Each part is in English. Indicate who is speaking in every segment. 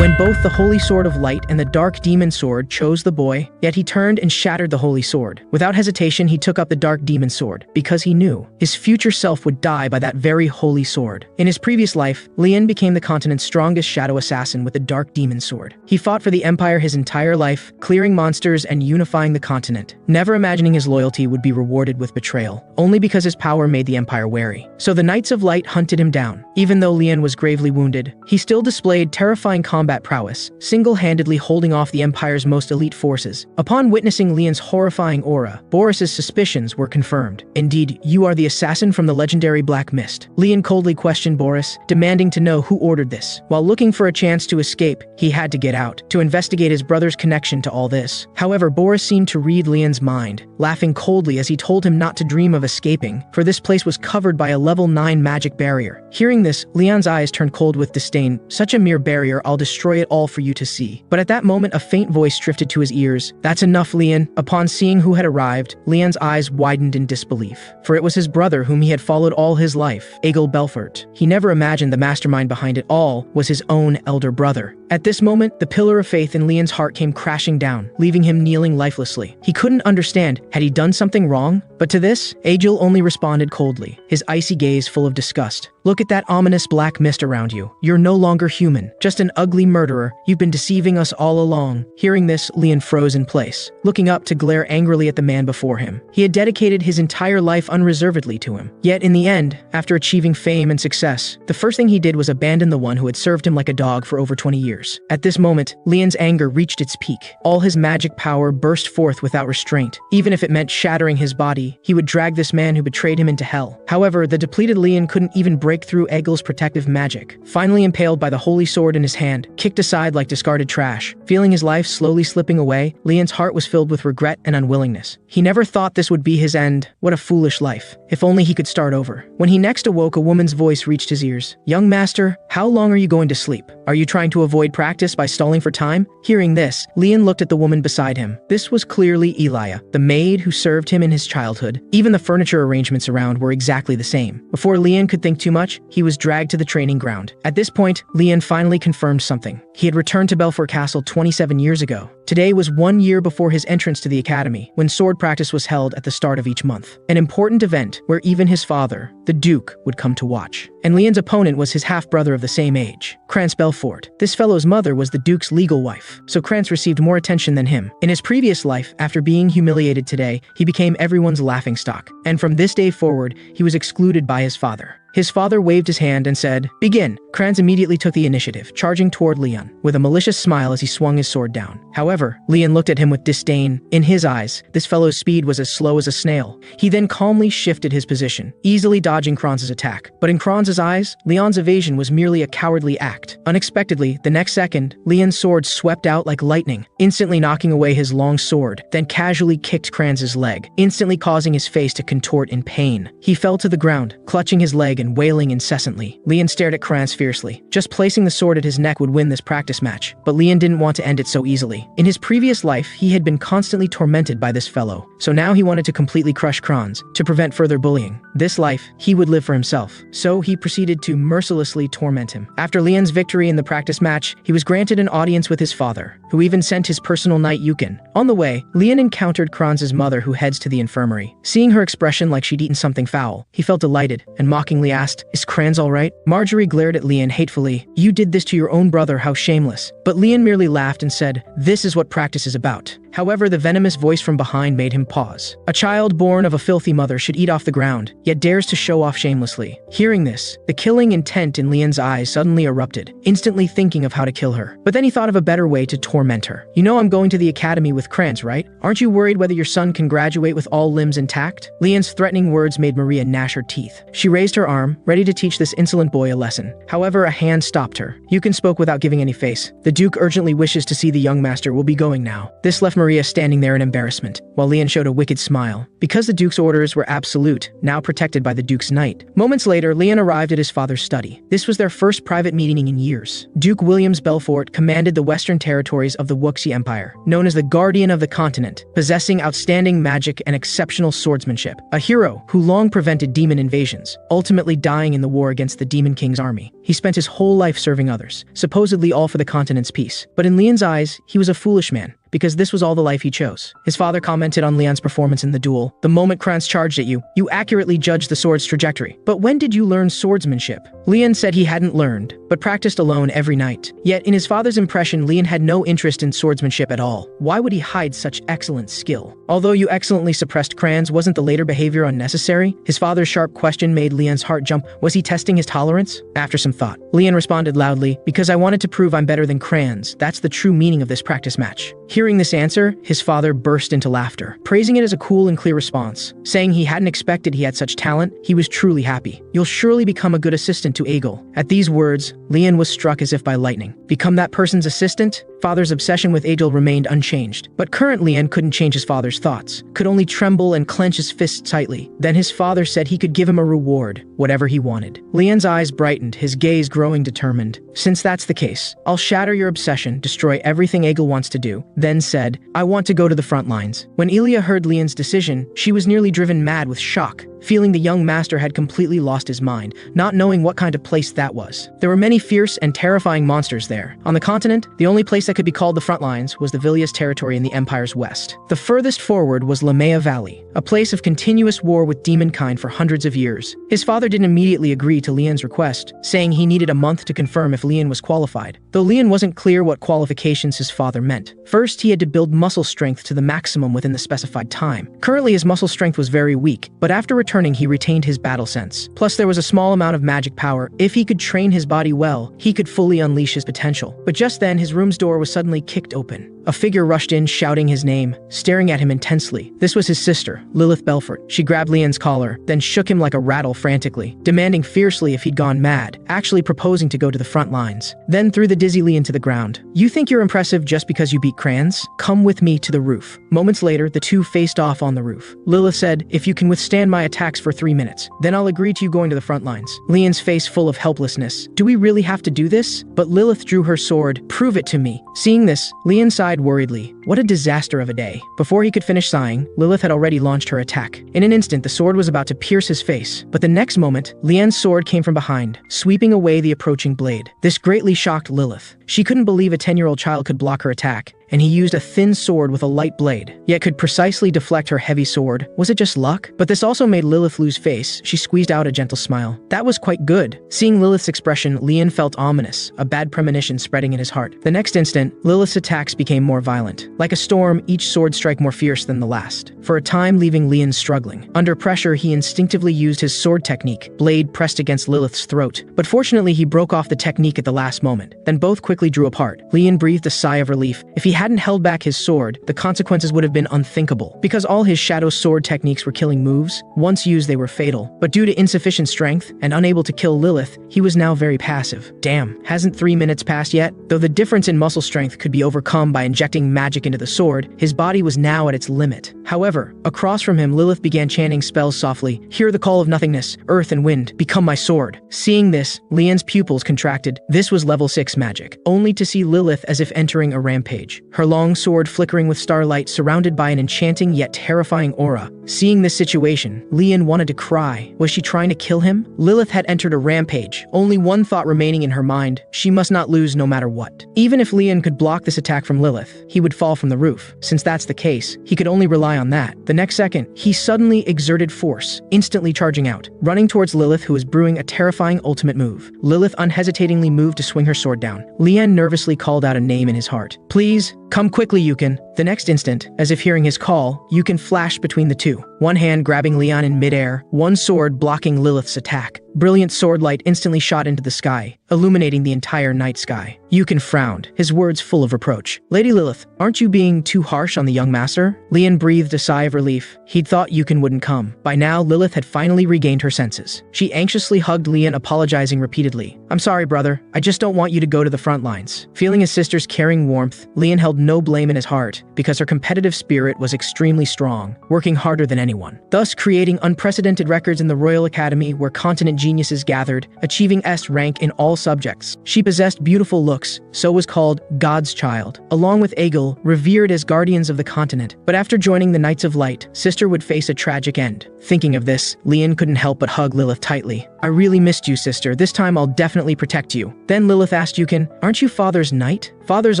Speaker 1: when both the Holy Sword of Light and the Dark Demon Sword chose the boy, yet he turned and shattered the Holy Sword. Without hesitation, he took up the Dark Demon Sword, because he knew his future self would die by that very Holy Sword. In his previous life, Lian became the continent's strongest shadow assassin with the Dark Demon Sword. He fought for the Empire his entire life, clearing monsters and unifying the continent, never imagining his loyalty would be rewarded with betrayal, only because his power made the Empire wary. So the Knights of Light hunted him down. Even though Lian was gravely wounded, he still displayed terrifying combat prowess, single-handedly holding off the Empire's most elite forces. Upon witnessing Lian's horrifying aura, Boris's suspicions were confirmed. Indeed, you are the assassin from the legendary Black Mist. Lian coldly questioned Boris, demanding to know who ordered this. While looking for a chance to escape, he had to get out, to investigate his brother's connection to all this. However, Boris seemed to read Lian's mind, laughing coldly as he told him not to dream of escaping, for this place was covered by a level 9 magic barrier. Hearing this, Lian's eyes turned cold with disdain. Such a mere barrier, I'll destroy it all for you to see. But at that moment, a faint voice drifted to his ears. That's enough, Lian. Upon seeing who had arrived, Lian's eyes widened in disbelief, for it was his brother whom he had followed all his life, Egil Belfort. He never imagined the mastermind behind it all was his own elder brother. At this moment, the pillar of faith in Lian's heart came crashing down, leaving him kneeling lifelessly. He couldn't understand, had he done something wrong? But to this, Egil only responded coldly, his icy gaze full of disgust. Look at that ominous black mist around you. You're no longer human, just an ugly murderer. You've been deceiving us all along. Hearing this, Lian froze in place, looking up to glare angrily at the man before him. He had dedicated his entire life unreservedly to him. Yet in the end, after achieving fame and success, the first thing he did was abandon the one who had served him like a dog for over 20 years. At this moment, Lian's anger reached its peak. All his magic power burst forth without restraint. Even if it meant shattering his body, he would drag this man who betrayed him into hell. However, the depleted Lian couldn't even break through Egil's protective magic. Finally impaled by the holy sword in his hand, kicked aside like discarded trash, feeling his life slowly slipping away, Lian's heart was filled with regret and unwillingness. He never thought this would be his end. What a foolish life. If only he could start over. When he next awoke, a woman's voice reached his ears. Young master, how long are you going to sleep? Are you trying to avoid practice by stalling for time? Hearing this, Lian looked at the woman beside him. This was clearly Elia, the maid who served him in his childhood. Even the furniture arrangements around were exactly the same. Before Lian could think too much, he was dragged to the training ground. At this point, Lian finally confirmed something. He had returned to Belfort Castle 27 years ago. Today was 1 year before his entrance to the academy, when sword practice was held at the start of each month. An important event where even his father, the Duke, would come to watch. And Lian's opponent was his half-brother of the same age, Krantz Belfort. This fellow's mother was the Duke's legal wife, so Krantz received more attention than him. In his previous life, after being humiliated today, he became everyone's laughingstock. And from this day forward, he was excluded by his father. His father waved his hand and said, "Begin." Krantz immediately took the initiative, charging toward Lian, with a malicious smile as he swung his sword down. However, Lian looked at him with disdain. In his eyes, this fellow's speed was as slow as a snail. He then calmly shifted his position, easily dodging Kranz's attack. But in Kranz's eyes, Lian's evasion was merely a cowardly act. Unexpectedly, the next second, Lian's sword swept out like lightning, instantly knocking away his long sword, then casually kicked Kranz's leg, instantly causing his face to contort in pain. He fell to the ground, clutching his leg and wailing incessantly. Lian stared at Krantz fiercely. Just placing the sword at his neck would win this practice match, but Lian didn't want to end it so easily. In his previous life, he had been constantly tormented by this fellow, so now he wanted to completely crush Krantz to prevent further bullying. This life, he would live for himself, so he proceeded to mercilessly torment him. After Lian's victory in the practice match, he was granted an audience with his father, who even sent his personal knight Yukon. On the way, Lian encountered Kranz's mother, who heads to the infirmary. Seeing her expression like she'd eaten something foul, he felt delighted and mockingly asked, "Is Krantz all right?" Marjorie glared at Lian hatefully. "You did this to your own brother, how shameless." But Lian merely laughed and said, "This is what practice is about." However, the venomous voice from behind made him pause. A child born of a filthy mother should eat off the ground, yet dares to show off shamelessly. Hearing this, the killing intent in Lian's eyes suddenly erupted, instantly thinking of how to kill her. But then he thought of a better way to torment her. "You know I'm going to the academy with Krantz, right? Aren't you worried whether your son can graduate with all limbs intact?" Lian's threatening words made Maria gnash her teeth. She raised her arm, ready to teach this insolent boy a lesson. However, a hand stopped her. Yukon spoke without giving any face. "The Duke urgently wishes to see the young master. Will be going now." This left Maria standing there in embarrassment, while Leon showed a wicked smile. Because the Duke's orders were absolute, now protected by the Duke's knight. Moments later, Leon arrived at his father's study. This was their first private meeting in years. Duke Williams Belfort commanded the western territories of the Wuxi Empire, known as the Guardian of the Continent, possessing outstanding magic and exceptional swordsmanship. A hero who long prevented demon invasions, ultimately dying in the war against the Demon King's army. He spent his whole life serving others, supposedly all for the continent's peace. But in Leon's eyes, he was a foolish man, because this was all the life he chose. His father commented on Leon's performance in the duel. The moment Kranz charged at you, you accurately judged the sword's trajectory. But when did you learn swordsmanship? Leon said he hadn't learned, but practiced alone every night. Yet, in his father's impression, Leon had no interest in swordsmanship at all. Why would he hide such excellent skill? Although you excellently suppressed Kranz, wasn't the later behavior unnecessary? His father's sharp question made Leon's heart jump. Was he testing his tolerance? After some thought, Leon responded loudly, because I wanted to prove I'm better than Kranz. That's the true meaning of this practice match. Hearing this answer, his father burst into laughter, praising it as a cool and clear response, saying he hadn't expected he had such talent. He was truly happy. You'll surely become a good assistant to Egil. At these words, Leon was struck as if by lightning. Become that person's assistant? Father's obsession with Egil remained unchanged, but current Leon couldn't change his father's thoughts, could only tremble and clench his fists tightly. Then his father said he could give him a reward, whatever he wanted. Leon's eyes brightened, his gaze growing determined. Since that's the case, I'll shatter your obsession, destroy everything Egil wants to do, then said, I want to go to the front lines. When Ilya heard Leon's decision, she was nearly driven mad with shock, feeling the young master had completely lost his mind, not knowing what kind of place that was. There were many fierce and terrifying monsters there. On the continent, the only place that could be called the front lines was the Villiers territory in the Empire's west. The furthest forward was Lamea Valley, a place of continuous war with demonkind for hundreds of years. His father didn't immediately agree to Leon's request, saying he needed a month to confirm if Leon was qualified, though Leon wasn't clear what qualifications his father meant. First, he had to build muscle strength to the maximum within the specified time. Currently, his muscle strength was very weak, but after returning, he retained his battle sense. Plus, there was a small amount of magic power. If he could train his body well, he could fully unleash his potential. But just then, his room's door was suddenly kicked open. A figure rushed in, shouting his name, staring at him intensely. This was his sister, Lilith Belfort. She grabbed Leon's collar, then shook him like a rattle frantically, demanding fiercely if he'd gone mad, actually proposing to go to the front lines. Then threw the dizzy Leon to the ground. You think you're impressive just because you beat Kranz? Come with me to the roof. Moments later, the two faced off on the roof. Lilith said, if you can withstand my attacks for 3 minutes, then I'll agree to you going to the front lines. Leon's face full of helplessness. Do we really have to do this? But Lilith drew her sword. Prove it to me. Seeing this, Leon sighed worriedly. What a disaster of a day. Before he could finish sighing, Lilith had already launched her attack. In an instant, the sword was about to pierce his face, but the next moment, Leon's sword came from behind, sweeping away the approaching blade. This greatly shocked Lilith. She couldn't believe a 10-year-old child could block her attack, and he used a thin sword with a light blade, yet could precisely deflect her heavy sword. Was it just luck? But this also made Lilith lose face. She squeezed out a gentle smile. That was quite good. Seeing Lilith's expression, Leon felt ominous, a bad premonition spreading in his heart. The next instant, Lilith's attacks became more violent. Like a storm, each sword strike more fierce than the last, for a time leaving Leon struggling. Under pressure, he instinctively used his sword technique, blade pressed against Lilith's throat. But fortunately, he broke off the technique at the last moment. Then both quickly drew apart. Leon breathed a sigh of relief. If he hadn't held back his sword, the consequences would have been unthinkable. Because all his shadow sword techniques were killing moves, once used they were fatal. But due to insufficient strength, and unable to kill Lilith, he was now very passive. Damn, hasn't 3 minutes passed yet? Though the difference in muscle strength could be overcome by injecting magic into the sword, his body was now at its limit. However, across from him, Lilith began chanting spells softly. Hear the call of nothingness, earth and wind, become my sword. Seeing this, Leon's pupils contracted. This was level 6 magic, only to see Lilith as if entering a rampage. Her long sword flickering with starlight, surrounded by an enchanting yet terrifying aura. Seeing this situation, Leon wanted to cry. Was she trying to kill him? Lilith had entered a rampage, only one thought remaining in her mind: she must not lose no matter what. Even if Leon could block this attack from Lilith, he would fall from the roof. Since that's the case, he could only rely on that. The next second, he suddenly exerted force, instantly charging out, running towards Lilith, who was brewing a terrifying ultimate move. Lilith unhesitatingly moved to swing her sword down. Leon nervously called out a name in his heart. Please, come quickly, Yukon. The next instant, as if hearing his call, Yukon flashed between the two, one hand grabbing Leon in midair, one sword blocking Lilith's attack. Brilliant sword light instantly shot into the sky, illuminating the entire night sky. Yukon frowned, his words full of reproach. Lady Lilith, aren't you being too harsh on the young master? Leon breathed a sigh of relief. He'd thought Yukon wouldn't come. By now, Lilith had finally regained her senses. She anxiously hugged Leon, apologizing repeatedly. I'm sorry, brother. I just don't want you to go to the front lines. Feeling his sister's caring warmth, Leon held no blame in his heart because her competitive spirit was extremely strong, working harder than anyone, thus creating unprecedented records in the Royal Academy where continent geniuses gathered, achieving S rank in all subjects. She possessed beautiful looks, so was called God's Child, along with Egil, revered as guardians of the continent. But after joining the Knights of Light, Sister would face a tragic end. Thinking of this, Leon couldn't help but hug Lilith tightly. "I really missed you, sister. This time I'll definitely protect you." Then Lilith asked Yukon, "Aren't you father's knight? Father's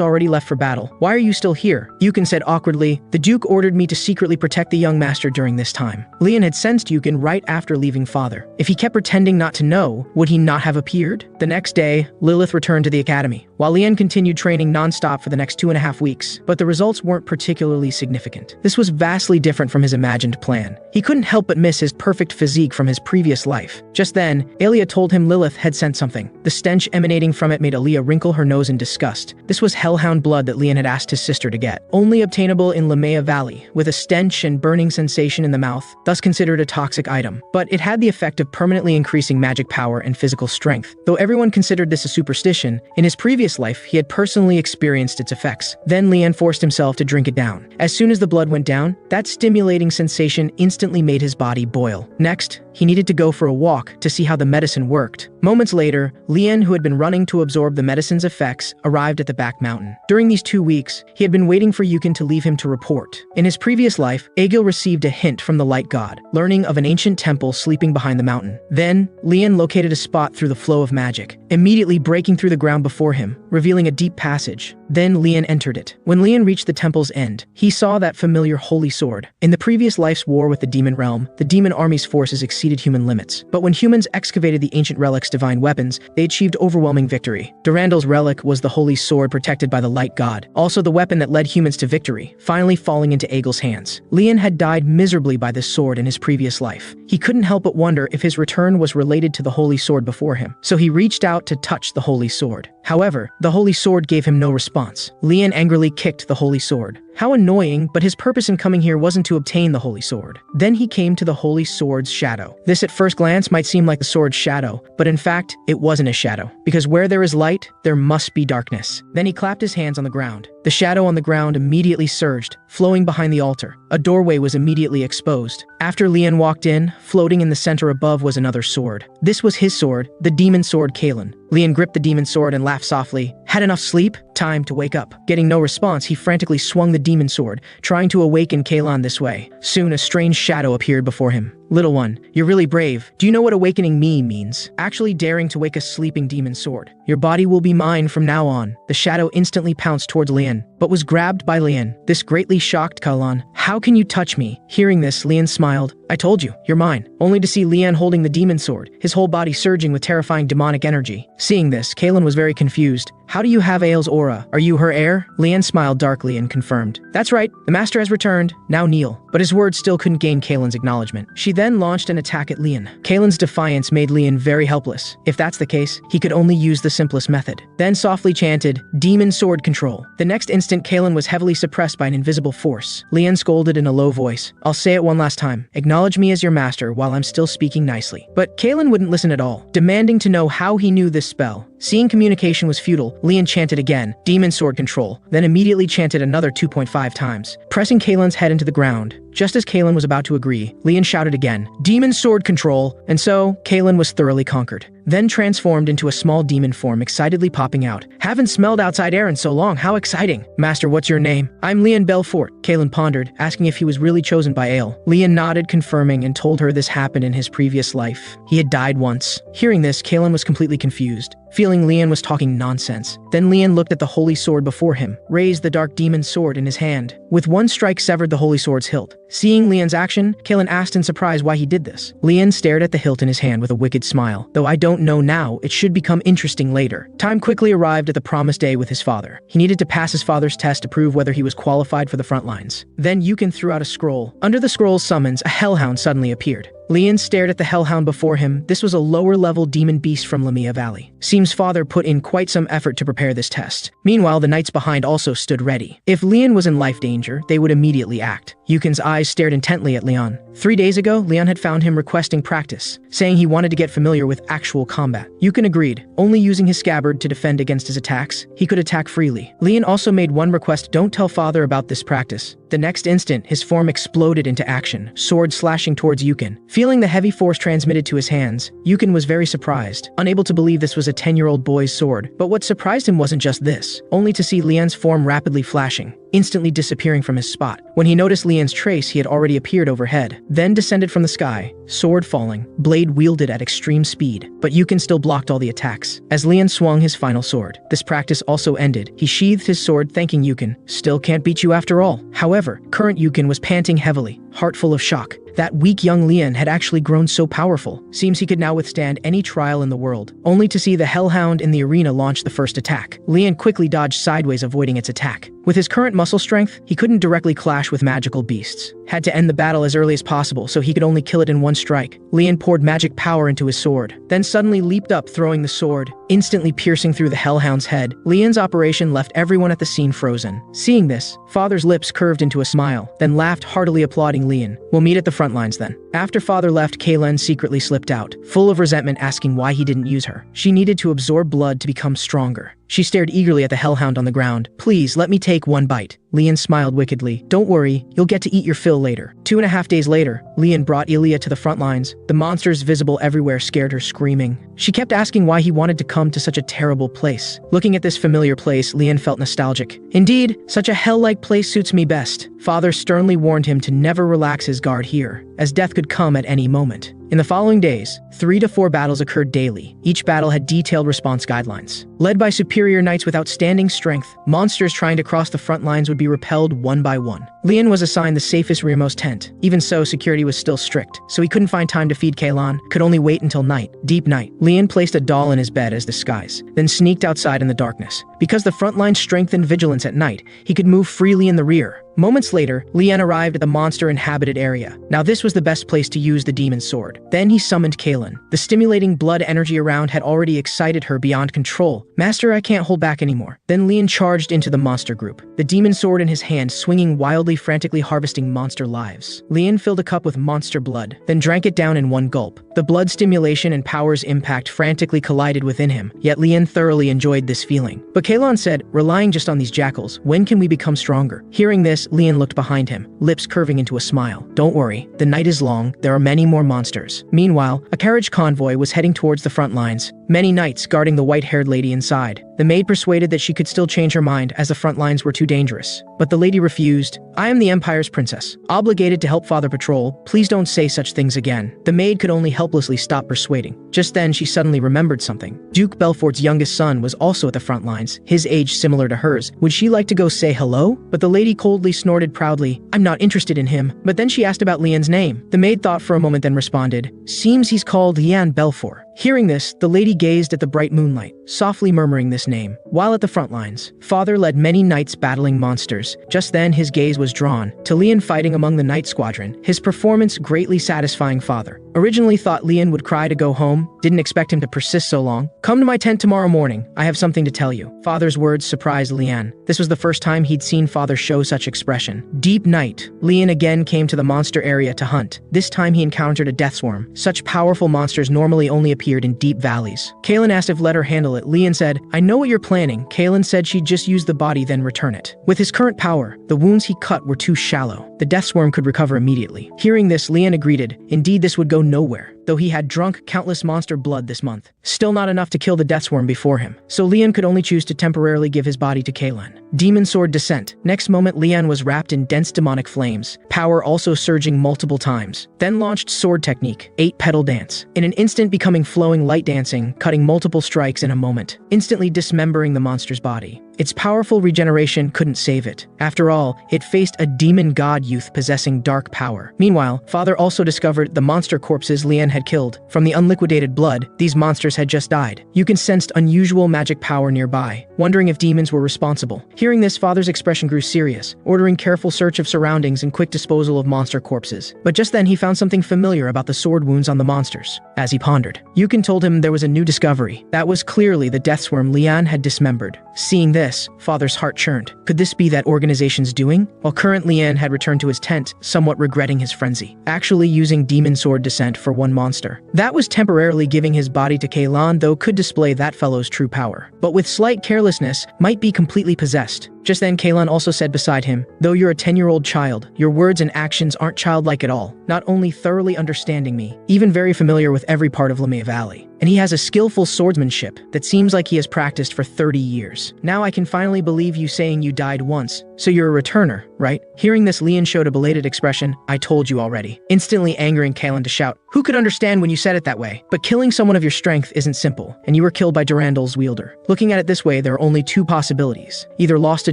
Speaker 1: already left for battle. Why are you still here?" Yukon said awkwardly, "The Duke ordered me to secretly protect the young master during this time." Leon had sensed Yukon right after leaving father. If he kept pretending not to know, would he not have appeared? The next day, Lilith returned to the academy, while Leon continued training non-stop for the next 2.5 weeks, but the results weren't particularly significant. This was vastly different from his imagined plan. He couldn't help but miss his perfect physique from his previous life. Just then, Alia told him Lilith had sent something. The stench emanating from it made Alia wrinkle her nose in disgust. This was hellhound blood that Leon had asked his sister to get, only obtainable in Lamea Valley, with a stench and burning sensation in the mouth, thus considered a toxic item. But it had the effect of permanently increasing magic power and physical strength. Though everyone considered this a superstition, in his previous life he had personally experienced its effects. Then Leon forced himself to drink it down. As soon as the blood went down, that stimulating sensation instantly made his body boil. Next, he needed to go for a walk to see how the medicine worked. Moments later, Leon, who had been running to absorb the medicine's effects, arrived at the back mountain. During these 2 weeks, he had been waiting for Yukon to leave him to report. In his previous life, Egil received a hint from the light god, learning of an ancient temple sleeping behind the mountain. Then, Leon located a spot through the flow of magic, immediately breaking through the ground before him, revealing a deep passage. Then Leon entered it. When Leon reached the temple's end, he saw that familiar holy sword. In the previous life's war with the demon realm, the demon army's forces exceeded human limits. But when humans excavated the ancient relic's divine weapons, they achieved overwhelming victory. Durandal's relic was the holy sword protected by the light god, also the weapon that led humans to victory, finally falling into Egil's hands. Leon had died miserably by this sword in his previous life. He couldn't help but wonder if his return was related to the holy sword before him, so he reached out to touch the holy sword. However, the holy sword gave him no response. Leon angrily kicked the holy sword. How annoying, but his purpose in coming here wasn't to obtain the holy sword. Then he came to the holy sword's shadow. This at first glance might seem like the sword's shadow, but in fact, it wasn't a shadow. Because where there is light, there must be darkness. Then he clapped his hands on the ground. The shadow on the ground immediately surged, flowing behind the altar. A doorway was immediately exposed. After Leon walked in, floating in the center above was another sword. This was his sword, the demon sword Kalen. Leon gripped the demon sword and laughed softly. Had enough sleep? Time to wake up. Getting no response, he frantically swung the demon sword, trying to awaken Kalan this way. Soon, a strange shadow appeared before him. "Little one, you're really brave. Do you know what awakening me means? Actually daring to wake a sleeping demon sword. Your body will be mine from now on." The shadow instantly pounced towards Leon, but was grabbed by Leon. This greatly shocked Kalan. "How can you touch me?" Hearing this, Leon smiled. "I told you, you're mine." Only to see Leon holding the demon sword, his whole body surging with terrifying demonic energy. Seeing this, Kalan was very confused. "How do you have Ael's aura? Are you her heir?" Leon smiled darkly and confirmed. "That's right, the master has returned. Now kneel." But his words still couldn't gain Kalan's acknowledgement. She then launched an attack at Leon. Kalan's defiance made Leon very helpless. If that's the case, he could only use the simplest method. Then softly chanted, "Demon sword control." The next instant, Kalan was heavily suppressed by an invisible force. Leon scolded in a low voice, "I'll say it one last time. Acknowledge me as your master while I'm still speaking nicely." But Kalan wouldn't listen at all, demanding to know how he knew this spell. Seeing communication was futile, Leon chanted again, "Demon sword control," then immediately chanted another 2.5 times, pressing Kalan's head into the ground. Just as Kalan was about to agree, Leon shouted again, "Demon sword control," and so, Kalan was thoroughly conquered. Then transformed into a small demon form, excitedly popping out. "Haven't smelled outside air in so long, how exciting!" "Master, what's your name?" "I'm Leon Belfort," Kalan pondered, asking if he was really chosen by Ael. Leon nodded, confirming, and told her this happened in his previous life. He had died once. Hearing this, Kalan was completely confused, feeling Leon was talking nonsense. Then Leon looked at the holy sword before him, raised the dark demon sword in his hand. With one strike severed the holy sword's hilt. Seeing Leon's action, Kalan asked in surprise why he did this. Leon stared at the hilt in his hand with a wicked smile. "Though I don't know now, it should become interesting later." Time quickly arrived at the promised day with his father. He needed to pass his father's test to prove whether he was qualified for the front lines. Then Yukon threw out a scroll. Under the scroll's summons, a hellhound suddenly appeared. Lian stared at the hellhound before him. This was a lower-level demon beast from Lamia Valley. Seems father put in quite some effort to prepare this test. Meanwhile, the knights behind also stood ready. If Lian was in life danger, they would immediately act. Yukin's eyes stared intently at Leon. 3 days ago, Leon had found him requesting practice, saying he wanted to get familiar with actual combat. Yukin agreed, only using his scabbard to defend against his attacks, he could attack freely. Leon also made one request: don't tell father about this practice. The next instant, his form exploded into action, sword slashing towards Yukin. Feeling the heavy force transmitted to his hands, Yukin was very surprised, unable to believe this was a 10-year-old boy's sword. But what surprised him wasn't just this, only to see Leon's form rapidly flashing, instantly disappearing from his spot. When he noticed Leon's trace, he had already appeared overhead, then descended from the sky, sword falling, blade wielded at extreme speed. But Yukin still blocked all the attacks. As Leon swung his final sword, this practice also ended. He sheathed his sword, thanking Yukin. Still can't beat you after all. However, current Yukin was panting heavily, heart full of shock. That weak young Leon had actually grown so powerful. Seems he could now withstand any trial in the world, only to see the hellhound in the arena launch the first attack. Leon quickly dodged sideways, avoiding its attack. With his current muscle strength, he couldn't directly clash with magical beasts. Had to end the battle as early as possible, so he could only kill it in one strike. Leon poured magic power into his sword, then suddenly leaped up, throwing the sword, instantly piercing through the hellhound's head. Leon's operation left everyone at the scene frozen. Seeing this, father's lips curved into a smile, then laughed heartily, applauding Leon. We'll meet at the front lines then. After father left, Kaylin secretly slipped out, full of resentment, asking why he didn't use her. She needed to absorb blood to become stronger. She stared eagerly at the hellhound on the ground. Please, let me take one bite. Leon smiled wickedly. Don't worry, you'll get to eat your fill later. 2.5 days later, Leon brought Ilya to the front lines. The monsters visible everywhere scared her, screaming. She kept asking why he wanted to come to such a terrible place. Looking at this familiar place, Leon felt nostalgic. Indeed, such a hell-like place suits me best. Father sternly warned him to never relax his guard here, as death could come at any moment. In the following days, 3 to 4 battles occurred daily. Each battle had detailed response guidelines. Led by superior knights with outstanding strength, monsters trying to cross the front lines would be repelled one by one. Leon was assigned the safest rearmost tent. Even so, security was still strict, so he couldn't find time to feed Kaylin, could only wait until night, deep night. Leon placed a doll in his bed as disguise, then sneaked outside in the darkness. Because the front line strengthened vigilance at night, he could move freely in the rear. Moments later, Leon arrived at the monster-inhabited area. Now this was the best place to use the demon sword. Then he summoned Kaylin. The stimulating blood energy around had already excited her beyond control. Master, I can't hold back anymore. Then Leon charged into the monster group, the demon sword in his hand, swinging wildly, frantically harvesting monster lives. Leon filled a cup with monster blood, then drank it down in one gulp. The blood stimulation and power's impact frantically collided within him, yet Leon thoroughly enjoyed this feeling. But Kaylin said, relying just on these jackals, when can we become stronger? Hearing this, Leon looked behind him, lips curving into a smile. Don't worry, the night is long, there are many more monsters. Meanwhile, a carriage convoy was heading towards the front lines, many knights guarding the white-haired lady inside. The maid persuaded that she could still change her mind as the front lines were too dangerous. But the lady refused. I am the Empire's princess, obligated to help Father patrol. Please don't say such things again. The maid could only helplessly stop persuading. Just then, she suddenly remembered something. Duke Belfort's youngest son was also at the front lines, his age similar to hers. Would she like to go say hello? But the lady coldly snorted proudly, I'm not interested in him. But then she asked about Leon's name. The maid thought for a moment, then responded, seems he's called Lian Belfort. Hearing this, the lady gazed at the bright moonlight, softly murmuring this name. While at the front lines, Father led many knights battling monsters. Just then, his gaze was drawn to Leon fighting among the knight squadron, his performance greatly satisfying Father. Originally thought Leon would cry to go home, didn't expect him to persist so long. Come to my tent tomorrow morning, I have something to tell you. Father's words surprised Leon. This was the first time he'd seen Father show such expression. Deep night, Leon again came to the monster area to hunt. This time he encountered a death swarm. Such powerful monsters normally only appeared in deep valleys. Kaylin asked if let her handle it. Leon said, I know what you're planning. Kaylin said she'd just use the body then return it. With his current power, the wounds he cut were too shallow. The death swarm could recover immediately. Hearing this, Leon agreed. Indeed, this would go nowhere, though he had drunk countless monster blood this month. Still not enough to kill the death swarm before him. So Leon could only choose to temporarily give his body to Kaylin. Demon sword descent. Next moment, Leon was wrapped in dense demonic flames, power also surging multiple times. Then launched sword technique, 8-petal dance. In an instant becoming flowing light dancing, cutting multiple strikes in a moment, instantly dismembering the monster's body. Its powerful regeneration couldn't save it. After all, it faced a demon god youth possessing dark power. Meanwhile, Father also discovered the monster corpses Lian had killed. From the unliquidated blood, these monsters had just died. Yukin sensed unusual magic power nearby, wondering if demons were responsible. Hearing this, Father's expression grew serious, ordering careful search of surroundings and quick disposal of monster corpses. But just then he found something familiar about the sword wounds on the monsters. As he pondered, Yukin told him there was a new discovery. That was clearly the death swarm Lian had dismembered. Seeing this, Father's heart churned. Could this be that organization's doing? While current Lian had returned to his tent, somewhat regretting his frenzy, actually using demon sword descent for one monster. That was temporarily giving his body to Kaylan, though could display that fellow's true power. But with slight carelessness, might be completely possessed. Just then, Kaylan also said beside him, "Though you're a 10-year-old child, your words and actions aren't childlike at all. Not only thoroughly understanding me, even very familiar with every part of Lemay Valley. And he has a skillful swordsmanship that seems like he has practiced for 30 years. Now I can finally believe you saying you died once. So you're a returner, right?" Hearing this, Lian showed a belated expression. "I told you already," instantly angering Kaylan to shout, "Who could understand when you said it that way? But killing someone of your strength isn't simple, and you were killed by Durandal's wielder. Looking at it this way, there are only two possibilities. Either lost a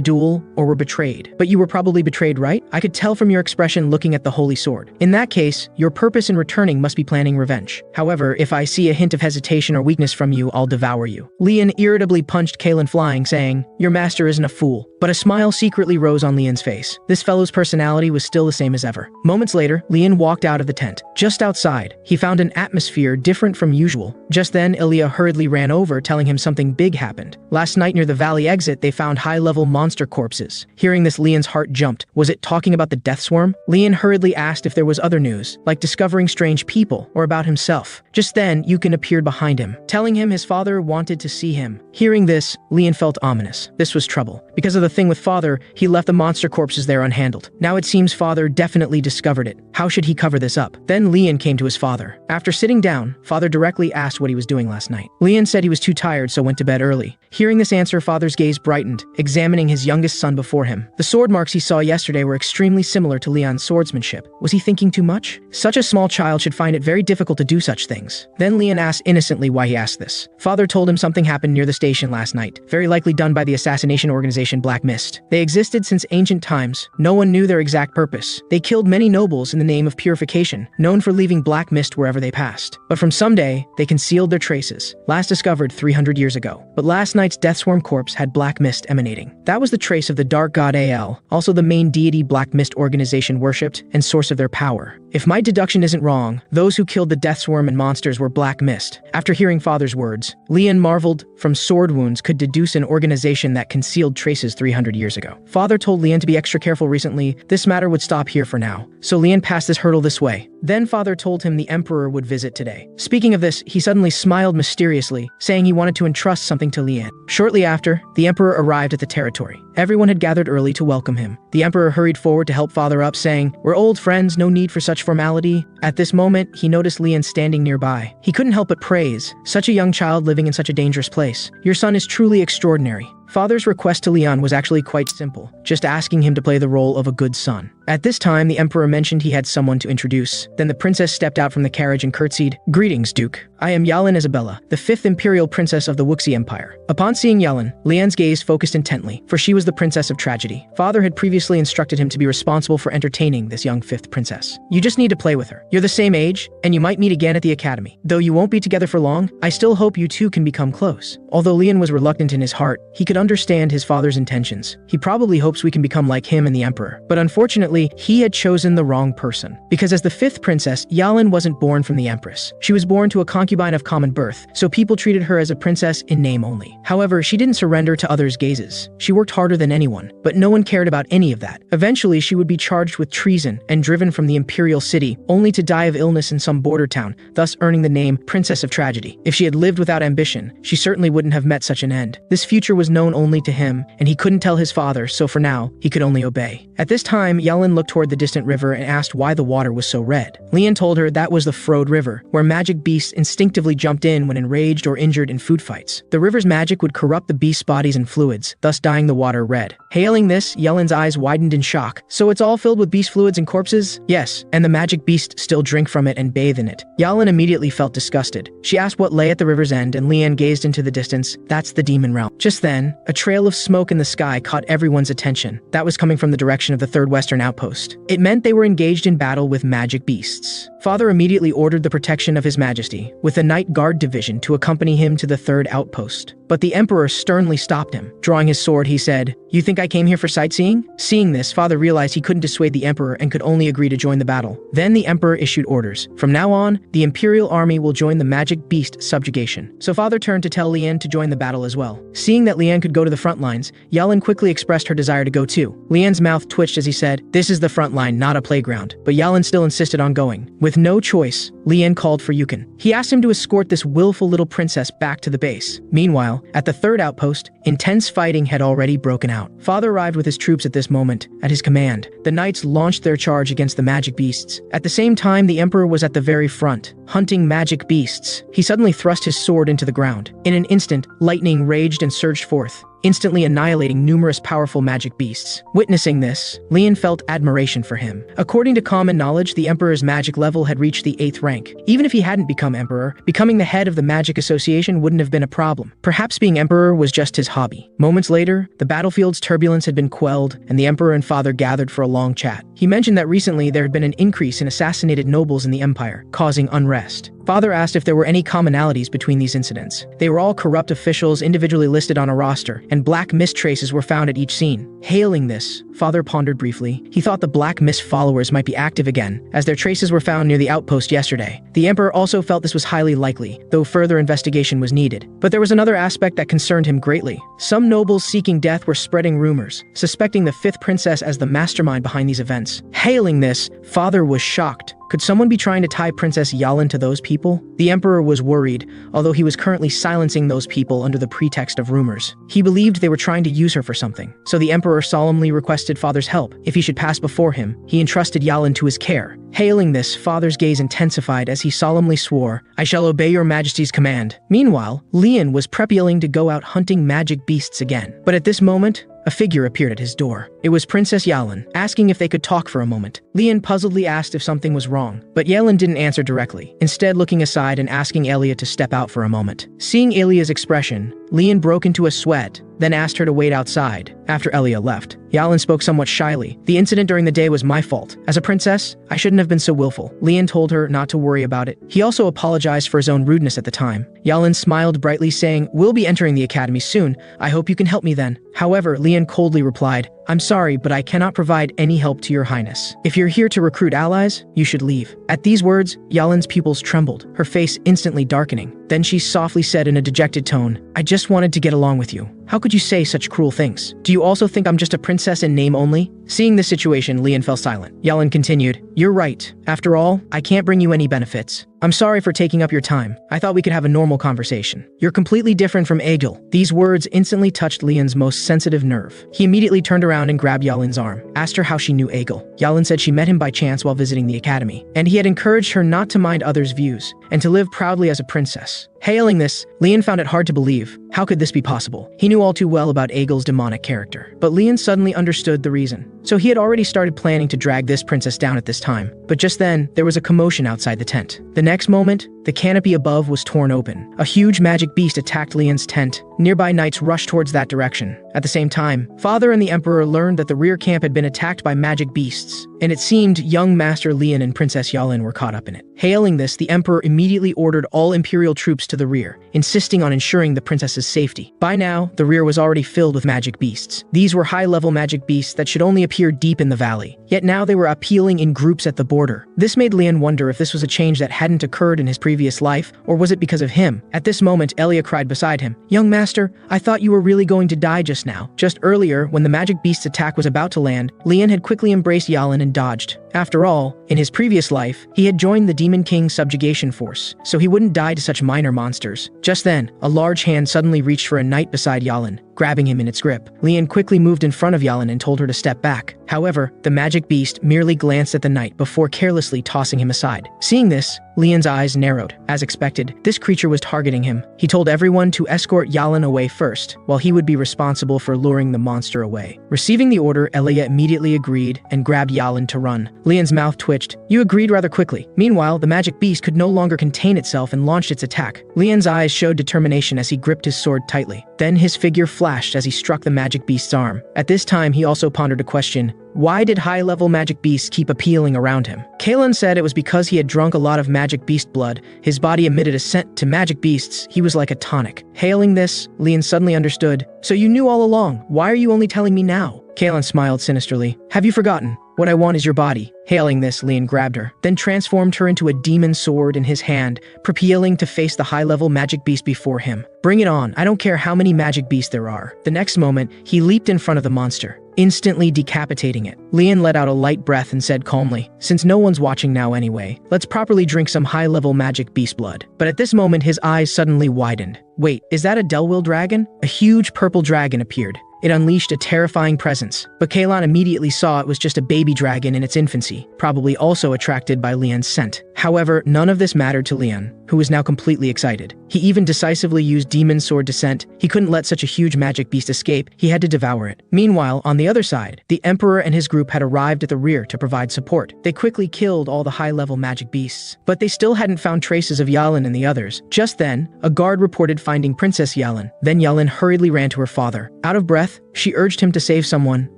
Speaker 1: duel, or were betrayed. But you were probably betrayed, right? I could tell from your expression looking at the holy sword. In that case, your purpose in returning must be planning revenge. However, if I see a hint of hesitation or weakness from you, I'll devour you." Lian irritably punched Kaylan flying, saying, "Your master isn't a fool." But a smile secretly rose on Lian's face. This fellow's personality was still the same as ever. Moments later, Lian walked out of the tent. Just outside, he found an atmosphere different from usual. Just then, Ilya hurriedly ran over, telling him something big happened. Last night near the valley exit, they found high-level monster corpses. Hearing this, Lian's heart jumped. Was it talking about the death swarm? Lian hurriedly asked if there was other news, like discovering strange people, or about himself. Just then, Yukin appeared behind him, telling him his father wanted to see him. Hearing this, Lian felt ominous. This was trouble. Because of the thing with Father, he left the monster corpses there unhandled. Now it seems Father definitely discovered it. How should he cover this up? Then Lian came to his father. After sitting down, Father directly asked what he was doing last night. Lian said he was too tired, so went to bed early. Hearing this answer, Father's gaze brightened, examining his youngest son before him. The sword marks he saw yesterday were extremely similar to Lian's swordsmanship. Was he thinking too much? Such a small child should find it very difficult to do such things. Then Lian asked innocently why he asked this. Father told him something happened near the station last night, very likely done by the assassination organization Black Mist. They existed since ancient times. No one knew their exact purpose. They killed many nobles in the name of purification, known for leaving black mist wherever they passed. But from some day, they concealed their traces, last discovered 300 years ago. But last night's death swarm corpse had black mist emanating. That was the trace of the dark god Al, also the main deity Black Mist organization worshipped and source of their power. If my deduction isn't wrong, those who killed the death swarm and monsters were Black Mist. After hearing Father's words, Lian marveled. From sword wounds could deduce an organization that concealed traces 300 years ago. Father told Lian to be extra careful recently. This matter would stop here for now. So Lian passed this hurdle this way. Then Father told him the Emperor would visit today. Speaking of this, he suddenly smiled mysteriously, saying he wanted to entrust something to Lian. Shortly after, the Emperor arrived at the territory. Everyone had gathered early to welcome him. The Emperor hurried forward to help Father up, saying, "We're old friends, no need for such formality." At this moment, he noticed Lian standing nearby. He couldn't help but praise, "Such a young child living in such a dangerous place. Your son is truly extraordinary." Father's request to Lian was actually quite simple, just asking him to play the role of a good son. At this time, the Emperor mentioned he had someone to introduce. Then the princess stepped out from the carriage and curtsied. "Greetings, Duke. I am Yalin Isabella, the 5th Imperial Princess of the Wuxi Empire." Upon seeing Yalin, Lian's gaze focused intently, for she was the Princess of Tragedy. Father had previously instructed him to be responsible for entertaining this young 5th princess. "You just need to play with her. You're the same age, and you might meet again at the academy. Though you won't be together for long, I still hope you two can become close." Although Lian was reluctant in his heart, he could understand his father's intentions. He probably hopes we can become like him and the Emperor. But unfortunately, he had chosen the wrong person. Because as the 5th princess, Yalin wasn't born from the Empress. She was born to a concubine of common birth, so people treated her as a princess in name only. However, she didn't surrender to others' gazes. She worked harder than anyone, but no one cared about any of that. Eventually, she would be charged with treason and driven from the imperial city, only to die of illness in some border town, thus earning the name Princess of Tragedy. If she had lived without ambition, she certainly wouldn't have met such an end. This future was known only to him, and he couldn't tell his father, so for now, he could only obey. At this time, Yalin looked toward the distant river and asked why the water was so red. Lian told her that was the Frode River, where magic beasts instinctively jumped in when enraged or injured in food fights. The river's magic would corrupt the beasts' bodies and fluids, thus dyeing the water red. Hailing this, Yalin's eyes widened in shock. "So it's all filled with beast fluids and corpses?" "Yes, and the magic beasts still drink from it and bathe in it." Yalin immediately felt disgusted. She asked what lay at the river's end, and Lian gazed into the distance. "That's the demon realm." Just then, a trail of smoke in the sky caught everyone's attention. That was coming from the direction of the third western outpost. It meant they were engaged in battle with magic beasts. Father immediately ordered the protection of His Majesty, with the Night Guard Division to accompany him to the third outpost. But the Emperor sternly stopped him. Drawing his sword, he said, "You think I came here for sightseeing?" Seeing this, Father realized he couldn't dissuade the Emperor and could only agree to join the battle. Then the Emperor issued orders. From now on, the Imperial Army will join the magic beast subjugation. So Father turned to tell Lian to join the battle as well. Seeing that Lian could go to the front lines, Yalin quickly expressed her desire to go too. Lian's mouth twitched as he said, "This is the front line, not a playground." But Yalin still insisted on going. With no choice, Lian called for Yukon. He asked him to escort this willful little princess back to the base. Meanwhile, at the third outpost, intense fighting had already broken out. Father arrived with his troops at this moment. At his command, the knights launched their charge against the magic beasts. At the same time, the Emperor was at the very front, hunting magic beasts. He suddenly thrust his sword into the ground. In an instant, lightning raged and surged forth, instantly annihilating numerous powerful magic beasts. Witnessing this, Lian felt admiration for him. According to common knowledge, the Emperor's magic level had reached the 8th rank. Even if he hadn't become Emperor, becoming the head of the Magic Association wouldn't have been a problem. Perhaps being Emperor was just his hobby. Moments later, the battlefield's turbulence had been quelled, and the Emperor and Father gathered for a long chat. He mentioned that recently there had been an increase in assassinated nobles in the Empire, causing unrest. Father asked if there were any commonalities between these incidents. They were all corrupt officials individually listed on a roster, and black mist traces were found at each scene. Hailing this, Father pondered briefly. He thought the Black Mist followers might be active again, as their traces were found near the outpost yesterday. The Emperor also felt this was highly likely, though further investigation was needed. But there was another aspect that concerned him greatly. Some nobles seeking death were spreading rumors, suspecting the 5th princess as the mastermind behind these events. Hailing this, Father was shocked. Could someone be trying to tie Princess Yalin to those people? The Emperor was worried, although he was currently silencing those people under the pretext of rumors. He believed they were trying to use her for something. So the Emperor solemnly requested Father's help. If he should pass before him, he entrusted Yalin to his care. Hailing this, Father's gaze intensified as he solemnly swore, "I shall obey your Majesty's command." Meanwhile, Lian was preparing to go out hunting magic beasts again. But at this moment, a figure appeared at his door. It was Princess Yalin, asking if they could talk for a moment. Lian puzzledly asked if something was wrong, but Yalin didn't answer directly, instead looking aside and asking Elia to step out for a moment. Seeing Elia's expression, Lian broke into a sweat, then asked her to wait outside. After Elia left, Yalin spoke somewhat shyly. "The incident during the day was my fault. As a princess, I shouldn't have been so willful." Lian told her not to worry about it. He also apologized for his own rudeness at the time. Yalin smiled brightly, saying, "We'll be entering the academy soon. I hope you can help me then." However, Lian coldly replied, "I'm sorry, but I cannot provide any help to your highness. If you're here to recruit allies, you should leave." At these words, Yalin's pupils trembled, her face instantly darkening. Then she softly said in a dejected tone, "I just wanted to get along with you. How could you say such cruel things? Do you also think I'm just a princess in name only?" Seeing this situation, Lian fell silent. Yalin continued, "You're right. After all, I can't bring you any benefits. I'm sorry for taking up your time. I thought we could have a normal conversation. You're completely different from Egil." These words instantly touched Lian's most sensitive nerve. He immediately turned around and grabbed Yalin's arm, asked her how she knew Egil. Yalin said she met him by chance while visiting the academy, and he had encouraged her not to mind others' views, and to live proudly as a princess. Hailing this, Lian found it hard to believe. How could this be possible? He knew all too well about Egil's demonic character. But Lian suddenly understood the reason. So he had already started planning to drag this princess down at this time. But just then, there was a commotion outside the tent. The next moment, the canopy above was torn open. A huge magic beast attacked Lian's tent. Nearby knights rushed towards that direction. At the same time, Father and the Emperor learned that the rear camp had been attacked by magic beasts, and it seemed young Master Lian and Princess Yalin were caught up in it. Hailing this, the Emperor immediately ordered all Imperial troops to the rear, insisting on ensuring the princess's safety. By now, the rear was already filled with magic beasts. These were high-level magic beasts that should only appear deep in the valley. Yet now they were appealing in groups at the border. This made Lian wonder if this was a change that hadn't occurred in his previous life, or was it because of him? At this moment, Elia cried beside him, "Young master, I thought you were really going to die just now." Just earlier, when the magic beast's attack was about to land, Lian had quickly embraced Yalin and dodged. After all, in his previous life, he had joined the Demon King's subjugation force, so he wouldn't die to such minor monsters. Just then, a large hand suddenly reached for a knight beside Yalin, grabbing him in its grip. Lian quickly moved in front of Yalin and told her to step back. However, the magic beast merely glanced at the knight before carelessly tossing him aside. Seeing this, Leon's eyes narrowed. As expected, this creature was targeting him. He told everyone to escort Yalan away first, while he would be responsible for luring the monster away. Receiving the order, Elia immediately agreed and grabbed Yalan to run. Leon's mouth twitched. You agreed rather quickly. Meanwhile, the magic beast could no longer contain itself and launched its attack. Leon's eyes showed determination as he gripped his sword tightly. Then his figure flashed as he struck the magic beast's arm. At this time, he also pondered a question. Why did high-level magic beasts keep appealing around him? Kalen said it was because he had drunk a lot of magic beast blood. His body emitted a scent to magic beasts. He was like a tonic. Hailing this, Leon suddenly understood. So you knew all along. Why are you only telling me now? Kalen smiled sinisterly. Have you forgotten? What I want is your body. Hailing this, Leon grabbed her, then transformed her into a demon sword in his hand, preparing to face the high-level magic beast before him. Bring it on. I don't care how many magic beasts there are. The next moment, he leaped in front of the monster, instantly decapitating it. Leon let out a light breath and said calmly, since no one's watching now anyway, let's properly drink some high-level magic beast blood. But at this moment, his eyes suddenly widened. Wait, is that a Delwill dragon? A huge purple dragon appeared. It unleashed a terrifying presence, but Kalan immediately saw it was just a baby dragon in its infancy, probably also attracted by Leon's scent. However, none of this mattered to Leon, who was now completely excited. He even decisively used Demon Sword Descent. He couldn't let such a huge magic beast escape. He had to devour it. Meanwhile, on the other side, the Emperor and his group had arrived at the rear to provide support. They quickly killed all the high-level magic beasts, but they still hadn't found traces of Yalan and the others. Just then, a guard reported finding Princess Yalan. Then Yalan hurriedly ran to her father. Out of breath, she urged him to save someone.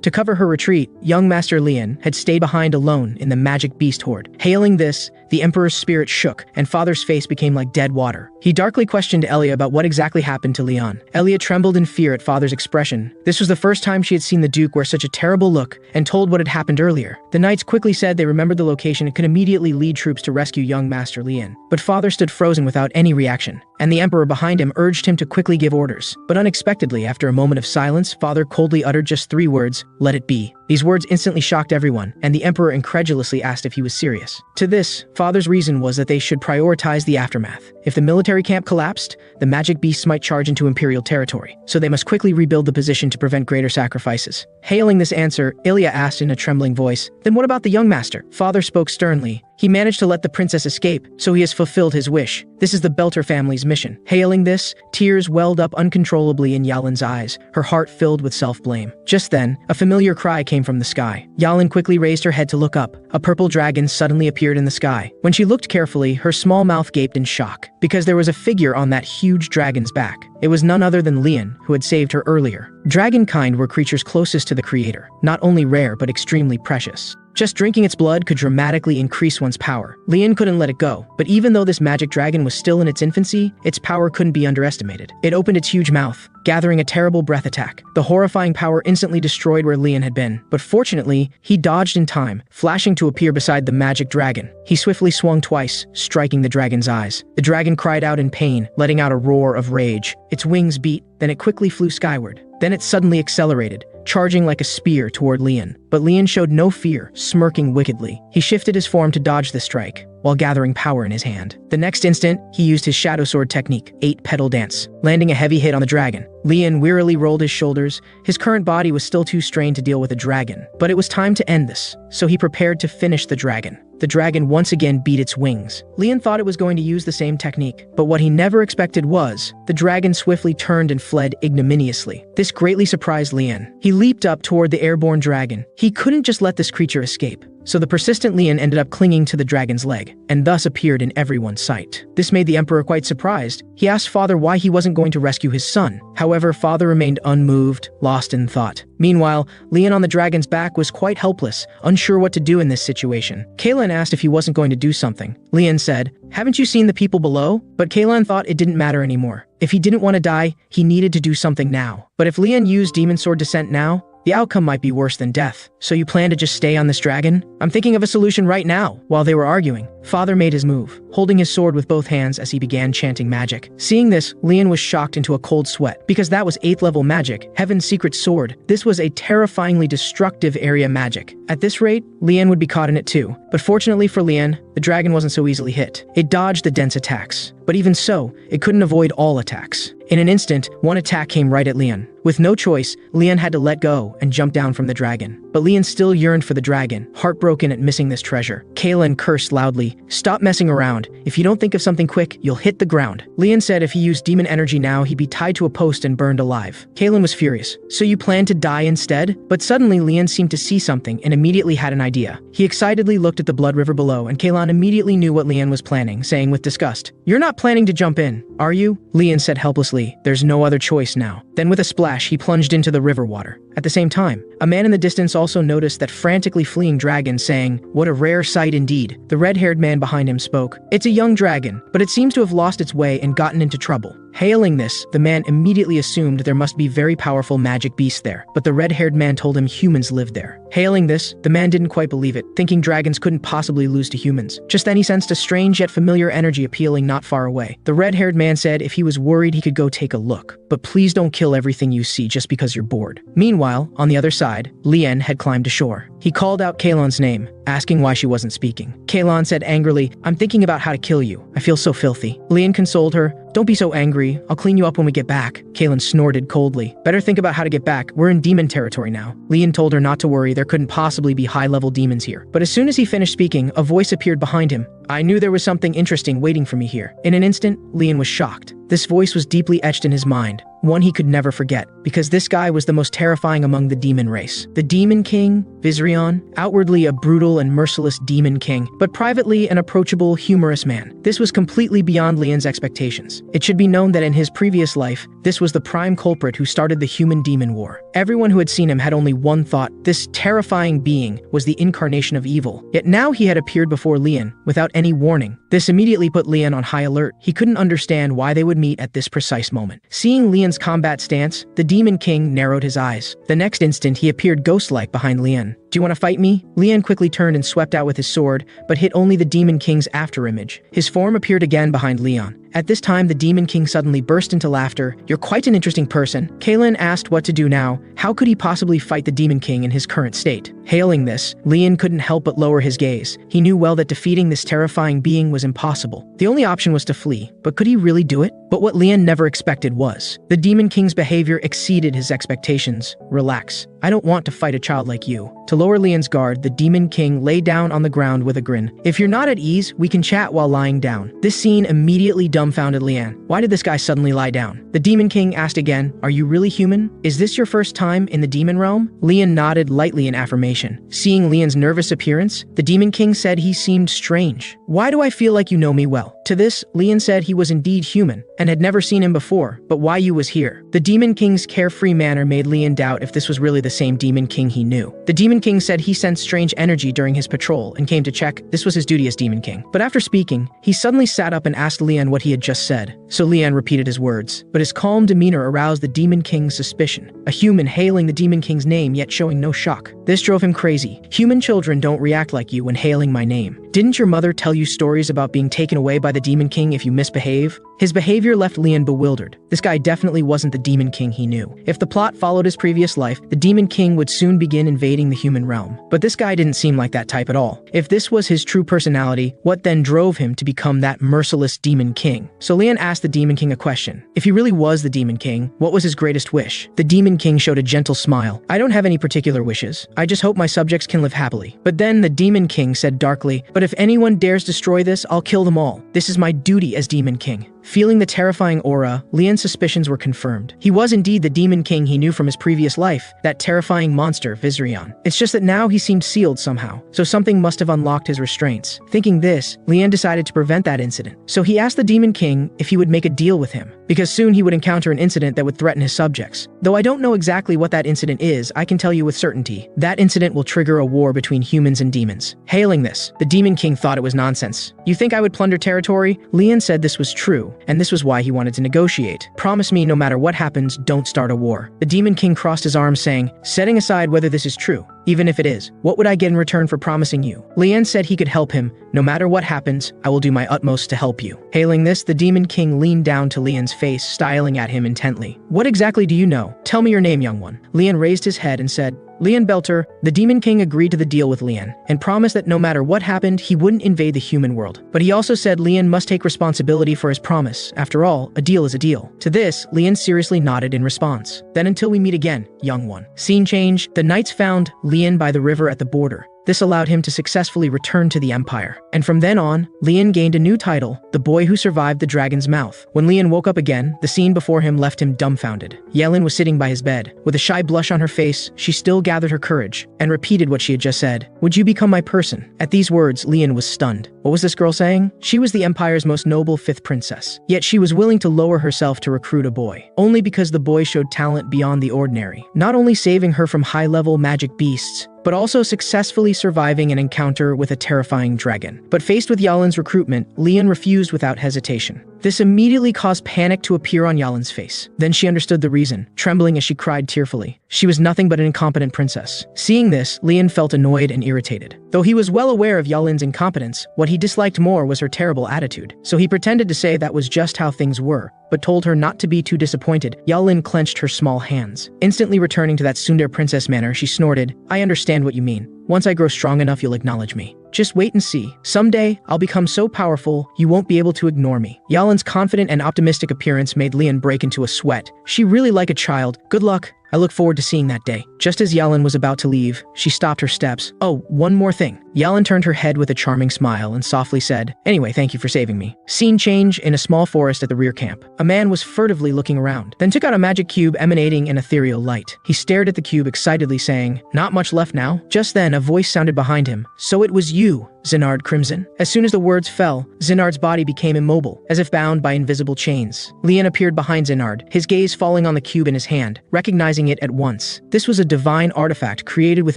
Speaker 1: To cover her retreat, young Master Leon had stayed behind alone in the magic beast horde. Hailing this, the Emperor's spirit shook, and Father's face became like dead water. He darkly questioned Elia about what exactly happened to Leon. Elia trembled in fear at Father's expression. This was the first time she had seen the Duke wear such a terrible look, and told what had happened earlier. The knights quickly said they remembered the location and could immediately lead troops to rescue young Master Leon. But Father stood frozen without any reaction, and the Emperor behind him urged him to quickly give orders. But unexpectedly, after a moment of silence, Father coldly uttered just 3 words, "Let it be." These words instantly shocked everyone, and the Emperor incredulously asked if he was serious. To this, Father's reason was that they should prioritize the aftermath. If the military camp collapsed, the magic beasts might charge into Imperial territory, so they must quickly rebuild the position to prevent greater sacrifices. Hailing this answer, Ilya asked in a trembling voice, "Then what about the young master?" Father spoke sternly. He managed to let the princess escape, so he has fulfilled his wish. This is the Belter family's mission. Hailing this, tears welled up uncontrollably in Yalin's eyes, her heart filled with self-blame. Just then, a familiar cry came from the sky. Yalin quickly raised her head to look up. A purple dragon suddenly appeared in the sky. When she looked carefully, her small mouth gaped in shock, because there was a figure on that huge dragon's back. It was none other than Leon, who had saved her earlier. Dragonkind were creatures closest to the creator, not only rare but extremely precious. Just drinking its blood could dramatically increase one's power. Leon couldn't let it go, but even though this magic dragon was still in its infancy, its power couldn't be underestimated. It opened its huge mouth, gathering a terrible breath attack. The horrifying power instantly destroyed where Leon had been, but fortunately, he dodged in time, flashing to appear beside the magic dragon. He swiftly swung twice, striking the dragon's eyes. The dragon cried out in pain, letting out a roar of rage. Its wings beat, then it quickly flew skyward. Then it suddenly accelerated, charging like a spear toward Leon. But Leon showed no fear, smirking wickedly. He shifted his form to dodge the strike, while gathering power in his hand. The next instant, he used his Shadow Sword technique, 8-petal dance, landing a heavy hit on the dragon. Leon wearily rolled his shoulders. His current body was still too strained to deal with a dragon, but it was time to end this, so he prepared to finish the dragon. The dragon once again beat its wings. Leon thought it was going to use the same technique, but what he never expected was, the dragon swiftly turned and fled ignominiously. This greatly surprised Leon. He leaped up toward the airborne dragon. He couldn't just let this creature escape. So the persistent Leon ended up clinging to the dragon's leg, and thus appeared in everyone's sight. This made the Emperor quite surprised. He asked Father why he wasn't going to rescue his son. However, Father remained unmoved, lost in thought. Meanwhile, Leon on the dragon's back was quite helpless, unsure what to do in this situation. Kalan asked if he wasn't going to do something. Leon said, "Haven't you seen the people below?" But Kalan thought it didn't matter anymore. If he didn't want to die, he needed to do something now. But if Leon used Demon Sword Descent now, the outcome might be worse than death. So you plan to just stay on this dragon? I'm thinking of a solution right now. While they were arguing, Father made his move, holding his sword with both hands as he began chanting magic. Seeing this, Leon was shocked into a cold sweat, because that was 8th level magic, Heaven's secret sword. This was a terrifyingly destructive area magic. At this rate, Leon would be caught in it too. But fortunately for Leon, the dragon wasn't so easily hit. It dodged the dense attacks, but even so, it couldn't avoid all attacks. In an instant, one attack came right at Leon. With no choice, Leon had to let go and jump down from the dragon. But Leon still yearned for the dragon, heartbroken at missing this treasure. Kalen cursed loudly, "Stop messing around. If you don't think of something quick, you'll hit the ground." Leon said if he used demon energy now, he'd be tied to a post and burned alive. Kalen was furious. "So you plan to die instead?" But suddenly Leon seemed to see something and immediately had an idea. He excitedly looked at the blood river below, and Kalen immediately knew what Leon was planning, saying with disgust, "You're not planning to jump in, are you?" Leon said helplessly, "There's no other choice now." Then with a splash, he plunged into the river water. At the same time, a man in the distance also noticed that frantically fleeing dragon, saying, "What a rare sight indeed." The red-haired man behind him spoke, "It's a young dragon, but it seems to have lost its way and gotten into trouble." Hailing this, the man immediately assumed there must be very powerful magic beasts there, but the red-haired man told him humans lived there. Hailing this, the man didn't quite believe it, thinking dragons couldn't possibly lose to humans. Just then he sensed a strange yet familiar energy appealing not far away. The red-haired man said if he was worried he could go take a look, but please don't kill everything you see just because you're bored. Meanwhile, on the other side, Leon had climbed ashore. He called out Kalon's name, asking why she wasn't speaking. Kalon said angrily, "I'm thinking about how to kill you. I feel so filthy." Leon consoled her, "Don't be so angry. I'll clean you up when we get back." Kalon snorted coldly. "Better think about how to get back. We're in demon territory now." Leon told her not to worry. There couldn't possibly be high-level demons here. But as soon as he finished speaking, a voice appeared behind him. "I knew there was something interesting waiting for me here." In an instant, Leon was shocked. This voice was deeply etched in his mind, one he could never forget, because this guy was the most terrifying among the demon race. The Demon King, Visrion, outwardly a brutal and merciless demon king, but privately an approachable, humorous man. This was completely beyond Leon's expectations. It should be known that in his previous life, this was the prime culprit who started the human-demon war. Everyone who had seen him had only one thought: this terrifying being was the incarnation of evil. Yet now he had appeared before Leon, without any warning. This immediately put Leon on high alert. He couldn't understand why they would meet at this precise moment. Seeing Leon's combat stance, the Demon King narrowed his eyes. The next instant, he appeared ghost-like behind Leon. "Do you want to fight me?" Leon quickly turned and swept out with his sword, but hit only the Demon King's afterimage. His form appeared again behind Leon. At this time, the Demon King suddenly burst into laughter. "You're quite an interesting person." Kalen asked what to do now. How could he possibly fight the Demon King in his current state? Hailing this, Leon couldn't help but lower his gaze. He knew well that defeating this terrifying being was impossible. The only option was to flee, but could he really do it? But what Leon never expected was, the Demon King's behavior exceeded his expectations. "Relax. I don't want to fight a child like you." To lower Leon's guard, the Demon King lay down on the ground with a grin. "If you're not at ease, we can chat while lying down." This scene immediately dumbfounded Leon. Why did this guy suddenly lie down? The Demon King asked again, "Are you really human? Is this your first time in the demon realm?" Leon nodded lightly in affirmation. Seeing Leon's nervous appearance, the Demon King said he seemed strange. "Why do I feel like you know me well?" To this, Leon said he was indeed human, and had never seen him before, but why you was here. The Demon King's carefree manner made Leon doubt if this was really the same Demon King he knew. The Demon King said he sensed strange energy during his patrol and came to check. This was his duty as Demon King. But after speaking, he suddenly sat up and asked Leon what he had just said. So Leon repeated his words, but his calm demeanor aroused the Demon King's suspicion. A human hailing the Demon King's name yet showing no shock. This drove him crazy. "Human children don't react like you when hailing my name. Didn't your mother tell you stories about being taken away by the Demon King if you misbehave?" His behavior left Leon bewildered. This guy definitely wasn't the Demon King he knew. If the plot followed his previous life, the Demon King would soon begin invading the human realm. But this guy didn't seem like that type at all. If this was his true personality, what then drove him to become that merciless Demon King? So Leon asked the Demon King a question. If he really was the Demon King, what was his greatest wish? The Demon King showed a gentle smile. "I don't have any particular wishes. I just hope my subjects can live happily." But then the Demon King said darkly, "But if anyone dares destroy this, I'll kill them all. This is my duty as Demon King." Feeling the terrifying aura, Leon's suspicions were confirmed. He was indeed the Demon King he knew from his previous life, that terrifying monster, Visrion. It's just that now he seemed sealed somehow, so something must have unlocked his restraints. Thinking this, Leon decided to prevent that incident. So he asked the Demon King if he would make a deal with him, because soon he would encounter an incident that would threaten his subjects. Though I don't know exactly what that incident is, I can tell you with certainty, that incident will trigger a war between humans and demons. Hailing this, the Demon King thought it was nonsense. "You think I would plunder territory?" Leon said this was true, and this was why he wanted to negotiate. "Promise me no matter what happens, don't start a war." The Demon King crossed his arms saying, "Setting aside whether this is true, Even if it is, what would I get in return for promising you? Lian said he could help him. No matter what happens, I will do my utmost to help you. Hailing this, the Demon King leaned down to Lian's face, styling at him intently. What exactly do you know? Tell me your name, young one. Lian raised his head and said, Lian Belter. The Demon King agreed to the deal with Lian and promised that no matter what happened, he wouldn't invade the human world. But he also said Lian must take responsibility for his promise. After all, a deal is a deal. To this, Lian seriously nodded in response. Then until we meet again, young one. Scene change. The knights found Lian by the river at the border. This allowed him to successfully return to the Empire. And from then on, Lian gained a new title, the boy who survived the dragon's mouth. When Lian woke up again, the scene before him left him dumbfounded. Yelin was sitting by his bed. With a shy blush on her face, she still gathered her courage and repeated what she had just said. Would you become my person? At these words, Lian was stunned. What was this girl saying? She was the Empire's most noble fifth princess. Yet she was willing to lower herself to recruit a boy, only because the boy showed talent beyond the ordinary. Not only saving her from high-level magic beasts, but also successfully surviving an encounter with a terrifying dragon. But faced with Yalin's recruitment, Lian refused without hesitation. This immediately caused panic to appear on Yalin's face. Then she understood the reason, trembling as she cried tearfully. She was nothing but an incompetent princess. Seeing this, Lian felt annoyed and irritated. Though he was well aware of Yalin's incompetence, what he disliked more was her terrible attitude. So he pretended to say that was just how things were, but told her not to be too disappointed. Yalin clenched her small hands. Instantly returning to that tsundere princess manner, she snorted, I understand what you mean. Once I grow strong enough, you'll acknowledge me. Just wait and see. Someday, I'll become so powerful, you won't be able to ignore me. Yalin's confident and optimistic appearance made Lian break into a sweat. She really like a child. Good luck. I look forward to seeing that day. Just as Yalin was about to leave, she stopped her steps. Oh, one more thing. Yalin turned her head with a charming smile and softly said, Anyway, thank you for saving me. Scene change in a small forest at the rear camp. A man was furtively looking around, then took out a magic cube emanating an ethereal light. He stared at the cube excitedly saying, Not much left now. Just then, a voice sounded behind him. So it was you, Zenard Crimson. As soon as the words fell, Zenard's body became immobile, as if bound by invisible chains. Lian appeared behind Zenard, his gaze falling on the cube in his hand, recognizing it at once. This was a divine artifact created with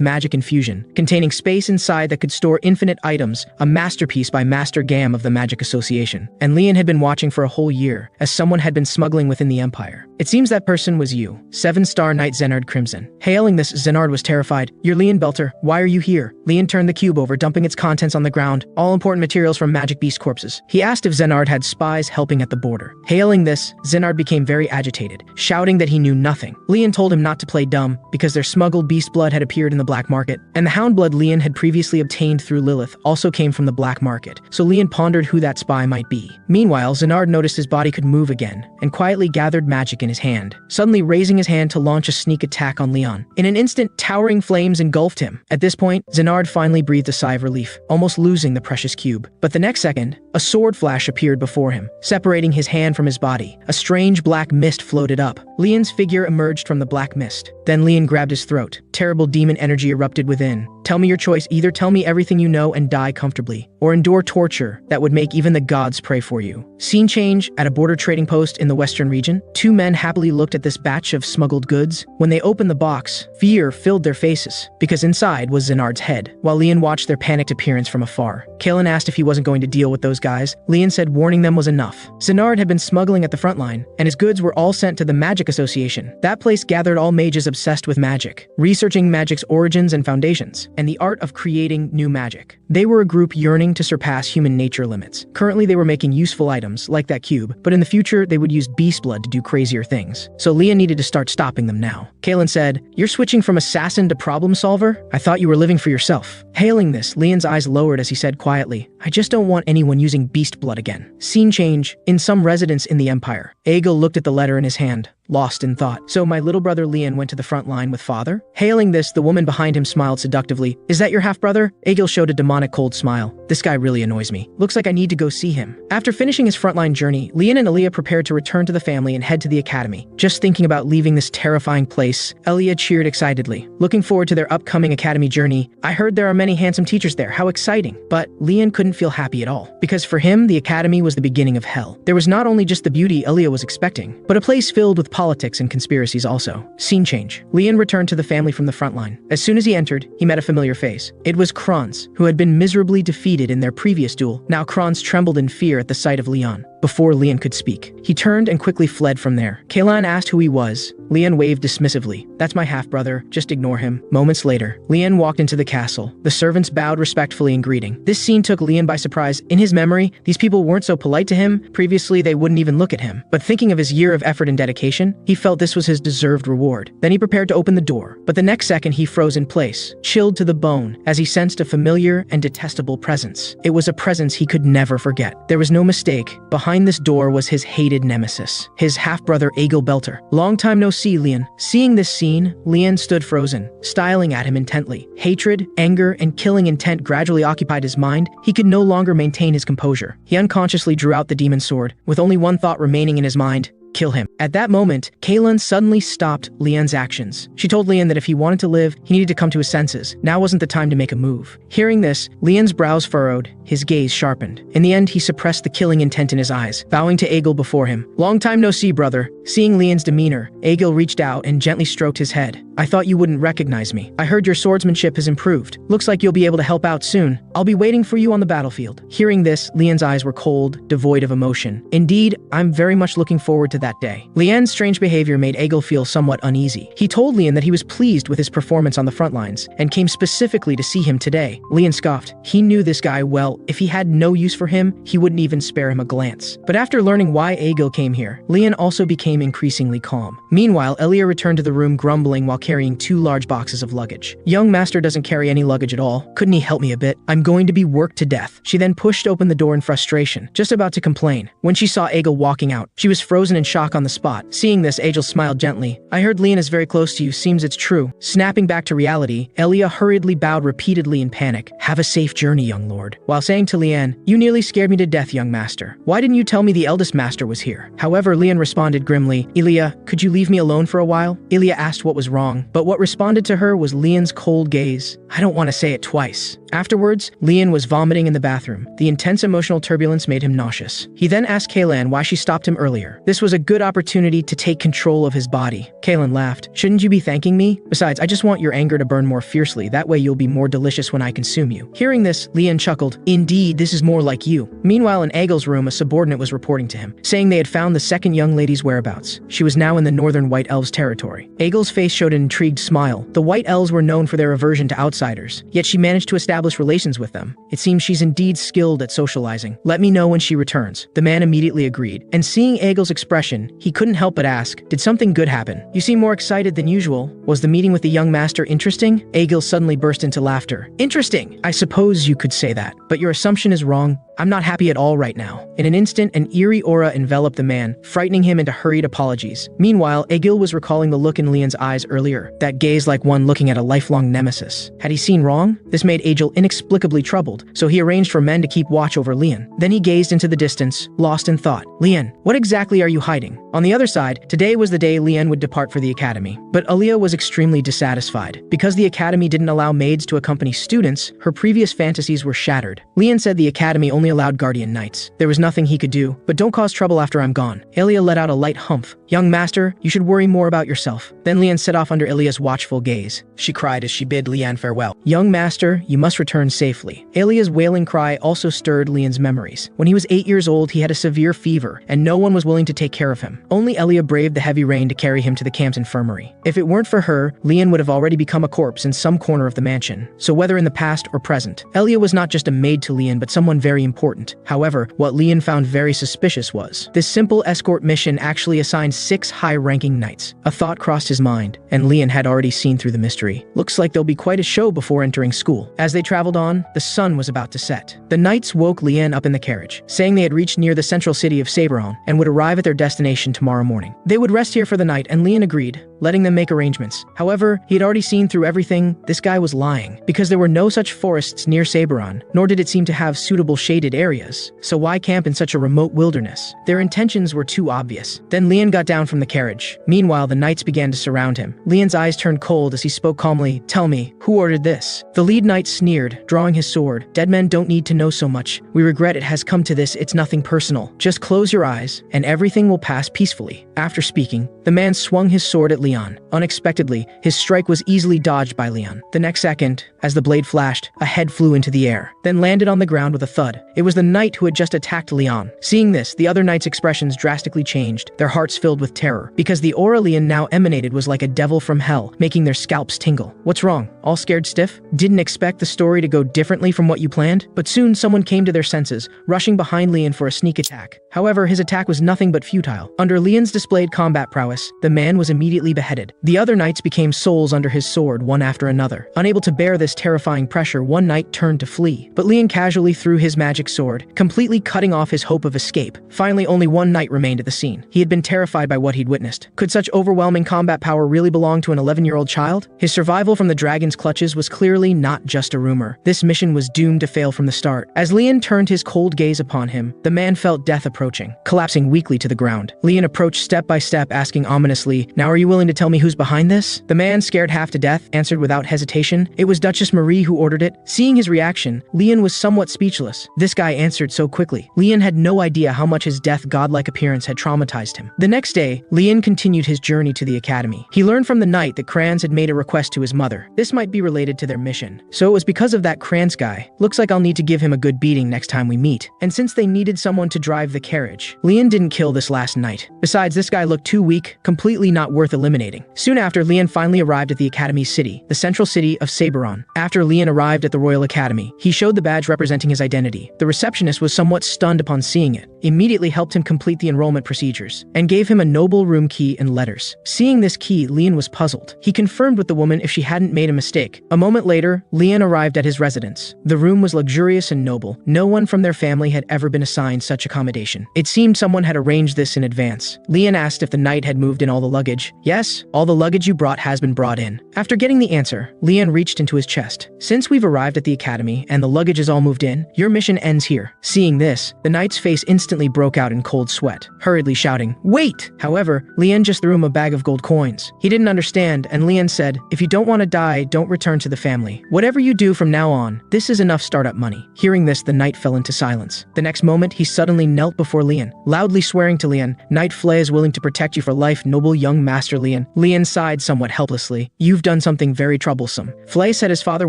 Speaker 1: magic infusion, containing space inside that could store infinite items, a masterpiece by Master Gam of the Magic Association. And Lian had been watching for a whole year, as someone had been smuggling within the Empire. It seems that person was you, 7-star Knight Zenard Crimson. Hailing this, Zenard was terrified. You're Lian Belter. Why are you here? Lian turned the cube over, dumping its contents on the ground, all important materials from magic beast corpses. He asked if Zenard had spies helping at the border. Hailing this, Zenard became very agitated, shouting that he knew nothing. Lian told him not to play dumb, because their smuggled beast blood had appeared in the black market, and the hound blood Lian had previously obtained through Lilith also came from the black market, so Lian pondered who that spy might be. Meanwhile, Zenard noticed his body could move again, and quietly gathered magic in his hand, suddenly raising his hand to launch a sneak attack on Leon. In an instant, towering flames engulfed him. At this point, Zenard finally breathed a sigh of relief, almost losing the precious cube. But the next second, a sword flash appeared before him, separating his hand from his body. A strange black mist floated up. Leon's figure emerged from the black mist. Then Leon grabbed his throat. Terrible demon energy erupted within. Tell me your choice. Either tell me everything you know and die comfortably, or endure torture that would make even the gods pray for you. Scene change at a border trading post in the western region. Two men happily looked at this batch of smuggled goods. When they opened the box, fear filled their faces, because inside was Zenard's head. While Leon watched their panicked appearance from afar, Kalen asked if he wasn't going to deal with those guys. Leon said warning them was enough. Zenard had been smuggling at the front line, and his goods were all sent to the Magic Association. That place gathered all mages obsessed with magic, researching magic's origins and foundations, and the art of creating new magic. They were a group yearning to surpass human nature limits. Currently, they were making useful items, like that cube, but in the future, they would use beast blood to do crazier things. So Leon needed to start stopping them now. Kalen said, "You're switching from assassin to problem solver? I thought you were living for yourself." Hailing this, Leon's eyes lowered as he said quietly, "I just don't want anyone using beast blood again." Scene change. In some residence in the Empire, Egil looked at the letter in his hand, lost in thought. "So my little brother Leon went to the front line with father?" Hailing this, the woman behind him smiled seductively. "Is that your half-brother?" Egil showed a demonic cold smile. "This guy really annoys me. Looks like I need to go see him." After finishing his frontline journey, Leon and Elia prepared to return to the family and head to the academy. Just thinking about leaving this terrifying place, Elia cheered excitedly. Looking forward to their upcoming academy journey. "I heard there are many handsome teachers there. How exciting." But Leon couldn't feel happy at all, because for him, the academy was the beginning of hell. There was not only just the beauty Elia was expecting, but a place filled with politics and conspiracies also. Scene change. Leon returned to the family from the front line. As soon as he entered, he met a familiar face. It was Kronz, who had been miserably defeated in their previous duel. Now Kronz trembled in fear at the sight of Leon. before Lian could speak. He turned and quickly fled from there. Kaylan asked who he was. Lian waved dismissively. "That's my half-brother, just ignore him." Moments later, Lian walked into the castle. The servants bowed respectfully in greeting. This scene took Lian by surprise. In his memory, these people weren't so polite to him. Previously, they wouldn't even look at him. But thinking of his year of effort and dedication, he felt this was his deserved reward. Then he prepared to open the door. But the next second, he froze in place, chilled to the bone, as he sensed a familiar and detestable presence. It was a presence he could never forget. There was no mistake. Behind this door was his hated nemesis, his half-brother Egil Belter. "Long time no see, Lian." Seeing this scene, Lian stood frozen, styling at him intently. Hatred, anger, and killing intent gradually occupied his mind. He could no longer maintain his composure. He unconsciously drew out the demon sword, with only one thought remaining in his mind: kill him. At that moment, Kaylan suddenly stopped Lian's actions. She told Lian that if he wanted to live, he needed to come to his senses. Now wasn't the time to make a move. Hearing this, Lian's brows furrowed, his gaze sharpened. In the end, he suppressed the killing intent in his eyes, bowing to Egil before him. "Long time no see, brother." Seeing Lian's demeanor, Egil reached out and gently stroked his head. "I thought you wouldn't recognize me. I heard your swordsmanship has improved. Looks like you'll be able to help out soon. I'll be waiting for you on the battlefield." Hearing this, Lian's eyes were cold, devoid of emotion. "Indeed, I'm very much looking forward to that day." Lian's strange behavior made Egil feel somewhat uneasy. He told Lian that he was pleased with his performance on the front lines and came specifically to see him today. Lian scoffed. He knew this guy well. If he had no use for him, he wouldn't even spare him a glance. But after learning why Egil came here, Lian also became increasingly calm. Meanwhile, Elia returned to the room grumbling while carrying 2 large boxes of luggage. "Young master doesn't carry any luggage at all. Couldn't he help me a bit? I'm going to be worked to death." She then pushed open the door in frustration, just about to complain. When she saw Egil walking out, she was frozen in shock on the spot. Seeing this, Egil smiled gently. "I heard Lian is very close to you. Seems it's true." Snapping back to reality, Elia hurriedly bowed repeatedly in panic. "Have a safe journey, young lord." While saying to Lian, "You nearly scared me to death, young master. Why didn't you tell me the eldest master was here?" However, Lian responded grimly, "Elia, could you leave me alone for a while?" Elia asked what was wrong, but what responded to her was Lian's cold gaze. "I don't want to say it twice." Afterwards, Lian was vomiting in the bathroom. The intense emotional turbulence made him nauseous. He then asked Kaylan why she stopped him earlier. This was a good opportunity to take control of his body. Kaylan laughed. "Shouldn't you be thanking me? Besides, I just want your anger to burn more fiercely. That way you'll be more delicious when I consume you." Hearing this, Lian chuckled. "Indeed, this is more like you." Meanwhile, in Egil's room, a subordinate was reporting to him, saying they had found the second young lady's whereabouts. She was now in the northern White Elves territory. Egil's face showed an intrigued smile. The White Elves were known for their aversion to outsiders, yet she managed to establish relations with them. It seems she's indeed skilled at socializing. "Let me know when she returns." The man immediately agreed, and seeing Egil's expression, he couldn't help but ask, "Did something good happen? You seem more excited than usual. Was the meeting with the young master interesting?" Egil suddenly burst into laughter. "Interesting? I suppose you could say that, but your assumption is wrong. I'm not happy at all right now." In an instant, an eerie aura enveloped the man, frightening him into hurried apologies. Meanwhile, Egil was recalling the look in Lian's eyes earlier, that gaze like one looking at a lifelong nemesis. Had he seen wrong? This made Egil inexplicably troubled, so he arranged for men to keep watch over Lian. Then he gazed into the distance, lost in thought. "Lian, what exactly are you hiding?" On the other side, today was the day Lian would depart for the academy. But Alia was extremely dissatisfied. Because the academy didn't allow maids to accompany students, her previous fantasies were shattered. Lian said the academy only allowed guardian knights. There was nothing he could do, but don't cause trouble after I'm gone. Alia let out a light humph. "Young master, you should worry more about yourself." Then Lian set off under Alia's watchful gaze. She cried as she bid Lian farewell. "Young master, you must return safely." Alia's wailing cry also stirred Lian's memories. When he was 8 years old, he had a severe fever, and no one was willing to take care of him. Only Elia braved the heavy rain to carry him to the camp's infirmary. If it weren't for her, Lian would have already become a corpse in some corner of the mansion. So whether in the past or present, Elia was not just a maid to Lian, but someone very important. However, what Lian found very suspicious was, this simple escort mission actually assigned 6 high-ranking knights. A thought crossed his mind, and Lian had already seen through the mystery. Looks like there'll be quite a show before entering school. As they traveled on, the sun was about to set. The knights woke Lian up in the carriage, saying they had reached near the central city of Reborn and would arrive at their destination tomorrow morning. They would rest here for the night, and Lian agreed, letting them make arrangements. However, he had already seen through everything. This guy was lying, because there were no such forests near Reborn, nor did it seem to have suitable shaded areas. So why camp in such a remote wilderness? Their intentions were too obvious. Then Lian got down from the carriage. Meanwhile, the knights began to surround him. Lian's eyes turned cold as he spoke calmly. "Tell me, who ordered this?" The lead knight sneered, drawing his sword. "Dead men don't need to know so much. We regret it has come to this. It's nothing personal. Just close your eyes, and everything will pass peacefully." After speaking, The man swung his sword at Leon. Unexpectedly, his strike was easily dodged by Leon. The next second, as the blade flashed, a head flew into the air, then landed on the ground with a thud. It was the knight who had just attacked Leon. Seeing this, the other knight's expressions drastically changed, their hearts filled with terror, because the aura Leon now emanated was like a devil from hell, making their scalps tingle. What's wrong? All scared stiff? Didn't expect the story to go differently from what you planned? But soon someone came to their senses, rushing behind Leon for a sneak attack. However, his attack was nothing but futile. Under Leon's displayed combat prowess, the man was immediately beheaded. The other knights became souls under his sword, one after another. Unable to bear this terrifying pressure, one knight turned to flee, but Leon casually threw his magic sword, completely cutting off his hope of escape. Finally, only one knight remained at the scene. He had been terrified by what he'd witnessed. Could such overwhelming combat power really belong to an 11-year-old child? His survival from the dragon's clutches was clearly not just a rumor. This mission was doomed to fail from the start. As Leon turned his cold gaze upon him, the man felt death approaching, collapsing weakly to the ground. Leon approached step by step, asking ominously, "Now are you willing to tell me who's behind this?" The man, scared half to death, answered without hesitation, "It was Duchess Marie who ordered it." Seeing his reaction, Leon was somewhat speechless. This guy answered so quickly. Leon had no idea how much his godlike appearance had traumatized him. The next day, Leon continued his journey to the academy. He learned from the knight that Kranz had made a request to his mother. This might be related to their mission. So it was because of that Kranz guy. Looks like I'll need to give him a good beating next time we meet. And since they needed someone to drive the carriage, Leon didn't kill this last knight. Besides, this guy looked too weak, completely not worth eliminating. Soon after, Leon finally arrived at the academy city, the central city of Reborn. After Leon arrived at the Royal Academy, he showed the badge representing his identity. The receptionist was somewhat stunned upon seeing it, immediately helped him complete the enrollment procedures, and gave him a noble room key and letters. Seeing this key, Leon was puzzled. He confirmed with the woman if she hadn't made a mistake. A moment later, Leon arrived at his residence. The room was luxurious and noble. No one from their family had ever been assigned such accommodation. It seemed someone had arranged this in advance. Leon asked if the knight had moved in all the luggage. "Yes, all the luggage you brought has been brought in." After getting the answer, Leon reached into his chest. "Since we've arrived at the academy and the luggage is all moved in, your mission ends here." Seeing this, the knight's face instantly broke out in cold sweat, hurriedly shouting, "Wait!" However, Leon just threw him a bag of gold coins. He didn't understand, and Leon said, "If you don't want to die, don't return to the family. Whatever you do from now on, this is enough startup money." Hearing this, the knight fell into silence. The next moment, he suddenly knelt before Leon, loudly swearing to Leon, "Knight Flay is willing to protect you for life, noble young master Leon." Leon sighed somewhat helplessly. "You've done something very troublesome." Flay said his father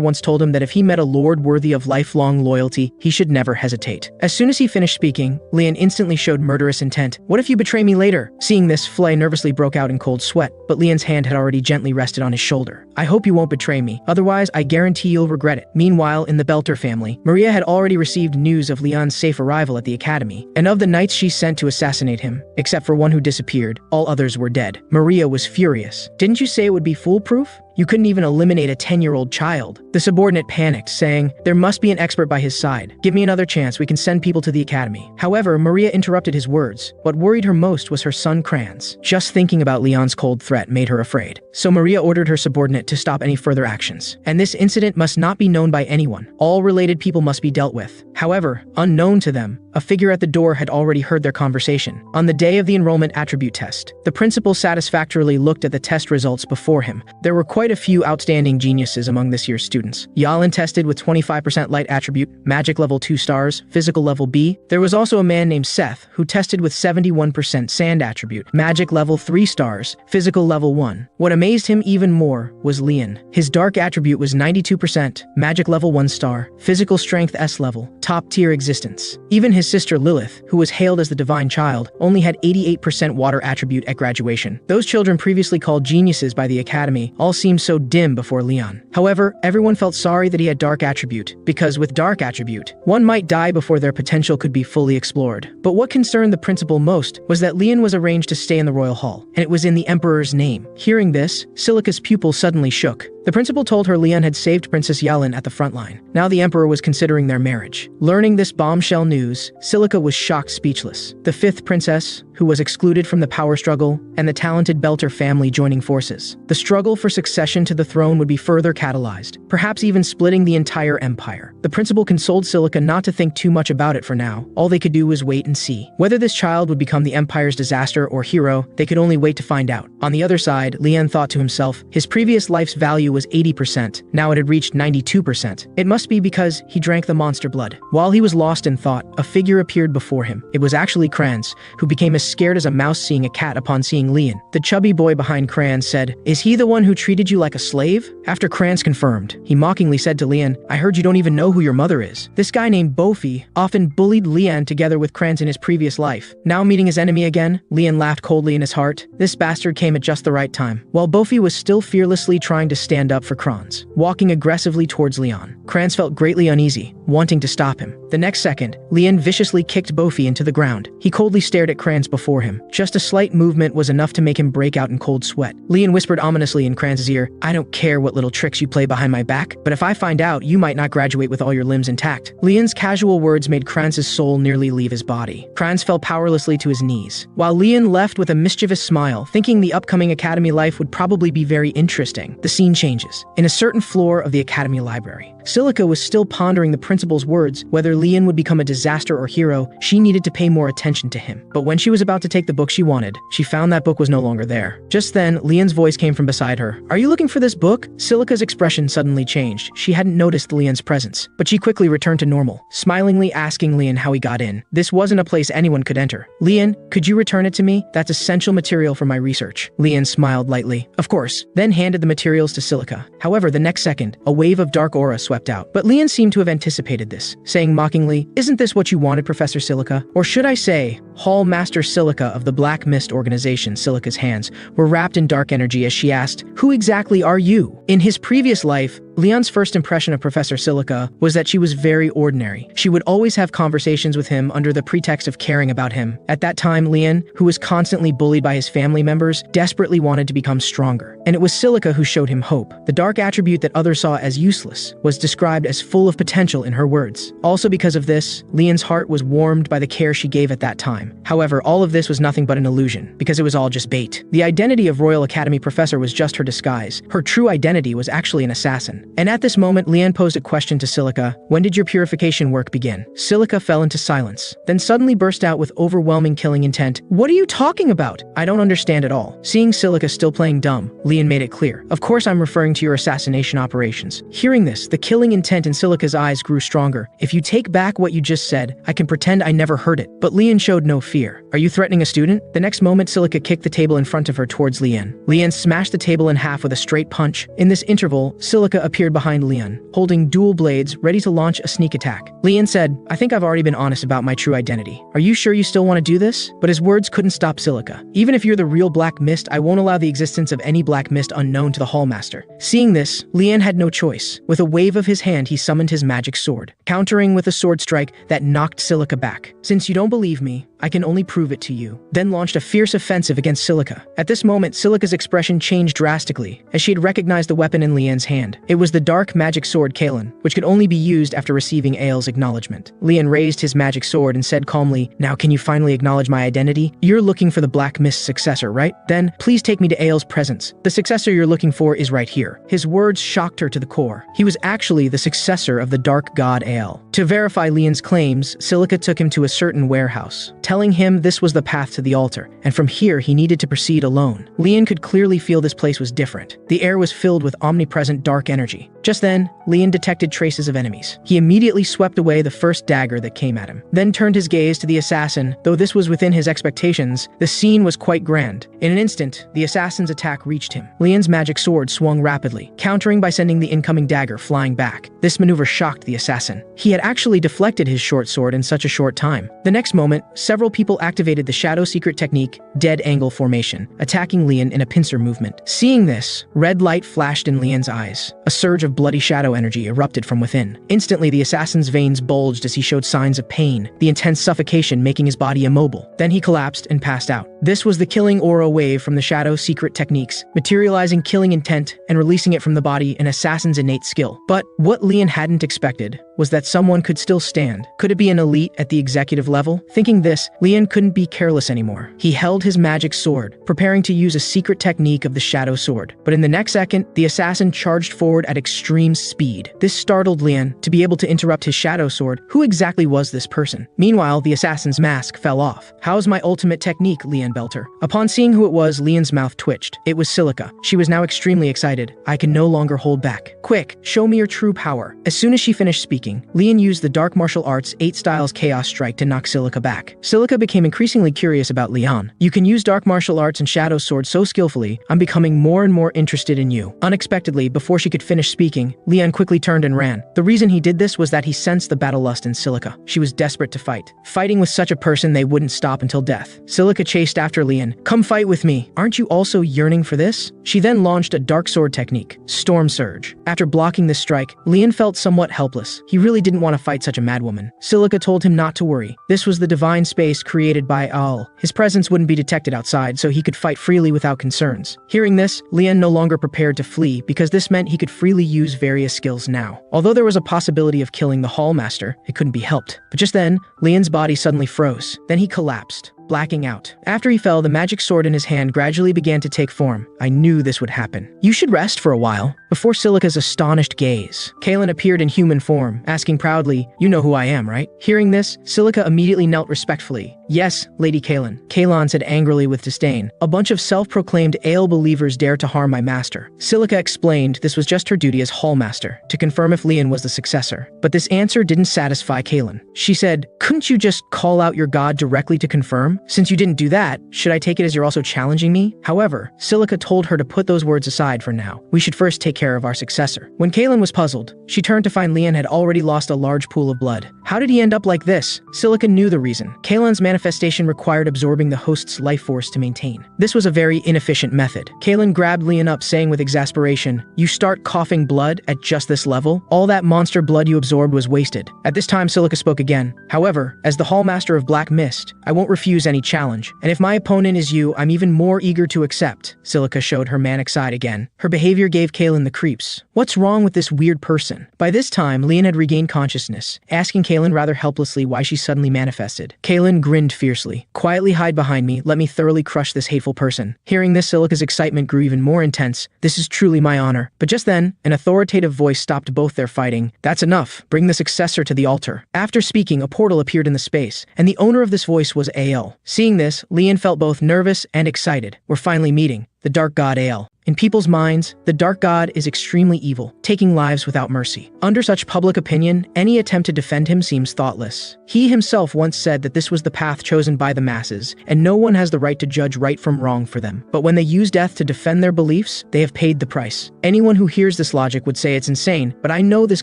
Speaker 1: once told him that if he met a lord worthy of lifelong loyalty, he should never hesitate. As soon as he finished speaking, Leon instantly showed murderous intent. "What if you betray me later?" Seeing this, Flay nervously broke out in cold sweat, but Leon's hand had already gently rested on his shoulder. "I hope you won't betray me, otherwise I guarantee you'll regret it." Meanwhile, in the Belter family, Maria had already received news of Leon's safe arrival at the academy, and of the knights she sent to assassinate him. Except for one who disappeared, all others were dead. Maria was furious. "Didn't you say it would be foolproof? You couldn't even eliminate a 10-year-old child." The subordinate panicked, saying, "There must be an expert by his side. Give me another chance, we can send people to the academy." However, Maria interrupted his words. What worried her most was her son Kranz. Just thinking about Leon's cold threat made her afraid. So Maria ordered her subordinate to stop any further actions. And this incident must not be known by anyone. All related people must be dealt with. However, unknown to them, a figure at the door had already heard their conversation. On the day of the enrollment attribute test, the principal satisfactorily looked at the test results before him. There were quite a few outstanding geniuses among this year's students. Yalin tested with 25% light attribute, magic level 2 stars, physical level B. There was also a man named Seth, who tested with 71% sand attribute, magic level 3 stars, physical level 1. What amazed him even more was Leon. His dark attribute was 92%, magic level 1 star, physical strength S level, top tier existence. Even his sister Lilith, who was hailed as the divine child, only had 88% water attribute at graduation. Those children previously called geniuses by the academy all seemed so dim before Leon. However, everyone felt sorry that he had dark attribute, because with dark attribute, one might die before their potential could be fully explored. But what concerned the principal most was that Leon was arranged to stay in the royal hall, and it was in the emperor's name. Hearing this, Silica's pupil suddenly shook. The principal told her Leon had saved Princess Yalin at the front line. Now the emperor was considering their marriage. Learning this bombshell news, Silica was shocked speechless. The 5th princess, who was excluded from the power struggle, and the talented Belter family joining forces. The struggle for succession to the throne would be further catalyzed, perhaps even splitting the entire empire. The principal consoled Silica not to think too much about it for now. All they could do was wait and see. Whether this child would become the empire's disaster or hero, they could only wait to find out. On the other side, Leon thought to himself, his previous life's value was 80%. Now it had reached 92%. It must be because he drank the monster blood. While he was lost in thought, a figure appeared before him. It was actually Kranz, who became as scared as a mouse seeing a cat upon seeing Leon. The chubby boy behind Kranz said, "Is he the one who treated you like a slave?" After Kranz confirmed, he mockingly said to Leon, "I heard you don't even know who your mother is." This guy named Bofi often bullied Leon together with Kranz in his previous life. Now meeting his enemy again, Leon laughed coldly in his heart. This bastard came at just the right time. While Bofi was still fearlessly trying to stand up for Kranz, walking aggressively towards Leon, Kranz felt greatly uneasy, wanting to stop him. The next second, Leon viciously kicked Bofi into the ground. He coldly stared at Kranz before him. Just a slight movement was enough to make him break out in cold sweat. Leon whispered ominously in Kranz's ear, "I don't care what little tricks you play behind my back, but if I find out, you might not graduate with all your limbs intact." Leon's casual words made Kranz's soul nearly leave his body. Kranz fell powerlessly to his knees, while Leon left with a mischievous smile, thinking the upcoming academy life would probably be very interesting. The scene changes. In a certain floor of the academy library, Silica was still pondering the principal's words. Whether Leon would become a disaster or hero, she needed to pay more attention to him. But when she was about to take the book she wanted, she found that book was no longer there. Just then, Leon's voice came from beside her. "Are you looking for this book?" Silica's expression suddenly changed. She hadn't noticed Leon's presence, but she quickly returned to normal, smilingly asking Leon how he got in. This wasn't a place anyone could enter. "Leon, could you return it to me? That's essential material for my research." Leon smiled lightly. "Of course," then handed the materials to Silica. However, the next second, a wave of dark aura swept out. But Leon seemed to have anticipated this, saying mockingly, "Isn't this what you wanted, Professor Silica? Or should I say, Hall Master Silica of the Black Mist organization?" Silica's hands were wrapped in dark energy as she asked, "Who exactly are you?" In his previous life, Leon's first impression of Professor Silica was that she was very ordinary. She would always have conversations with him under the pretext of caring about him. At that time, Leon, who was constantly bullied by his family members, desperately wanted to become stronger. And it was Silica who showed him hope. The dark attribute that others saw as useless was described as full of potential in her words. Also because of this, Leon's heart was warmed by the care she gave at that time. However, all of this was nothing but an illusion, because it was all just bait. The identity of Royal Academy professor was just her disguise. Her true identity was actually an assassin. And at this moment, Leon posed a question to Silica. "When did your purification work begin?" Silica fell into silence, then suddenly burst out with overwhelming killing intent. "What are you talking about? I don't understand at all." Seeing Silica still playing dumb, Leon made it clear. "Of course I'm referring to your assassination operations." Hearing this, the killing intent in Silica's eyes grew stronger. "If you take back what you just said, I can pretend I never heard it." But Leon showed no fear. "Are you threatening a student?" The next moment, Silica kicked the table in front of her towards Leon. Leon smashed the table in half with a straight punch. In this interval, Silica appeared behind Leon, holding dual blades, ready to launch a sneak attack. Leon said, "I think I've already been honest about my true identity. Are you sure you still want to do this?" But his words couldn't stop Silica. "Even if you're the real Black Mist, I won't allow the existence of any Black Mist unknown to the Hallmaster." Seeing this, Leon had no choice. With a wave of his hand, he summoned his magic sword, countering with a sword strike that knocked Silica back. "Since you don't believe me, I can only prove it to you." Then launched a fierce offensive against Silica. At this moment, Silica's expression changed drastically, as she had recognized the weapon in Leon's hand. It was the dark magic sword Kalen, which could only be used after receiving Ael's acknowledgement. Leon raised his magic sword and said calmly, "Now can you finally acknowledge my identity? You're looking for the Black Mist successor, right? Then, please take me to Ael's presence. The successor you're looking for is right here." His words shocked her to the core. He was actually the successor of the dark god Ael. To verify Leon's claims, Silica took him to a certain warehouse, telling him this was the path to the altar, and from here he needed to proceed alone. Leon could clearly feel this place was different. The air was filled with omnipresent dark energy. Just then, Leon detected traces of enemies. He immediately swept away the first dagger that came at him, then turned his gaze to the assassin. Though this was within his expectations, the scene was quite grand. In an instant, the assassin's attack reached him. Leon's magic sword swung rapidly, countering by sending the incoming dagger flying back. This maneuver shocked the assassin. He had actually deflected his short sword in such a short time. The next moment, several people activated the shadow secret technique, dead angle formation, attacking Leon in a pincer movement. Seeing this, red light flashed in Leon's eyes. A surge of bloody shadow energy erupted from within. Instantly, the assassin's veins bulged as he showed signs of pain, the intense suffocation making his body immobile. Then he collapsed and passed out. This was the killing aura wave from the shadow secret techniques, materializing killing intent and releasing it from the body, an assassin's innate skill. But what Leon hadn't expected was that someone could still stand. Could it be an elite at the executive level? Thinking this, Leon couldn't be careless anymore. He held his magic sword, preparing to use a secret technique of the shadow sword. But in the next second, the assassin charged forward at extreme speed. This startled Leon to be able to interrupt his shadow sword. Who exactly was this person? Meanwhile, the assassin's mask fell off. "How's my ultimate technique?" Leon Lian Belter. Upon seeing who it was, Lian's mouth twitched. It was Silica. She was now extremely excited. I can no longer hold back. Quick, show me your true power. As soon as she finished speaking, Lian used the Dark Martial Arts 8 Styles Chaos Strike to knock Silica back. Silica became increasingly curious about Lian. You can use Dark Martial Arts and Shadow Sword so skillfully, I'm becoming more and more interested in you. Unexpectedly, before she could finish speaking, Lian quickly turned and ran. The reason he did this was that he sensed the battle lust in Silica. She was desperate to fight. Fighting with such a person, they wouldn't stop until death. Silica chased after Lian. Come fight with me. Aren't you also yearning for this? She then launched a dark sword technique, Storm Surge. After blocking this strike, Lian felt somewhat helpless. He really didn't want to fight such a madwoman. Silica told him not to worry. This was the divine space created by Al. His presence wouldn't be detected outside, so he could fight freely without concerns. Hearing this, Lian no longer prepared to flee because this meant he could freely use various skills now. Although there was a possibility of killing the Hall Master, it couldn't be helped. But just then, Lian's body suddenly froze. Then he collapsed, blacking out. After he fell, the magic sword in his hand gradually began to take form. I knew this would happen. You should rest for a while. Before Silica's astonished gaze, Kalen appeared in human form, asking proudly, you know who I am, right? Hearing this, Silica immediately knelt respectfully. Yes, Lady Kalen. Kalan said angrily with disdain. A bunch of self-proclaimed Ale believers dare to harm my master. Silica explained this was just her duty as Hall Master, to confirm if Lian was the successor. But this answer didn't satisfy Kalen. She said, couldn't you just call out your god directly to confirm? Since you didn't do that, should I take it as you're also challenging me? However, Silica told her to put those words aside for now. We should first take care of our successor. When Kalen was puzzled, she turned to find Lian had already lost a large pool of blood. How did he end up like this? Silica knew the reason. Kalen's manifestation required absorbing the host's life force to maintain. This was a very inefficient method. Kalen grabbed Lian up, saying with exasperation, you start coughing blood at just this level? All that monster blood you absorbed was wasted. At this time, Silica spoke again. However, as the Hall Master of Black Mist, I won't refuse any challenge. And if my opponent is you, I'm even more eager to accept. Silica showed her manic side again. Her behavior gave Kalen the creeps. What's wrong with this weird person? By this time, Lian had regained consciousness, asking Kalen rather helplessly why she suddenly manifested. Kalen grinned fiercely. Quietly hide behind me, let me thoroughly crush this hateful person. Hearing this, Silica's excitement grew even more intense. This is truly my honor. But just then, an authoritative voice stopped both their fighting. That's enough. Bring the successor to the altar. After speaking, a portal appeared in the space, and the owner of this voice was Ael. Seeing this, Lian felt both nervous and excited. We're finally meeting. The Dark God Ael. In people's minds, the Dark God is extremely evil, taking lives without mercy. Under such public opinion, any attempt to defend him seems thoughtless. He himself once said that this was the path chosen by the masses, and no one has the right to judge right from wrong for them. But when they use death to defend their beliefs, they have paid the price. Anyone who hears this logic would say it's insane, but I know this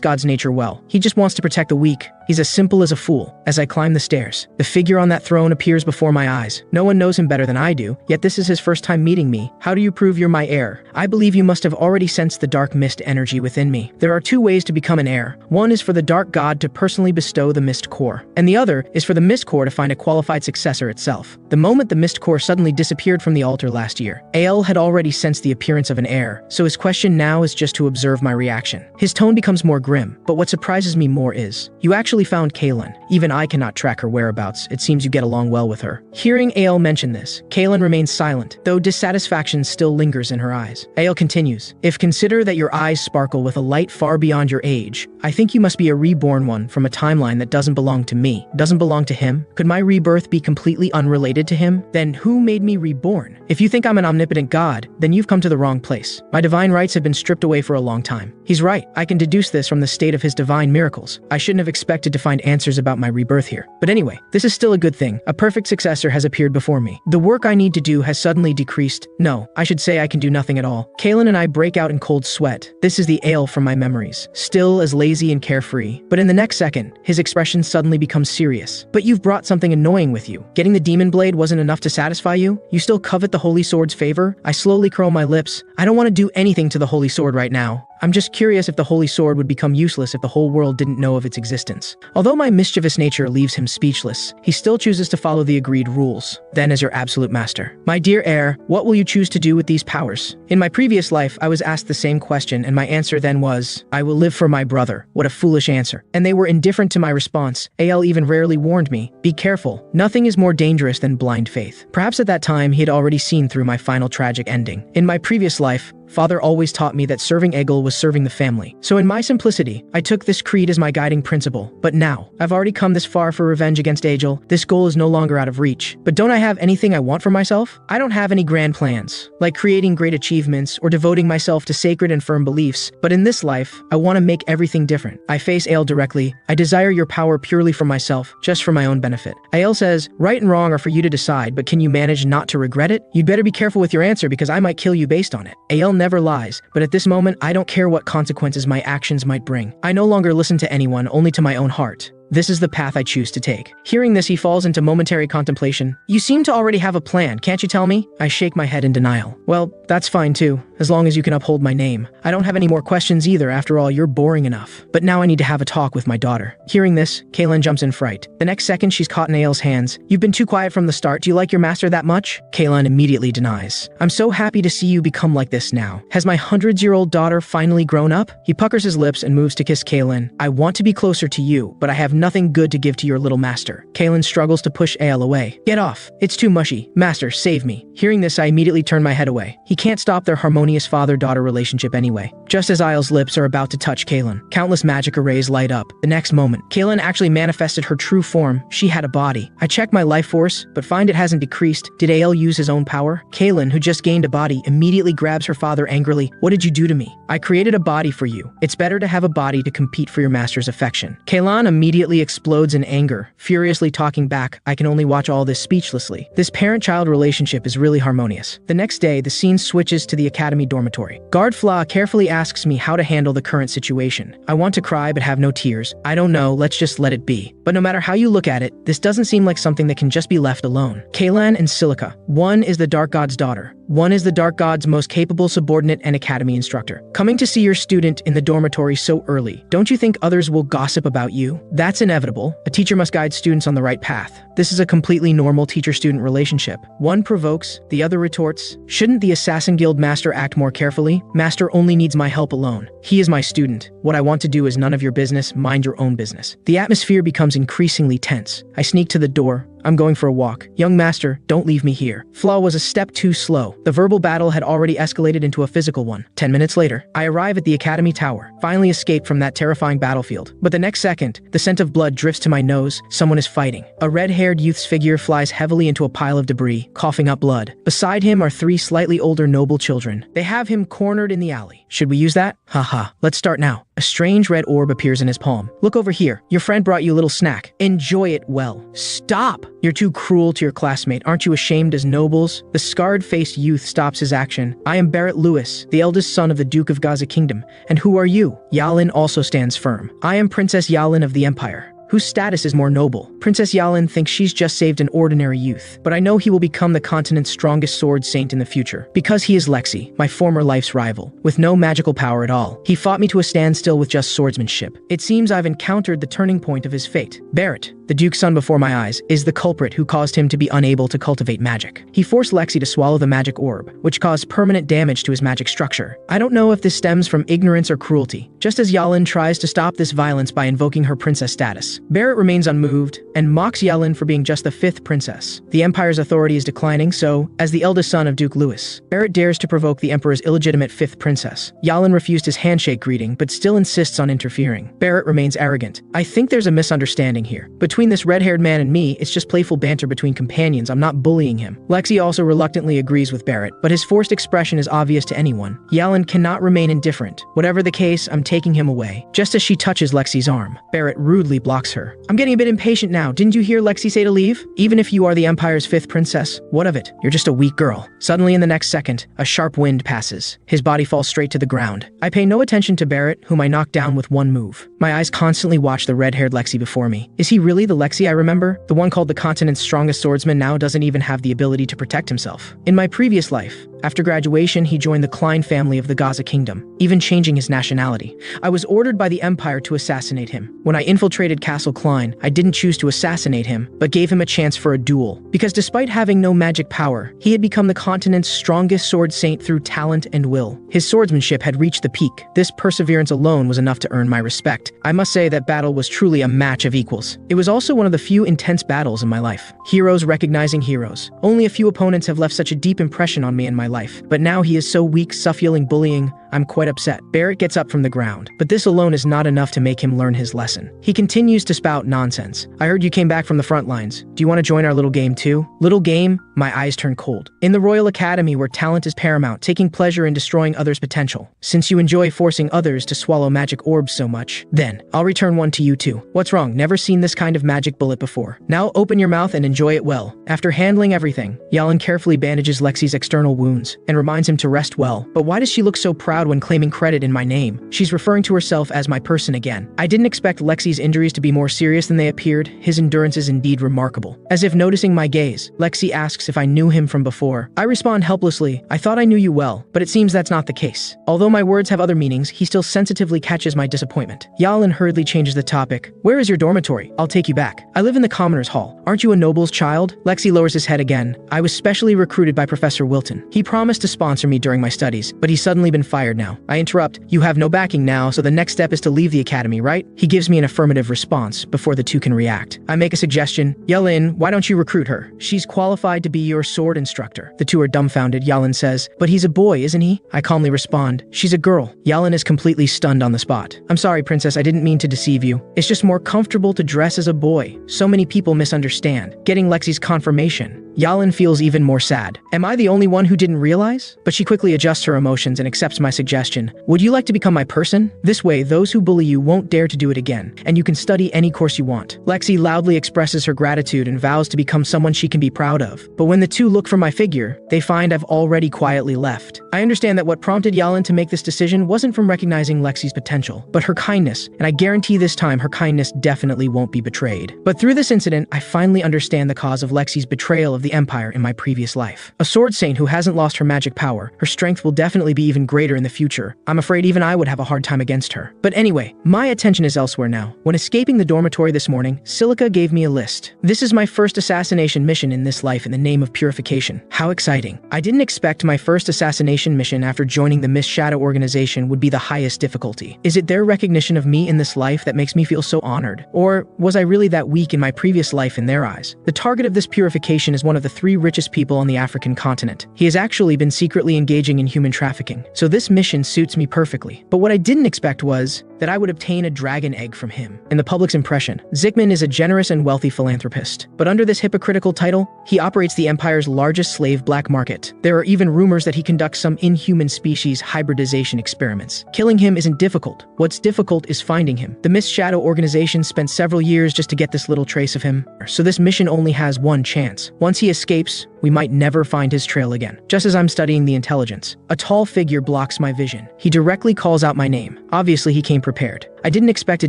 Speaker 1: God's nature well. He just wants to protect the weak. He's as simple as a fool. As I climb the stairs, the figure on that throne appears before my eyes. No one knows him better than I do, yet this is his first time meeting me. How do you prove you're my heir? I believe you must have already sensed the dark mist energy within me. There are two ways to become an heir. One is for the Dark God to personally bestow the Mist Core, and the other is for the Mist Core to find a qualified successor itself. The moment the Mist Core suddenly disappeared from the altar last year, Ael had already sensed the appearance of an heir, so his question now is just to observe my reaction. His tone becomes more grim, but what surprises me more is, you actually found Kalen. Even I cannot track her whereabouts. It seems you get along well with her. Hearing Ael mention this, Kalen remains silent, though dissatisfaction still lingers in her eyes. Ael continues, if consider that your eyes sparkle with a light far beyond your age, I think you must be a reborn one from a timeline that doesn't belong to me, doesn't belong to him. Could my rebirth be completely unrelated to him? Then who made me reborn? If you think I'm an omnipotent god, then you've come to the wrong place. My divine rights have been stripped away for a long time. He's right. I can deduce this from the state of his divine miracles. I shouldn't have expected to find answers about my rebirth here. But anyway, this is still a good thing. A perfect successor has appeared before me. The work I need to do has suddenly decreased. No, I should say I can do nothing at all. Kalen and I break out in cold sweat. This is the Ale from my memories. Still as lazy and carefree. But in the next second, his expression suddenly becomes serious. But you've brought something annoying with you. Getting the demon blade wasn't enough to satisfy you? You still covet the Holy Sword's favor? I slowly curl my lips. I don't want to do anything to the Holy Sword right now. I'm just curious if the Holy Sword would become useless if the whole world didn't know of its existence. Although my mischievous nature leaves him speechless, he still chooses to follow the agreed rules. Then as your absolute master. My dear heir, what will you choose to do with these powers? In my previous life, I was asked the same question, and my answer then was, I will live for my brother. What a foolish answer. And they were indifferent to my response. Ael even rarely warned me, be careful. Nothing is more dangerous than blind faith. Perhaps at that time, he had already seen through my final tragic ending. In my previous life, Father always taught me that serving Egil was serving the family. So in my simplicity, I took this creed as my guiding principle. But now, I've already come this far for revenge against Egil. This goal is no longer out of reach. But don't I have anything I want for myself? I don't have any grand plans, like creating great achievements or devoting myself to sacred and firm beliefs. But in this life, I want to make everything different. I face Egil directly. I desire your power purely for myself, just for my own benefit. Egil says, right and wrong are for you to decide, but can you manage not to regret it? You'd better be careful with your answer because I might kill you based on it. Egil never lies, but at this moment, I don't care what consequences my actions might bring. I no longer listen to anyone, only to my own heart. This is the path I choose to take. Hearing this, he falls into momentary contemplation. You seem to already have a plan, can't you tell me? I shake my head in denial. Well, that's fine too, as long as you can uphold my name. I don't have any more questions either, after all, you're boring enough. But now I need to have a talk with my daughter. Hearing this, Kaylin jumps in fright. The next second, she's caught in Egil's hands. You've been too quiet from the start. Do you like your master that much? Kaylin immediately denies. I'm so happy to see you become like this now. Has my hundreds-year-old daughter finally grown up? He puckers his lips and moves to kiss Kaylin. I want to be closer to you, but I have nothing good to give to your little master. Kaylin struggles to push Egil away. Get off. It's too mushy. Master, save me. Hearing this, I immediately turn my head away. He can't stop their harmonious father-daughter relationship anyway. Just as Egil's lips are about to touch Kaylin, countless magic arrays light up. The next moment, Kaylin actually manifested her true form. She had a body. I check my life force, but find it hasn't decreased. Did Egil use his own power? Kaylin, who just gained a body, immediately grabs her father angrily. What did you do to me? I created a body for you. It's better to have a body to compete for your master's affection. Kaylin immediately explodes in anger, furiously talking back. I can only watch all this speechlessly. This parent-child relationship is really harmonious. The next day, the scene switches to the academy dormitory. Guard Fla carefully asks me how to handle the current situation. I want to cry but have no tears. I don't know, let's just let it be. But no matter how you look at it, this doesn't seem like something that can just be left alone. Kaylin and Silica. One is the Dark God's daughter. One is the Dark God's most capable subordinate and academy instructor. Coming to see your student in the dormitory so early, don't you think others will gossip about you? That's inevitable. A teacher must guide students on the right path. This is a completely normal teacher-student relationship. One provokes, the other retorts. Shouldn't the Assassin Guild master act more carefully? Master only needs my help alone. He is my student. What I want to do is none of your business, mind your own business. The atmosphere becomes increasingly tense. I sneak to the door. I'm going for a walk. Young master, don't leave me here. Flaw was a step too slow. The verbal battle had already escalated into a physical one. 10 minutes later, I arrive at the academy tower, finally escaped from that terrifying battlefield. But the next second, the scent of blood drifts to my nose. Someone is fighting. A red-haired youth's figure flies heavily into a pile of debris, coughing up blood. Beside him are three slightly older noble children. They have him cornered in the alley. Should we use that? Haha, let's start now. A strange red orb appears in his palm. Look over here. Your friend brought you a little snack. Enjoy it well. Stop! You're too cruel to your classmate. Aren't you ashamed as nobles? The scarred-faced youth stops his action. I am Barrett Lewis, the eldest son of the Duke of Gaza Kingdom. And who are you? Yalin also stands firm. I am Princess Yalin of the Empire, whose status is more noble. Princess Yalin thinks she's just saved an ordinary youth, but I know he will become the continent's strongest sword saint in the future, because he is Lexi, my former life's rival, with no magical power at all. He fought me to a standstill with just swordsmanship. It seems I've encountered the turning point of his fate. Barrett, the Duke's son before my eyes, is the culprit who caused him to be unable to cultivate magic. He forced Lexi to swallow the magic orb, which caused permanent damage to his magic structure. I don't know if this stems from ignorance or cruelty, just as Yalin tries to stop this violence by invoking her princess status. Barrett remains unmoved and mocks Yalin for being just the 5th princess. The Empire's authority is declining, so, as the eldest son of Duke Louis, Barrett dares to provoke the Emperor's illegitimate 5th princess. Yalin refused his handshake greeting, but still insists on interfering. Barrett remains arrogant. I think there's a misunderstanding here. Between this red-haired man and me, it's just playful banter between companions. I'm not bullying him. Lexi also reluctantly agrees with Barrett, but his forced expression is obvious to anyone. Yalin cannot remain indifferent. Whatever the case, I'm taking him away. Just as she touches Lexi's arm, Barrett rudely blocks her. I'm getting a bit impatient now. Didn't you hear Lexi say to leave? Even if you are the Empire's 5th princess, what of it? You're just a weak girl. Suddenly in the next second, a sharp wind passes. His body falls straight to the ground. I pay no attention to Barrett, whom I knock down with one move. My eyes constantly watch the red-haired Lexi before me. Is he really the Lexi I remember? The one called the continent's strongest swordsman now doesn't even have the ability to protect himself. In my previous life, after graduation, he joined the Klein family of the Gaza Kingdom, even changing his nationality. I was ordered by the Empire to assassinate him. When I infiltrated Castle Klein, I didn't choose to assassinate him, but gave him a chance for a duel. Because despite having no magic power, he had become the continent's strongest sword saint through talent and will. His swordsmanship had reached the peak. This perseverance alone was enough to earn my respect. I must say that battle was truly a match of equals. It was also one of the few intense battles in my life. Heroes recognizing heroes. Only a few opponents have left such a deep impression on me in my life. But now he is so weak, suffering, bullying. I'm quite upset. Barrett gets up from the ground, but this alone is not enough to make him learn his lesson. He continues to spout nonsense. I heard you came back from the front lines. Do you want to join our little game too? Little game? My eyes turn cold. In the Royal Academy where talent is paramount, taking pleasure in destroying others' potential. Since you enjoy forcing others to swallow magic orbs so much, then I'll return one to you too. What's wrong? Never seen this kind of magic bullet before. Now open your mouth and enjoy it well. After handling everything, Yalan carefully bandages Lexi's external wounds and reminds him to rest well. But why does she look so proud when claiming credit in my name? She's referring to herself as my person again. I didn't expect Lexi's injuries to be more serious than they appeared. His endurance is indeed remarkable. As if noticing my gaze, Lexi asks if I knew him from before. I respond helplessly, I thought I knew you well, but it seems that's not the case. Although my words have other meanings, he still sensitively catches my disappointment. Yalan hurriedly changes the topic. Where is your dormitory? I'll take you back. I live in the commoner's hall. Aren't you a noble's child? Lexi lowers his head again. I was specially recruited by Professor Wilton. He promised to sponsor me during my studies, but he's suddenly been fired now. I interrupt. You have no backing now, so the next step is to leave the academy, right? He gives me an affirmative response before the two can react. I make a suggestion. Yalin, why don't you recruit her? She's qualified to be your sword instructor. The two are dumbfounded. Yalin says, but he's a boy, isn't he? I calmly respond, she's a girl. Yalin is completely stunned on the spot. I'm sorry, princess, I didn't mean to deceive you. It's just more comfortable to dress as a boy. So many people misunderstand. Getting Lexi's confirmation. Yalin feels even more sad. Am I the only one who didn't realize? But she quickly adjusts her emotions and accepts my suggestion. Would you like to become my person? This way, those who bully you won't dare to do it again, and you can study any course you want. Lexi loudly expresses her gratitude and vows to become someone she can be proud of. But when the two look for my figure, they find I've already quietly left. I understand that what prompted Yalin to make this decision wasn't from recognizing Lexi's potential, but her kindness, and I guarantee this time her kindness definitely won't be betrayed. But through this incident, I finally understand the cause of Lexi's betrayal of the Empire in my previous life. A sword saint who hasn't lost her magic power, her strength will definitely be even greater in the future. I'm afraid even I would have a hard time against her. But anyway, my attention is elsewhere now. When escaping the dormitory this morning, Silica gave me a list. This is my first assassination mission in this life in the name of purification. How exciting. I didn't expect my first assassination mission after joining the Mist Shadow organization would be the highest difficulty. Is it their recognition of me in this life that makes me feel so honored? Or was I really that weak in my previous life in their eyes? The target of this purification is one of the 3 richest people on the African continent. He has actually been secretly engaging in human trafficking, so this mission suits me perfectly. But what I didn't expect was that I would obtain a dragon egg from him. In the public's impression, Zickman is a generous and wealthy philanthropist, but under this hypocritical title, he operates the Empire's largest slave black market. There are even rumors that he conducts some inhuman species hybridization experiments. Killing him isn't difficult. What's difficult is finding him. The Mist Shadow organization spent several years just to get this little trace of him, so this mission only has one chance. Once he escapes, we might never find his trail again. Just as I'm studying the intelligence, a tall figure blocks my vision. He directly calls out my name. Obviously, he came prepared. I didn't expect a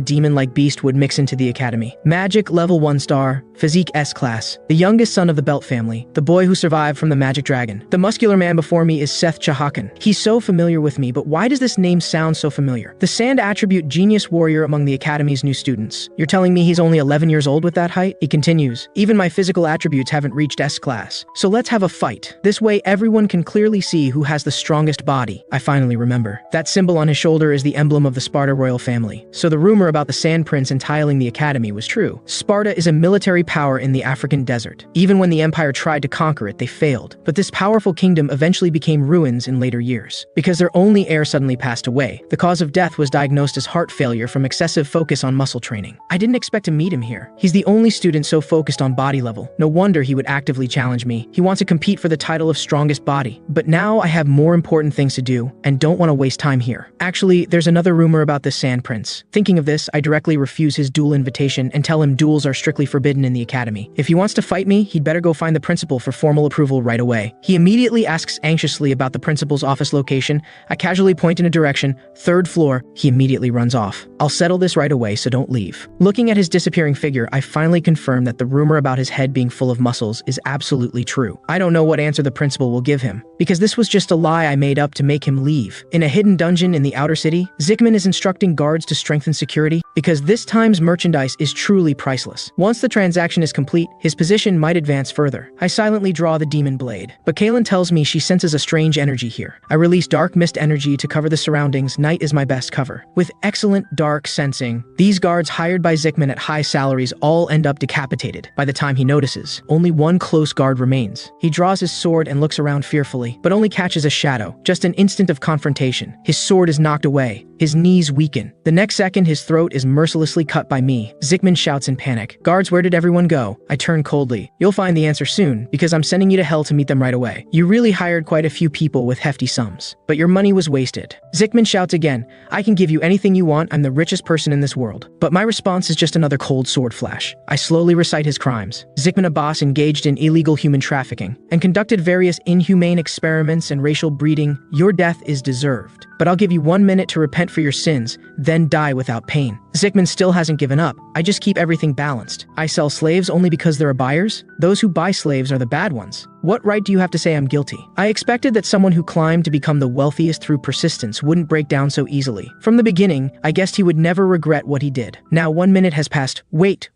Speaker 1: demon-like beast would mix into the academy. Magic, level 1 star, physique S-class, the youngest son of the Belt family, the boy who survived from the magic dragon. The muscular man before me is Seth Chahakan. He's so familiar with me, but why does this name sound so familiar? The sand attribute genius warrior among the academy's new students. You're telling me he's only 11 years old with that height? He continues, even my physical attributes haven't reached S-class. So let's have a fight. This way everyone can clearly see who has the strongest body. I finally remember. That symbol on his shoulder is the emblem of the Sparta royal family. So the rumor about the Sand Prince entiling the academy was true. Sparta is a military power in the African desert. Even when the empire tried to conquer it, they failed. But this powerful kingdom eventually became ruins in later years. Because their only heir suddenly passed away, the cause of death was diagnosed as heart failure from excessive focus on muscle training. I didn't expect to meet him here. He's the only student so focused on body level. No wonder he would actively challenge me. He wants to compete for the title of strongest body. But now I have more important things to do and don't want to waste time here. Actually, there's another rumor about the Sand Prince. Thinking of this, I directly refuse his duel invitation and tell him duels are strictly forbidden in the academy. If he wants to fight me, he'd better go find the principal for formal approval right away. He immediately asks anxiously about the principal's office location. I casually point in a direction, 3rd floor. He immediately runs off. I'll settle this right away, so don't leave. Looking at his disappearing figure, I finally confirm that the rumor about his head being full of muscles is absolutely true. I don't know what answer the principal will give him, because this was just a lie I made up to make him leave. In a hidden dungeon in the outer city, Zickman is instructing guards to strength and security? Because this time's merchandise is truly priceless. Once the transaction is complete, his position might advance further. I silently draw the demon blade, but Kaylin tells me she senses a strange energy here. I release dark mist energy to cover the surroundings. Night is my best cover. With excellent dark sensing, these guards hired by Zickman at high salaries all end up decapitated. By the time he notices, only one close guard remains. He draws his sword and looks around fearfully, but only catches a shadow. Just an instant of confrontation. His sword is knocked away. His knees weaken. The next second, his throat is mercilessly cut by me. Zickman shouts in panic. Guards, where did everyone go? I turn coldly. You'll find the answer soon, because I'm sending you to hell to meet them right away. You really hired quite a few people with hefty sums, but your money was wasted. Zickman shouts again. I can give you anything you want. I'm the richest person in this world. But my response is just another cold sword flash. I slowly recite his crimes. Zickman Abbas engaged in illegal human trafficking and conducted various inhumane experiments and racial breeding. Your death is deserved. But I'll give you 1 minute to repent for your sins, then die without pain. Zickman still hasn't given up. I just keep everything balanced. I sell slaves only because there are buyers? Those who buy slaves are the bad ones. What right do you have to say I'm guilty? I expected that someone who climbed to become the wealthiest through persistence wouldn't break down so easily. From the beginning, I guessed he would never regret what he did. Now 1 minute has passed. Wait.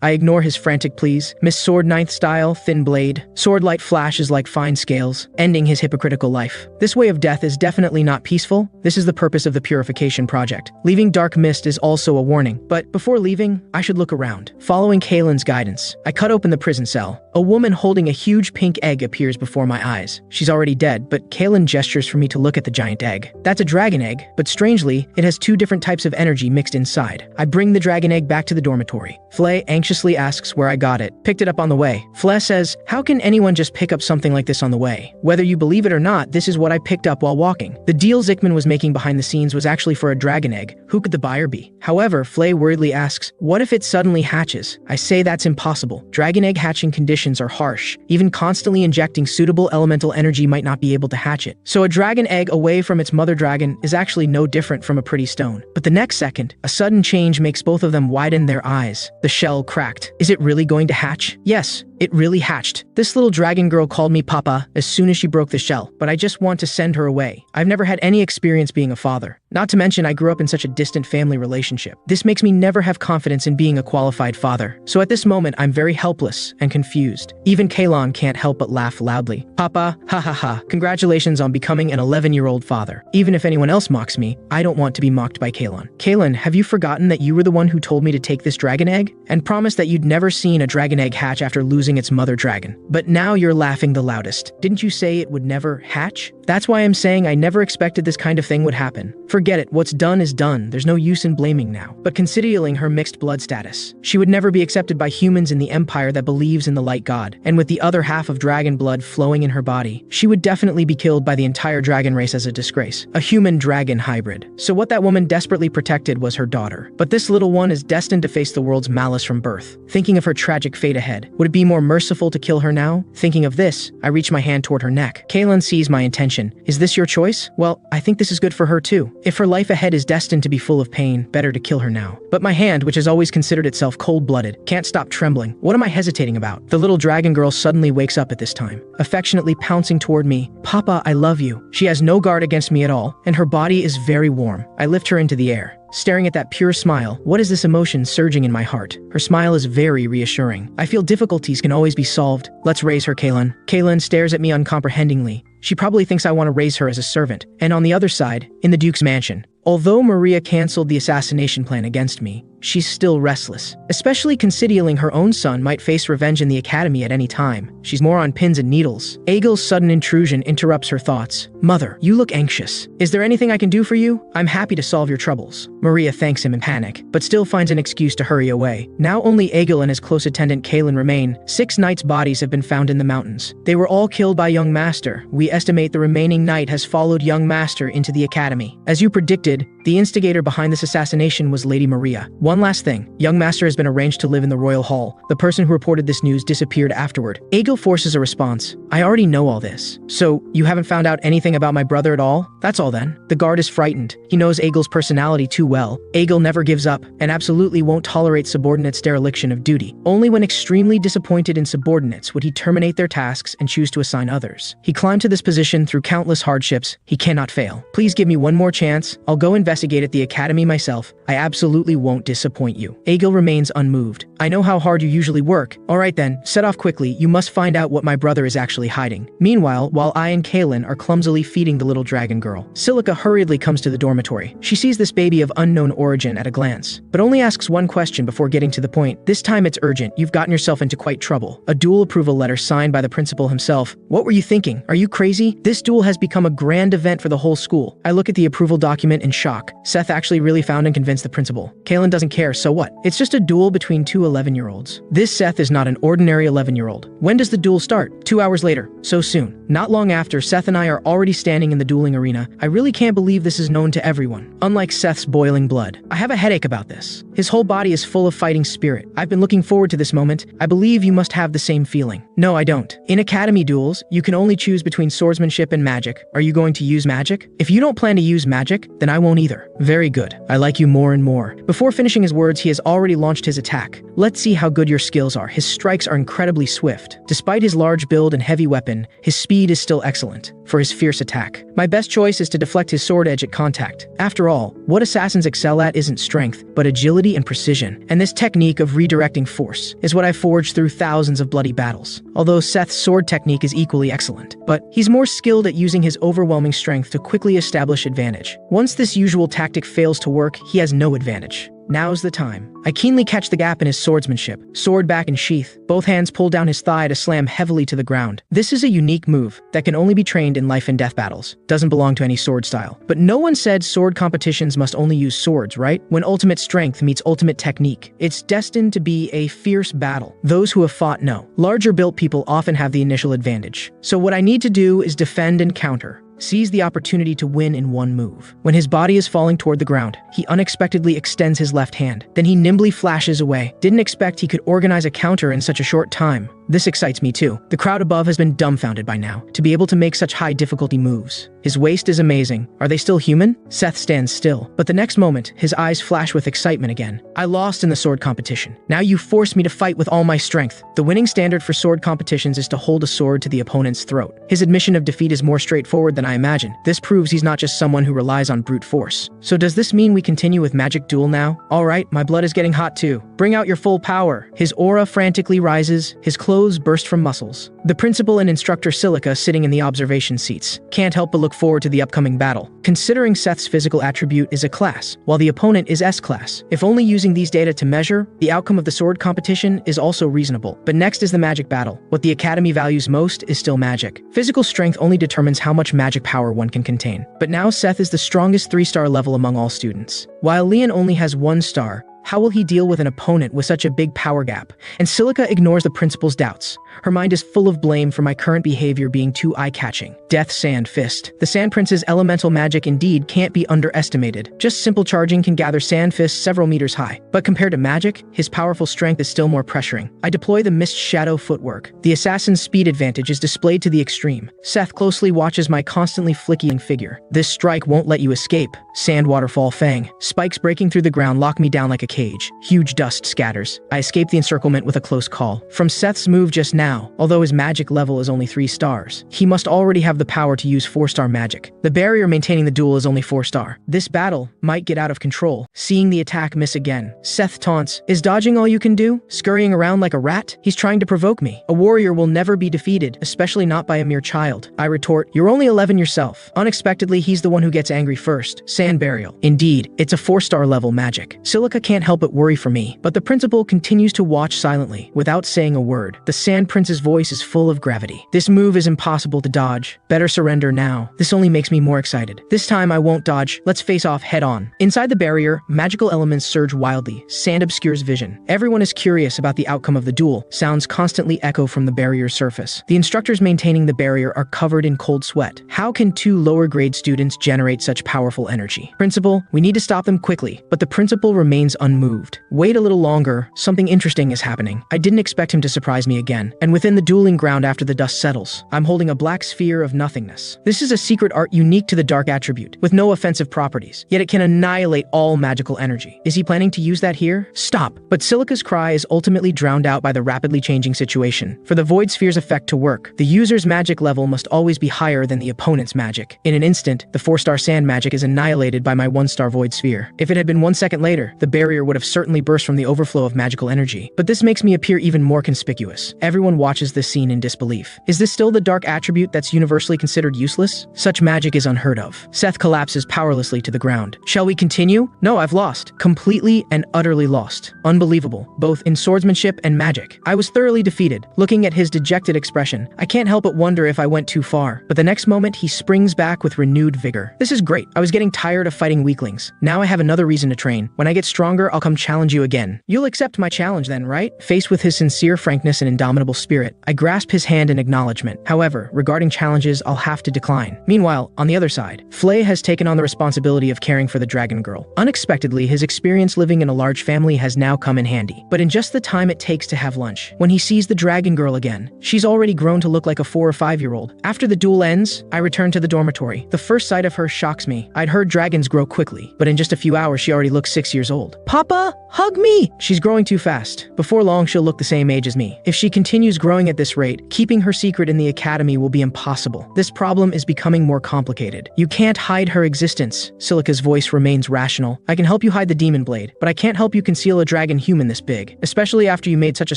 Speaker 1: I ignore his frantic pleas. Miss Sword Ninth style, thin blade. Sword light flashes like fine scales, ending his hypocritical life. This way of death is definitely not peaceful. This is the purpose of the Purification Project. Leaving dark mist is also a warning, but before leaving, I should look around. Following Kaylin's guidance, I cut open the prison cell. A woman holding a huge pink egg appears before my eyes. She's already dead, but Kaylin gestures for me to look at the giant egg. That's a dragon egg, but strangely, it has 2 different types of energy mixed inside. I bring the dragon egg back to the dormitory. Flay anxiously asks where I got it. Picked it up on the way. Flay says, how can anyone just pick up something like this on the way? Whether you believe it or not, this is what I picked up while walking. The deal Zickman was making behind the scenes was actually for a dragon egg. Who could the buyer be? However, Flay worriedly asks, what if it suddenly hatches? I say that's impossible. Dragon egg hatching conditions are harsh. Even constantly injecting suitable elemental energy might not be able to hatch it. So a dragon egg away from its mother dragon is actually no different from a pretty stone. But the next second, a sudden change makes both of them widen their eyes. The shell cracked. Is it really going to hatch? Yes. It really hatched. This little dragon girl called me Papa as soon as she broke the shell, but I just want to send her away. I've never had any experience being a father. Not to mention I grew up in such a distant family relationship. This makes me never have confidence in being a qualified father. So at this moment, I'm very helpless and confused. Even Kaylin can't help but laugh loudly. Papa, ha ha ha, congratulations on becoming an 11-year-old father. Even if anyone else mocks me, I don't want to be mocked by Kaylin. Kaylin, have you forgotten that you were the one who told me to take this dragon egg? And promised that you'd never seen a dragon egg hatch after losing its mother dragon. But now you're laughing the loudest. Didn't you say it would never hatch? That's why I'm saying I never expected this kind of thing would happen. Forget it, what's done is done, there's no use in blaming now. But considering her mixed blood status, she would never be accepted by humans in the empire that believes in the light god. And with the other half of dragon blood flowing in her body, she would definitely be killed by the entire dragon race as a disgrace. A human-dragon hybrid. So what that woman desperately protected was her daughter. But this little one is destined to face the world's malice from birth. Thinking of her tragic fate ahead, would it be more merciful to kill her now? Thinking of this, I reach my hand toward her neck. Kaylin sees my intention. Is this your choice? Well, I think this is good for her too. If her life ahead is destined to be full of pain, better to kill her now. But my hand, which has always considered itself cold-blooded, can't stop trembling. What am I hesitating about? The little dragon girl suddenly wakes up at this time, affectionately pouncing toward me. Papa, I love you. She has no guard against me at all, and her body is very warm. I lift her into the air. Staring at that pure smile, what is this emotion surging in my heart? Her smile is very reassuring. I feel difficulties can always be solved. Let's raise her, Kaylin. Kaylin stares at me uncomprehendingly. She probably thinks I want to raise her as a servant. And on the other side, in the Duke's mansion, although Maria canceled the assassination plan against me, she's still restless, especially considering her own son might face revenge in the academy at any time. She's more on pins and needles. Agel's sudden intrusion interrupts her thoughts. Mother, you look anxious. Is there anything I can do for you? I'm happy to solve your troubles. Maria thanks him in panic, but still finds an excuse to hurry away. Now only Egil and his close attendant Kaylin remain. 6 knights' bodies have been found in the mountains. They were all killed by young master. We estimate the remaining knight has followed young master into the academy. As you predicted, the instigator behind this assassination was Lady Maria. One last thing. Young master has been arranged to live in the royal hall. The person who reported this news disappeared afterward. Egil forces a response. I already know all this. So, you haven't found out anything about my brother at all? That's all then. The guard is frightened. He knows Egil's personality too well. Egil never gives up, and absolutely won't tolerate subordinates' dereliction of duty. Only when extremely disappointed in subordinates would he terminate their tasks and choose to assign others. He climbed to this position through countless hardships. He cannot fail. Please give me one more chance. I'll go investigate at the academy myself. I absolutely won't disappoint you. Egil remains unmoved. I know how hard you usually work. Alright then, set off quickly. You must find out what my brother is actually hiding. Meanwhile, while I and Kaylin are clumsily feeding the little dragon girl, Silica hurriedly comes to the dormitory. She sees this baby of unknown origin at a glance, but only asks one question before getting to the point. This time it's urgent. You've gotten yourself into quite trouble. A dual approval letter signed by the principal himself. What were you thinking? Are you crazy? This duel has become a grand event for the whole school. I look at the approval document in shock. Seth actually really found and convinced the principal. Kaylin doesn't care, so what? It's just a duel between two 11-year-olds. This Seth is not an ordinary 11-year-old. When does the duel start? 2 hours later. So soon. Not long after, Seth and I are already standing in the dueling arena. I really can't believe this is known to everyone. Unlike Seth's boiling blood. I have a headache about this. His whole body is full of fighting spirit. I've been looking forward to this moment. I believe you must have the same feeling. No, I don't. In academy duels, you can only choose between swordsmanship and magic. Are you going to use magic? If you don't plan to use magic, then I won't either. Very good. I like you more and more. Before finishing his words, he has already launched his attack. Let's see how good your skills are. His strikes are incredibly swift. Despite his large build and heavy weapon, his speed is still excellent for his fierce attack. My best choice is to deflect his sword edge at contact. After all, what assassins excel at isn't strength, but agility and precision. And this technique of redirecting force is what I forged through thousands of bloody battles. Although Seth's sword technique is equally excellent, but he's more skilled at using his overwhelming strength to quickly establish advantage. Once this usual tactic fails to work, he has no advantage. Now's the time. I keenly catch the gap in his swordsmanship. Sword back in sheath. Both hands pull down his thigh to slam heavily to the ground. This is a unique move that can only be trained in life and death battles. Doesn't belong to any sword style. But no one said sword competitions must only use swords, right? When ultimate strength meets ultimate technique, it's destined to be a fierce battle. Those who have fought know. Larger built people often have the initial advantage. So what I need to do is defend and counter. Seize the opportunity to win in one move. When his body is falling toward the ground, he unexpectedly extends his left hand. Then he nimbly flashes away. Didn't expect he could organize a counter in such a short time. This excites me too. The crowd above has been dumbfounded by now, to be able to make such high difficulty moves. His waist is amazing. Are they still human? Seth stands still, but the next moment, his eyes flash with excitement again. I lost in the sword competition. Now you force me to fight with all my strength. The winning standard for sword competitions is to hold a sword to the opponent's throat. His admission of defeat is more straightforward than I imagined. This proves he's not just someone who relies on brute force. So does this mean we continue with magic duel now? Alright, my blood is getting hot too. Bring out your full power. His aura frantically rises, his clothes burst from muscles. The principal and instructor Silica, sitting in the observation seats, can't help but look forward to the upcoming battle. Considering Seth's physical attribute is a class, while the opponent is S-class. If only using these data to measure, the outcome of the sword competition is also reasonable. But next is the magic battle. What the academy values most is still magic. Physical strength only determines how much magic power one can contain. But now Seth is the strongest 3-star level among all students. While Leon only has 1 star, how will he deal with an opponent with such a big power gap? And Silica ignores the principal's doubts. Her mind is full of blame for my current behavior being too eye-catching. Death Sand Fist. The Sand Prince's elemental magic indeed can't be underestimated. Just simple charging can gather sand fists several meters high. But compared to magic, his powerful strength is still more pressuring. I deploy the Mist Shadow footwork. The assassin's speed advantage is displayed to the extreme. Seth closely watches my constantly flicking figure. This strike won't let you escape. Sand Waterfall Fang. Spikes breaking through the ground lock me down like a cage. Huge dust scatters. I escape the encirclement with a close call. From Seth's move just now, although his magic level is only 3 stars, he must already have the power to use 4-star magic. The barrier maintaining the duel is only 4-star. This battle might get out of control. Seeing the attack miss again, Seth taunts, "Is dodging all you can do? Scurrying around like a rat? He's trying to provoke me. A warrior will never be defeated, especially not by a mere child." I retort, "You're only 11 yourself." Unexpectedly, he's the one who gets angry first. Sand Burial. Indeed, it's a 4-star level magic. Silica can't help but worry for me, but the principal continues to watch silently, without saying a word. The Sand Prince's voice is full of gravity. "This move is impossible to dodge. Better surrender now. This only makes me more excited. This time I won't dodge. Let's face off head on." Inside the barrier, magical elements surge wildly. Sand obscures vision. Everyone is curious about the outcome of the duel. Sounds constantly echo from the barrier's surface. The instructors maintaining the barrier are covered in cold sweat. How can 2 lower grade students generate such powerful energy? "Principal, we need to stop them quickly." But the principal remains unmoved. Wait a little longer, something interesting is happening. I didn't expect him to surprise me again. And within the dueling ground after the dust settles, I'm holding a black sphere of nothingness. This is a secret art unique to the dark attribute, with no offensive properties, yet it can annihilate all magical energy. Is he planning to use that here? Stop! But Silica's cry is ultimately drowned out by the rapidly changing situation. For the Void Sphere's effect to work, the user's magic level must always be higher than the opponent's magic. In an instant, the 4-star sand magic is annihilated by my 1-star Void Sphere. If it had been 1 second later, the barrier would have certainly burst from the overflow of magical energy. But this makes me appear even more conspicuous. Everyone watches this scene in disbelief. Is this still the dark attribute that's universally considered useless? Such magic is unheard of. Seth collapses powerlessly to the ground. Shall we continue? No, I've lost. Completely and utterly lost. Unbelievable, both in swordsmanship and magic. I was thoroughly defeated. Looking at his dejected expression, I can't help but wonder if I went too far. But the next moment, he springs back with renewed vigor. This is great. I was getting tired of fighting weaklings. Now I have another reason to train. When I get stronger, I'll come challenge you again. You'll accept my challenge then, right? Faced with his sincere frankness and indomitable spirit, I grasp his hand in acknowledgement. However, regarding challenges, I'll have to decline. Meanwhile, on the other side, Flay has taken on the responsibility of caring for the dragon girl. Unexpectedly, his experience living in a large family has now come in handy. But in just the time it takes to have lunch, when he sees the dragon girl again, she's already grown to look like a 4 or 5-year-old. After the duel ends, I return to the dormitory. The first sight of her shocks me. I'd heard dragons grow quickly, but in just a few hours she already looks 6 years old. Papa, hug me! She's growing too fast. Before long, she'll look the same age as me. If she continues growing at this rate, keeping her secret in the academy will be impossible. This problem is becoming more complicated. You can't hide her existence. Silica's voice remains rational. I can help you hide the demon blade, but I can't help you conceal a dragon human this big. Especially after you made such a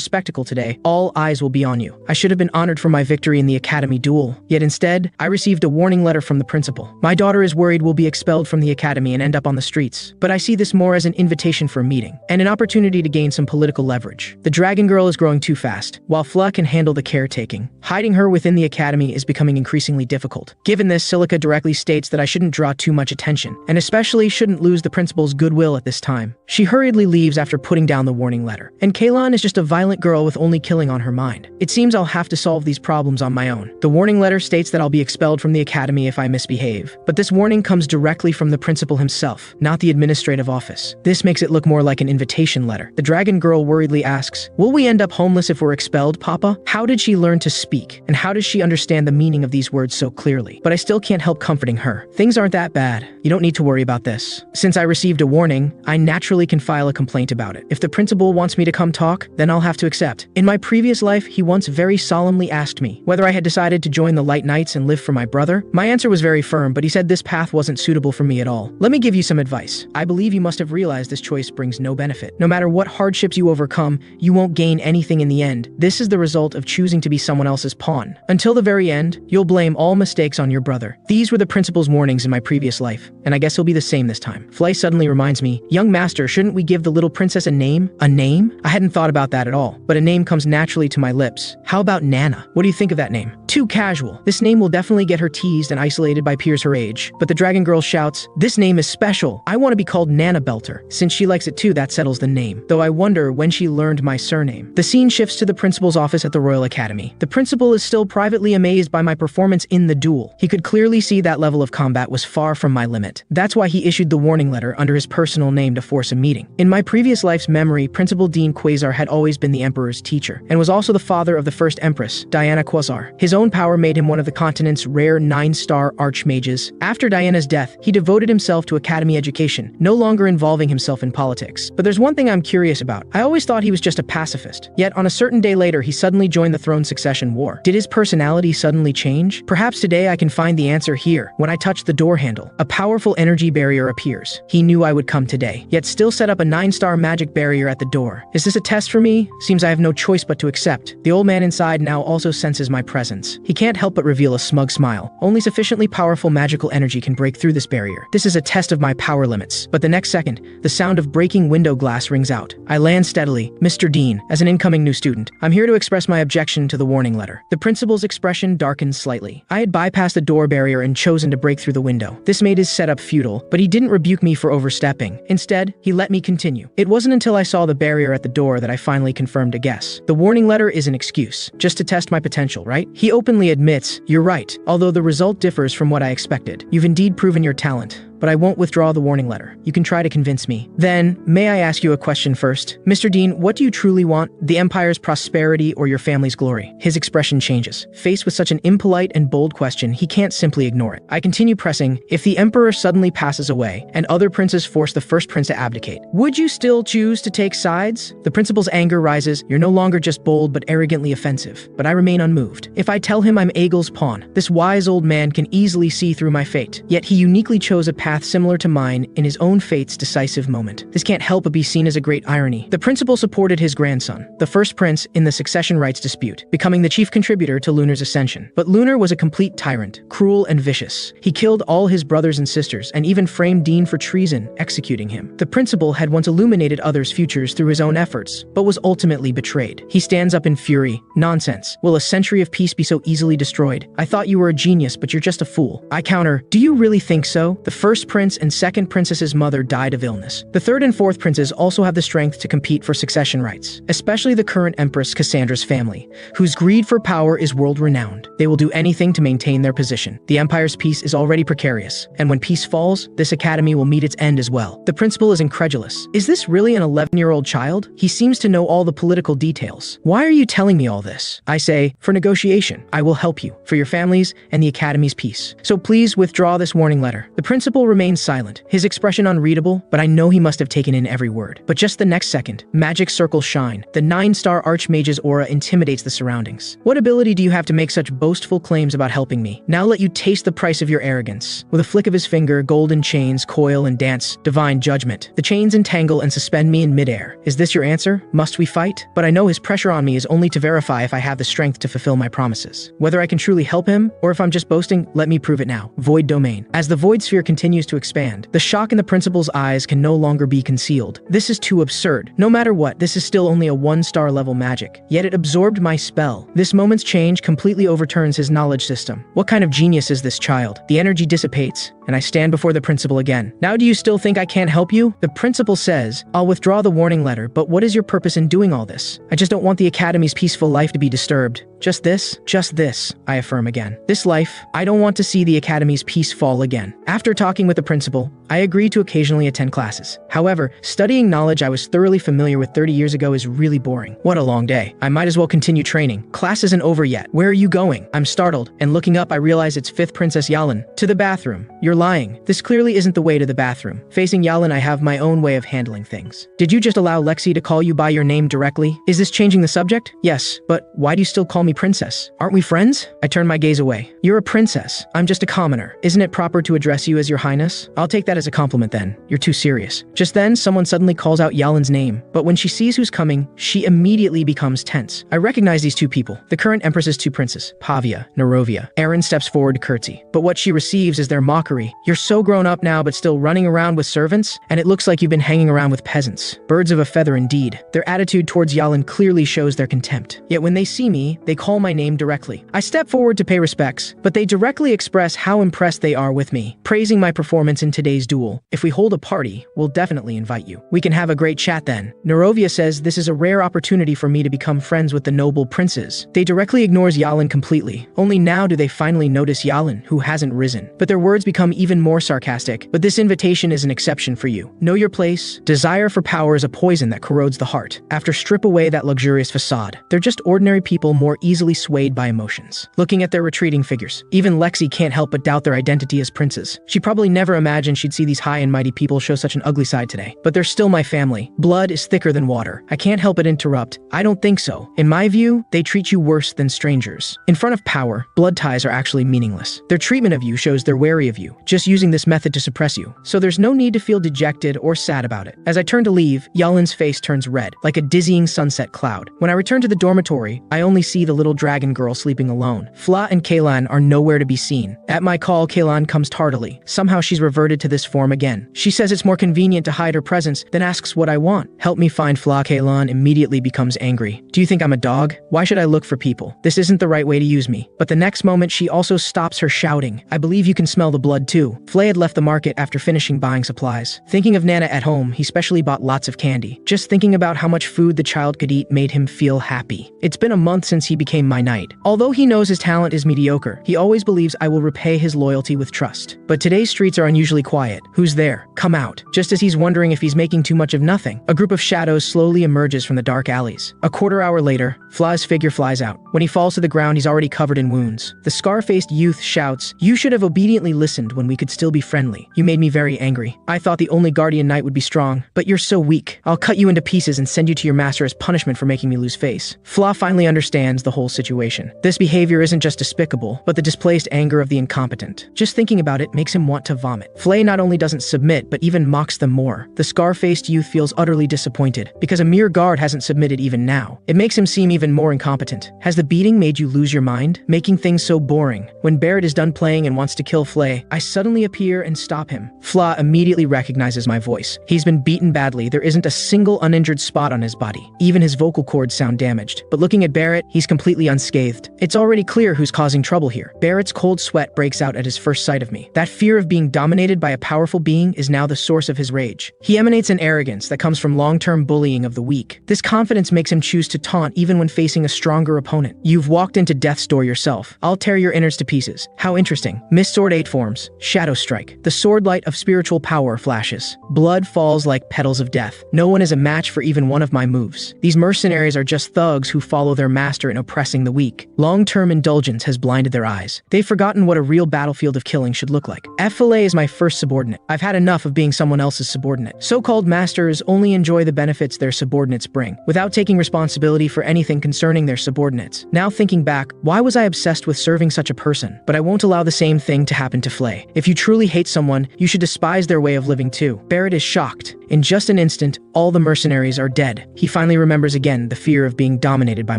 Speaker 1: spectacle today, all eyes will be on you. I should have been honored for my victory in the academy duel. Yet instead, I received a warning letter from the principal. My daughter is worried we'll be expelled from the academy and end up on the streets. But I see this more as an invitation for a meeting, and an opportunity to gain some political leverage. The dragon girl is growing too fast, while Fla can handle the caretaking. Hiding her within the academy is becoming increasingly difficult. Given this, Silica directly states that I shouldn't draw too much attention, and especially shouldn't lose the principal's goodwill at this time. She hurriedly leaves after putting down the warning letter. And Kaylon is just a violent girl with only killing on her mind. It seems I'll have to solve these problems on my own. The warning letter states that I'll be expelled from the academy if I misbehave. But this warning comes directly from the principal himself, not the administrative office. This makes it look more like an invitation letter. The dragon girl worriedly asks, "Will we end up homeless if we're expelled, Papa?" How did she learn to speak? And how does she understand the meaning of these words so clearly? But I still can't help comforting her. Things aren't that bad. You don't need to worry about this. Since I received a warning, I naturally can file a complaint about it. If the principal wants me to come talk, then I'll have to accept. In my previous life, he once very solemnly asked me whether I had decided to join the Light Knights and live for my brother. My answer was very firm, but he said this path wasn't suitable for me at all. Let me give you some advice. I believe you must have realized this choice brings no benefit. No matter what hardships you overcome, you won't gain anything in the end. This is the result of choosing to be someone else's pawn. Until the very end, you'll blame all mistakes on your brother. These were the principal's warnings in my previous life, and I guess he'll be the same this time. Flay suddenly reminds me, "Young master, shouldn't we give the little princess a name?" A name? I hadn't thought about that at all, but a name comes naturally to my lips. How about Nana? What do you think of that name? Too casual. This name will definitely get her teased and isolated by peers her age. But the dragon girl shouts, "This name is special. I want to be called Nana Belter." Since she likes it too, that settles the name. Though I wonder when she learned my surname. The scene shifts to the principal's office at the Royal Academy. The principal is still privately amazed by my performance in the duel. He could clearly see that level of combat was far from my limit. That's why he issued the warning letter under his personal name to force a meeting. In my previous life's memory, Principal Dean Quasar had always been the Emperor's teacher, and was also the father of the first Empress, Diana Quasar. His own power made him one of the continent's rare 9-star archmages. After Diana's death, he devoted himself to academy education, no longer involving himself in politics. But there's one thing I'm curious about. I always thought he was just a pacifist. Yet on a certain day later, he suddenly joined the throne succession war. Did his personality suddenly change? Perhaps today I can find the answer here. When I touch the door handle, a powerful energy barrier appears. He knew I would come today, yet still set up a 9-star magic barrier at the door. Is this a test for me? Seems I have no choice but to accept. The old man inside now also senses my presence. He can't help but reveal a smug smile. Only sufficiently powerful magical energy can break through this barrier. This is a test of my power limits. But the next second, the sound of breaking window glass rings out. I land steadily. "Mr. Dean, as an incoming new student, I'm here to express my objection to the warning letter." The principal's expression darkens slightly. I had bypassed the door barrier and chosen to break through the window. This made his setup futile, but he didn't rebuke me for overstepping. Instead, he let me continue. It wasn't until I saw the barrier at the door that I finally confirmed a guess. The warning letter is an excuse, just to test my potential, right? He openly admits, "You're right, although the result differs from what I expected. You've indeed proven your talent. but I won't withdraw the warning letter. You can try to convince me. Then, may I ask you a question first? Mr. Dean, what do you truly want? The Empire's prosperity or your family's glory? His expression changes. Faced with such an impolite and bold question, he can't simply ignore it. I continue pressing, if the Emperor suddenly passes away, and other princes force the first prince to abdicate, would you still choose to take sides? The principal's anger rises. You're no longer just bold but arrogantly offensive. But I remain unmoved. If I tell him I'm Aegel's pawn, this wise old man can easily see through my fate. Yet he uniquely chose a path similar to mine in his own fate's decisive moment. This can't help but be seen as a great irony. The principal supported his grandson, the first prince, in the succession rights dispute, becoming the chief contributor to Lunar's ascension. But Lunar was a complete tyrant, cruel and vicious. He killed all his brothers and sisters and even framed Dean for treason, executing him. The principal had once illuminated others' futures through his own efforts, but was ultimately betrayed. He stands up in fury. Nonsense. Will a century of peace be so easily destroyed? I thought you were a genius, but you're just a fool. I counter, do you really think so? The first prince and second princess's mother died of illness. The third and fourth princes also have the strength to compete for succession rights, especially the current Empress Cassandra's family, whose greed for power is world-renowned. They will do anything to maintain their position. The Empire's peace is already precarious, and when peace falls, this academy will meet its end as well. The principal is incredulous. Is this really an 11-year-old child? He seems to know all the political details. Why are you telling me all this? I say, for negotiation. I will help you, for your families and the academy's peace. So please withdraw this warning letter. The principal remains silent, his expression unreadable, but I know he must have taken in every word. But just the next second, magic circles shine. The 9-star archmage's aura intimidates the surroundings. What ability do you have to make such boastful claims about helping me? Now let you taste the price of your arrogance. With a flick of his finger, golden chains coil and dance, divine judgment. The chains entangle and suspend me in midair. Is this your answer? Must we fight? But I know his pressure on me is only to verify if I have the strength to fulfill my promises. Whether I can truly help him, or if I'm just boasting, let me prove it now. Void domain. As the void sphere continues to expand, the shock in the principal's eyes can no longer be concealed. This is too absurd. No matter what, this is still only a 1-star level magic. Yet it absorbed my spell. This moment's change completely overturns his knowledge system. What kind of genius is this child? The energy dissipates, and I stand before the principal again. Now do you still think I can't help you? The principal says, I'll withdraw the warning letter, but what is your purpose in doing all this? I just don't want the academy's peaceful life to be disturbed. Just this, I affirm again. This life, I don't want to see the academy's peace fall again. After talking with the principal, I agree to occasionally attend classes. However, studying knowledge I was thoroughly familiar with 30 years ago is really boring. What a long day. I might as well continue training. Class isn't over yet. Where are you going? I'm startled, and looking up I realize it's 5th Princess Yalan. To the bathroom. You're lying. This clearly isn't the way to the bathroom. Facing Yalan, I have my own way of handling things. Did you just allow Lexi to call you by your name directly? Is this changing the subject? Yes, but why do you still call me princess? Aren't we friends? I turn my gaze away. You're a princess. I'm just a commoner. Isn't it proper to address you as your highness? I'll take that as a compliment then. You're too serious. Just then, someone suddenly calls out Yalan's name, but when she sees who's coming, she immediately becomes tense. I recognize these two people, the current empress's two princes, Pavia, Nerovia. Aaron steps forward to curtsy, but what she receives is their mockery. You're so grown up now but still running around with servants, and it looks like you've been hanging around with peasants. Birds of a feather indeed. Their attitude towards Yalan clearly shows their contempt. Yet when they see me, they call my name directly. I step forward to pay respects, but they directly express how impressed they are with me, praising my performance in today's duel. If we hold a party, we'll definitely invite you. We can have a great chat then. Nerovia says this is a rare opportunity for me to become friends with the noble princes. They directly ignores Yalan completely. Only now do they finally notice Yalan, who hasn't risen. But their words become even more sarcastic. But this invitation is an exception for you. Know your place. Desire for power is a poison that corrodes the heart. After strip away that luxurious facade, they're just ordinary people more easily swayed by emotions. Looking at their retreating figures, even Lexi can't help but doubt their identity as princes. She probably never imagined she'd see these high and mighty people show such an ugly side today. But they're still my family. Blood is thicker than water. I can't help but interrupt. I don't think so. In my view, they treat you worse than strangers. In front of power, blood ties are actually meaningless. Their treatment of you shows they're wary of you, just using this method to suppress you. So there's no need to feel dejected or sad about it. As I turn to leave, Yalan's face turns red, like a dizzying sunset cloud. When I return to the dormitory, I only see the little dragon girl sleeping alone. Fla and Kaylan are nowhere to be seen. At my call, Kaylan comes tardily. Somehow she's reverted to this form again. She says it's more convenient to hide her presence, then asks what I want. Help me find Fla. Kaylan immediately becomes angry. Do you think I'm a dog? Why should I look for people? This isn't the right way to use me. But the next moment she also stops her shouting. I believe you can smell the blood too. Flay had left the market after finishing buying supplies. Thinking of Nana at home, he specially bought lots of candy. Just thinking about how much food the child could eat made him feel happy. It's been a month since he became my knight. Although he knows his talent is mediocre, he always believes I will repay his loyalty with trust. But today's streets are unusually quiet. Who's there? Come out. Just as he's wondering if he's making too much of nothing, a group of shadows slowly emerges from the dark alleys. A quarter hour later, Fla's figure flies out. When he falls to the ground, he's already covered in wounds. The scar-faced youth shouts, "You should have obediently listened when we could still be friendly. You made me very angry. I thought the only guardian knight would be strong, but you're so weak. I'll cut you into pieces and send you to your master as punishment for making me lose face." Fla finally understands the whole situation. This behavior isn't just despicable, but the displaced anger of the incompetent. Just thinking about it makes him want to vomit. Flay not only doesn't submit, but even mocks them more. The scar-faced youth feels utterly disappointed, because a mere guard hasn't submitted even now. It makes him seem even more incompetent. Has the beating made you lose your mind? Making things so boring. When Barrett is done playing and wants to kill Flay, I suddenly appear and stop him. Fla immediately recognizes my voice. He's been beaten badly. There isn't a single uninjured spot on his body. Even his vocal cords sound damaged. But looking at Barrett, he's completely unscathed. It's already clear who's causing trouble here. Barrett's cold sweat breaks out at his first sight of me. That fear of being dominated by a powerful being is now the source of his rage. He emanates an arrogance that comes from long-term bullying of the weak. This confidence makes him choose to taunt even when facing a stronger opponent. You've walked into death's door yourself. I'll tear your innards to pieces. How interesting. Mist Sword 8 forms. Shadow Strike. The sword light of spiritual power flashes. Blood falls like petals of death. No one is a match for even one of my moves. These mercenaries are just thugs who follow their master in oppressing the weak. Long-term indulgence has blinded their eyes. They've forgotten what a real battlefield of killing should look like. FLA is my first subordinate. I've had enough of being someone else's subordinate. So-called masters only enjoy the benefits their subordinates bring, without taking responsibility for anything concerning their subordinates. Now thinking back, why was I obsessed with serving such a person? But I won't allow the same thing to happen to Flay. If you truly hate someone, you should despise their way of living too. Barrett is shocked. In just an instant, all the mercenaries are dead. He finally remembers again the fear of being dominated by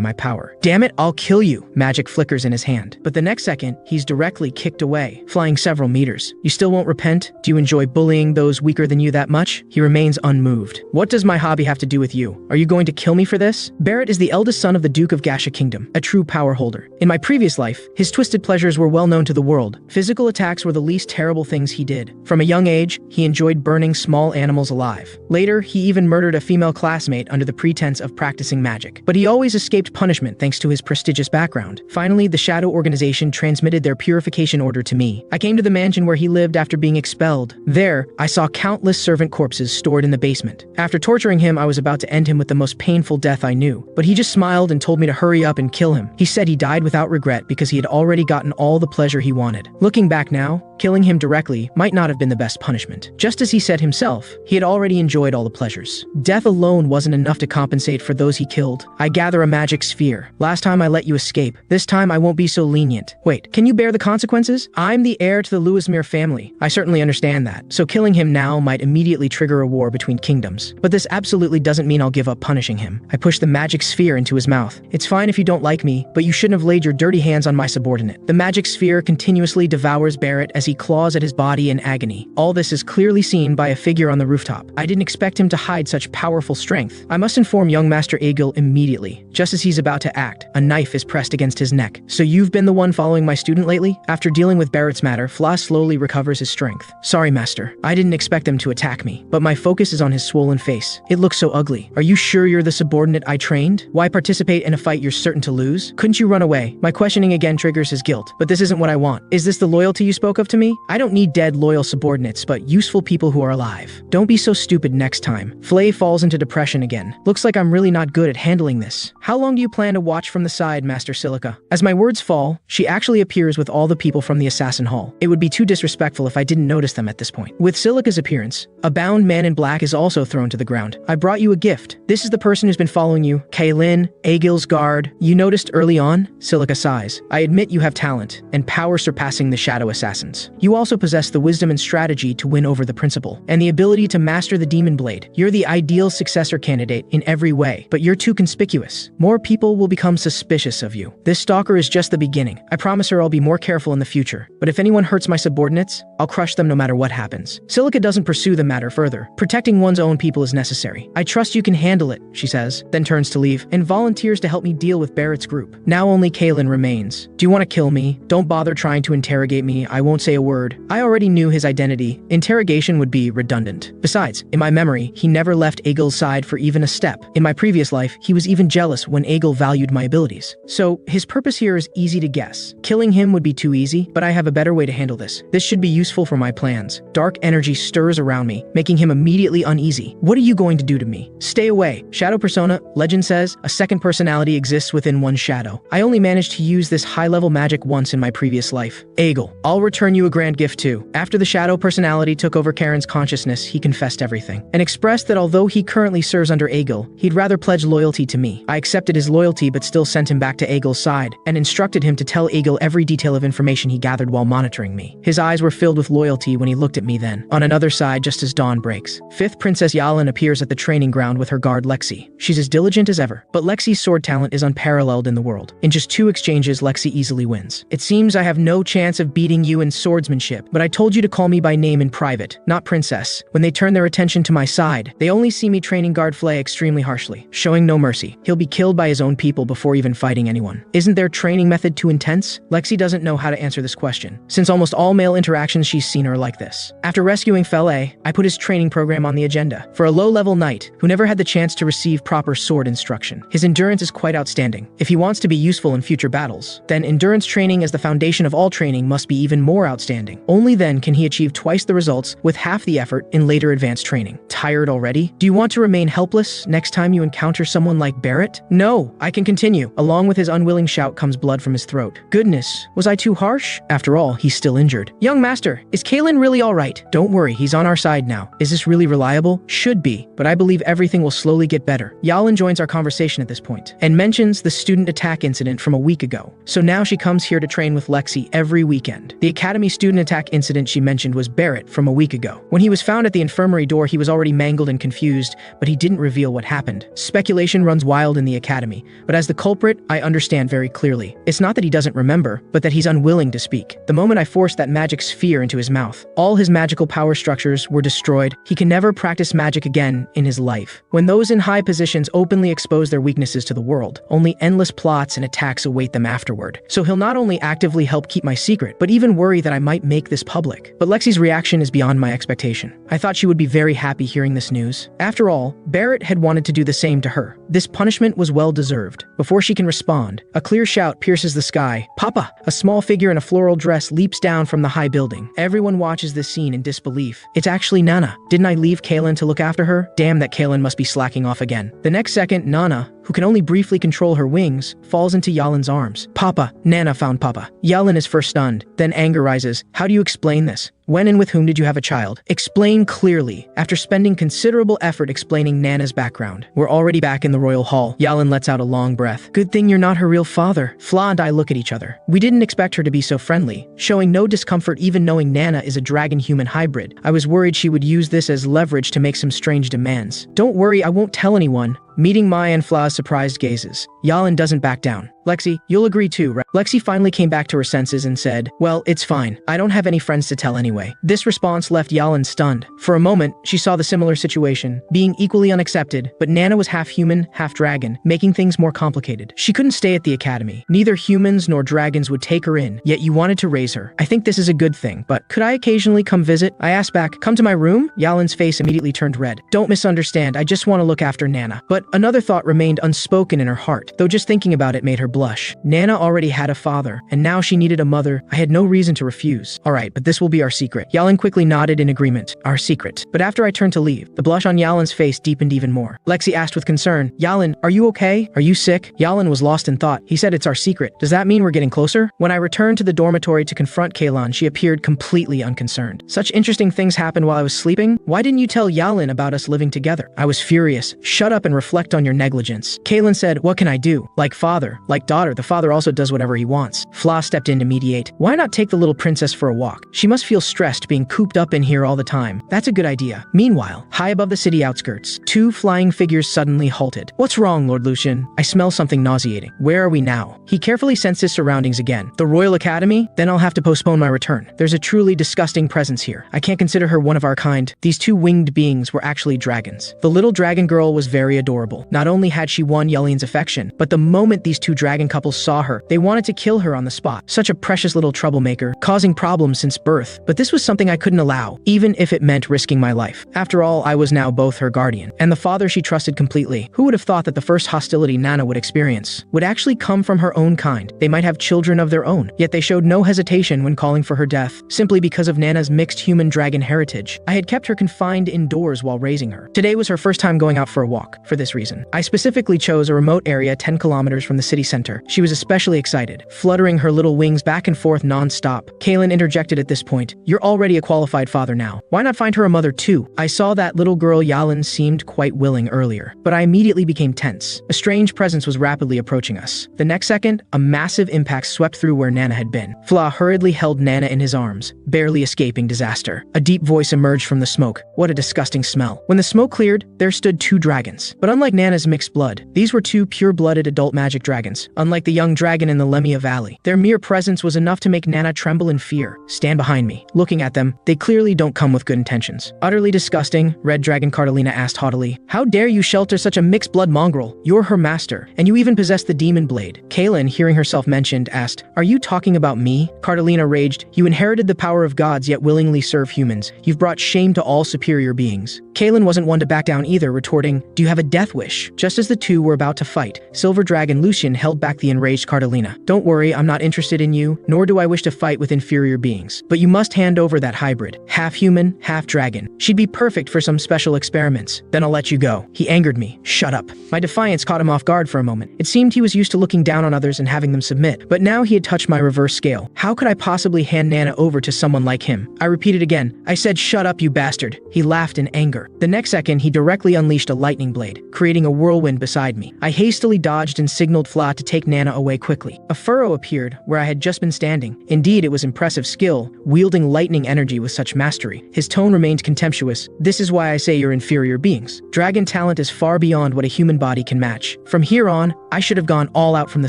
Speaker 1: my power. Damn it, I'll kill you. Magic flickers in his hand. But the next second, he's directly kicked away, flying several meters. You still won't repent? Do you enjoy bullying those weaker than you that much? He remains unmoved. What does my hobby have to do with you? Are you going to kill me for this? Barrett is the eldest son of the Duke of Gasha Kingdom, a true power holder. In my previous life, his twisted pleasures were well known to the world. Physical attacks were the least terrible things he did. From a young age, he enjoyed burning small animals alive. Later, he even murdered a female classmate under the pretense of practicing magic. But he always escaped punishment thanks to his prestigious background. Finally, the Shadow Organization transmitted their purification order to me. I came to the mansion where he lived after being expelled. There, I saw countless servant corpses stored in the basement. After torturing him, I was about to end him with the most painful death I knew. But he just smiled and told me to hurry up and kill him. He said he died without regret because he had already gotten all the pleasure he wanted. Looking back now, killing him directly might not have been the best punishment. Just as he said himself, he had already enjoyed all the pleasures. Death alone wasn't enough to compensate for those he killed. I gather a magic sphere. Last time I let you escape. This time I won't be so lenient. Wait, can you bear the consequences? I'm the heir to the Louismere family. I certainly understand that. So killing him now might immediately trigger a war between kingdoms. But this absolutely doesn't mean I'll give up punishing him. I push the magic sphere into his mouth. It's fine if you don't like me, but you shouldn't have laid your dirty hands on my subordinate. The magic sphere continuously devours Barrett as he claws at his body in agony. All this is clearly seen by a figure on the rooftop. I didn't expect him to hide such powerful strength. I must inform young Master Egil immediately. Just as he's about to act, a knife is pressed against his neck. So you've been the one following my student lately? After dealing with Barrett's matter, Fla slowly recovers his strength. Sorry, Master. I didn't expect them to attack me, but my focus is on his swollen face. It looks so ugly. Are you sure you're the subordinate I trained? Why participate in a fight you're certain to lose? Couldn't you run away? My questioning again triggers his guilt, but this isn't what I want. Is this the loyalty you spoke of to me? I don't need dead loyal subordinates, but useful people who are alive. Don't be so stupid next time. Flay falls into depression again. Looks like I'm really not good at handling this. How long do you plan to watch from the side, Master Silica? As my words fall, she actually appears with all the people from the assassin hall. It would be too disrespectful if I didn't notice them at this point. With Silica's appearance, a bound man in black is also thrown to the ground. I brought you a gift. This is the person who's been following you, Kaylin, Egil's guard. You noticed early on? Silica sighs. I admit you have talent, and power surpassing the shadow assassins. You also possess the wisdom and strategy to win over the principal, and the ability to master the demon blade. You're the ideal successor candidate in every way, but you're too conspicuous. More people will become suspicious of you. This stalker is just the beginning. I promise her I'll be more careful in the future, but if anyone hurts my subordinates, I'll crush them no matter what happens. Silica doesn't pursue the matter further. Protecting one's own people is necessary. I trust you can handle it, she says, then turns to leave, and volunteers to help me deal with Barrett's group. Now only Kaylin remains. Do you want to kill me? Don't bother trying to interrogate me. I won't say say a word. I already knew his identity. Interrogation would be redundant. Besides, in my memory, he never left Aegel's side for even a step. In my previous life, he was even jealous when Aegel valued my abilities. So, his purpose here is easy to guess. Killing him would be too easy, but I have a better way to handle this. This should be useful for my plans. Dark energy stirs around me, making him immediately uneasy. What are you going to do to me? Stay away. Shadow persona, legend says, a second personality exists within one shadow. I only managed to use this high-level magic once in my previous life. Aegel, I'll return you a grand gift too. After the shadow personality took over Karen's consciousness, he confessed everything, and expressed that although he currently serves under Aegel, he'd rather pledge loyalty to me. I accepted his loyalty but still sent him back to Aegel's side, and instructed him to tell Aegel every detail of information he gathered while monitoring me. His eyes were filled with loyalty when he looked at me then. On another side, just as dawn breaks, 5th Princess Yalin appears at the training ground with her guard Lexi. She's as diligent as ever, but Lexi's sword talent is unparalleled in the world. In just 2 exchanges, Lexi easily wins. It seems I have no chance of beating you in swordsmanship, but I told you to call me by name in private, not princess. When they turn their attention to my side, they only see me training guard Flay extremely harshly, showing no mercy. He'll be killed by his own people before even fighting anyone. Isn't their training method too intense? Lexi doesn't know how to answer this question, since almost all male interactions she's seen are like this. After rescuing Flay, I put his training program on the agenda. For a low-level knight, who never had the chance to receive proper sword instruction, his endurance is quite outstanding. If he wants to be useful in future battles, then endurance training as the foundation of all training must be even more outstanding. Only then can he achieve twice the results with half the effort in later advanced training. Tired already? Do you want to remain helpless next time you encounter someone like Barrett? No, I can continue. Along with his unwilling shout comes blood from his throat. Goodness, was I too harsh? After all, he's still injured. Young master, is Kalen really alright? Don't worry, he's on our side now. Is this really reliable? Should be, but I believe everything will slowly get better. Yalin joins our conversation at this point, and mentions the student attack incident from a week ago. So now she comes here to train with Lexi every weekend. The academy student attack incident she mentioned was Barrett from a week ago. When he was found at the infirmary door, he was already mangled and confused, but he didn't reveal what happened. Speculation runs wild in the academy, but as the culprit, I understand very clearly. It's not that he doesn't remember, but that he's unwilling to speak. The moment I forced that magic sphere into his mouth, all his magical power structures were destroyed. He can never practice magic again in his life. When those in high positions openly expose their weaknesses to the world, only endless plots and attacks await them afterward. So he'll not only actively help keep my secret, but even worry that I might make this public. But Lexi's reaction is beyond my expectation. I thought she would be very happy hearing this news. After all, Barrett had wanted to do the same to her. This punishment was well deserved. Before she can respond, a clear shout pierces the sky. Papa! A small figure in a floral dress leaps down from the high building. Everyone watches this scene in disbelief. It's actually Nana. Didn't I leave Kalen to look after her? Damn, that Kalen must be slacking off again. The next second, Nana, who can only briefly control her wings, falls into Yalin's arms. Papa! Nana found Papa. Yalin is first stunned, then anger rises. How do you explain this? When and with whom did you have a child? Explain clearly. After spending considerable effort explaining Nana's background, we're already back in the royal hall. Yalin lets out a long breath. Good thing you're not her real father. Fla and I look at each other. We didn't expect her to be so friendly, showing no discomfort even knowing Nana is a dragon-human hybrid. I was worried she would use this as leverage to make some strange demands. Don't worry, I won't tell anyone. Meeting Mai and Fla's surprised gazes, Yalin doesn't back down. Lexi, you'll agree too, right? Lexi finally came back to her senses and said, well, it's fine. I don't have any friends to tell anyway. This response left Yalin stunned. For a moment, she saw the similar situation, being equally unaccepted, but Nana was half human, half dragon, making things more complicated. She couldn't stay at the academy. Neither humans nor dragons would take her in, yet you wanted to raise her. I think this is a good thing, but could I occasionally come visit? I asked back, come to my room? Yalin's face immediately turned red. Don't misunderstand, I just want to look after Nana. But another thought remained unspoken in her heart, though just thinking about it made her blush. Nana already had a father, and now she needed a mother. I had no reason to refuse. Alright, but this will be our secret. Yalin quickly nodded in agreement. Our secret. But after I turned to leave, the blush on Yalin's face deepened even more. Lexi asked with concern, Yalin, are you okay? Are you sick? Yalin was lost in thought. He said it's our secret. Does that mean we're getting closer? When I returned to the dormitory to confront Kalan, she appeared completely unconcerned. Such interesting things happened while I was sleeping? Why didn't you tell Yalin about us living together? I was furious. Shut up and reflect on your negligence. Kalan said, what can I do? Like father, like daughter, the father also does whatever he wants. Fla stepped in to mediate. Why not take the little princess for a walk? She must feel stressed being cooped up in here all the time. That's a good idea. Meanwhile, high above the city outskirts, 2 flying figures suddenly halted. What's wrong, Lord Lucian? I smell something nauseating. Where are we now? He carefully sensed his surroundings again. The Royal Academy? Then I'll have to postpone my return. There's a truly disgusting presence here. I can't consider her one of our kind. These 2 winged beings were actually dragons. The little dragon girl was very adorable. adorable. Not only had she won Yellian's affection, but the moment these two dragon couples saw her, they wanted to kill her on the spot. Such a precious little troublemaker, causing problems since birth. But this was something I couldn't allow, even if it meant risking my life. After all, I was now both her guardian and the father she trusted completely. Who would have thought that the first hostility Nana would experience would actually come from her own kind? They might have children of their own, yet they showed no hesitation when calling for her death, simply because of Nana's mixed human-dragon heritage. I had kept her confined indoors while raising her. Today was her first time going out for a walk. For this reason, I specifically chose a remote area 10 kilometers from the city center. She was especially excited, fluttering her little wings back and forth non-stop. Kaylin interjected at this point, "You're already a qualified father now. Why not find her a mother too?" I saw that little girl Yalin seemed quite willing earlier, but I immediately became tense. A strange presence was rapidly approaching us. The next second, a massive impact swept through where Nana had been. Fla hurriedly held Nana in his arms, barely escaping disaster. A deep voice emerged from the smoke. What a disgusting smell. When the smoke cleared, there stood two dragons. But unlike Nana's mixed blood, these were two pure-blooded adult magic dragons. Unlike the young dragon in the Lemia Valley, their mere presence was enough to make Nana tremble in fear. Stand behind me. Looking at them, they clearly don't come with good intentions. Utterly disgusting, Red Dragon Cardelina asked haughtily. How dare you shelter such a mixed-blood mongrel? You're her master, and you even possess the demon blade. Kaylin, hearing herself mentioned, asked, Are you talking about me? Cardelina raged, You inherited the power of gods yet willingly serve humans. You've brought shame to all superior beings. Kaylin wasn't one to back down either, retorting, Do you have a death wish? Just as the two were about to fight, Silver Dragon Lucian held back the enraged Cardelina. Don't worry, I'm not interested in you, nor do I wish to fight with inferior beings. But you must hand over that hybrid. Half human, half dragon. She'd be perfect for some special experiments. Then I'll let you go. He angered me. Shut up. My defiance caught him off guard for a moment. It seemed he was used to looking down on others and having them submit. But now he had touched my reverse scale. How could I possibly hand Nana over to someone like him? I repeated again. I said, shut up, you bastard. He laughed in anger. The next second, he directly unleashed a lightning blade, creating a whirlwind beside me. I hastily dodged and signaled Fla to take Nana away quickly. A furrow appeared where I had just been standing. Indeed, it was impressive skill, wielding lightning energy with such mastery. His tone remained contemptuous. This is why I say you're inferior beings. Dragon talent is far beyond what a human body can match. From here on, I should have gone all out from the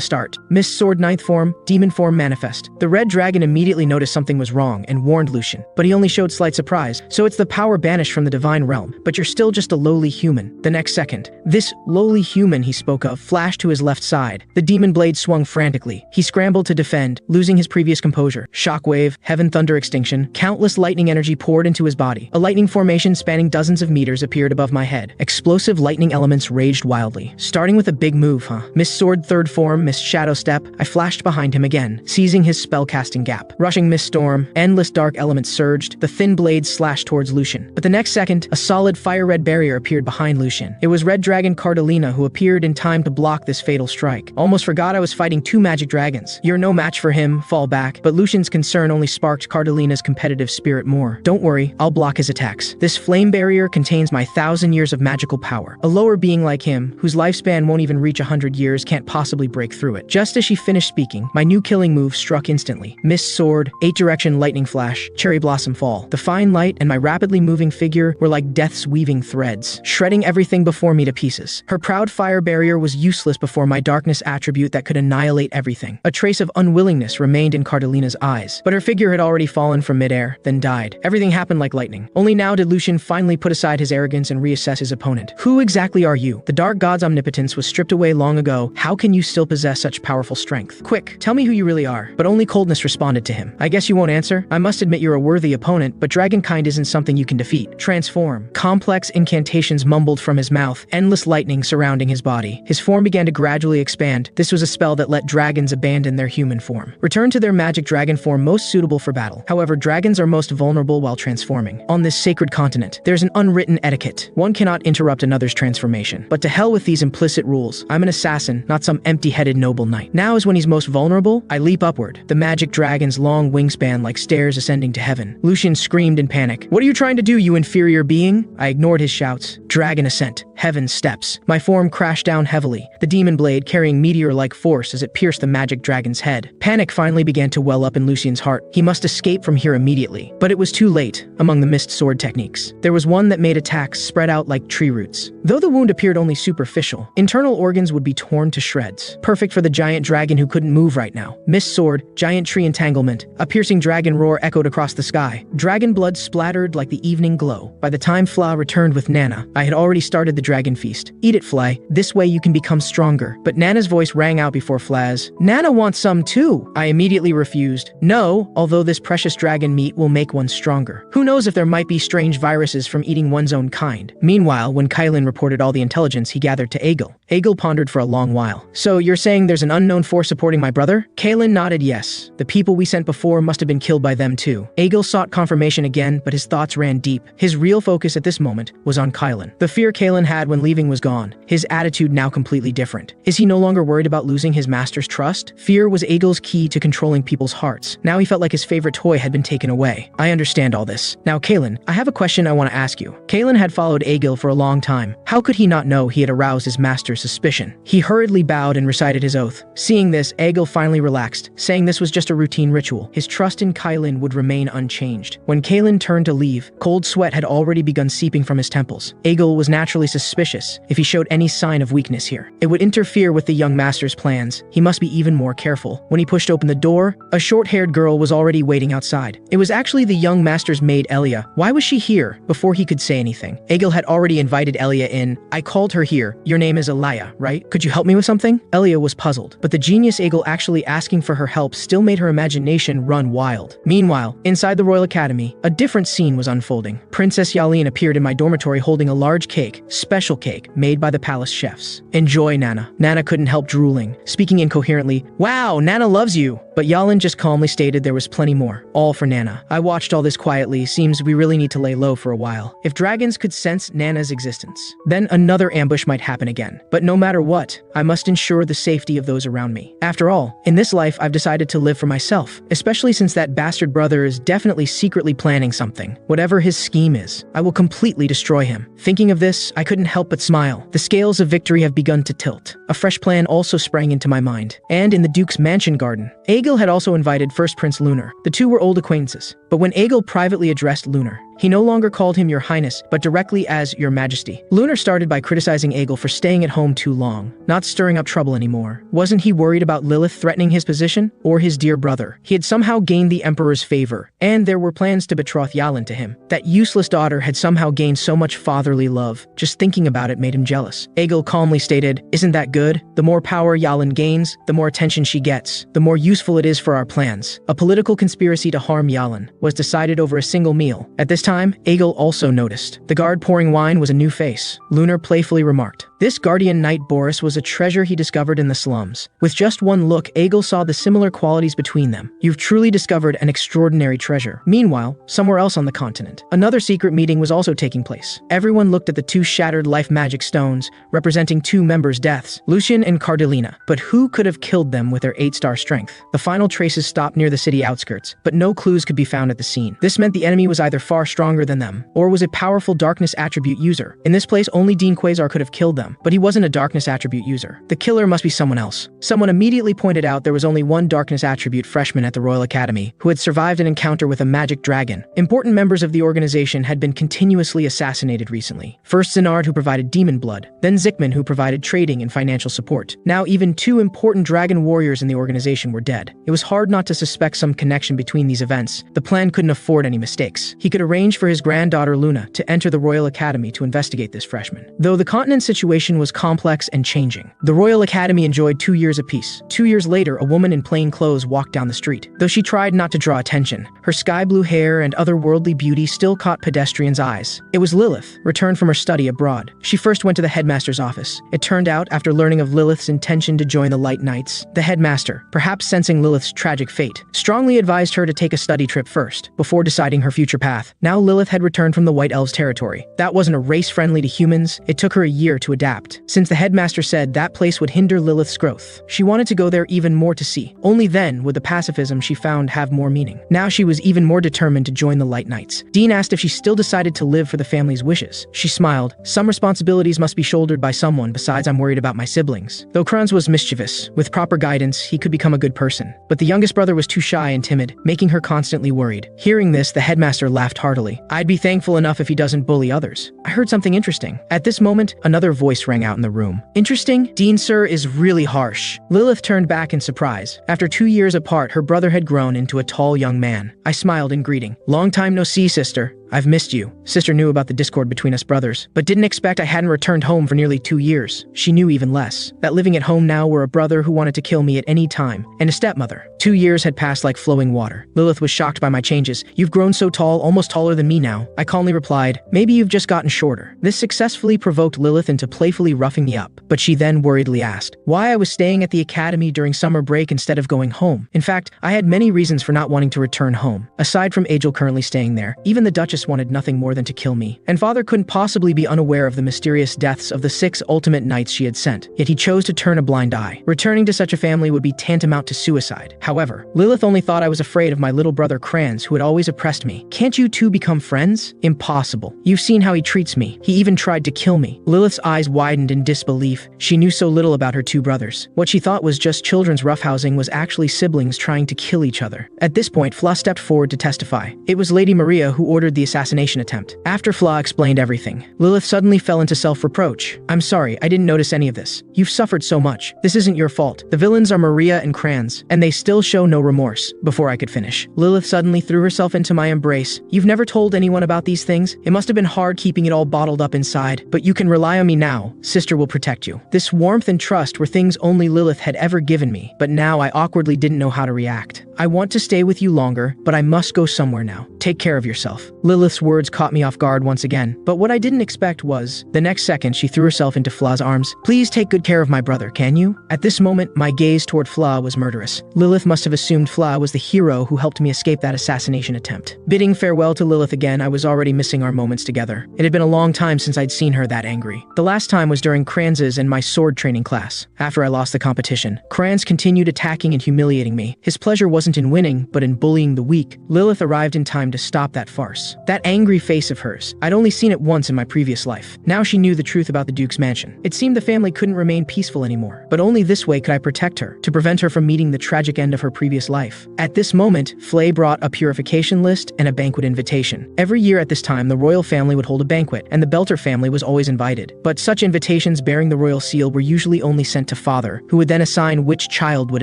Speaker 1: start. Mist Sword Ninth Form, Demon Form Manifest. The red dragon immediately noticed something was wrong and warned Lucian, but he only showed slight surprise. So it's the power banished from the divine realm, but you're still just a lowly human. The next second, this lowly human he spoke of flashed to his left side. The demon blade swung frantically. He scrambled to defend, losing his previous composure. Shockwave, heaven thunder extinction, countless lightning energy poured into his body. A lightning formation spanning dozens of meters appeared above my head. Explosive lightning elements raged wildly. Starting with a big move, huh? Mist Sword Third Form, Mist Shadow Step. I flashed behind him again, seizing his spellcasting gap. Rushing Mist Storm, endless dark elements surged. The thin blade slashed towards Lucian. But the next second, a solid fire-red barrier appeared behind Lucian. It was Red Dragon Cardelina who appeared in time to block this fatal strike. Almost forgot I was fighting two magic dragons. You're no match for him, fall back. But Lucian's concern only sparked Cardelina's competitive spirit more. Don't worry, I'll block his attacks. This flame barrier contains my 1,000 years of magical power. A lower being like him, whose lifespan won't even reach 100 years, can't possibly break through it. Just as she finished speaking, my new killing move struck instantly. Mist Sword, 8-direction lightning flash, cherry blossom fall. The fine light and my rapidly moving figure were like death's weaving threads, shredding everything before me to pieces. Her proud fire barrier was useless before my darkness attribute that could annihilate everything. A trace of unwillingness remained in Cardelina's eyes, but her figure had already fallen from midair, then died. Everything happened like lightning. Only now did Lucian finally put aside his arrogance and reassess his opponent. Who exactly are you? The dark god's omnipotence was stripped away long ago. How can you still possess such powerful strength? Quick, tell me who you really are. But only coldness responded to him. I guess you won't answer? I must admit you're a worthy opponent, but dragonkind isn't something you can defeat. Transform. Complex incantations mumbled from his mouth, endless lightning surrounding his body. His form began to gradually expand. This was a spell that let dragons abandon their human form. Return to their magic dragon form most suitable for battle. However, dragons are most vulnerable while transforming. On this sacred continent, there's an unwritten etiquette. One cannot interrupt another's transformation. But to hell with these implicit rules. I'm an assassin, not some empty-headed noble knight. Now is when he's most vulnerable. I leap upward, the magic dragon's long wingspan like stairs ascending to heaven. Lucian screamed in panic. What are you trying to do, you inferior being? I ignored his shouts. Dragon ascent. Heaven steps. My form crashed down heavily, the demon blade carrying meteor-like force as it pierced the magic dragon's head. Panic finally began to well up in Lucian's heart. He must escape from here immediately. But it was too late. Among the mist sword techniques, there was one that made attacks spread out like tree roots. Though the wound appeared only superficial, internal organs would be torn torn to shreds. Perfect for the giant dragon who couldn't move right now. Mist sword, giant tree entanglement. A piercing dragon roar echoed across the sky. Dragon blood splattered like the evening glow. By the time Fla returned with Nana, I had already started the dragon feast. Eat it, Fly. This way you can become stronger. But Nana's voice rang out before Fla's. Nana wants some too. I immediately refused. No, although this precious dragon meat will make one stronger. Who knows if there might be strange viruses from eating one's own kind. Meanwhile, when Kylan reported all the intelligence he gathered to Aegil, Aegil pondered for a long while. So you're saying there's an unknown force supporting my brother? Kylan nodded yes. The people we sent before must have been killed by them too. Aegil sought confirmation again, but his thoughts ran deep. His real focus at this moment was on Kylan. The fear Kylan had when leaving was gone. His attitude now completely different. Is he no longer worried about losing his master's trust? Fear was Aegil's key to controlling people's hearts. Now he felt like his favorite toy had been taken away. I understand all this. Now Kylan, I have a question I want to ask you. Kylan had followed Aegil for a long time. How could he not know he had aroused his master's suspicion? He hurriedly bowed and recited his oath. Seeing this, Aegil finally relaxed, saying this was just a routine ritual. His trust in Kylan would remain unchanged. When Kylan turned to leave, cold sweat had already begun seeping from his temples. Aegil was naturally suspicious if he showed any sign of weakness here. It would interfere with the young master's plans. He must be even more careful. When he pushed open the door, a short-haired girl was already waiting outside. It was actually the young master's maid Elia. Why was she here? Before he could say anything, Aegil had already invited Elia in. I called her here. Your name is Elia, right? Could you help me with something? Elia was puzzled, but the genius Aegil actually asking for her help still made her imagination run wild. Meanwhile, inside the Royal Academy, a different scene was unfolding. Princess Yaleen appeared in my dormitory holding a large cake, special cake, made by the palace chefs. Enjoy, Nana. Nana couldn't help drooling, speaking incoherently. Wow, Nana loves you. But Yaleen just calmly stated there was plenty more, all for Nana. I watched all this quietly. Seems we really need to lay low for a while. If dragons could sense Nana's existence, then another ambush might happen again. But no matter what, I must ensure the safety of those around me. After all, in this life I've decided to live for myself, especially since that bastard brother is definitely secretly planning something. Whatever his scheme is, I will completely destroy him. Thinking of this, I couldn't help but smile. The scales of victory have begun to tilt. A fresh plan also sprang into my mind. And in the Duke's mansion garden, Aegil had also invited First Prince Lunar. The two were old acquaintances. But when Aegil privately addressed Lunar, he no longer called him Your Highness, but directly as Your Majesty. Lunar started by criticizing Aegil for staying at home too long, not stirring up trouble anymore. Wasn't he worried about Lilith threatening his position? Or his dear brother? He had somehow gained the Emperor's favor, and there were plans to betroth Yaleen to him. That useless daughter had somehow gained so much fatherly love. Just thinking about it made him jealous. Aegil calmly stated, "Isn't that good? The more power Yaleen gains, the more attention she gets, the more useful it is for our plans." A political conspiracy to harm Yaleen was decided over a single meal. At this time, Aegil also noticed. The guard pouring wine was a new face. Lunar playfully remarked. This guardian knight Boris was a treasure he discovered in the slums. With just one look, Aegil saw the similar qualities between them. You've truly discovered an extraordinary treasure. Meanwhile, somewhere else on the continent, another secret meeting was also taking place. Everyone looked at the two shattered life magic stones, representing two members' deaths, Lucian and Cardellina. But who could have killed them with their 8-star strength? The final traces stopped near the city outskirts, but no clues could be found at the scene. This meant the enemy was either far stronger than them, or was a powerful darkness attribute user. In this place, only Dean Quasar could have killed them, but he wasn't a darkness attribute user. The killer must be someone else. Someone immediately pointed out there was only one darkness attribute freshman at the Royal Academy who had survived an encounter with a magic dragon. Important members of the organization had been continuously assassinated recently. First Zenard, who provided demon blood, then Zickman, who provided trading and financial support. Now even two important dragon warriors in the organization were dead. It was hard not to suspect some connection between these events. The plan couldn't afford any mistakes. He could arrange for his granddaughter Luna to enter the Royal Academy to investigate this freshman. Though the continent situation was complex and changing, the Royal Academy enjoyed 2 years of peace. 2 years later, a woman in plain clothes walked down the street. Though she tried not to draw attention, her sky blue hair and otherworldly beauty still caught pedestrians' eyes. It was Lilith, returned from her study abroad. She first went to the headmaster's office. It turned out, after learning of Lilith's intention to join the Light Knights, the headmaster, perhaps sensing Lilith's tragic fate, strongly advised her to take a study trip first, before deciding her future path. Now Lilith had returned from the White Elves' territory. That wasn't a race friendly to humans. It took her a year to adapt, since the headmaster said that place would hinder Lilith's growth. She wanted to go there even more to see. Only then would the pacifism she found have more meaning. Now she was even more determined to join the Light Knights. Dean asked if she still decided to live for the family's wishes. She smiled. Some responsibilities must be shouldered by someone. Besides, I'm worried about my siblings. Though Kranz was mischievous, with proper guidance, he could become a good person. But the youngest brother was too shy and timid, making her constantly worried. Hearing this, the headmaster laughed heartily. I'd be thankful enough if he doesn't bully others. I heard something interesting. At this moment, another voice voice rang out in the room. Interesting? Dean, sir, is really harsh. Lilith turned back in surprise. After 2 years apart, her brother had grown into a tall young man. I smiled in greeting. Long time no see, sister. I've missed you. Sister knew about the discord between us brothers, but didn't expect I hadn't returned home for nearly 2 years. She knew even less. That living at home now were a brother who wanted to kill me at any time, and a stepmother. 2 years had passed like flowing water. Lilith was shocked by my changes. You've grown so tall, almost taller than me now. I calmly replied, maybe you've just gotten shorter. This successfully provoked Lilith into playfully roughing me up, but she then worriedly asked why I was staying at the academy during summer break instead of going home. In fact, I had many reasons for not wanting to return home. Aside from Angel currently staying there, even the Duchess wanted nothing more than to kill me, and father couldn't possibly be unaware of the mysterious deaths of the 6 ultimate knights she had sent, yet he chose to turn a blind eye. Returning to such a family would be tantamount to suicide. However, Lilith only thought I was afraid of my little brother Kranz, who had always oppressed me. Can't you two become friends? Impossible. You've seen how he treats me. He even tried to kill me. Lilith's eyes widened in disbelief. She knew so little about her 2 brothers. What she thought was just children's roughhousing was actually siblings trying to kill each other. At this point, Fla stepped forward to testify. It was Lady Maria who ordered the assassination attempt. After Fla explained everything, Lilith suddenly fell into self-reproach. I'm sorry, I didn't notice any of this. You've suffered so much. This isn't your fault. The villains are Maria and Kranz, and they still show no remorse. Before I could finish, Lilith suddenly threw herself into my embrace. You've never told anyone about these things? It must have been hard keeping it all bottled up inside, but you can rely on me now. Sister will protect you. This warmth and trust were things only Lilith had ever given me, but now I awkwardly didn't know how to react. I want to stay with you longer, but I must go somewhere now. Take care of yourself. Lilith's words caught me off guard once again, but what I didn't expect was, the next second she threw herself into Fla's arms. Please take good care of my brother, can you? At this moment, my gaze toward Fla was murderous. Lilith must have assumed Fla was the hero who helped me escape that assassination attempt. Bidding farewell to Lilith again, I was already missing our moments together. It had been a long time since I'd seen her that angry. The last time was during Kranz's and my sword training class. After I lost the competition, Kranz continued attacking and humiliating me. His pleasure wasn't in winning, but in bullying the weak. Lilith arrived in time to stop that farce. That angry face of hers, I'd only seen it once in my previous life. Now she knew the truth about the Duke's mansion. It seemed the family couldn't remain peaceful anymore, but only this way could I protect her, to prevent her from meeting the tragic end of her previous life. At this moment, Flay brought a purification list and a banquet invitation. Every year at this time, the royal family would hold a banquet, and the Belter family was always invited. But such invitations bearing the royal seal were usually only sent to father, who would then assign which child would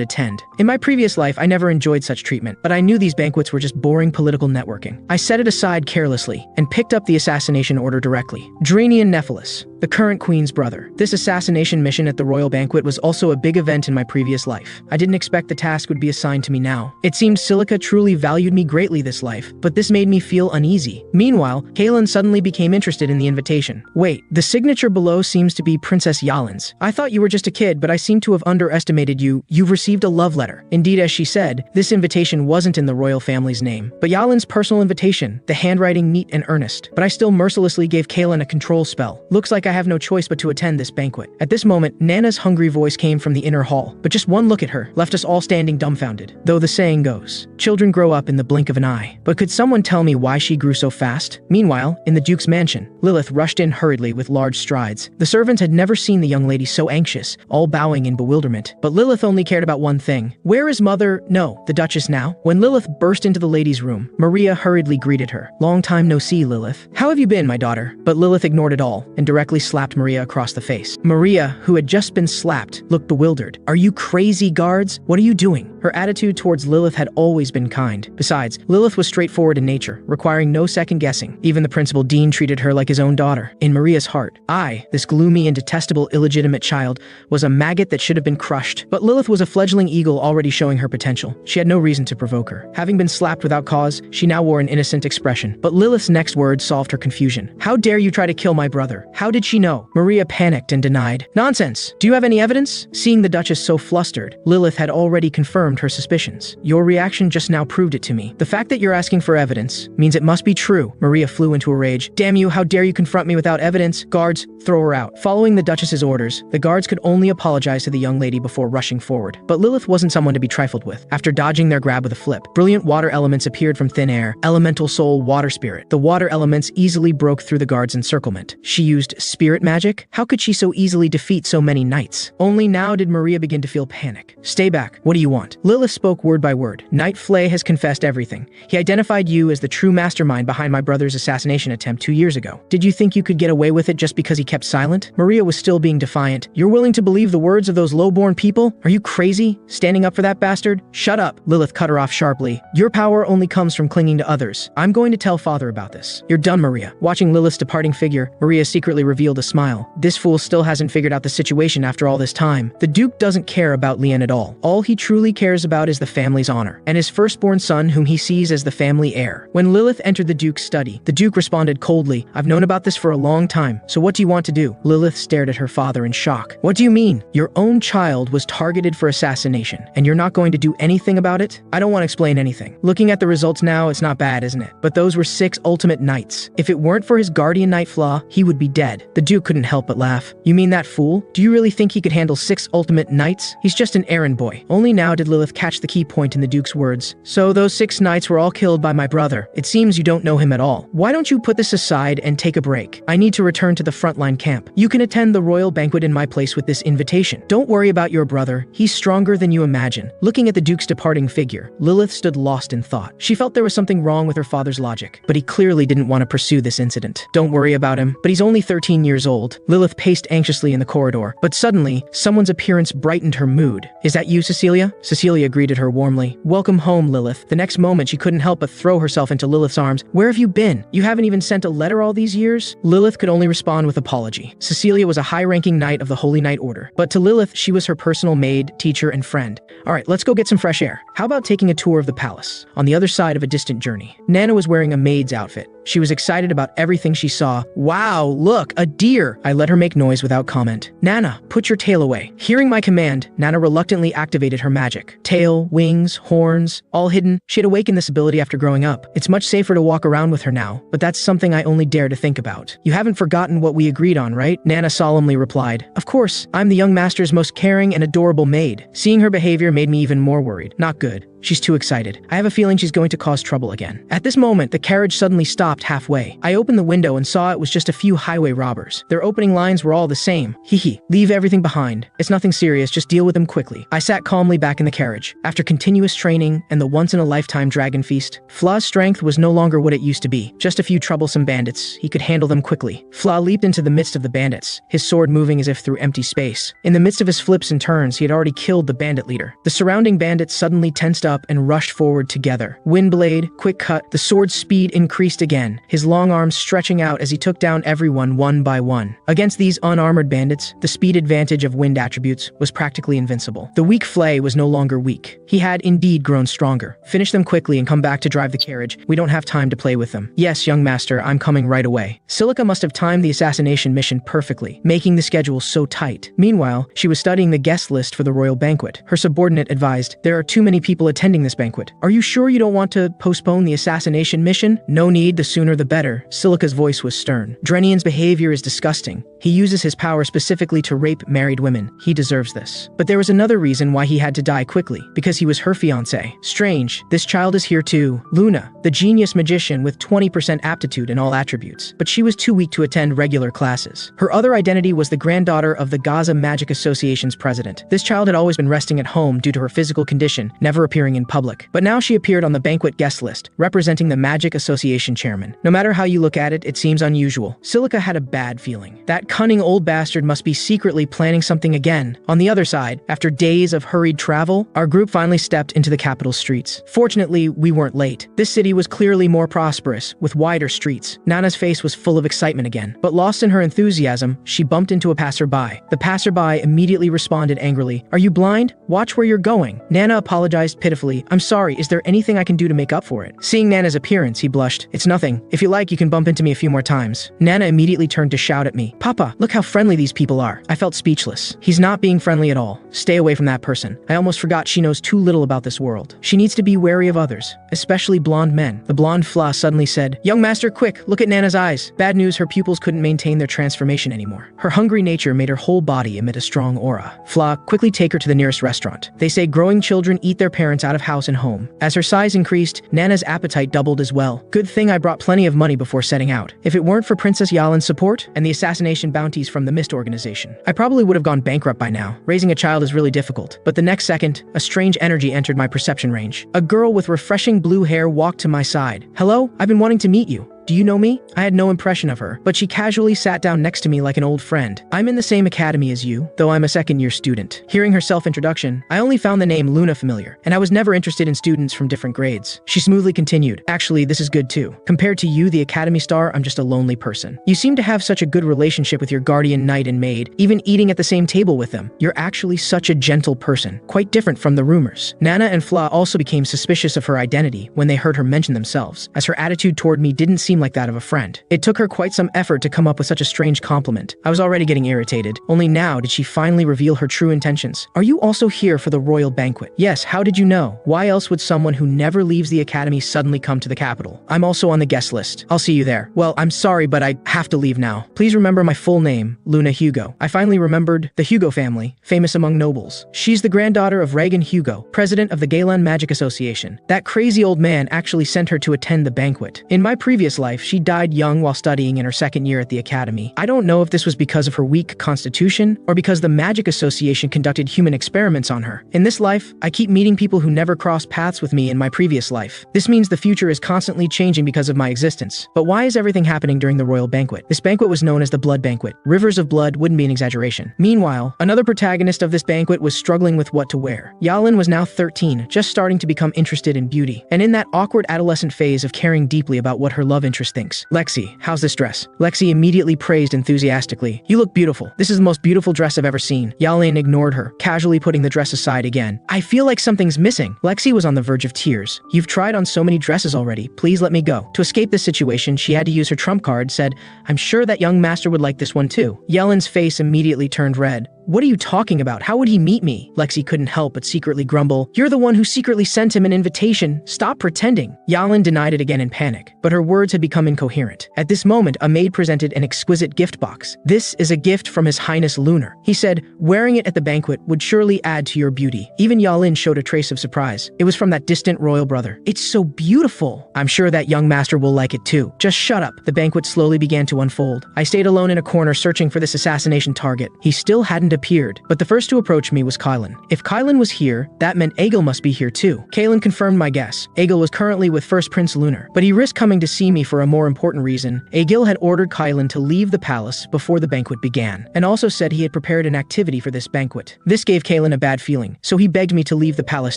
Speaker 1: attend. In my previous life, I never enjoyed such treatment, but I knew these banquets were just boring political networking. I set it aside carelessly, and picked up the assassination order directly. Draenian Nephilis, the current queen's brother. This assassination mission at the royal banquet was also a big event in my previous life. I didn't expect the task would be assigned to me now. It seemed Silica truly valued me greatly this life, but this made me feel uneasy. Meanwhile, Kaelin suddenly became interested in the invitation. Wait, the signature below seems to be Princess Yalin's. I thought you were just a kid, but I seem to have underestimated you. You've received a love letter. Indeed, as she said, this invitation wasn't in the royal family's name, but Yalin's personal invitation, the handwriting neat and earnest. But I still mercilessly gave Kaelin a control spell. Looks like I have no choice but to attend this banquet. At this moment, Nana's hungry voice came from the inner hall, but just one look at her left us all standing dumbfounded. Though the saying goes, children grow up in the blink of an eye. But could someone tell me why she grew so fast? Meanwhile, in the Duke's mansion, Lilith rushed in hurriedly with large strides. The servants had never seen the young lady so anxious, all bowing in bewilderment. But Lilith only cared about one thing. Where is Mother? No, the Duchess now? When Lilith burst into the lady's room, Maria hurriedly greeted her. Long time no see, Lilith. How have you been, my daughter? But Lilith ignored it all, and directly slapped Maria across the face. Maria, who had just been slapped, looked bewildered. Are you crazy, guards? What are you doing? Her attitude towards Lilith had always been kind. Besides, Lilith was straightforward in nature, requiring no second guessing. Even the principal dean treated her like his own daughter. In Maria's heart, I, this gloomy and detestable illegitimate child, was a maggot that should have been crushed. But Lilith was a fledgling eagle already showing her potential. She had no reason to provoke her. Having been slapped without cause, she now wore an innocent expression. But Lilith's next words solved her confusion. How dare you try to kill my brother? How did she know? Maria panicked and denied. Nonsense! Do you have any evidence? Seeing the Duchess so flustered, Lilith had already confirmed her suspicions. Your reaction just now proved it to me. The fact that you're asking for evidence means it must be true. Maria flew into a rage. Damn you, how dare you confront me without evidence? Guards, throw her out. Following the Duchess's orders, the guards could only apologize to the young lady before rushing forward. But Lilith wasn't someone to be trifled with. After dodging their grab with a flip, brilliant water elements appeared from thin air. Elemental soul, water spirit. The water elements easily broke through the guards' encirclement. She used spirit magic? How could she so easily defeat so many knights? Only now did Maria begin to feel panic. Stay back. What do you want? Lilith spoke word by word. Knight Flay has confessed everything. He identified you as the true mastermind behind my brother's assassination attempt 2 years ago. Did you think you could get away with it just because he kept silent? Maria was still being defiant. You're willing to believe the words of those low-born people? Are you crazy? Standing up for that bastard? Shut up. Lilith cut her off sharply. Your power only comes from clinging to others. I'm going to tell father about this. You're done, Maria. Watching Lilith's departing figure, Maria secretly revealed a smile. This fool still hasn't figured out the situation after all this time. The Duke doesn't care about Lien at all. All he truly cares about is the family's honor, and his firstborn son whom he sees as the family heir. When Lilith entered the Duke's study, the Duke responded coldly, I've known about this for a long time, so what do you want to do? Lilith stared at her father in shock. What do you mean? Your own child was targeted for assassination, and you're not going to do anything about it? I don't want to explain anything. Looking at the results now, it's not bad, isn't it? But those were 6 ultimate knights. If it weren't for his guardian knight Flaw, he would be dead. The Duke couldn't help but laugh. You mean that fool? Do you really think he could handle 6 ultimate knights? He's just an errand boy. Only now did Lilith catch the key point in the Duke's words. So those 6 knights were all killed by my brother. It seems you don't know him at all. Why don't you put this aside and take a break? I need to return to the frontline camp. You can attend the royal banquet in my place with this invitation. Don't worry about your brother. He's stronger than you imagine. Looking at the Duke's departing figure, Lilith stood lost in thought. She felt there was something wrong with her father's logic, but he clearly didn't want to pursue this incident. Don't worry about him, but he's only 13 years old. Lilith paced anxiously in the corridor, but suddenly, someone's appearance brightened her mood. Is that you, Cecilia? Cecilia greeted her warmly. Welcome home, Lilith. The next moment, she couldn't help but throw herself into Lilith's arms. Where have you been? You haven't even sent a letter all these years? Lilith could only respond with apology. Cecilia was a high-ranking knight of the Holy Knight Order, but to Lilith, she was her personal maid, teacher, and friend. All right, let's go get some fresh air. How about taking a tour of the palace, on the other side of a distant journey? Nana was wearing a maid's outfit. She was excited about everything she saw. Wow, look, a deer! I let her make noise without comment. Nana, put your tail away. Hearing my command, Nana reluctantly activated her magic. Tail, wings, horns, all hidden. She had awakened this ability after growing up. It's much safer to walk around with her now, but that's something I only dare to think about. You haven't forgotten what we agreed on, right? Nana solemnly replied. Of course, I'm the young master's most caring and adorable maid. Seeing her behavior made me even more worried. Not good. She's too excited. I have a feeling she's going to cause trouble again. At this moment, the carriage suddenly stopped halfway. I opened the window and saw it was just a few highway robbers. Their opening lines were all the same. Hee. Leave everything behind. It's nothing serious, just deal with them quickly. I sat calmly back in the carriage. After continuous training and the once-in-a-lifetime dragon feast, Flaw's strength was no longer what it used to be. Just a few troublesome bandits. He could handle them quickly. Flaw leaped into the midst of the bandits, his sword moving as if through empty space. In the midst of his flips and turns, he had already killed the bandit leader. The surrounding bandits suddenly tensed up and rushed forward together. Wind blade, quick cut, the sword's speed increased again, his long arms stretching out as he took down everyone one by one. Against these unarmored bandits, the speed advantage of wind attributes was practically invincible. The weak Flay was no longer weak. He had indeed grown stronger. Finish them quickly and come back to drive the carriage. We don't have time to play with them. Yes, young master, I'm coming right away. Silica must have timed the assassination mission perfectly, making the schedule so tight. Meanwhile, she was studying the guest list for the royal banquet. Her subordinate advised, there are too many people attending this banquet. Are you sure you don't want to postpone the assassination mission? No need, the sooner the better. Silica's voice was stern. Drenian's behavior is disgusting. He uses his power specifically to rape married women. He deserves this. But there was another reason why he had to die quickly, because he was her fiancé. Strange, this child is here too. Luna, the genius magician with 20% aptitude in all attributes. But she was too weak to attend regular classes. Her other identity was the granddaughter of the Gaza Magic Association's president. This child had always been resting at home due to her physical condition, never appearing in public. But now she appeared on the banquet guest list, representing the Magic Association chairman. No matter how you look at it, it seems unusual. Silica had a bad feeling. That cunning old bastard must be secretly planning something again. On the other side, after days of hurried travel, our group finally stepped into the capital's streets. Fortunately, we weren't late. This city was clearly more prosperous, with wider streets. Nana's face was full of excitement again, but lost in her enthusiasm, she bumped into a passerby. The passerby immediately responded angrily, "Are you blind? Watch where you're going." Nana apologized pitifully. "I'm sorry, is there anything I can do to make up for it?" Seeing Nana's appearance, he blushed. "It's nothing. If you like, you can bump into me a few more times." Nana immediately turned to shout at me, "Papa, look how friendly these people are." I felt speechless. He's not being friendly at all. Stay away from that person. I almost forgot she knows too little about this world. She needs to be wary of others, especially blonde men. The blonde Fla suddenly said, "Young master, quick, look at Nana's eyes." Bad news, her pupils couldn't maintain their transformation anymore. Her hungry nature made her whole body emit a strong aura. Fla, quickly take her to the nearest restaurant. They say growing children eat their parents out of house and home. As her size increased, Nana's appetite doubled as well. Good thing I brought plenty of money before setting out. If it weren't for Princess Yalin's support and the assassination assassination bounties from the Mist organization. I probably would have gone bankrupt by now. Raising a child is really difficult. But the next second, a strange energy entered my perception range. A girl with refreshing blue hair walked to my side. "Hello, I've been wanting to meet you. Do you know me?" I had no impression of her, but she casually sat down next to me like an old friend. "I'm in the same academy as you, though I'm a second-year student." Hearing her self-introduction, I only found the name Luna familiar, and I was never interested in students from different grades. She smoothly continued, "Actually, this is good too. Compared to you, the academy star, I'm just a lonely person. You seem to have such a good relationship with your guardian knight and maid, even eating at the same table with them. You're actually such a gentle person, quite different from the rumors." Nana and Fla also became suspicious of her identity when they heard her mention themselves, as her attitude toward me didn't seem like that of a friend. It took her quite some effort to come up with such a strange compliment. I was already getting irritated. Only now did she finally reveal her true intentions. "Are you also here for the royal banquet?" "Yes, how did you know? Why else would someone who never leaves the academy suddenly come to the capital? I'm also on the guest list. I'll see you there." "Well, I'm sorry, but I have to leave now. Please remember my full name, Luna Hugo." I finally remembered the Hugo family, famous among nobles. She's the granddaughter of Regan Hugo, president of the Galen Magic Association. That crazy old man actually sent her to attend the banquet. In my previous life, she died young while studying in her second year at the academy. I don't know if this was because of her weak constitution or because the Magic Association conducted human experiments on her. In this life, I keep meeting people who never crossed paths with me in my previous life. This means the future is constantly changing because of my existence. But why is everything happening during the royal banquet? This banquet was known as the Blood Banquet. Rivers of blood wouldn't be an exaggeration. Meanwhile, another protagonist of this banquet was struggling with what to wear. Yalin was now 13, just starting to become interested in beauty, and in that awkward adolescent phase of caring deeply about what her love interest thinks. "Lexi, how's this dress?" Lexi immediately praised enthusiastically. "You look beautiful. This is the most beautiful dress I've ever seen." Yalin ignored her, casually putting the dress aside again. "I feel like something's missing." Lexi was on the verge of tears. "You've tried on so many dresses already. Please let me go." To escape this situation, she had to use her trump card, said, "I'm sure that young master would like this one too." Yalin's face immediately turned red. "What are you talking about? How would he meet me?" Lexi couldn't help but secretly grumble. "You're the one who secretly sent him an invitation. Stop pretending." Yalin denied it again in panic, but her words had become incoherent. At this moment, a maid presented an exquisite gift box. "This is a gift from His Highness Lunar," he said. "Wearing it at the banquet would surely add to your beauty." Even Yalin showed a trace of surprise. It was from that distant royal brother. "It's so beautiful." "I'm sure that young master will like it too." "Just shut up." The banquet slowly began to unfold. I stayed alone in a corner searching for this assassination target. He still hadn't appeared, but the first to approach me was Kylan. If Kylan was here, that meant Egil must be here too. Kaelin confirmed my guess. Egil was currently with First Prince Lunar, but he risked coming to see me for a more important reason. Egil had ordered Kylan to leave the palace before the banquet began, and also said he had prepared an activity for this banquet. This gave Kaelin a bad feeling, so he begged me to leave the palace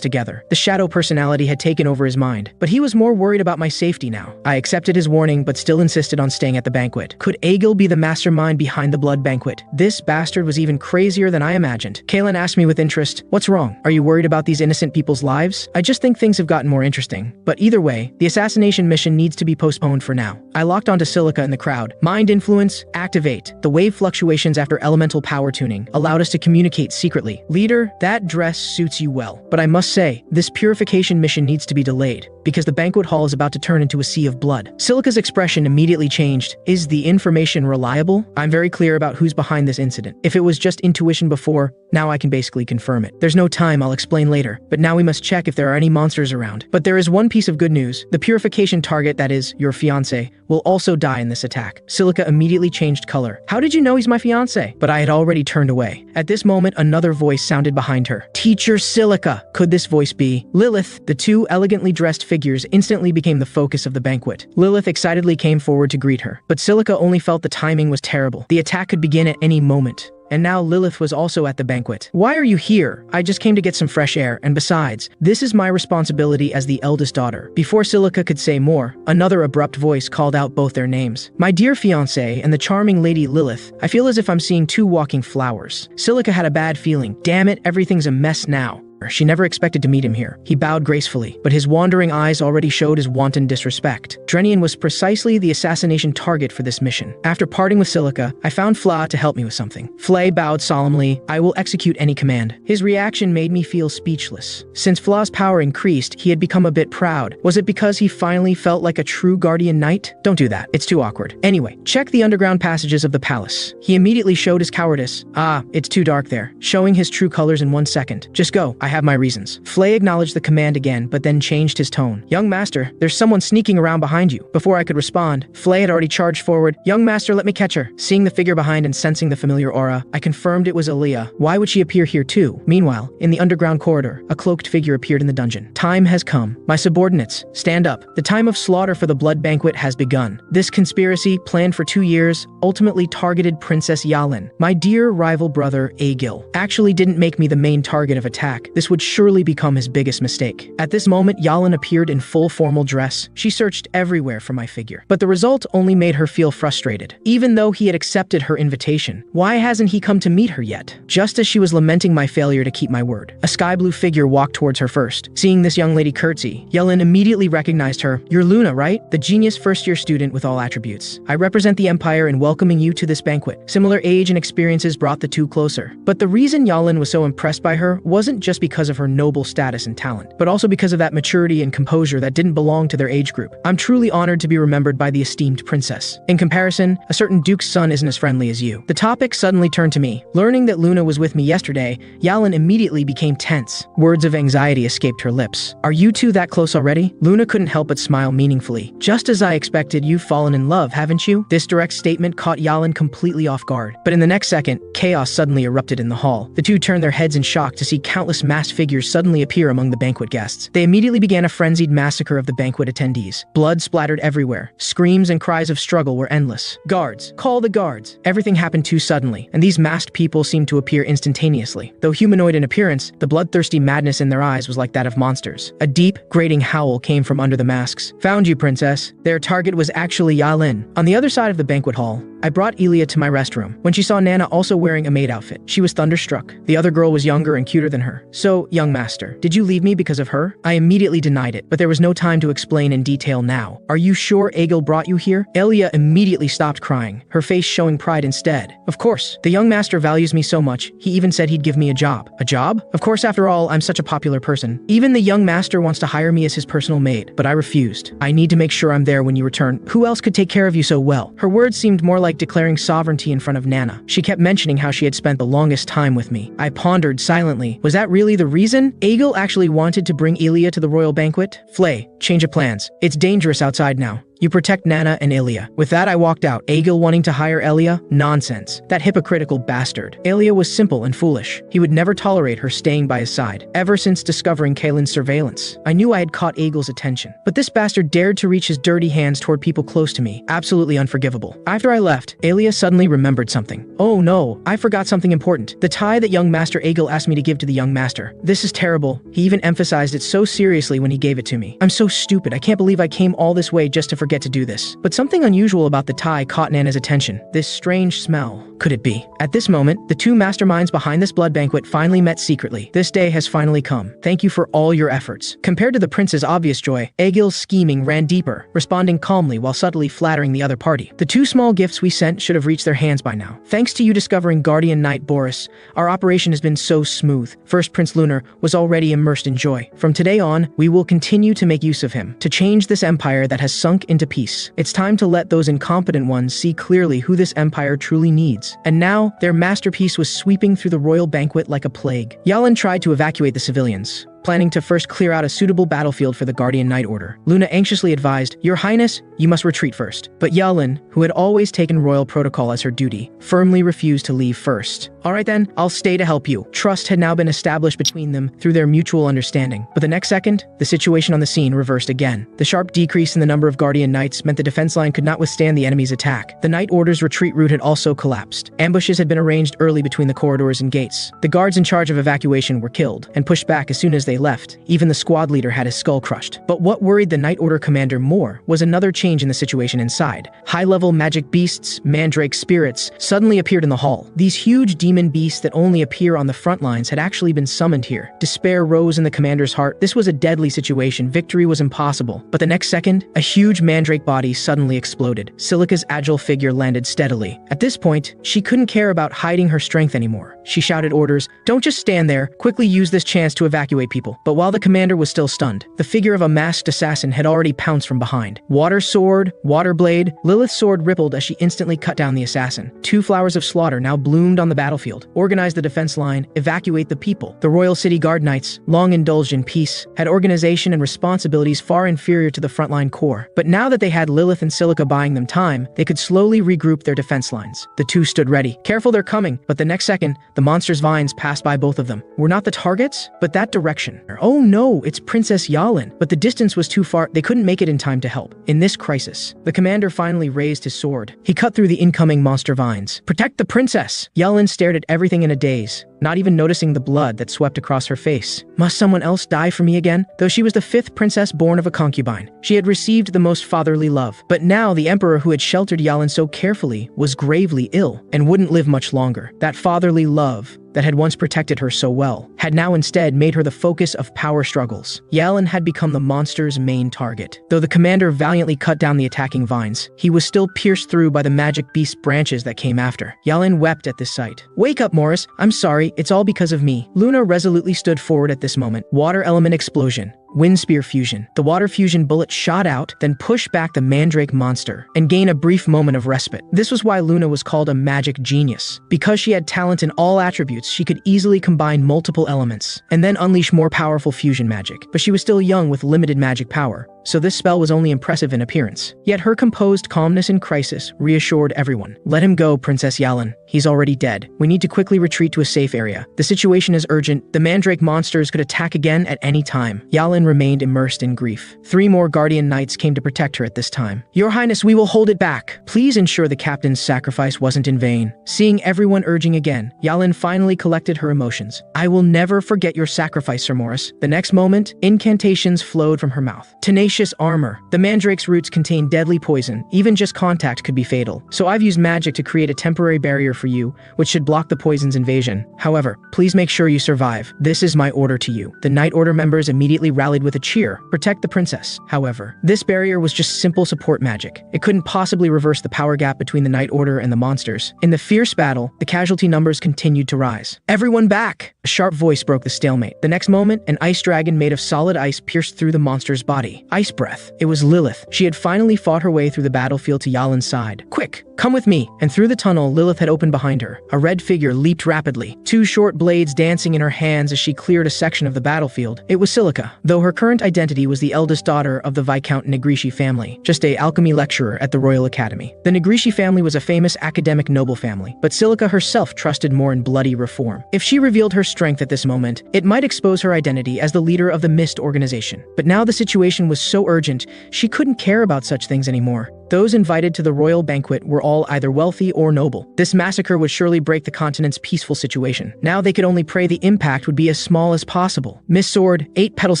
Speaker 1: together. The shadow personality had taken over his mind, but he was more worried about my safety now. I accepted his warning, but still insisted on staying at the banquet. Could Egil be the mastermind behind the blood banquet? This bastard was even crazier than I imagined. Kaelin asked me with interest, "What's wrong? Are you worried about these innocent people's lives?" "I just think things have gotten more interesting. But either way, the assassination mission needs to be postponed for now." I locked onto Silica in the crowd. Mind influence, activate. The wave fluctuations after elemental power tuning allowed us to communicate secretly. "Leader, that dress suits you well. But I must say, this purification mission needs to be delayed, because the banquet hall is about to turn into a sea of blood." Silica's expression immediately changed. "Is the information reliable? I'm very clear about who's behind this incident. If it was just intuition before, now I can basically confirm it. There's no time, I'll explain later. But now we must check if there are any monsters around. But there is one piece of good news. The purification target, that is, your fiancé, will also die in this attack." Silica immediately changed color. "How did you know he's my fiancé?" But I had already turned away. At this moment, another voice sounded behind her. "Teacher Silica!" Could this voice be Lilith? The two elegantly dressed figures instantly became the focus of the banquet. Lilith excitedly came forward to greet her, but Silica only felt the timing was terrible. The attack could begin at any moment. And now Lilith was also at the banquet. "Why are you here?" "I just came to get some fresh air, and besides, this is my responsibility as the eldest daughter." Before Silica could say more, another abrupt voice called out both their names. "My dear fiancé and the charming lady Lilith, I feel as if I'm seeing two walking flowers." Silica had a bad feeling. Damn it, everything's a mess now. She never expected to meet him here. He bowed gracefully, but his wandering eyes already showed his wanton disrespect. Drenian was precisely the assassination target for this mission. After parting with Silica, I found Fla to help me with something. Flay bowed solemnly. "I will execute any command." His reaction made me feel speechless. Since Fla's power increased, he had become a bit proud. Was it because he finally felt like a true guardian knight? Don't do that. It's too awkward. Anyway, check the underground passages of the palace. He immediately showed his cowardice. "Ah, it's too dark there," showing his true colors in 1 second. "Just go. I have my reasons. Flay acknowledged the command again, but then changed his tone. Young master, there's someone sneaking around behind you. Before I could respond, Flay had already charged forward. Young master, let me catch her. Seeing the figure behind and sensing the familiar aura, I confirmed it was Aaliyah. Why would she appear here too? Meanwhile, in the underground corridor, a cloaked figure appeared in the dungeon. Time has come. My subordinates, stand up. The time of slaughter for the blood banquet has begun. This conspiracy, planned for 2 years, ultimately targeted Princess Yalin. My dear rival brother, Aegil, actually didn't make me the main target of attack. This would surely become his biggest mistake. At this moment, Yalin appeared in full formal dress. She searched everywhere for my figure, but the result only made her feel frustrated. Even though he had accepted her invitation, why hasn't he come to meet her yet? Just as she was lamenting my failure to keep my word, a sky blue figure walked towards her first. Seeing this young lady curtsy, Yalin immediately recognized her. You're Luna, right? The genius first-year student with all attributes. I represent the Empire in welcoming you to this banquet. Similar age and experiences brought the two closer. But the reason Yalin was so impressed by her wasn't just because of her noble status and talent, but also because of that maturity and composure that didn't belong to their age group. I'm truly honored to be remembered by the esteemed princess. In comparison, a certain duke's son isn't as friendly as you. The topic suddenly turned to me. Learning that Luna was with me yesterday, Yalin immediately became tense. Words of anxiety escaped her lips. Are you two that close already? Luna couldn't help but smile meaningfully. Just as I expected, you've fallen in love, haven't you? This direct statement caught Yalin completely off guard. But in the next second, chaos suddenly erupted in the hall. The two turned their heads in shock to see countless masked figures suddenly appear among the banquet guests. They immediately began a frenzied massacre of the banquet attendees. Blood splattered everywhere. Screams and cries of struggle were endless. Guards! Call the guards! Everything happened too suddenly, and these masked people seemed to appear instantaneously. Though humanoid in appearance, the bloodthirsty madness in their eyes was like that of monsters. A deep, grating howl came from under the masks. Found you, princess. Their target was actually Yalin. On the other side of the banquet hall, I brought Elia to my restroom. When she saw Nana also wearing a maid outfit, she was thunderstruck. The other girl was younger and cuter than her. So, young master, did you leave me because of her? I immediately denied it, but there was no time to explain in detail now. Are you sure Aegil brought you here? Elia immediately stopped crying, her face showing pride instead. Of course, the young master values me so much, he even said he'd give me a job. A job? Of course, after all, I'm such a popular person. Even the young master wants to hire me as his personal maid, but I refused. I need to make sure I'm there when you return. Who else could take care of you so well? Her words seemed more like declaring sovereignty in front of Nana. She kept mentioning how she had spent the longest time with me. I pondered silently. Was that really the reason? Aegil actually wanted to bring Elia to the royal banquet? Flay, change of plans. It's dangerous outside now. You protect Nana and Elia. With that, I walked out. Aegil wanting to hire Elia? Nonsense. That hypocritical bastard. Elia was simple and foolish. He would never tolerate her staying by his side. Ever since discovering Kaylin's surveillance, I knew I had caught Aegil's attention. But this bastard dared to reach his dirty hands toward people close to me. Absolutely unforgivable. After I left, Elia suddenly remembered something. Oh no, I forgot something important. The tie that young master Aegil asked me to give to the young master. This is terrible. He even emphasized it so seriously when he gave it to me. I'm so stupid. I can't believe I came all this way just to forget to do this. But something unusual about the tie caught Nana's attention. This strange smell. Could it be? At this moment, the two masterminds behind this blood banquet finally met secretly. This day has finally come. Thank you for all your efforts. Compared to the prince's obvious joy, Aegil's scheming ran deeper, responding calmly while subtly flattering the other party. The two small gifts we sent should have reached their hands by now. Thanks to you discovering Guardian Knight Boris, our operation has been so smooth. First Prince Lunar was already immersed in joy. From today on, we will continue to make use of him, to change this empire that has sunk into peace. It's time to let those incompetent ones see clearly who this empire truly needs. And now, their masterpiece was sweeping through the royal banquet like a plague. Yalin tried to evacuate the civilians, planning to first clear out a suitable battlefield for the Guardian Knight Order. Luna anxiously advised, Your Highness, you must retreat first. But Yalin, who had always taken royal protocol as her duty, firmly refused to leave first. Alright then, I'll stay to help you. Trust had now been established between them through their mutual understanding. But the next second, the situation on the scene reversed again. The sharp decrease in the number of Guardian Knights meant the defense line could not withstand the enemy's attack. The Knight Order's retreat route had also collapsed. Ambushes had been arranged early between the corridors and gates. The guards in charge of evacuation were killed and pushed back as soon as they left. Even the squad leader had his skull crushed. But what worried the Knight Order commander more was another change in the situation inside. High-level magic beasts, mandrake spirits, suddenly appeared in the hall. These huge demon beasts that only appear on the front lines had actually been summoned here. Despair rose in the commander's heart. This was a deadly situation. Victory was impossible. But the next second, a huge mandrake body suddenly exploded. Silica's agile figure landed steadily. At this point, she couldn't care about hiding her strength anymore. She shouted orders, Don't just stand there. Quickly use this chance to evacuate people. people. But while the commander was still stunned, the figure of a masked assassin had already pounced from behind. Water sword, water blade, Lilith's sword rippled as she instantly cut down the assassin. 2 flowers of slaughter now bloomed on the battlefield. Organize the defense line, evacuate the people. The Royal City Guard Knights, long indulged in peace, had organization and responsibilities far inferior to the frontline corps. But now that they had Lilith and Silica buying them time, they could slowly regroup their defense lines. The two stood ready. Careful, they're coming. But the next second, the monster's vines passed by both of them. Were not the targets, but that direction. Oh no, it's Princess Yalin. But the distance was too far. They couldn't make it in time to help. In this crisis, the commander finally raised his sword. He cut through the incoming monster vines. Protect the princess! Yalin stared at everything in a daze, not even noticing the blood that swept across her face. Must someone else die for me again? Though she was the 5th princess born of a concubine, she had received the most fatherly love. But now the emperor who had sheltered Yalin so carefully was gravely ill and wouldn't live much longer. That fatherly love that had once protected her so well had now instead made her the focus of power struggles. Yalin had become the monster's main target. Though the commander valiantly cut down the attacking vines, he was still pierced through by the magic beast branches that came after. Yalin wept at this sight. Wake up, Morris. I'm sorry. It's all because of me. Luna resolutely stood forward at this moment. Water element explosion. Wind spear fusion. The water fusion bullet shot out, then pushed back the mandrake monster and gained a brief moment of respite. This was why Luna was called a magic genius. Because she had talent in all attributes, she could easily combine multiple elements and then unleash more powerful fusion magic. But she was still young with limited magic power, so this spell was only impressive in appearance. Yet her composed calmness in crisis reassured everyone. Let him go, Princess Yalin. He's already dead. We need to quickly retreat to a safe area. The situation is urgent. The mandrake monsters could attack again at any time. Yalin remained immersed in grief. 3 more guardian knights came to protect her at this time. Your Highness, we will hold it back. Please ensure the captain's sacrifice wasn't in vain. Seeing everyone urging again, Yalin finally collected her emotions. I will never forget your sacrifice, Sir Morris. The next moment, incantations flowed from her mouth. Tenacious armor. The mandrake's roots contain deadly poison. Even just contact could be fatal. So I've used magic to create a temporary barrier for you, which should block the poison's invasion. However, please make sure you survive. This is my order to you. The Knight Order members immediately rallied with a cheer. Protect the princess. However, this barrier was just simple support magic. It couldn't possibly reverse the power gap between the Knight Order and the monsters. In the fierce battle, the casualty numbers continued to rise. Everyone back! A sharp voice broke the stalemate. The next moment, an ice dragon made of solid ice pierced through the monster's body. Ice breath. It was Lilith. She had finally fought her way through the battlefield to Yalin's side. Quick! Come with me! And through the tunnel Lilith had opened behind her. A red figure leaped rapidly, 2 short blades dancing in her hands as she cleared a section of the battlefield. It was Silica, though her current identity was the eldest daughter of the Viscount Negrisci family, just a alchemy lecturer at the Royal Academy. The Negrisci family was a famous academic noble family, but Silica herself trusted more in bloody reform. If she revealed her strength at this moment, it might expose her identity as the leader of the Mist organization. But now the situation was so urgent, she couldn't care about such things anymore. Those invited to the royal banquet were all either wealthy or noble. This massacre would surely break the continent's peaceful situation. Now they could only pray the impact would be as small as possible. Miss Sword, 8 petals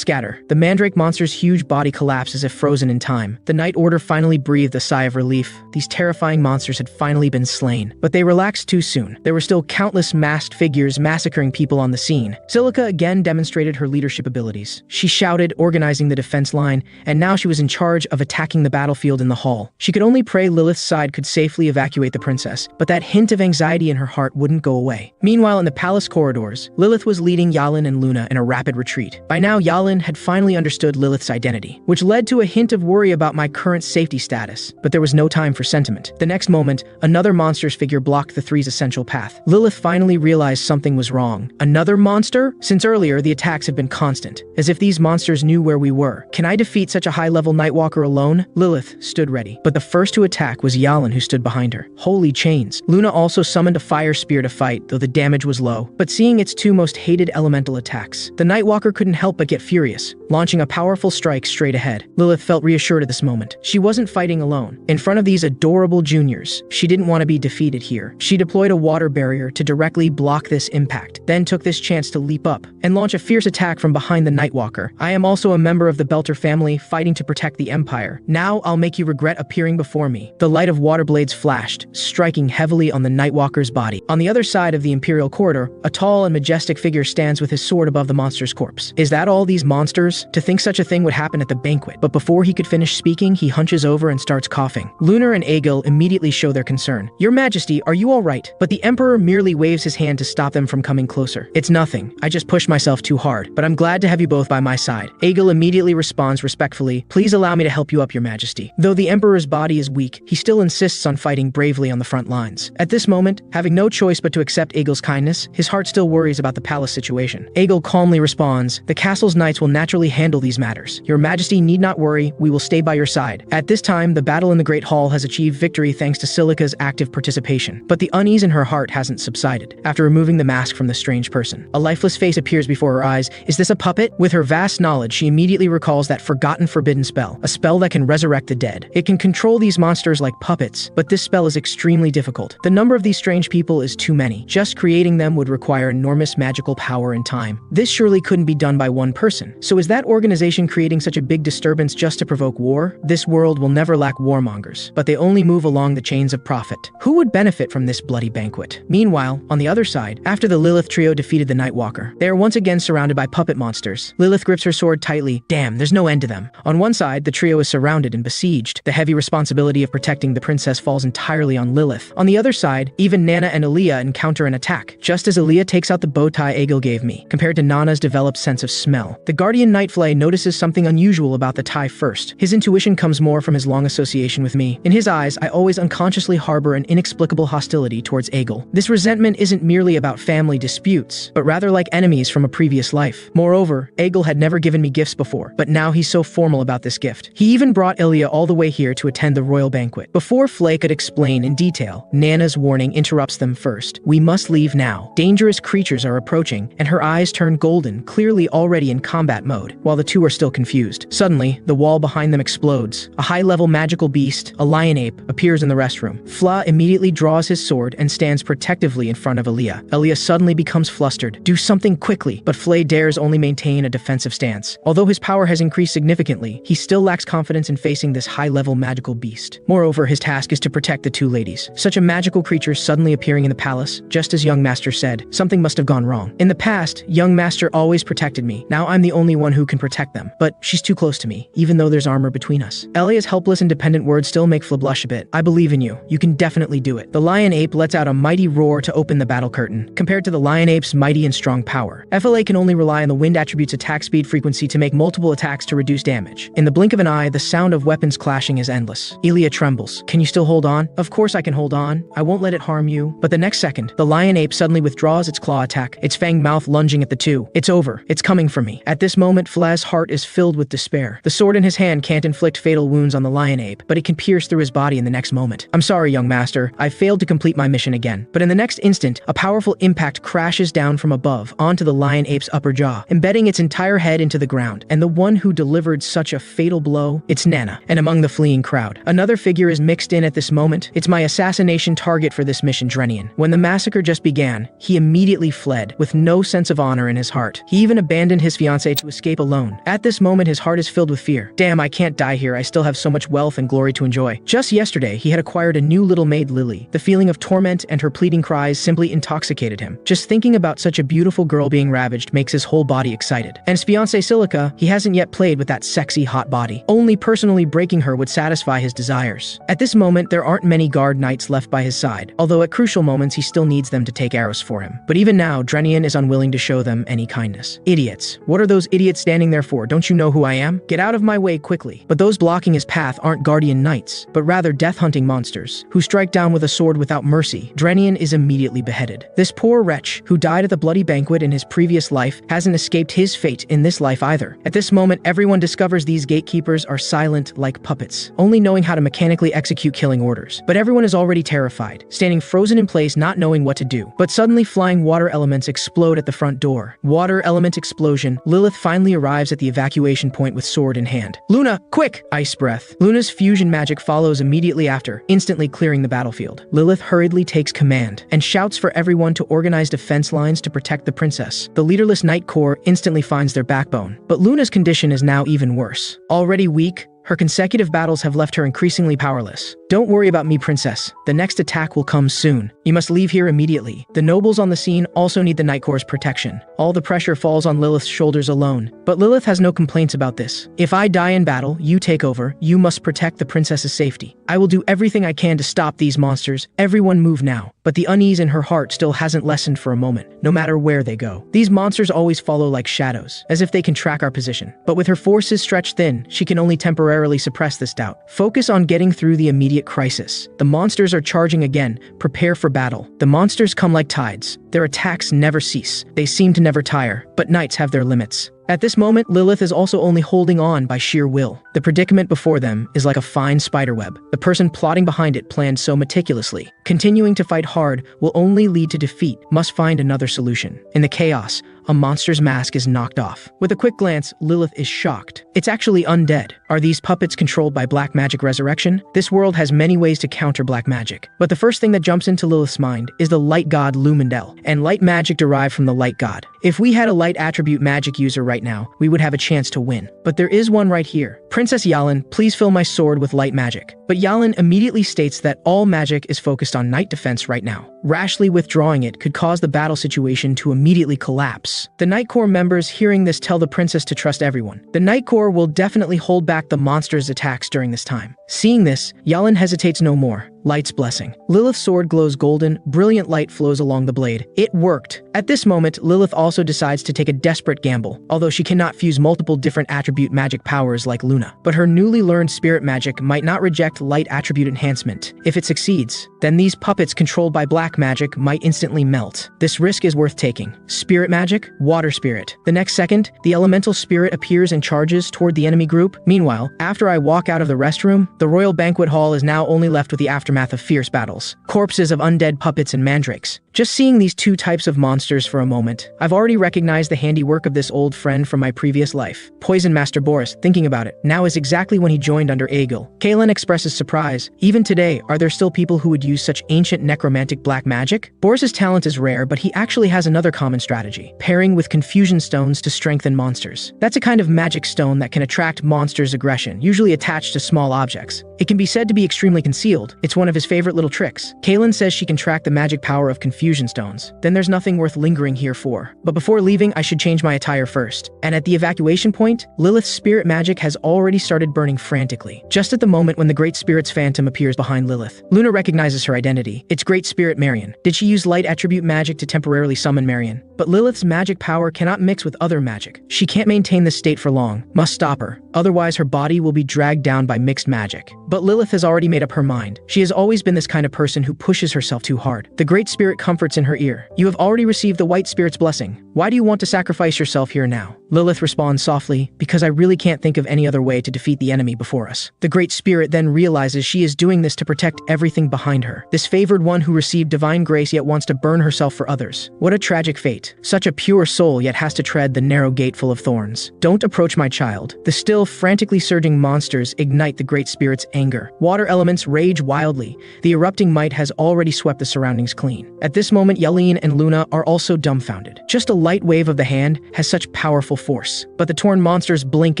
Speaker 1: scatter. The mandrake monster's huge body collapsed as if frozen in time. The Knight Order finally breathed a sigh of relief. These terrifying monsters had finally been slain. But they relaxed too soon. There were still countless masked figures massacring people on the scene. Silica again demonstrated her leadership abilities. She shouted, organizing the defense line, and now she was in charge of attacking the battlefield in the hall. She could only pray Lilith's side could safely evacuate the princess, but that hint of anxiety in her heart wouldn't go away. Meanwhile, in the palace corridors, Lilith was leading Yalin and Luna in a rapid retreat. By now, Yalin had finally understood Lilith's identity, which led to a hint of worry about my current safety status. But there was no time for sentiment. The next moment, another monster's figure blocked the three's essential path. Lilith finally realized something was wrong. Another monster? Since earlier, the attacks had been constant, as if these monsters knew where we were. Can I defeat such a high-level Nightwalker alone? Lilith stood ready, but the first to attack was Yalin, who stood behind her. Holy chains. Luna also summoned a fire spear to fight, though the damage was low. But seeing its 2 most hated elemental attacks, the Nightwalker couldn't help but get furious, launching a powerful strike straight ahead. Lilith felt reassured at this moment. She wasn't fighting alone. In front of these adorable juniors, she didn't want to be defeated here. She deployed a water barrier to directly block this impact, then took this chance to leap up and launch a fierce attack from behind the Nightwalker. I am also a member of the Belter family, fighting to protect the Empire. Now I'll make you regret appearing appearing before me. The light of water blades flashed, striking heavily on the Nightwalker's body. On the other side of the Imperial corridor, a tall and majestic figure stands with his sword above the monster's corpse. Is that all these monsters? To think such a thing would happen at the banquet. But before he could finish speaking, he hunches over and starts coughing. Lunar and Aegil immediately show their concern. Your Majesty, are you all right? But the Emperor merely waves his hand to stop them from coming closer. It's nothing. I just pushed myself too hard, but I'm glad to have you both by my side. Aegil immediately responds respectfully, please allow me to help you up, Your Majesty. Though the Emperor's body is weak, he still insists on fighting bravely on the front lines. At this moment, having no choice but to accept Aegil's kindness, his heart still worries about the palace situation. Aegil calmly responds, the castle's knights will naturally handle these matters. Your Majesty need not worry, we will stay by your side. At this time, the battle in the Great Hall has achieved victory thanks to Silica's active participation, but the unease in her heart hasn't subsided. After removing the mask from the strange person, a lifeless face appears before her eyes. Is this a puppet? With her vast knowledge, she immediately recalls that forgotten forbidden spell, a spell that can resurrect the dead. It can control these monsters like puppets, but this spell is extremely difficult. The number of these strange people is too many. Just creating them would require enormous magical power and time. This surely couldn't be done by one person. So is that organization creating such a big disturbance just to provoke war? This world will never lack warmongers, but they only move along the chains of profit. Who would benefit from this bloody banquet? Meanwhile, on the other side, after the Lilith trio defeated the Nightwalker, they are once again surrounded by puppet monsters. Lilith grips her sword tightly. Damn, there's no end to them. On one side, the trio is surrounded and besieged. The heavy responsibility of protecting the princess falls entirely on Lilith. On the other side, even Nana and Aaliyah encounter an attack, just as Aaliyah takes out the bow tie Aegil gave me. Compared to Nana's developed sense of smell, the Guardian Nightflay notices something unusual about the tie first. His intuition comes more from his long association with me. In his eyes, I always unconsciously harbor an inexplicable hostility towards Aegil. This resentment isn't merely about family disputes, but rather like enemies from a previous life. Moreover, Aegil had never given me gifts before, but now he's so formal about this gift. He even brought Ilya all the way here to attend the royal banquet. Before Flay could explain in detail, Nana's warning interrupts them first. We must leave now. Dangerous creatures are approaching, and her eyes turn golden, clearly already in combat mode, while the two are still confused. Suddenly, the wall behind them explodes. A high-level magical beast, a lion ape, appears in the restroom. Fla immediately draws his sword and stands protectively in front of Aaliyah. Aaliyah suddenly becomes flustered. Do something quickly, but Flay dares only maintain a defensive stance. Although his power has increased significantly, he still lacks confidence in facing this high-level magical beast. Moreover, his task is to protect the two ladies. Such a magical creature suddenly appearing in the palace, just as young Master said, something must have gone wrong. In the past, young Master always protected me. Now I'm the only one who can protect them. But she's too close to me, even though there's armor between us. Elia's helpless and dependent words still make Fla blush a bit. I believe in you. You can definitely do it. The lion ape lets out a mighty roar to open the battle curtain. Compared to the lion ape's mighty and strong power, FLA can only rely on the wind attribute's attack speed frequency to make multiple attacks to reduce damage. In the blink of an eye, the sound of weapons clashing is endless. Ilya trembles. Can you still hold on? Of course I can hold on. I won't let it harm you. But the next second, the lion ape suddenly withdraws its claw attack, its fanged mouth lunging at the two. It's over. It's coming for me. At this moment, Fla's heart is filled with despair. The sword in his hand can't inflict fatal wounds on the lion ape, but it can pierce through his body in the next moment. I'm sorry, young master. I failed to complete my mission again. But in the next instant, a powerful impact crashes down from above onto the lion ape's upper jaw, embedding its entire head into the ground. And the one who delivered such a fatal blow, it's Nana. And among the fleeing crowd, another figure is mixed in at this moment. It's my assassination target for this mission, Drenian. When the massacre just began, he immediately fled, with no sense of honor in his heart. He even abandoned his fiancée to escape alone. At this moment, his heart is filled with fear. Damn, I can't die here. I still have so much wealth and glory to enjoy. Just yesterday, he had acquired a new little maid, Lily. The feeling of torment and her pleading cries simply intoxicated him. Just thinking about such a beautiful girl being ravaged makes his whole body excited. And his fiancée Silica, he hasn't yet played with that sexy, hot body. Only personally breaking her would satisfy his desires. At this moment, there aren't many guard knights left by his side, although at crucial moments he still needs them to take arrows for him. But even now, Drenian is unwilling to show them any kindness. Idiots. What are those idiots standing there for? Don't you know who I am? Get out of my way quickly. But those blocking his path aren't guardian knights, but rather death-hunting monsters, who strike down with a sword without mercy. Drenian is immediately beheaded. This poor wretch, who died at the bloody banquet in his previous life, hasn't escaped his fate in this life either. At this moment, everyone discovers these gatekeepers are silent like puppets, only knowing how to mechanically execute killing orders. But everyone is already terrified, standing frozen in place, not knowing what to do. But suddenly, flying water elements explode at the front door. Water element explosion. Lilith finally arrives at the evacuation point with sword in hand. Luna, quick! Ice breath. Luna's fusion magic follows immediately after, instantly clearing the battlefield. Lilith hurriedly takes command and shouts for everyone to organize defense lines to protect the princess. The leaderless Knight Corps instantly finds their backbone. But Luna's condition is now even worse. Already weak, Her consecutive battles have left her increasingly powerless. Don't worry about me, princess. The next attack will come soon. You must leave here immediately. The nobles on the scene also need the Night Corps' protection. All the pressure falls on Lilith's shoulders alone. But Lilith has no complaints about this. If I die in battle, you take over. You must protect the princess's safety. I will do everything I can to stop these monsters. Everyone move now. But the unease in her heart still hasn't lessened for a moment, no matter where they go. These monsters always follow like shadows, as if they can track our position. But with her forces stretched thin, she can only temporarily suppress this doubt. Focus on getting through the immediate crisis. The monsters are charging again. Prepare for battle. The monsters come like tides. Their attacks never cease. They seem to never tire, but nights have their limits. At this moment, Lilith is also only holding on by sheer will. The predicament before them is like a fine spiderweb. The person plotting behind it planned so meticulously. Continuing to fight hard will only lead to defeat. Must find another solution. In the chaos, a monster's mask is knocked off. With a quick glance, Lilith is shocked. It's actually undead. Are these puppets controlled by black magic resurrection? This world has many ways to counter black magic. But the first thing that jumps into Lilith's mind is the light god Lumendel, and light magic derived from the light god. If we had a light attribute magic user right now, we would have a chance to win. But there is one right here. Princess Yalin, please fill my sword with light magic. But Yalin immediately states that all magic is focused on night defense right now. Rashly withdrawing it could cause the battle situation to immediately collapse. The Night Corps members hearing this tell the princess to trust everyone. The Night Corps will definitely hold back the monsters' attacks during this time. Seeing this, Yalin hesitates no more. Light's blessing. Lilith's sword glows golden, brilliant light flows along the blade. It worked. At this moment, Lilith also decides to take a desperate gamble, although she cannot fuse multiple different attribute magic powers like Luna. But her newly learned spirit magic might not reject light attribute enhancement. If it succeeds, then these puppets controlled by black magic might instantly melt. This risk is worth taking. Spirit magic, water spirit. The next second, the elemental spirit appears and charges toward the enemy group. Meanwhile, after I walk out of the restroom, the royal banquet hall is now only left with the aftermath of fierce battles. Corpses of undead puppets and mandrakes. Just seeing these two types of monsters for a moment, I've already recognized the handiwork of this old friend from my previous life. Poison Master Boris, thinking about it, now is exactly when he joined under Aegil. Kaelin expresses surprise. Even today, are there still people who would use such ancient necromantic black magic? Boris's talent is rare, but he actually has another common strategy, pairing with confusion stones to strengthen monsters. That's a kind of magic stone that can attract monsters' aggression, usually attached to small objects. It can be said to be extremely concealed. It's one of his favorite little tricks. Kaelin says she can track the magic power of confusion stones. Then there's nothing worth lingering here for. But before leaving, I should change my attire first. And at the evacuation point, Lilith's spirit magic has already started burning frantically. Just at the moment when the Great Spirit's phantom appears behind Lilith, Luna recognizes her identity. It's Great Spirit Marion. Did she use light attribute magic to temporarily summon Marion? But Lilith's magic power cannot mix with other magic. She can't maintain this state for long. Must stop her. Otherwise, her body will be dragged down by mixed magic. But Lilith has already made up her mind. She has always been this kind of person who pushes herself too hard. The Great Spirit comforts in her ear. You have already received the White Spirit's blessing. Why do you want to sacrifice yourself here now? Lilith responds softly, because I really can't think of any other way to defeat the enemy before us. The Great Spirit then realizes she is doing this to protect everything behind her. This favored one who received divine grace yet wants to burn herself for others. What a tragic fate. Such a pure soul yet has to tread the narrow gate full of thorns. Don't approach my child. The still frantically surging monsters ignite the Great Spirit's anger. Water elements rage wildly. The erupting might has already swept the surroundings clean. At this moment, Yalin and Luna are also dumbfounded. Just a light wave of the hand has such powerful force. But the torn monsters blink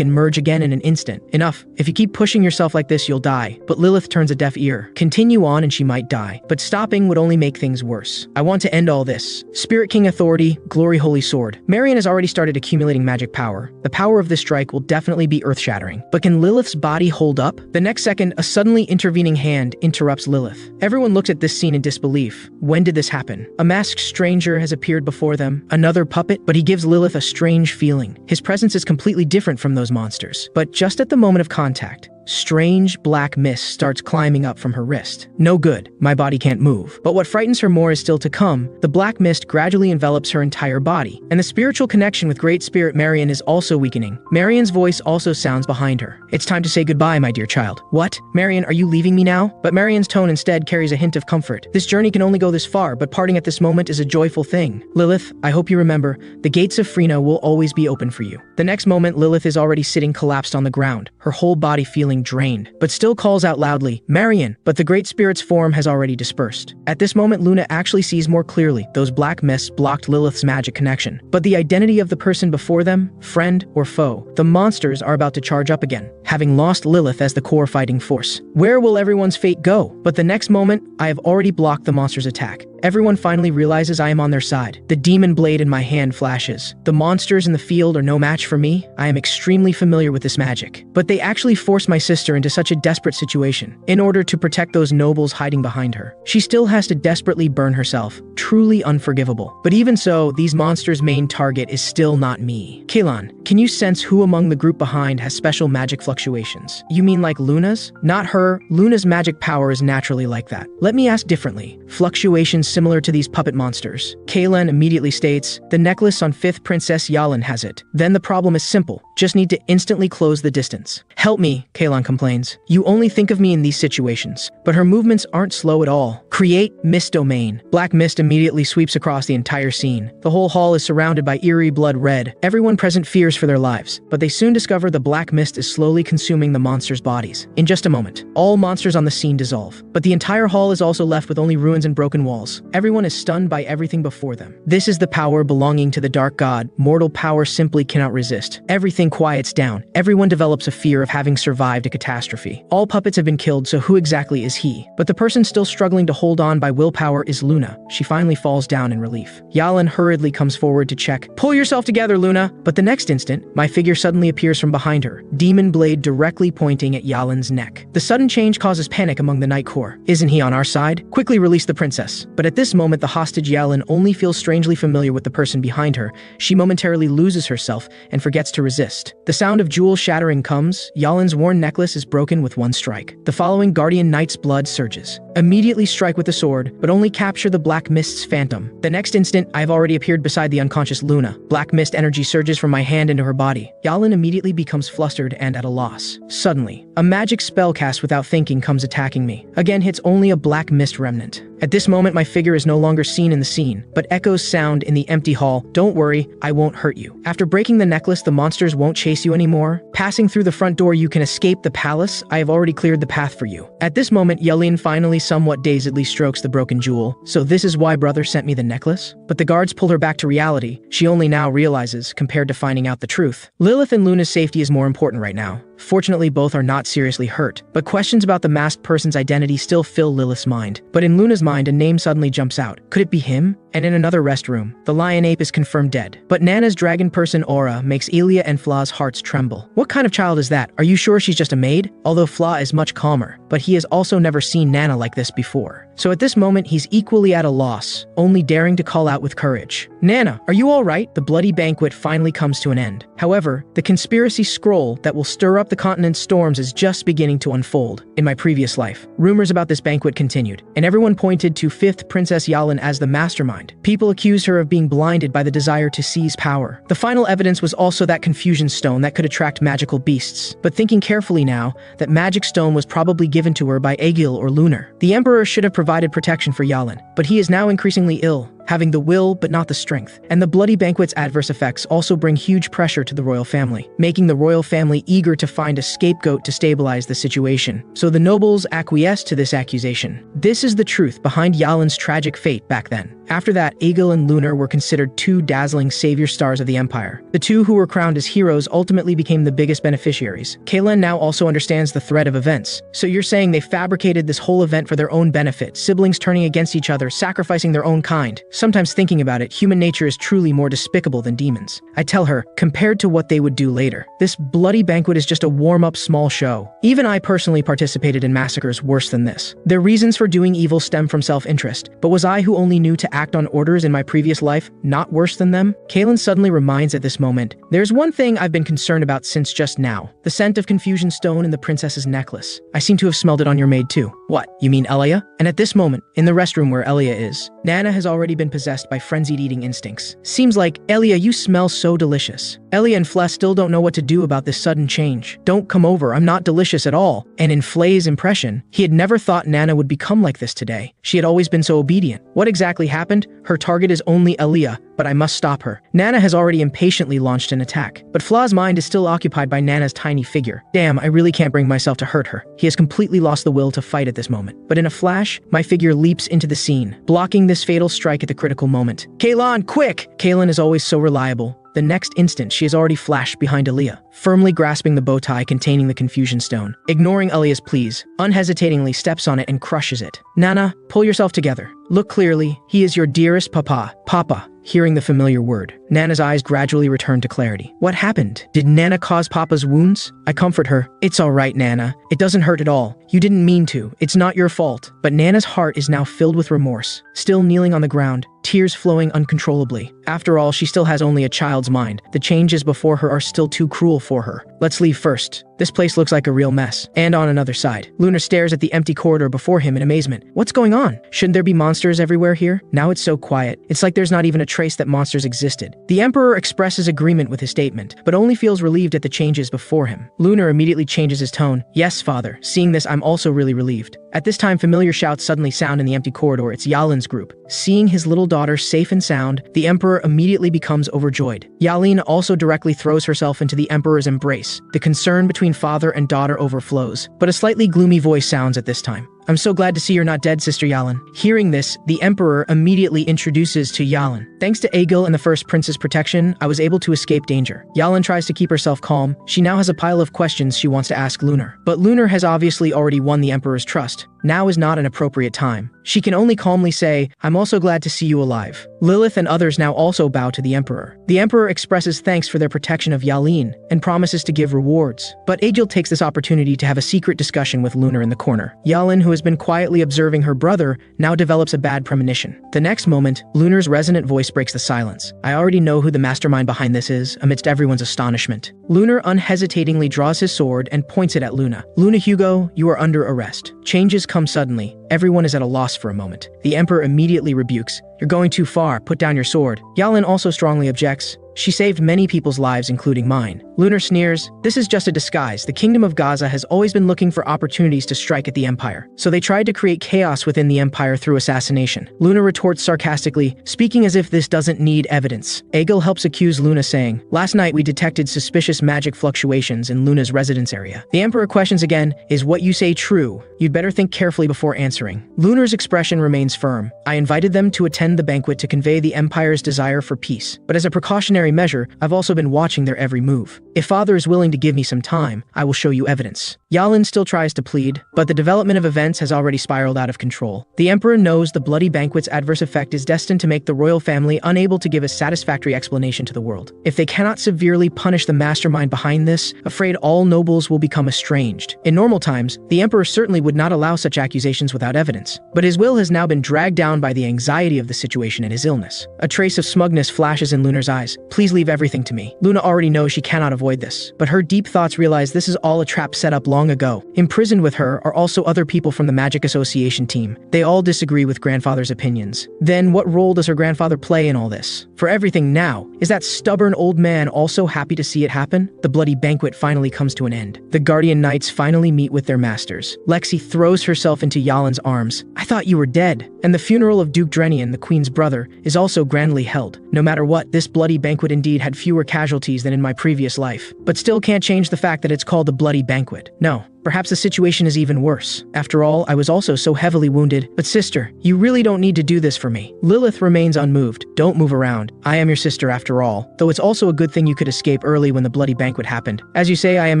Speaker 1: and merge again in an instant. Enough. If you keep pushing yourself like this, you'll die. But Lilith turns a deaf ear. Continue on and she might die. But stopping would only make things worse. I want to end all this. Spirit King Authority, Glory Holy Sword. Marion has already started accumulating magic power. The power of this strike will definitely be earth-shattering. But can Lilith's body hold up? The next second, a suddenly intervening hand interrupts Lilith. Everyone looks at this scene in disbelief. When did this happen? A masked stranger has appeared before them. Another puppet, but he gives Lilith a strange feeling. His presence is completely different from those monsters. But just at the moment of contact, strange black mist starts climbing up from her wrist. No good. My body can't move. But what frightens her more is still to come. The black mist gradually envelops her entire body, and the spiritual connection with Great Spirit Marion is also weakening. Marion's voice also sounds behind her. It's time to say goodbye, my dear child. What? Marion, are you leaving me now? But Marion's tone instead carries a hint of comfort. This journey can only go this far, but parting at this moment is a joyful thing. Lilith, I hope you remember, the gates of Frina will always be open for you. The next moment, Lilith is already sitting collapsed on the ground, her whole body feeling feeling drained, but still calls out loudly, "Marion!" But the Great Spirit's form has already dispersed. At this moment, Luna actually sees more clearly. Those black mists blocked Lilith's magic connection. But the identity of the person before them, friend or foe, the monsters are about to charge up again, having lost Lilith as the core fighting force. Where will everyone's fate go? But the next moment, I have already blocked the monster's attack. Everyone finally realizes I am on their side. The demon blade in my hand flashes. The monsters in the field are no match for me. I am extremely familiar with this magic. But they actually forced my sister into such a desperate situation in order to protect those nobles hiding behind her. She still has to desperately burn herself. Truly unforgivable. But even so, these monsters' main target is still not me. Kaelan, can you sense who among the group behind has special magic fluctuations? You mean like Luna's? Not her. Luna's magic power is naturally like that. Let me ask differently. Fluctuations similar to these puppet monsters. Kaelan immediately states, "The necklace on 5th Princess Yalan has it." Then the problem is simple. Just need to instantly close the distance. "Help me," Kaelan complains. "You only think of me in these situations." But her movements aren't slow at all. Create mist domain. Black mist immediately sweeps across the entire scene. The whole hall is surrounded by eerie blood red. Everyone present fears for their lives, but they soon discover the black mist is slowly consuming the monsters' bodies. In just a moment, all monsters on the scene dissolve, but the entire hall is also left with only ruins and broken walls. Everyone is stunned by everything before them. This is the power belonging to the dark god. Mortal power simply cannot resist. Everything quiets down. Everyone develops a fear of having survived a catastrophe. All puppets have been killed, so who exactly is he? But the person still struggling to hold on by willpower is Luna. She finally falls down in relief. Yalan hurriedly comes forward to check. "Pull yourself together, Luna!" But the next instant, my figure suddenly appears from behind her, demon blade directly pointing at Yalan's neck. The sudden change causes panic among the Night Corps. Isn't he on our side? Quickly release the princess. But at this moment, the hostage Yalan only feels strangely familiar with the person behind her. She momentarily loses herself and forgets to resist. The sound of jewel shattering comes. Yalan's worn necklace is broken with one strike. The following Guardian Knight's blood surges. Immediately strike with the sword, but only capture the black mist's phantom. The next instant, I have already appeared beside the unconscious Luna. Black mist energy surges from my hand into her body. Yalan immediately becomes flustered and at a loss. Suddenly, a magic spell cast without thinking comes attacking me. Again, hits only a black mist remnant. At this moment, my figure is no longer seen in the scene, but echoes sound in the empty hall. "Don't worry, I won't hurt you. After breaking the necklace, the monsters won't chase you anymore. Passing through the front door, you can escape the palace. I have already cleared the path for you." At this moment, Yelin finally somewhat dazedly strokes the broken jewel. "So this is why brother sent me the necklace?" But the guards pull her back to reality. She only now realizes, compared to finding out the truth. Lilith and Luna's safety is more important right now. Fortunately, both are not seriously hurt, but questions about the masked person's identity still fill Lilith's mind. But in Luna's mind, a name suddenly jumps out. Could it be him? And in another restroom, the lion ape is confirmed dead. But Nana's dragon person aura makes Elia and Fla's hearts tremble. What kind of child is that? Are you sure she's just a maid? Although Fla is much calmer, but he has also never seen Nana like this before. So at this moment, he's equally at a loss, only daring to call out with courage. "Nana, are you all right?" The bloody banquet finally comes to an end. However, the conspiracy scroll that will stir up the continent's storms is just beginning to unfold. In my previous life, rumors about this banquet continued, and everyone pointed to 5th Princess Yalan as the mastermind. People accused her of being blinded by the desire to seize power. The final evidence was also that confusion stone that could attract magical beasts. But thinking carefully now, that magic stone was probably given to her by Egil or Lunar. The Emperor should have provided protection for Yalan, but he is now increasingly ill, having the will but not the strength. And the bloody banquet's adverse effects also bring huge pressure to the royal family, making the royal family eager to find a scapegoat to stabilize the situation. So the nobles acquiesce to this accusation. This is the truth behind Yalan's tragic fate back then. After that, Egil and Lunar were considered two dazzling savior stars of the empire. The two who were crowned as heroes ultimately became the biggest beneficiaries. Kaelan now also understands the threat of events. So you're saying they fabricated this whole event for their own benefit, siblings turning against each other, sacrificing their own kind. Sometimes thinking about it, human nature is truly more despicable than demons. I tell her, compared to what they would do later, this bloody banquet is just a warm-up small show. Even I personally participated in massacres worse than this. Their reasons for doing evil stem from self-interest, but was I who only knew to act on orders in my previous life not worse than them? Kaelan suddenly reminds at this moment, there's one thing I've been concerned about since just now. The scent of confusion stone in the princess's necklace. I seem to have smelled it on your maid too. What, you mean Elia? And at this moment, in the restroom where Elia is, Nana has already been possessed by frenzied eating instincts. Seems like, Elia, you smell so delicious. Ellie and Fles still don't know what to do about this sudden change. Don't come over, I'm not delicious at all. And in Flay's impression, he had never thought Nana would become like this today. She had always been so obedient. What exactly happened? Her target is only Aaliyah, but I must stop her. Nana has already impatiently launched an attack, but Fla's mind is still occupied by Nana's tiny figure. Damn, I really can't bring myself to hurt her. He has completely lost the will to fight at this moment. But in a flash, my figure leaps into the scene, blocking this fatal strike at the critical moment. Kaylin, quick! Kaylin is always so reliable. The next instant, she has already flashed behind Aaliyah, firmly grasping the bow tie containing the confusion stone. Ignoring Aaliyah's pleas, unhesitatingly steps on it and crushes it. Nana, pull yourself together. Look clearly, he is your dearest papa. Papa. Hearing the familiar word, Nana's eyes gradually return to clarity. What happened? Did Nana cause Papa's wounds? I comfort her. It's all right, Nana. It doesn't hurt at all. You didn't mean to. It's not your fault. But Nana's heart is now filled with remorse. Still kneeling on the ground, tears flowing uncontrollably. After all, she still has only a child's mind. The changes before her are still too cruel for her. Let's leave first. This place looks like a real mess. And on another side, Lunar stares at the empty corridor before him in amazement. What's going on? Shouldn't there be monsters everywhere here? Now it's so quiet. It's like there's not even a trace that monsters existed. The Emperor expresses agreement with his statement, but only feels relieved at the changes before him. Lunar immediately changes his tone. Yes, father. Seeing this, I'm also really relieved. At this time, familiar shouts suddenly sound in the empty corridor. It's Yalin's group. Seeing his little daughter safe and sound, the Emperor immediately becomes overjoyed. Yalin also directly throws herself into the Emperor's embrace. The concern between father and daughter overflows, but a slightly gloomy voice sounds at this time. I'm so glad to see you're not dead, Sister Yalin. Hearing this, the Emperor immediately introduces to Yalin. Thanks to Aegil and the First Prince's protection, I was able to escape danger. Yalin tries to keep herself calm. She now has a pile of questions she wants to ask Lunar. But Lunar has obviously already won the Emperor's trust. Now is not an appropriate time. She can only calmly say, I'm also glad to see you alive. Lilith and others now also bow to the Emperor. The Emperor expresses thanks for their protection of Yalin and promises to give rewards. But Aegil takes this opportunity to have a secret discussion with Lunar in the corner. Yalin, who has been quietly observing her brother, now develops a bad premonition. The next moment, Lunar's resonant voice breaks the silence. I already know who the mastermind behind this is, amidst everyone's astonishment. Lunar unhesitatingly draws his sword and points it at Luna. Luna Hugo, you are under arrest. Changes come suddenly. Everyone is at a loss for a moment. The Emperor immediately rebukes. You're going too far. Put down your sword. Yalin also strongly objects. She saved many people's lives, including mine. Lunar sneers. This is just a disguise. The Kingdom of Gaza has always been looking for opportunities to strike at the Empire. So they tried to create chaos within the Empire through assassination. Luna retorts sarcastically, speaking as if this doesn't need evidence. Aegil helps accuse Luna, saying, last night we detected suspicious magic fluctuations in Luna's residence area. The Emperor questions again, is what you say true? You'd better think carefully before answering. Lunar's expression remains firm. I invited them to attend the banquet to convey the Empire's desire for peace. But as a precautionary measure, I've also been watching their every move. If Father is willing to give me some time, I will show you evidence. Yalin still tries to plead, but the development of events has already spiraled out of control. The Emperor knows the bloody banquet's adverse effect is destined to make the royal family unable to give a satisfactory explanation to the world. If they cannot severely punish the mastermind behind this, afraid all nobles will become estranged. In normal times, the Emperor certainly would not allow such accusations without evidence. But his will has now been dragged down by the anxiety of the situation and his illness. A trace of smugness flashes in Lunar's eyes. Please leave everything to me. Luna already knows she cannot avoid this, but her deep thoughts realize this is all a trap set up long ago. Imprisoned with her are also other people from the Magic Association team. They all disagree with grandfather's opinions. Then what role does her grandfather play in all this? For everything now, is that stubborn old man also happy to see it happen? The bloody banquet finally comes to an end. The Guardian Knights finally meet with their masters. Lexi throws herself into Yalin's arms. I thought you were dead. And the funeral of Duke Drenian, the Queen's brother, is also grandly held. No matter what, this bloody banquet indeed had fewer casualties than in my previous life. But still can't change the fact that it's called the bloody banquet. No. Perhaps the situation is even worse. After all, I was also so heavily wounded. But sister, you really don't need to do this for me. Lilith remains unmoved. Don't move around. I am your sister after all. Though it's also a good thing you could escape early when the bloody banquet happened. As you say, I am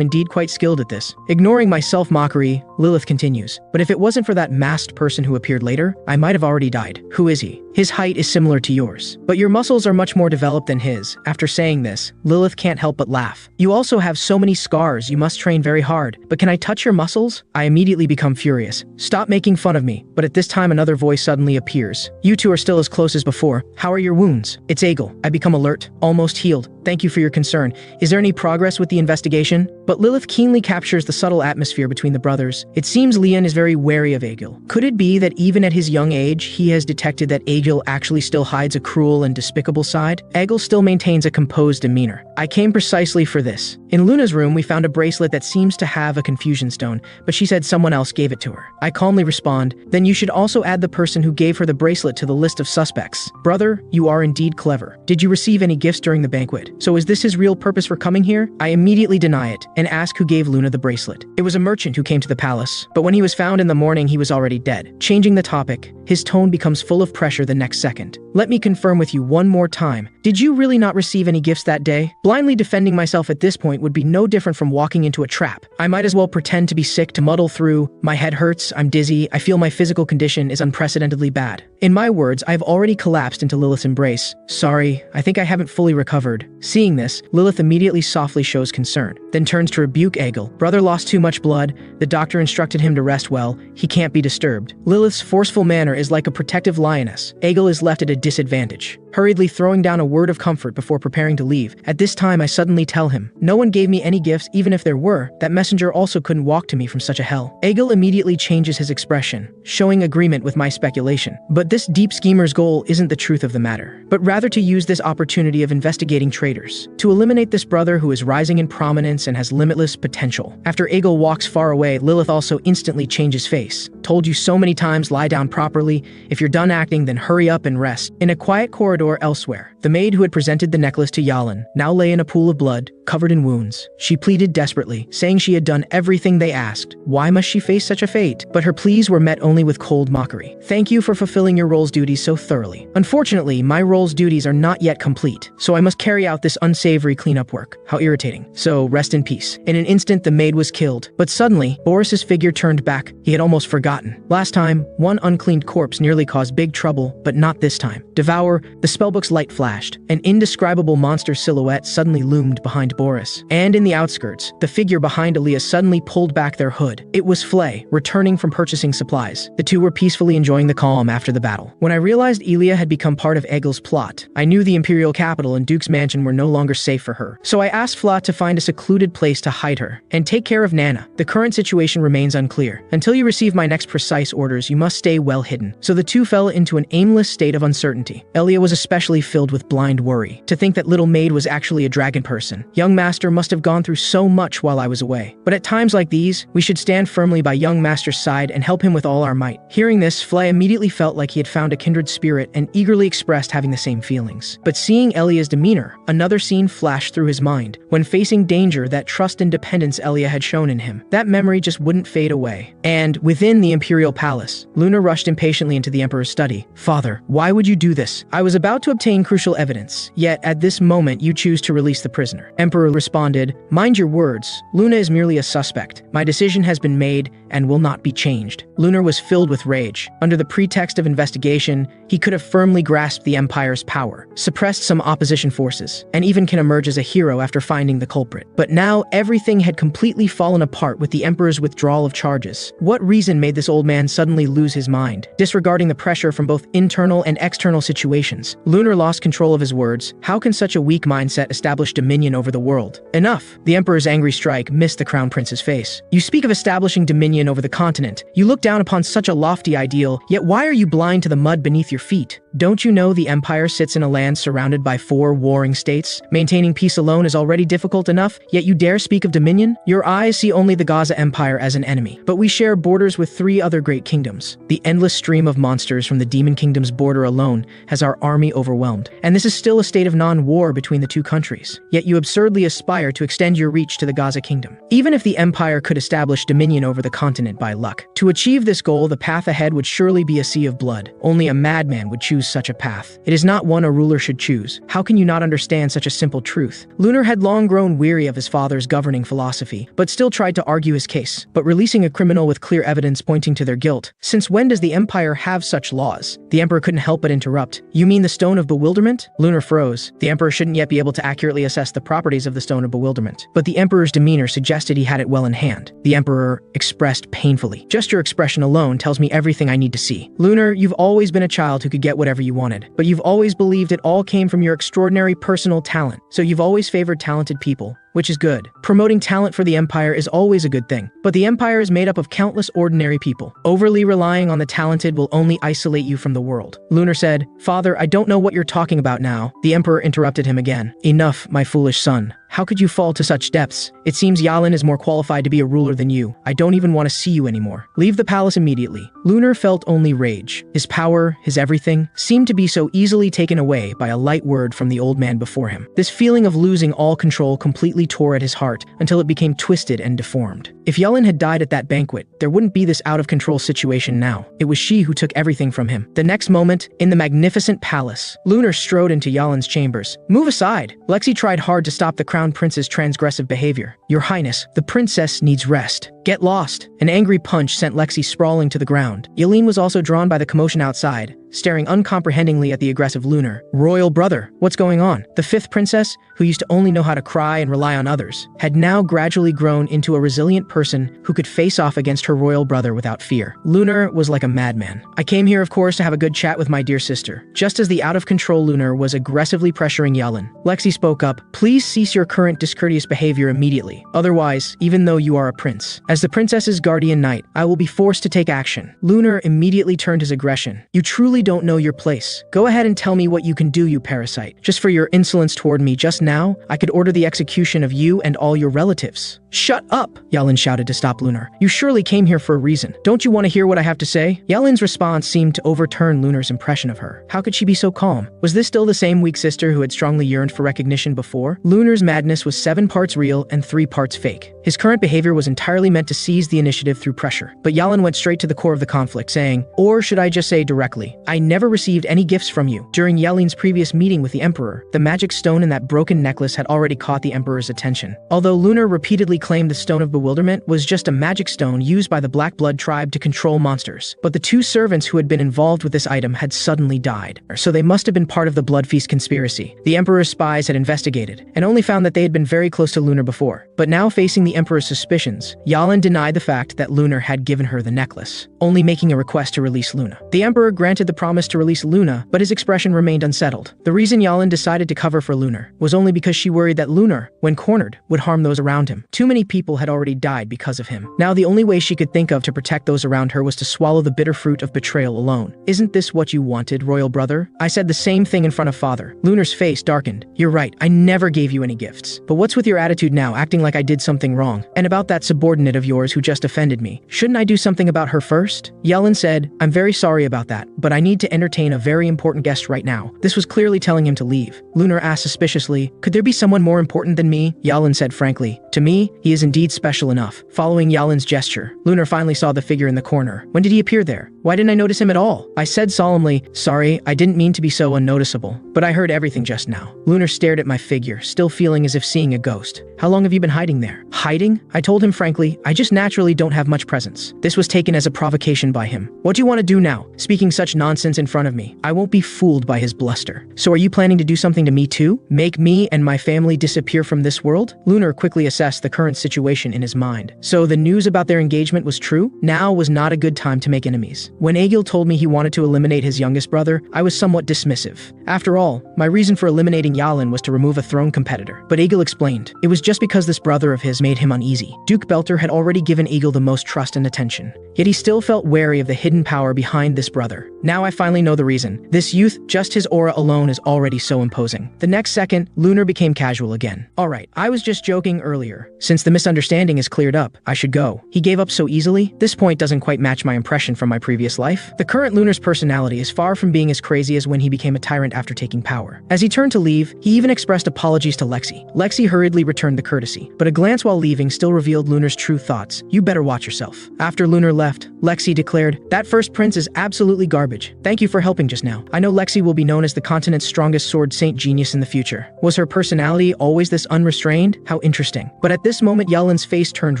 Speaker 1: indeed quite skilled at this. Ignoring my self-mockery, Lilith continues. But if it wasn't for that masked person who appeared later, I might have already died. Who is he? His height is similar to yours. But your muscles are much more developed than his. After saying this, Lilith can't help but laugh. You also have so many scars, you must train very hard. But can I touch your muscles? I immediately become furious. Stop making fun of me. But at this time another voice suddenly appears. You two are still as close as before. How are your wounds? It's Aegil. I become alert, almost healed. Thank you for your concern. Is there any progress with the investigation? But Lilith keenly captures the subtle atmosphere between the brothers. It seems Leon is very wary of Egil. Could it be that even at his young age, he has detected that Egil actually still hides a cruel and despicable side? Egil still maintains a composed demeanor. I came precisely for this. In Luna's room, we found a bracelet that seems to have a confusion stone, but she said someone else gave it to her. I calmly respond, then you should also add the person who gave her the bracelet to the list of suspects. Brother, you are indeed clever. Did you receive any gifts during the banquet? So is this his real purpose for coming here? I immediately deny it and ask who gave Luna the bracelet. It was a merchant who came to the palace, but when he was found in the morning, he was already dead. Changing the topic, his tone becomes full of pressure the next second. Let me confirm with you one more time. Did you really not receive any gifts that day? Blindly defending myself at this point would be no different from walking into a trap. I might as well pretend to be sick to muddle through. My head hurts, I'm dizzy, I feel my physical condition is unprecedentedly bad. In my words, I've already collapsed into Lilith's embrace. Sorry, I think I haven't fully recovered. Seeing this, Lilith immediately softly shows concern, then turns to rebuke Egil. Brother lost too much blood. The doctor instructed him to rest well. He can't be disturbed. Lilith's forceful manner is like a protective lioness. Egil is left at a disadvantage, hurriedly throwing down a word of comfort before preparing to leave. At this time, I suddenly tell him, no one gave me any gifts, even if there were. That messenger also couldn't walk to me from such a hell. Egil immediately changes his expression, showing agreement with my speculation. But this deep schemer's goal isn't the truth of the matter, but rather to use this opportunity of investigating traitors, to eliminate this brother who is rising in prominence and has limitless potential. After Egil walks far away, Lilith also instantly changes face. Told you so many times, lie down properly. If you're done acting, then hurry up and rest. In a quiet corridor elsewhere, the maid who had presented the necklace to Yalin now lay in a pool of blood, covered in wounds. She pleaded desperately, saying she had done everything they asked. Why must she face such a fate? But her pleas were met only with cold mockery. Thank you for fulfilling your role's duties so thoroughly. Unfortunately, my role's duties are not yet complete, so I must carry out this unsavory cleanup work. How irritating. So rest in peace. In an instant, the maid was killed, but suddenly, Boris's figure turned back. He had almost forgotten. Last time, one uncleaned corpse nearly caused big trouble, but not this time. Devour, the spellbook's light flashed. An indescribable monster silhouette suddenly loomed behind Boris. And in the outskirts, the figure behind Aaliyah suddenly pulled back their hood. It was Flay, returning from purchasing supplies. The two were peacefully enjoying the calm after the battle. When I realized Elia had become part of Egil's plot, I knew the imperial capital and Duke's mansion were no longer safe for her. So I asked Fla to find a secluded place to hide her and take care of Nana. The current situation remains unclear. Until you receive my next precise orders, you must stay well hidden. So the two fell into an aimless state of uncertainty. Elia was especially filled with blind worry to think that little maid was actually a dragon person. Young master must have gone through so much while I was away. But at times like these, we should stand firmly by young master's side and help him with all our might. Hearing this, Flay immediately felt like he had found a kindred spirit and eagerly expressed having the same feelings. But seeing Elia's demeanor, another scene flashed through his mind. When facing danger, that trust and dependence Elia had shown in him, that memory just wouldn't fade away. And within the imperial palace, Luna rushed impatiently into the emperor's study. Father, why would you do this? I was about to obtain crucial evidence, yet at this moment you choose to release the prisoner. Emperor responded, mind your words. Luna is merely a suspect. My decision has been made and will not be changed. Luna was filled with rage. Under the pretext of investigation, he could have firmly grasped the empire's power, suppressed some opposition forces, and even can emerge as a hero after finding the culprit. But now everything had completely fallen apart with the emperor's withdrawal of charges. What reason made this old man suddenly lose his mind, disregarding the pressure from both internal and external situations? Lunar lost control of his words. How can such a weak mindset establish dominion over the world? Enough! The emperor's angry strike missed the crown prince's face. You speak of establishing dominion over the continent. You look down upon such a lofty ideal, yet why are you blind to the mud beneath your feet? Don't you know the empire sits in a land surrounded by 4 warring states? Maintaining peace alone is already difficult enough, yet you dare speak of dominion? Your eyes see only the Gaza Empire as an enemy, but we share borders with 3 other great kingdoms. The endless stream of monsters from the Demon Kingdom's border alone has our army overwhelmed, and this is still a state of non-war between the 2 countries. Yet you absurdly aspire to extend your reach to the Gaza Kingdom. Even if the empire could establish dominion over the continent by luck, to achieve this goal, the path ahead would surely be a sea of blood. Only a madman would choose such a path. It is not one a ruler should choose. How can you not understand such a simple truth? Lunar had long grown weary of his father's governing philosophy, but still tried to argue his case. But releasing a criminal with clear evidence pointing to their guilt, since when does the empire have such laws? The emperor couldn't help but interrupt. You mean the Stone of Bewilderment? Lunar froze. The emperor shouldn't yet be able to accurately assess the properties of the Stone of Bewilderment, but the emperor's demeanor suggested he had it well in hand. The emperor expressed painfully. Just your expression alone tells me everything I need to see. Lunar, you've always been a child who could get whatever whatever you wanted. But you've always believed it all came from your extraordinary personal talent. So you've always favored talented people, which is good. Promoting talent for the Empire is always a good thing. But the Empire is made up of countless ordinary people. Overly relying on the talented will only isolate you from the world. Lunar said, "Father, I don't know what you're talking about now." The Emperor interrupted him again. "Enough, my foolish son. How could you fall to such depths? It seems Yalin is more qualified to be a ruler than you. I don't even want to see you anymore. Leave the palace immediately." Lunar felt only rage. His power, his everything, seemed to be so easily taken away by a light word from the old man before him. This feeling of losing all control completely tore at his heart until it became twisted and deformed. If Yalin had died at that banquet, there wouldn't be this out-of-control situation now. It was she who took everything from him. The next moment, in the magnificent palace, Lunar strode into Yalin's chambers. "Move aside!" Lexi tried hard to stop the crown prince's transgressive behavior. "Your Highness, the princess needs rest. Get lost." An angry punch sent Lexi sprawling to the ground. Yalin was also drawn by the commotion outside, staring uncomprehendingly at the aggressive Lunar. "Royal brother, what's going on?" The fifth princess, who used to only know how to cry and rely on others, had now gradually grown into a resilient person who could face off against her royal brother without fear. Lunar was like a madman. "I came here, of course, to have a good chat with my dear sister." Just as the out-of-control Lunar was aggressively pressuring Yalin, Lexi spoke up, "Please cease your current discourteous behavior immediately. Otherwise, even though you are a prince, as the princess's guardian knight, I will be forced to take action." Lunar immediately turned his aggression. "You truly don't know your place. Go ahead and tell me what you can do, you parasite. Just for your insolence toward me just now, I could order the execution of you and all your relatives." "Shut up!" Yalin shouted to stop Lunar. "You surely came here for a reason. Don't you want to hear what I have to say?" Yalin's response seemed to overturn Lunar's impression of her. How could she be so calm? Was this still the same weak sister who had strongly yearned for recognition before? Lunar's madness was 7 parts real and 3 parts fake. His current behavior was entirely meant to seize the initiative through pressure. But Yalin went straight to the core of the conflict, saying, "Or should I just say directly, I never received any gifts from you." During Yalin's previous meeting with the Emperor, the magic stone in that broken necklace had already caught the Emperor's attention. Although Lunar repeatedly claimed the Stone of Bewilderment was just a magic stone used by the Black Blood tribe to control monsters, but the 2 servants who had been involved with this item had suddenly died, so they must have been part of the Blood Feast conspiracy. The Emperor's spies had investigated, and only found that they had been very close to Lunar before. But now facing the Emperor's suspicions, Yalin denied the fact that Lunar had given her the necklace, only making a request to release Luna. The Emperor granted the promise to release Luna, but his expression remained unsettled. The reason Yalin decided to cover for Lunar was only because she worried that Lunar, when cornered, would harm those around him. Too many people had already died because of him. Now the only way she could think of to protect those around her was to swallow the bitter fruit of betrayal alone. "Isn't this what you wanted, royal brother?" I said the same thing in front of father. Lunar's face darkened. "You're right, I never gave you any gifts. But what's with your attitude now, acting like I did something wrong? And about that subordinate of yours who just offended me, shouldn't I do something about her first?" Yalin said, "I'm very sorry about that, but I need to entertain a very important guest right now." This was clearly telling him to leave. Lunar asked suspiciously, "Could there be someone more important than me?" Yalin said frankly, "To me, he is indeed special enough." Following Yalin's gesture, Lunar finally saw the figure in the corner. "When did he appear there? Why didn't I notice him at all?" I said solemnly, "Sorry, I didn't mean to be so unnoticeable, but I heard everything just now." Lunar stared at my figure, still feeling as if seeing a ghost. "How long have you been hiding there?" "Hiding?" I told him frankly, "I just naturally don't have much presence." This was taken as a provocation by him. "What do you want to do now? Speaking such nonsense in front of me? I won't be fooled by his bluster." "So are you planning to do something to me too? Make me and my family disappear from this world?" Lunar quickly assessed the current situation in his mind. So the news about their engagement was true? Now was not a good time to make enemies. When Egil told me he wanted to eliminate his youngest brother, I was somewhat dismissive. After all, my reason for eliminating Yalin was to remove a throne competitor. But Egil explained, it was just because this brother of his made him uneasy. Duke Belter had already given Egil the most trust and attention. Yet he still felt wary of the hidden power behind this brother. Now I finally know the reason. This youth, just his aura alone is already so imposing. The next second, Lunar became casual again. "Alright, I was just joking earlier. Since the misunderstanding is cleared up, I should go." He gave up so easily. This point doesn't quite match my impression from my previous life. The current Lunar's personality is far from being as crazy as when he became a tyrant after taking power. As he turned to leave, he even expressed apologies to Lexi. Lexi hurriedly returned the courtesy, but a glance while leaving still revealed Lunar's true thoughts. "You better watch yourself." After Lunar left, Lexi declared, "That first prince is absolutely garbage. Thank you for helping just now. I know Lexi will be known as the continent's strongest sword saint genius in the future." Was her personality always this unrestrained? How interesting. But at this moment Yalin's face turned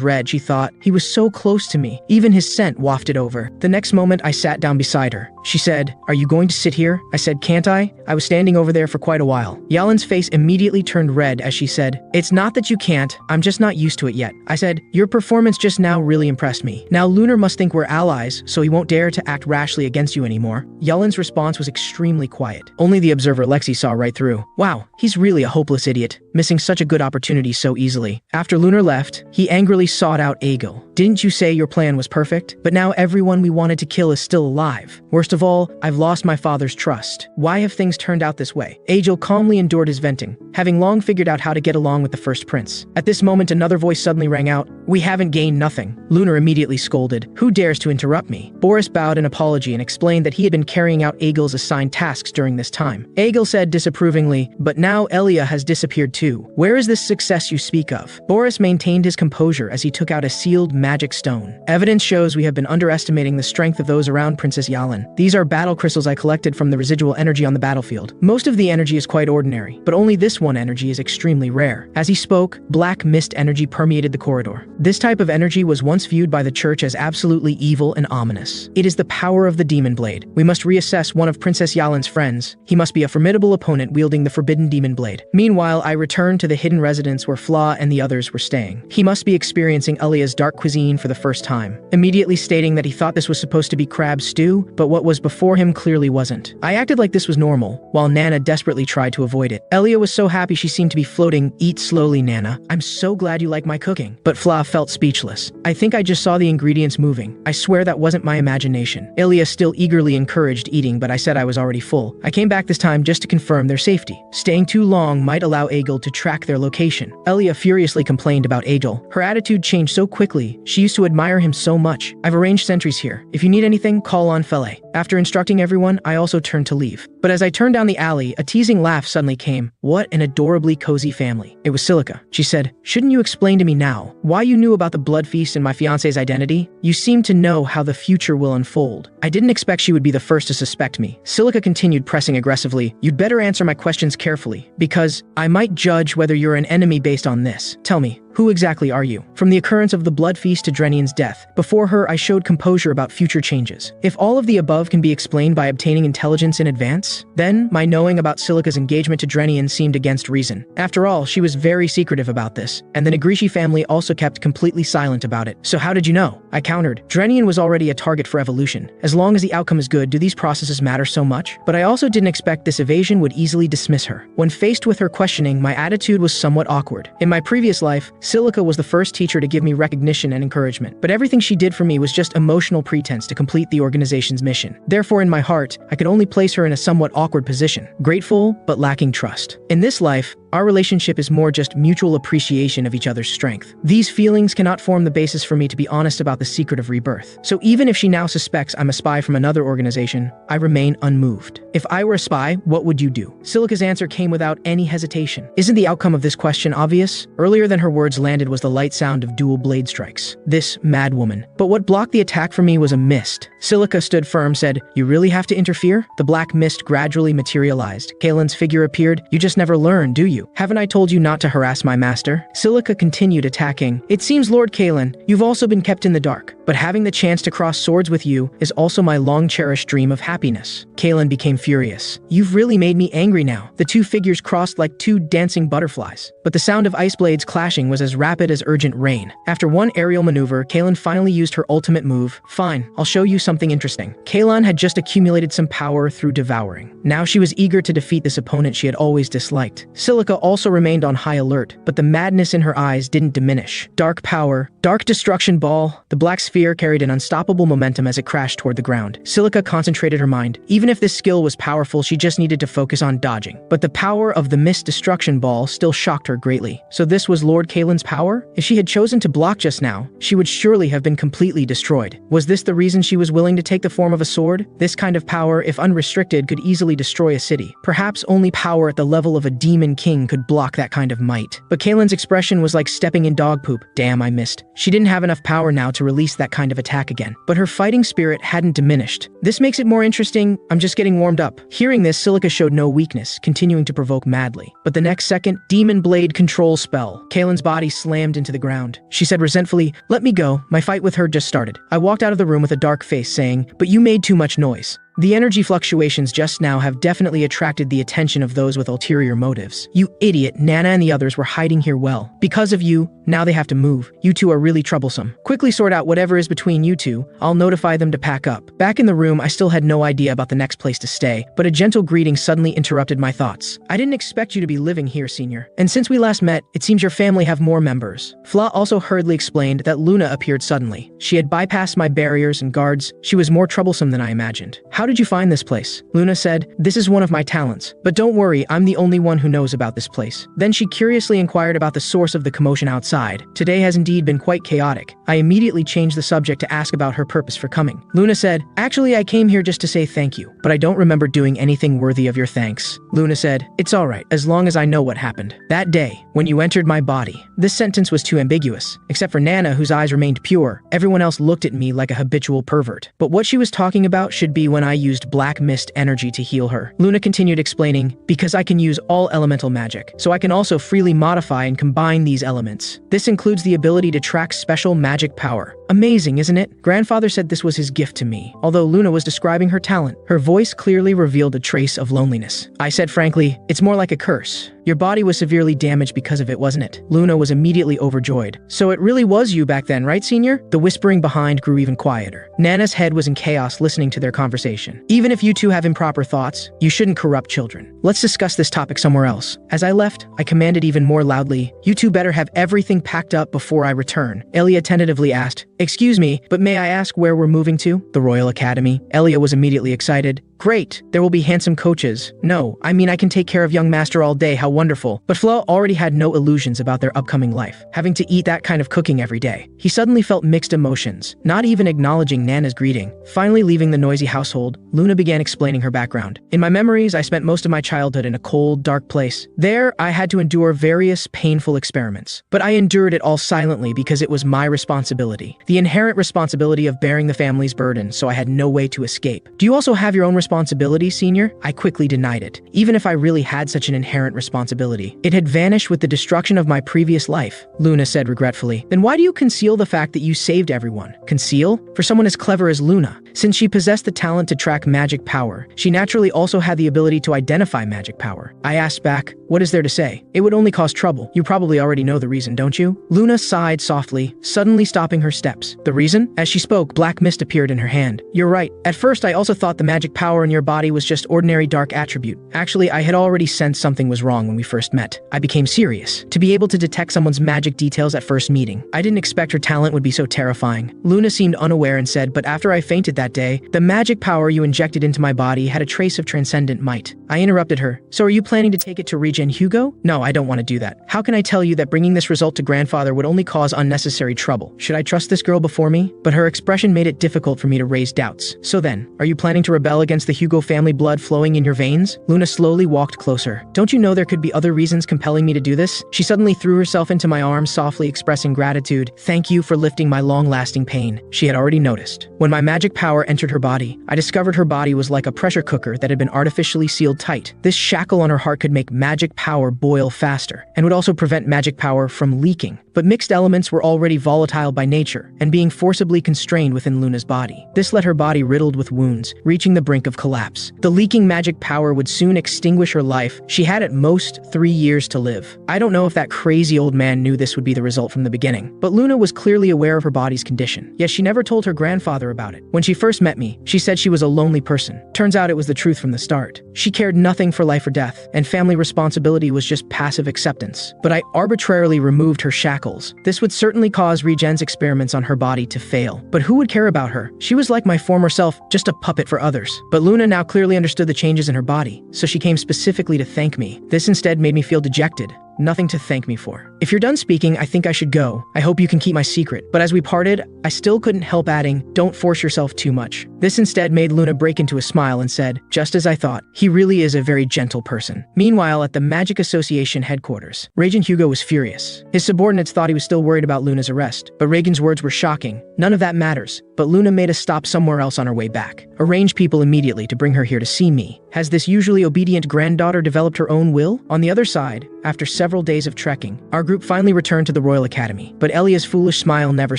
Speaker 1: red. She thought, he was so close to me. Even his scent wafted over. The next moment I sat down beside her. She said, "Are you going to sit here?" I said, "Can't I? I was standing over there for quite a while." Yalin's face immediately turned red as she said, "It's not that you can't, I'm just not used to it yet." I said, "Your performance just now really impressed me. Now Lunar must think we're allies, so he won't dare to act rashly against you anymore." anymore. Yellen's response was extremely quiet. Only the observer Lexi saw right through. Wow, he's really a hopeless idiot, missing such a good opportunity so easily. After Lunar left, he angrily sought out Egil. Didn't you say your plan was perfect? But now everyone we wanted to kill is still alive. Worst of all, I've lost my father's trust. Why have things turned out this way? Egil calmly endured his venting, having long figured out how to get along with the first prince. At this moment, another voice suddenly rang out. We haven't gained nothing. Lunar immediately scolded. Who dares to interrupt me? Boris bowed in apology and explained that he had been carrying out Egil's assigned tasks during this time. Egil said disapprovingly, but now Elia has disappeared too. Where is this success you speak of? Boris maintained his composure as he took out a sealed magic stone. Evidence shows we have been underestimating the strength of those around Princess Yalin. These are battle crystals I collected from the residual energy on the battlefield. Most of the energy is quite ordinary, but only this one energy is extremely rare. As he spoke, black mist energy permeated the corridor. This type of energy was once viewed by the church as absolutely evil and ominous. It is the power of the demon blade. We must reassess one of Princess Yalin's friends. He must be a formidable opponent wielding the forbidden demon blade. Meanwhile, I returned to the hidden residence where Fla and the others were staying. He must be experiencing Elia's dark cuisine for the first time, immediately stating that he thought this was supposed to be crab stew, but what was before him clearly wasn't. I acted like this was normal, while Nana desperately tried to avoid it. Elia was so happy she seemed to be floating. Eat slowly, Nana. I'm so glad you like my cooking. But Fla felt speechless. I think I just saw the ingredients moving. I swear that wasn't my imagination. Elia still eagerly encouraged eating, but I said I was already full. I came back this time just to confirm their safety. Staying too long might allow Egil to track their location. Elia furiously complained about Egil. Her attitude changed so quickly. She used to admire him so much. I've arranged sentries here. If you need anything, call on Fele. After instructing everyone, I also turned to leave. But as I turned down the alley, a teasing laugh suddenly came. What an adorably cozy family. It was Silica. She said, shouldn't you explain to me now why you knew about the blood feast and my fiance's identity? You seem to know how the future will unfold. I didn't expect she would be the first to suspect me. Silica continued pressing aggressively. You'd better answer my questions carefully, because I might judge whether you're an enemy based on this. Tell me, who exactly are you? From the occurrence of the blood feast to Drenian's death, before her I showed composure about future changes. If all of the above can be explained by obtaining intelligence in advance, then my knowing about Silica's engagement to Drenian seemed against reason. After all, she was very secretive about this, and the Negrishi family also kept completely silent about it. So how did you know? I countered. Drenian was already a target for evolution. As long as the outcome is good, do these processes matter so much? But I also didn't expect this evasion would easily dismiss her. When faced with her questioning, my attitude was somewhat awkward. In my previous life, Silica was the first teacher to give me recognition and encouragement, but everything she did for me was just emotional pretense to complete the organization's mission. Therefore, in my heart, I could only place her in a somewhat awkward position, grateful but lacking trust. In this life, our relationship is more just mutual appreciation of each other's strength. These feelings cannot form the basis for me to be honest about the secret of rebirth. So even if she now suspects I'm a spy from another organization, I remain unmoved. If I were a spy, what would you do? Silica's answer came without any hesitation. Isn't the outcome of this question obvious? Earlier than her words landed was the light sound of dual blade strikes. This mad woman. But what blocked the attack for me was a mist. Silica stood firm, said, you really have to interfere? The black mist gradually materialized. Kalen's figure appeared. You just never learn, do you? Haven't I told you not to harass my master? Silica continued attacking. It seems, Lord Kalen, you've also been kept in the dark, but having the chance to cross swords with you is also my long-cherished dream of happiness. Kalen became furious. You've really made me angry now. The two figures crossed like two dancing butterflies, but the sound of ice blades clashing was as rapid as urgent rain. After one aerial maneuver, Kalen finally used her ultimate move. Fine, I'll show you something interesting. Kalen had just accumulated some power through devouring. Now she was eager to defeat this opponent she had always disliked. Silica also remained on high alert, but the madness in her eyes didn't diminish. Dark power, dark destruction ball. The black sphere carried an unstoppable momentum as it crashed toward the ground. Silica concentrated her mind. Even if this skill was powerful, she just needed to focus on dodging. But the power of the mist destruction ball still shocked her greatly. So this was Lord Kalen's power? If she had chosen to block just now, she would surely have been completely destroyed. Was this the reason she was willing to take the form of a sword? This kind of power, if unrestricted, could easily destroy a city. Perhaps only power at the level of a demon king could block that kind of might. But Kalen's expression was like stepping in dog poop. Damn, I missed. She didn't have enough power now to release that kind of attack again. But her fighting spirit hadn't diminished. This makes it more interesting. I'm just getting warmed up. Hearing this, Silica showed no weakness, continuing to provoke madly. But the next second, demon blade control spell. Kalen's body slammed into the ground. She said resentfully, let me go. My fight with her just started. I walked out of the room with a dark face saying, but you made too much noise. The energy fluctuations just now have definitely attracted the attention of those with ulterior motives. You idiot, Nana and the others were hiding here well. Because of you, now they have to move. You two are really troublesome. Quickly sort out whatever is between you two. I'll notify them to pack up. Back in the room, I still had no idea about the next place to stay, but a gentle greeting suddenly interrupted my thoughts. I didn't expect you to be living here, Senior. And since we last met, it seems your family have more members. Fla also hurriedly explained that Luna appeared suddenly. She had bypassed my barriers and guards. She was more troublesome than I imagined. How did you find this place? Luna said, this is one of my talents. But don't worry, I'm the only one who knows about this place. Then she curiously inquired about the source of the commotion outside. Today has indeed been quite chaotic. I immediately changed the subject to ask about her purpose for coming. Luna said, actually I came here just to say thank you, but I don't remember doing anything worthy of your thanks. Luna said, it's alright, as long as I know what happened. That day, when you entered my body. This sentence was too ambiguous. Except for Nana, whose eyes remained pure, everyone else looked at me like a habitual pervert. But what she was talking about should be when I used black mist energy to heal her. Luna continued explaining, because I can use all elemental magic, so I can also freely modify and combine these elements. This includes the ability to track special magic power. Amazing, isn't it? Grandfather said this was his gift to me. Although Luna was describing her talent, her voice clearly revealed a trace of loneliness. I said frankly, it's more like a curse. Your body was severely damaged because of it, wasn't it? Luna was immediately overjoyed. So it really was you back then, right, Senior? The whispering behind grew even quieter. Nana's head was in chaos listening to their conversation. Even if you two have improper thoughts, you shouldn't corrupt children. Let's discuss this topic somewhere else. As I left, I commanded even more loudly, you two better have everything packed up before I return. Elia tentatively asked, excuse me, but may I ask where we're moving to? The Royal Academy. Elia was immediately excited. Great, there will be handsome coaches. No, I mean I can take care of young master all day, how wonderful. But Flo already had no illusions about their upcoming life, having to eat that kind of cooking every day. He suddenly felt mixed emotions, not even acknowledging Nana's greeting. Finally leaving the noisy household, Luna began explaining her background. In my memories, I spent most of my childhood in a cold, dark place. There, I had to endure various painful experiments. But I endured it all silently because it was my responsibility. The inherent responsibility of bearing the family's burden, so I had no way to escape. Do you also have your own responsibility, Senior? I quickly denied it. Even if I really had such an inherent responsibility, it had vanished with the destruction of my previous life. Luna said regretfully. Then why do you conceal the fact that you saved everyone? Conceal? For someone as clever as Luna. Since she possessed the talent to track magic power, she naturally also had the ability to identify magic power. I asked back, what is there to say? It would only cause trouble. You probably already know the reason, don't you? Luna sighed softly, suddenly stopping her steps. The reason? As she spoke, black mist appeared in her hand. You're right. At first, I also thought the magic power in your body was just ordinary dark attribute. Actually, I had already sensed something was wrong when we first met. I became serious. To be able to detect someone's magic details at first meeting. I didn't expect her talent would be so terrifying. Luna seemed unaware and said, but after I fainted that day, the magic power you injected into my body had a trace of transcendent might. I interrupted her. So are you planning to take it to Regen Hugo? No, I don't want to do that. How can I tell you that bringing this result to grandfather would only cause unnecessary trouble? Should I trust this girl before me? But her expression made it difficult for me to raise doubts. So then, are you planning to rebel against the Hugo family blood flowing in your veins? Luna slowly walked closer. Don't you know there could be other reasons compelling me to do this? She suddenly threw herself into my arms, softly expressing gratitude. Thank you for lifting my long-lasting pain. She had already noticed. When my magic power entered her body, I discovered her body was like a pressure cooker that had been artificially sealed tight. This shackle on her heart could make magic power boil faster, and would also prevent magic power from leaking. But mixed elements were already volatile by nature, and being forcibly constrained within Luna's body. This left her body riddled with wounds, reaching the brink of collapse. The leaking magic power would soon extinguish her life. She had at most 3 years to live. I don't know if that crazy old man knew this would be the result from the beginning, but Luna was clearly aware of her body's condition. Yet she never told her grandfather about it. When she first met me, she said she was a lonely person. Turns out it was the truth from the start. She cared nothing for life or death, and family responsibility was just passive acceptance. But I arbitrarily removed her shackles. This would certainly cause Regen's experiments on her body to fail. But who would care about her? She was like my former self, just a puppet for others. But Luna now clearly understood the changes in her body, so she came specifically to thank me. This instead made me feel dejected. Nothing to thank me for. If you're done speaking, I think I should go. I hope you can keep my secret. But as we parted, I still couldn't help adding, don't force yourself too much. This instead made Luna break into a smile and said, just as I thought, he really is a very gentle person. Meanwhile, at the Magic Association headquarters, Regen Hugo was furious. His subordinates thought he was still worried about Luna's arrest, but Regan's words were shocking. None of that matters, but Luna made a stop somewhere else on her way back. Arrange people immediately to bring her here to see me. Has this usually obedient granddaughter developed her own will? On the other side, after several several days of trekking, our group finally returned to the Royal Academy, but Elia's foolish smile never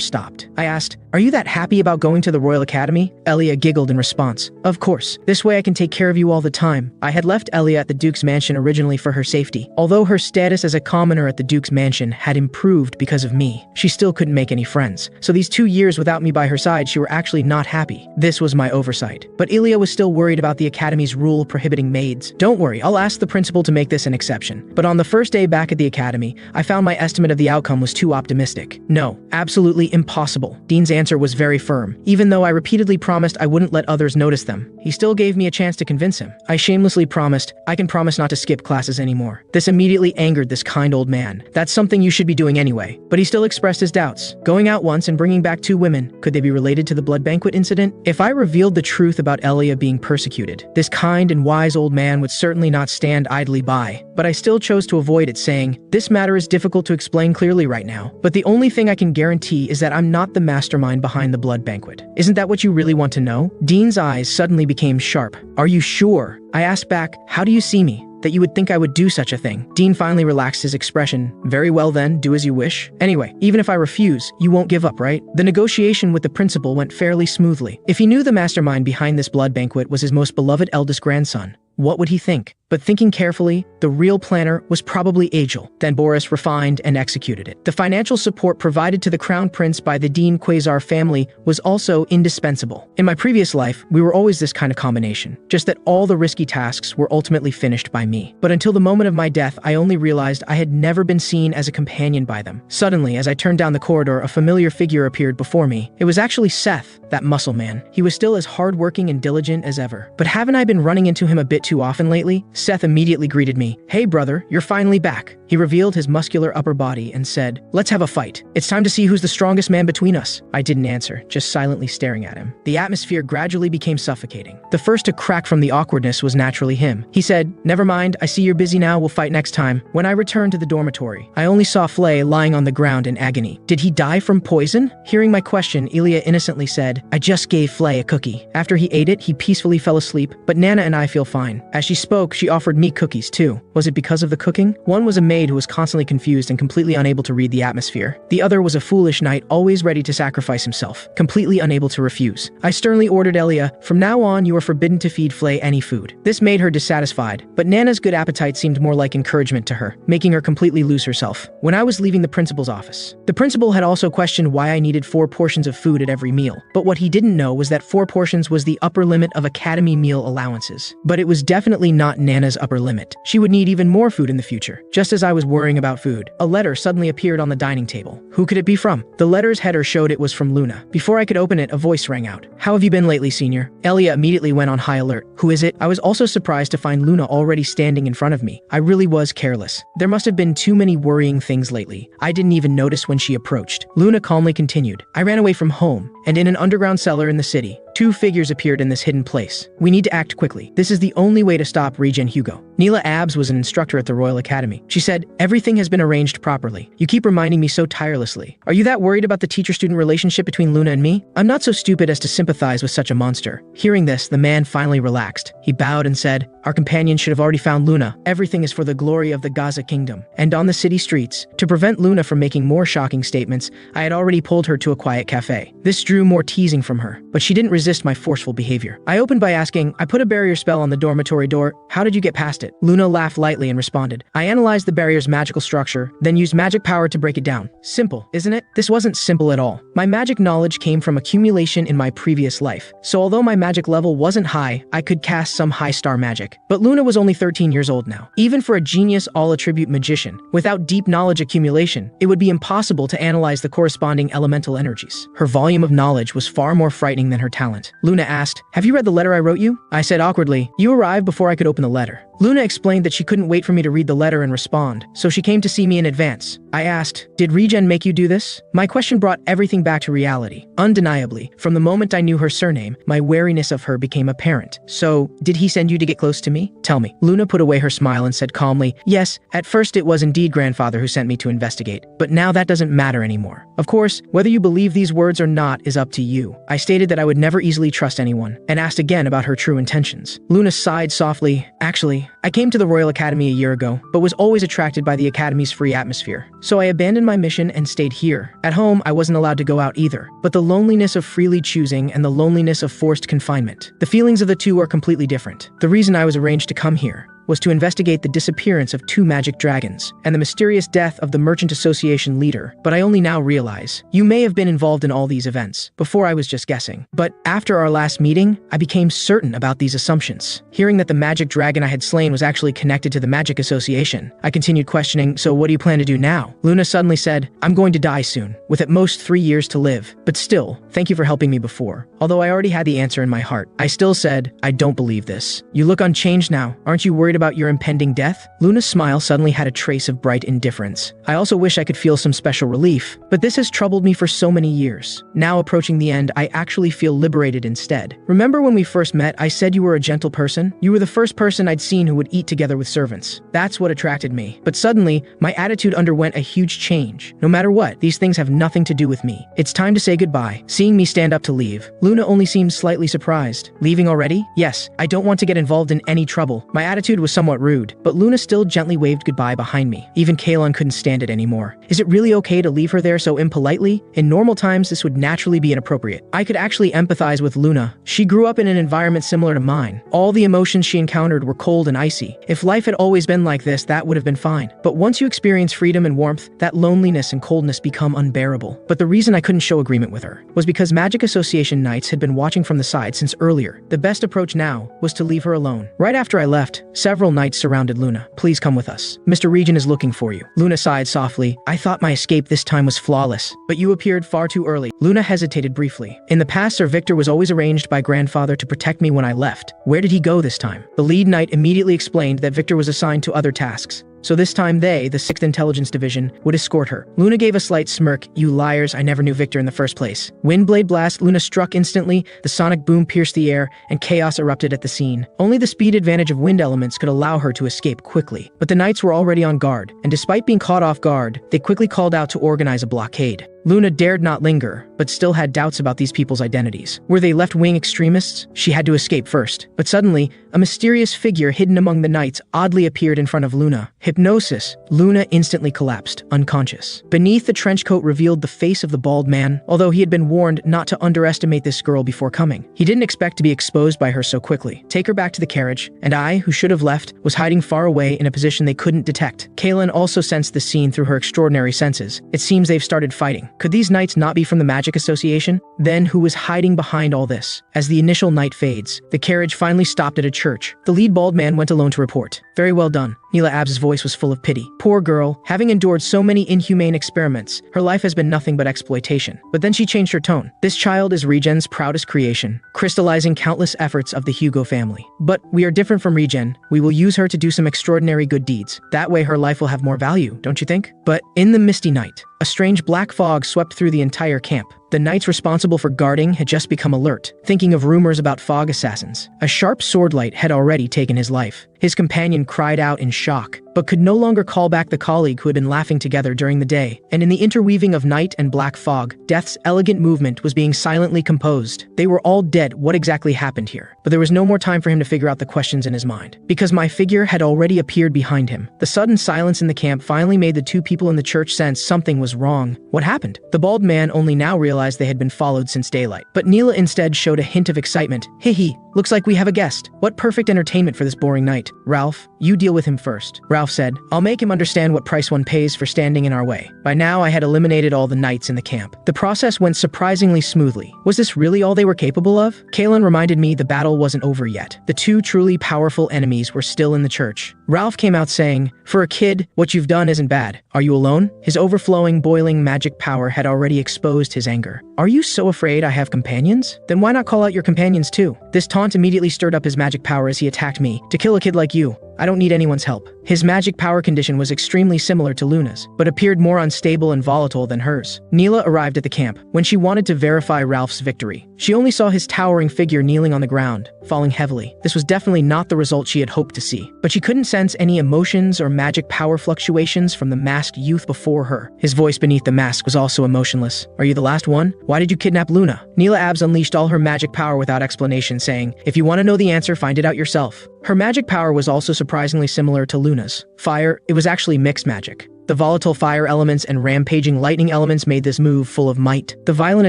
Speaker 1: stopped. I asked, "Are you that happy about going to the Royal Academy?" Elia giggled in response. "Of course. This way I can take care of you all the time." I had left Elia at the Duke's mansion originally for her safety. Although her status as a commoner at the Duke's mansion had improved because of me, she still couldn't make any friends. So these 2 years without me by her side, she were actually not happy. This was my oversight. But Elia was still worried about the Academy's rule prohibiting maids. "Don't worry, I'll ask the principal to make this an exception." But on the first day back at the Academy, I found my estimate of the outcome was too optimistic. No, absolutely impossible. Dean's answer was very firm. Even though I repeatedly promised I wouldn't let others notice them, he still gave me a chance to convince him. I shamelessly promised, "I can promise not to skip classes anymore." This immediately angered this kind old man. "That's something you should be doing anyway." But he still expressed his doubts. Going out once and bringing back 2 women, could they be related to the blood banquet incident? If I revealed the truth about Elia being persecuted, this kind and wise old man would certainly not stand idly by. But I still chose to avoid it, saying, "This matter is difficult to explain clearly right now, but the only thing I can guarantee is that I'm not the mastermind behind the blood banquet." "Isn't that what you really want to know?" Dean's eyes suddenly became sharp. "Are you sure?" I asked back, "How do you see me, that you would think I would do such a thing?" Dean finally relaxed his expression. "Very well then, do as you wish. Anyway, even if I refuse, you won't give up, right?" The negotiation with the principal went fairly smoothly. If he knew the mastermind behind this blood banquet was his most beloved eldest grandson, what would he think? But thinking carefully, the real planner was probably Agil. Then Boris refined and executed it. The financial support provided to the Crown Prince by the Dean Quasar family was also indispensable. In my previous life, we were always this kind of combination, just that all the risky tasks were ultimately finished by me. But until the moment of my death, I only realized I had never been seen as a companion by them. Suddenly, as I turned down the corridor, a familiar figure appeared before me. It was actually Seth, that muscle man. He was still as hardworking and diligent as ever. But haven't I been running into him a bit too often lately? Seth immediately greeted me. "Hey brother, you're finally back." He revealed his muscular upper body and said, "Let's have a fight. It's time to see who's the strongest man between us." I didn't answer, just silently staring at him. The atmosphere gradually became suffocating. The first to crack from the awkwardness was naturally him. He said, "Never mind, I see you're busy now, we'll fight next time." When I returned to the dormitory, I only saw Flay lying on the ground in agony. Did he die from poison? Hearing my question, Ilya innocently said, "I just gave Flay a cookie." After he ate it, he peacefully fell asleep, but Nana and I feel fine. As she spoke, she offered me cookies too. Was it because of the cooking? One was a maid who was constantly confused and completely unable to read the atmosphere. The other was a foolish knight always ready to sacrifice himself, completely unable to refuse. I sternly ordered Elia, "From now on, you are forbidden to feed Flay any food." This made her dissatisfied, but Nana's good appetite seemed more like encouragement to her, making her completely lose herself. When I was leaving the principal's office, the principal had also questioned why I needed 4 portions of food at every meal. But what he didn't know was that 4 portions was the upper limit of academy meal allowances. But it was definitely not Nana's upper limit. She would need even more food in the future. Just as I was worrying about food, a letter suddenly appeared on the dining table. Who could it be from? The letter's header showed it was from Luna. Before I could open it, a voice rang out. "How have you been lately, senior?" Elia immediately went on high alert. "Who is it?" I was also surprised to find Luna already standing in front of me. I really was careless. There must have been too many worrying things lately. I didn't even notice when she approached. Luna calmly continued, "I ran away from home, and in an underground cellar in the city, 2 figures appeared in this hidden place. We need to act quickly. This is the only way to stop Regen Hugo." Neela Abbs was an instructor at the Royal Academy. She said, "Everything has been arranged properly. You keep reminding me so tirelessly. Are you that worried about the teacher-student relationship between Luna and me? I'm not so stupid as to sympathize with such a monster." Hearing this, the man finally relaxed. He bowed and said, "Our companion should have already found Luna. Everything is for the glory of the Gaza kingdom." And on the city streets, to prevent Luna from making more shocking statements, I had already pulled her to a quiet cafe. This drew more teasing from her, but she didn't resist my forceful behavior. I opened by asking, "I put a barrier spell on the dormitory door. How did you get past it?" Luna laughed lightly and responded, "I analyzed the barrier's magical structure, then used magic power to break it down." Simple, isn't it? This wasn't simple at all. My magic knowledge came from accumulation in my previous life. So although my magic level wasn't high, I could cast some high-star magic. But Luna was only 13 years old now. Even for a genius all-attribute magician, without deep knowledge accumulation, it would be impossible to analyze the corresponding elemental energies. Her volume of knowledge was far more frightening than her talent. Luna asked, "Have you read the letter I wrote you?" I said awkwardly, "You arrived before I could open the letter." Luna explained that she couldn't wait for me to read the letter and respond, so she came to see me in advance. I asked, "Did Regen make you do this?" My question brought everything back to reality. Undeniably, from the moment I knew her surname, my wariness of her became apparent. "So, did he send you to get close to me? Tell me." Luna put away her smile and said calmly, "Yes, at first it was indeed grandfather who sent me to investigate, but now that doesn't matter anymore. Of course, whether you believe these words or not is up to you." I stated that I would never easily trust anyone, and asked again about her true intentions. Luna sighed softly. "Actually, I came to the Royal Academy a year ago, but was always attracted by the Academy's free atmosphere. So I abandoned my mission and stayed here. At home, I wasn't allowed to go out either. But the loneliness of freely choosing and the loneliness of forced confinement. The feelings of the two are completely different. The reason I was arranged to come here was to investigate the disappearance of 2 magic dragons and the mysterious death of the Merchant Association leader, but I only now realize you may have been involved in all these events. Before I was just guessing. But after our last meeting, I became certain about these assumptions. Hearing that the magic dragon I had slain was actually connected to the Magic Association, I continued questioning, "So what do you plan to do now?" Luna suddenly said, "I'm going to die soon, with at most 3 years to live. But still, thank you for helping me before." Although I already had the answer in my heart, I still said, "I don't believe this. You look unchanged now. Aren't you worried about your impending death?" Luna's smile suddenly had a trace of bright indifference. I also wish I could feel some special relief, but this has troubled me for so many years. Now approaching the end, I actually feel liberated instead. Remember when we first met, I said you were a gentle person? You were the first person I'd seen who would eat together with servants. That's what attracted me. But suddenly, my attitude underwent a huge change. No matter what, these things have nothing to do with me. It's time to say goodbye. Seeing me stand up to leave, Luna only seemed slightly surprised. "Leaving already?" "Yes, I don't want to get involved in any trouble." My attitude was somewhat rude, but Luna still gently waved goodbye behind me. Even Kalon couldn't stand it anymore. Is it really okay to leave her there so impolitely? In normal times, this would naturally be inappropriate. I could actually empathize with Luna. She grew up in an environment similar to mine. All the emotions she encountered were cold and icy. If life had always been like this, that would have been fine. But once you experience freedom and warmth, that loneliness and coldness become unbearable. But the reason I couldn't show agreement with her was because Magic Association Knights had been watching from the side since earlier. The best approach now was to leave her alone. Right after I left, several knights surrounded Luna. "Please come with us. Mr. Regen is looking for you." Luna sighed softly. "I thought my escape this time was flawless, but you appeared far too early." Luna hesitated briefly. "In the past, Sir Victor was always arranged by grandfather to protect me when I left. Where did he go this time?" The lead knight immediately explained that Victor was assigned to other tasks. So this time they, the 6th Intelligence Division, would escort her. Luna gave a slight smirk. "You liars, I never knew Victor in the first place." Windblade blast, Luna struck instantly, the sonic boom pierced the air, and chaos erupted at the scene. Only the speed advantage of wind elements could allow her to escape quickly. But the knights were already on guard, and despite being caught off guard, they quickly called out to organize a blockade. Luna dared not linger, but still had doubts about these people's identities. Were they left-wing extremists? She had to escape first. But suddenly, a mysterious figure hidden among the knights oddly appeared in front of Luna. Hypnosis. Luna instantly collapsed, unconscious. Beneath the trench coat revealed the face of the bald man, although he had been warned not to underestimate this girl before coming. He didn't expect to be exposed by her so quickly. "Take her back to the carriage," and I, who should have left, was hiding far away in a position they couldn't detect. Kaylin also sensed the scene through her extraordinary senses. It seems they've started fighting. Could these knights not be from the Magic Association? Then who was hiding behind all this? As the initial night fades, the carriage finally stopped at a church. The lead bald man went alone to report. "Very well done." Neela Ab's voice was full of pity. "Poor girl, having endured so many inhumane experiments, her life has been nothing but exploitation." But then she changed her tone. "This child is Regen's proudest creation, crystallizing countless efforts of the Hugo family. But we are different from Regen. We will use her to do some extraordinary good deeds. That way her life will have more value, don't you think?" But in the misty night, a strange black fog swept through the entire camp. The knights responsible for guarding had just become alert, thinking of rumors about fog assassins. A sharp swordlight had already taken his life. His companion cried out in shock, but could no longer call back the colleague who had been laughing together during the day. And in the interweaving of night and black fog, Death's elegant movement was being silently composed. They were all dead. What exactly happened here? But there was no more time for him to figure out the questions in his mind, because my figure had already appeared behind him. The sudden silence in the camp finally made the two people in the church sense something was wrong. What happened? The bald man only now realized they had been followed since daylight. But Neela instead showed a hint of excitement. "Hee, looks like we have a guest. What perfect entertainment for this boring night. Ralph, you deal with him first." Ralph said, "I'll make him understand what price one pays for standing in our way." By now, I had eliminated all the knights in the camp. The process went surprisingly smoothly. Was this really all they were capable of? Kaylin reminded me the battle wasn't over yet. The two truly powerful enemies were still in the church. Ralph came out saying, "For a kid, what you've done isn't bad. Are you alone?" His overflowing, boiling magic power had already exposed his anger. "Are you so afraid I have companions? Then why not call out your companions too?" This taunt immediately stirred up his magic power as he attacked me. "To kill a kid like you, I don't need anyone's help. His magic power condition was extremely similar to Luna's, but appeared more unstable and volatile than hers. Neela arrived at the camp. When she wanted to verify Ralph's victory, she only saw his towering figure kneeling on the ground, falling heavily. This was definitely not the result she had hoped to see, but she couldn't sense any emotions or magic power fluctuations from the masked youth before her. His voice beneath the mask was also emotionless. Are you the last one? Why did you kidnap Luna? Neela Abs unleashed all her magic power without explanation, saying, if you want to know the answer, find it out yourself. Her magic power was also surprisingly similar to Luna's. Fire, it was actually mixed magic. The volatile fire elements and rampaging lightning elements made this move full of might. The violent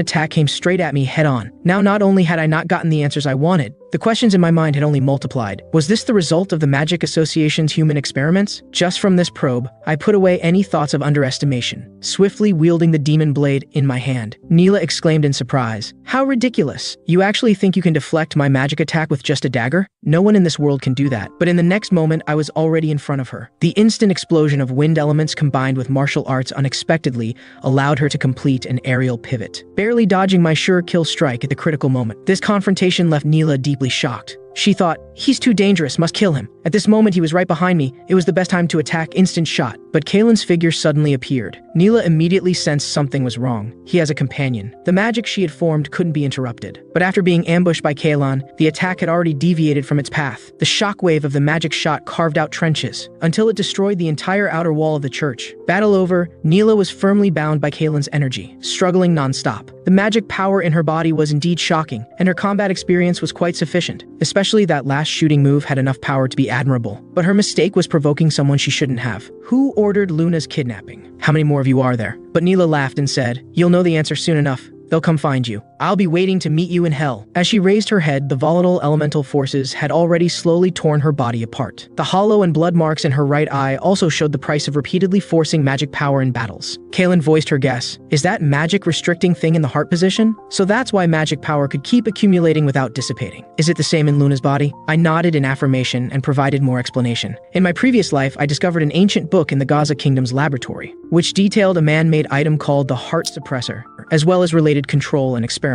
Speaker 1: attack came straight at me head-on. Now not only had I not gotten the answers I wanted, the questions in my mind had only multiplied. Was this the result of the Magic Association's human experiments? Just from this probe, I put away any thoughts of underestimation, swiftly wielding the demon blade in my hand. Neela exclaimed in surprise. How ridiculous. You actually think you can deflect my magic attack with just a dagger? No one in this world can do that. But in the next moment, I was already in front of her. The instant explosion of wind elements combined with martial arts unexpectedly allowed her to complete an aerial pivot, barely dodging my sure kill strike at the critical moment. This confrontation left Neela deeply shocked. She thought, he's too dangerous, must kill him. At this moment, he was right behind me. It was the best time to attack, instant shot. But Kalen's figure suddenly appeared. Neela immediately sensed something was wrong. He has a companion. The magic she had formed couldn't be interrupted. But after being ambushed by Kalen, the attack had already deviated from its path. The shockwave of the magic shot carved out trenches until it destroyed the entire outer wall of the church. Battle over, Neela was firmly bound by Kalen's energy, struggling non-stop. The magic power in her body was indeed shocking, and her combat experience was quite sufficient. Especially that last shooting move had enough power to be admirable. But her mistake was provoking someone she shouldn't have. Who ordered Luna's kidnapping? How many more of you are there? But Neela laughed and said, you'll know the answer soon enough. They'll come find you. I'll be waiting to meet you in hell. As she raised her head, the volatile elemental forces had already slowly torn her body apart. The hollow and blood marks in her right eye also showed the price of repeatedly forcing magic power in battles. Kalen voiced her guess. Is that magic restricting thing in the heart position? So that's why magic power could keep accumulating without dissipating. Is it the same in Luna's body? I nodded in affirmation and provided more explanation. In my previous life, I discovered an ancient book in the Gaza Kingdom's laboratory, which detailed a man-made item called the heart suppressor, as well as related control and experiments.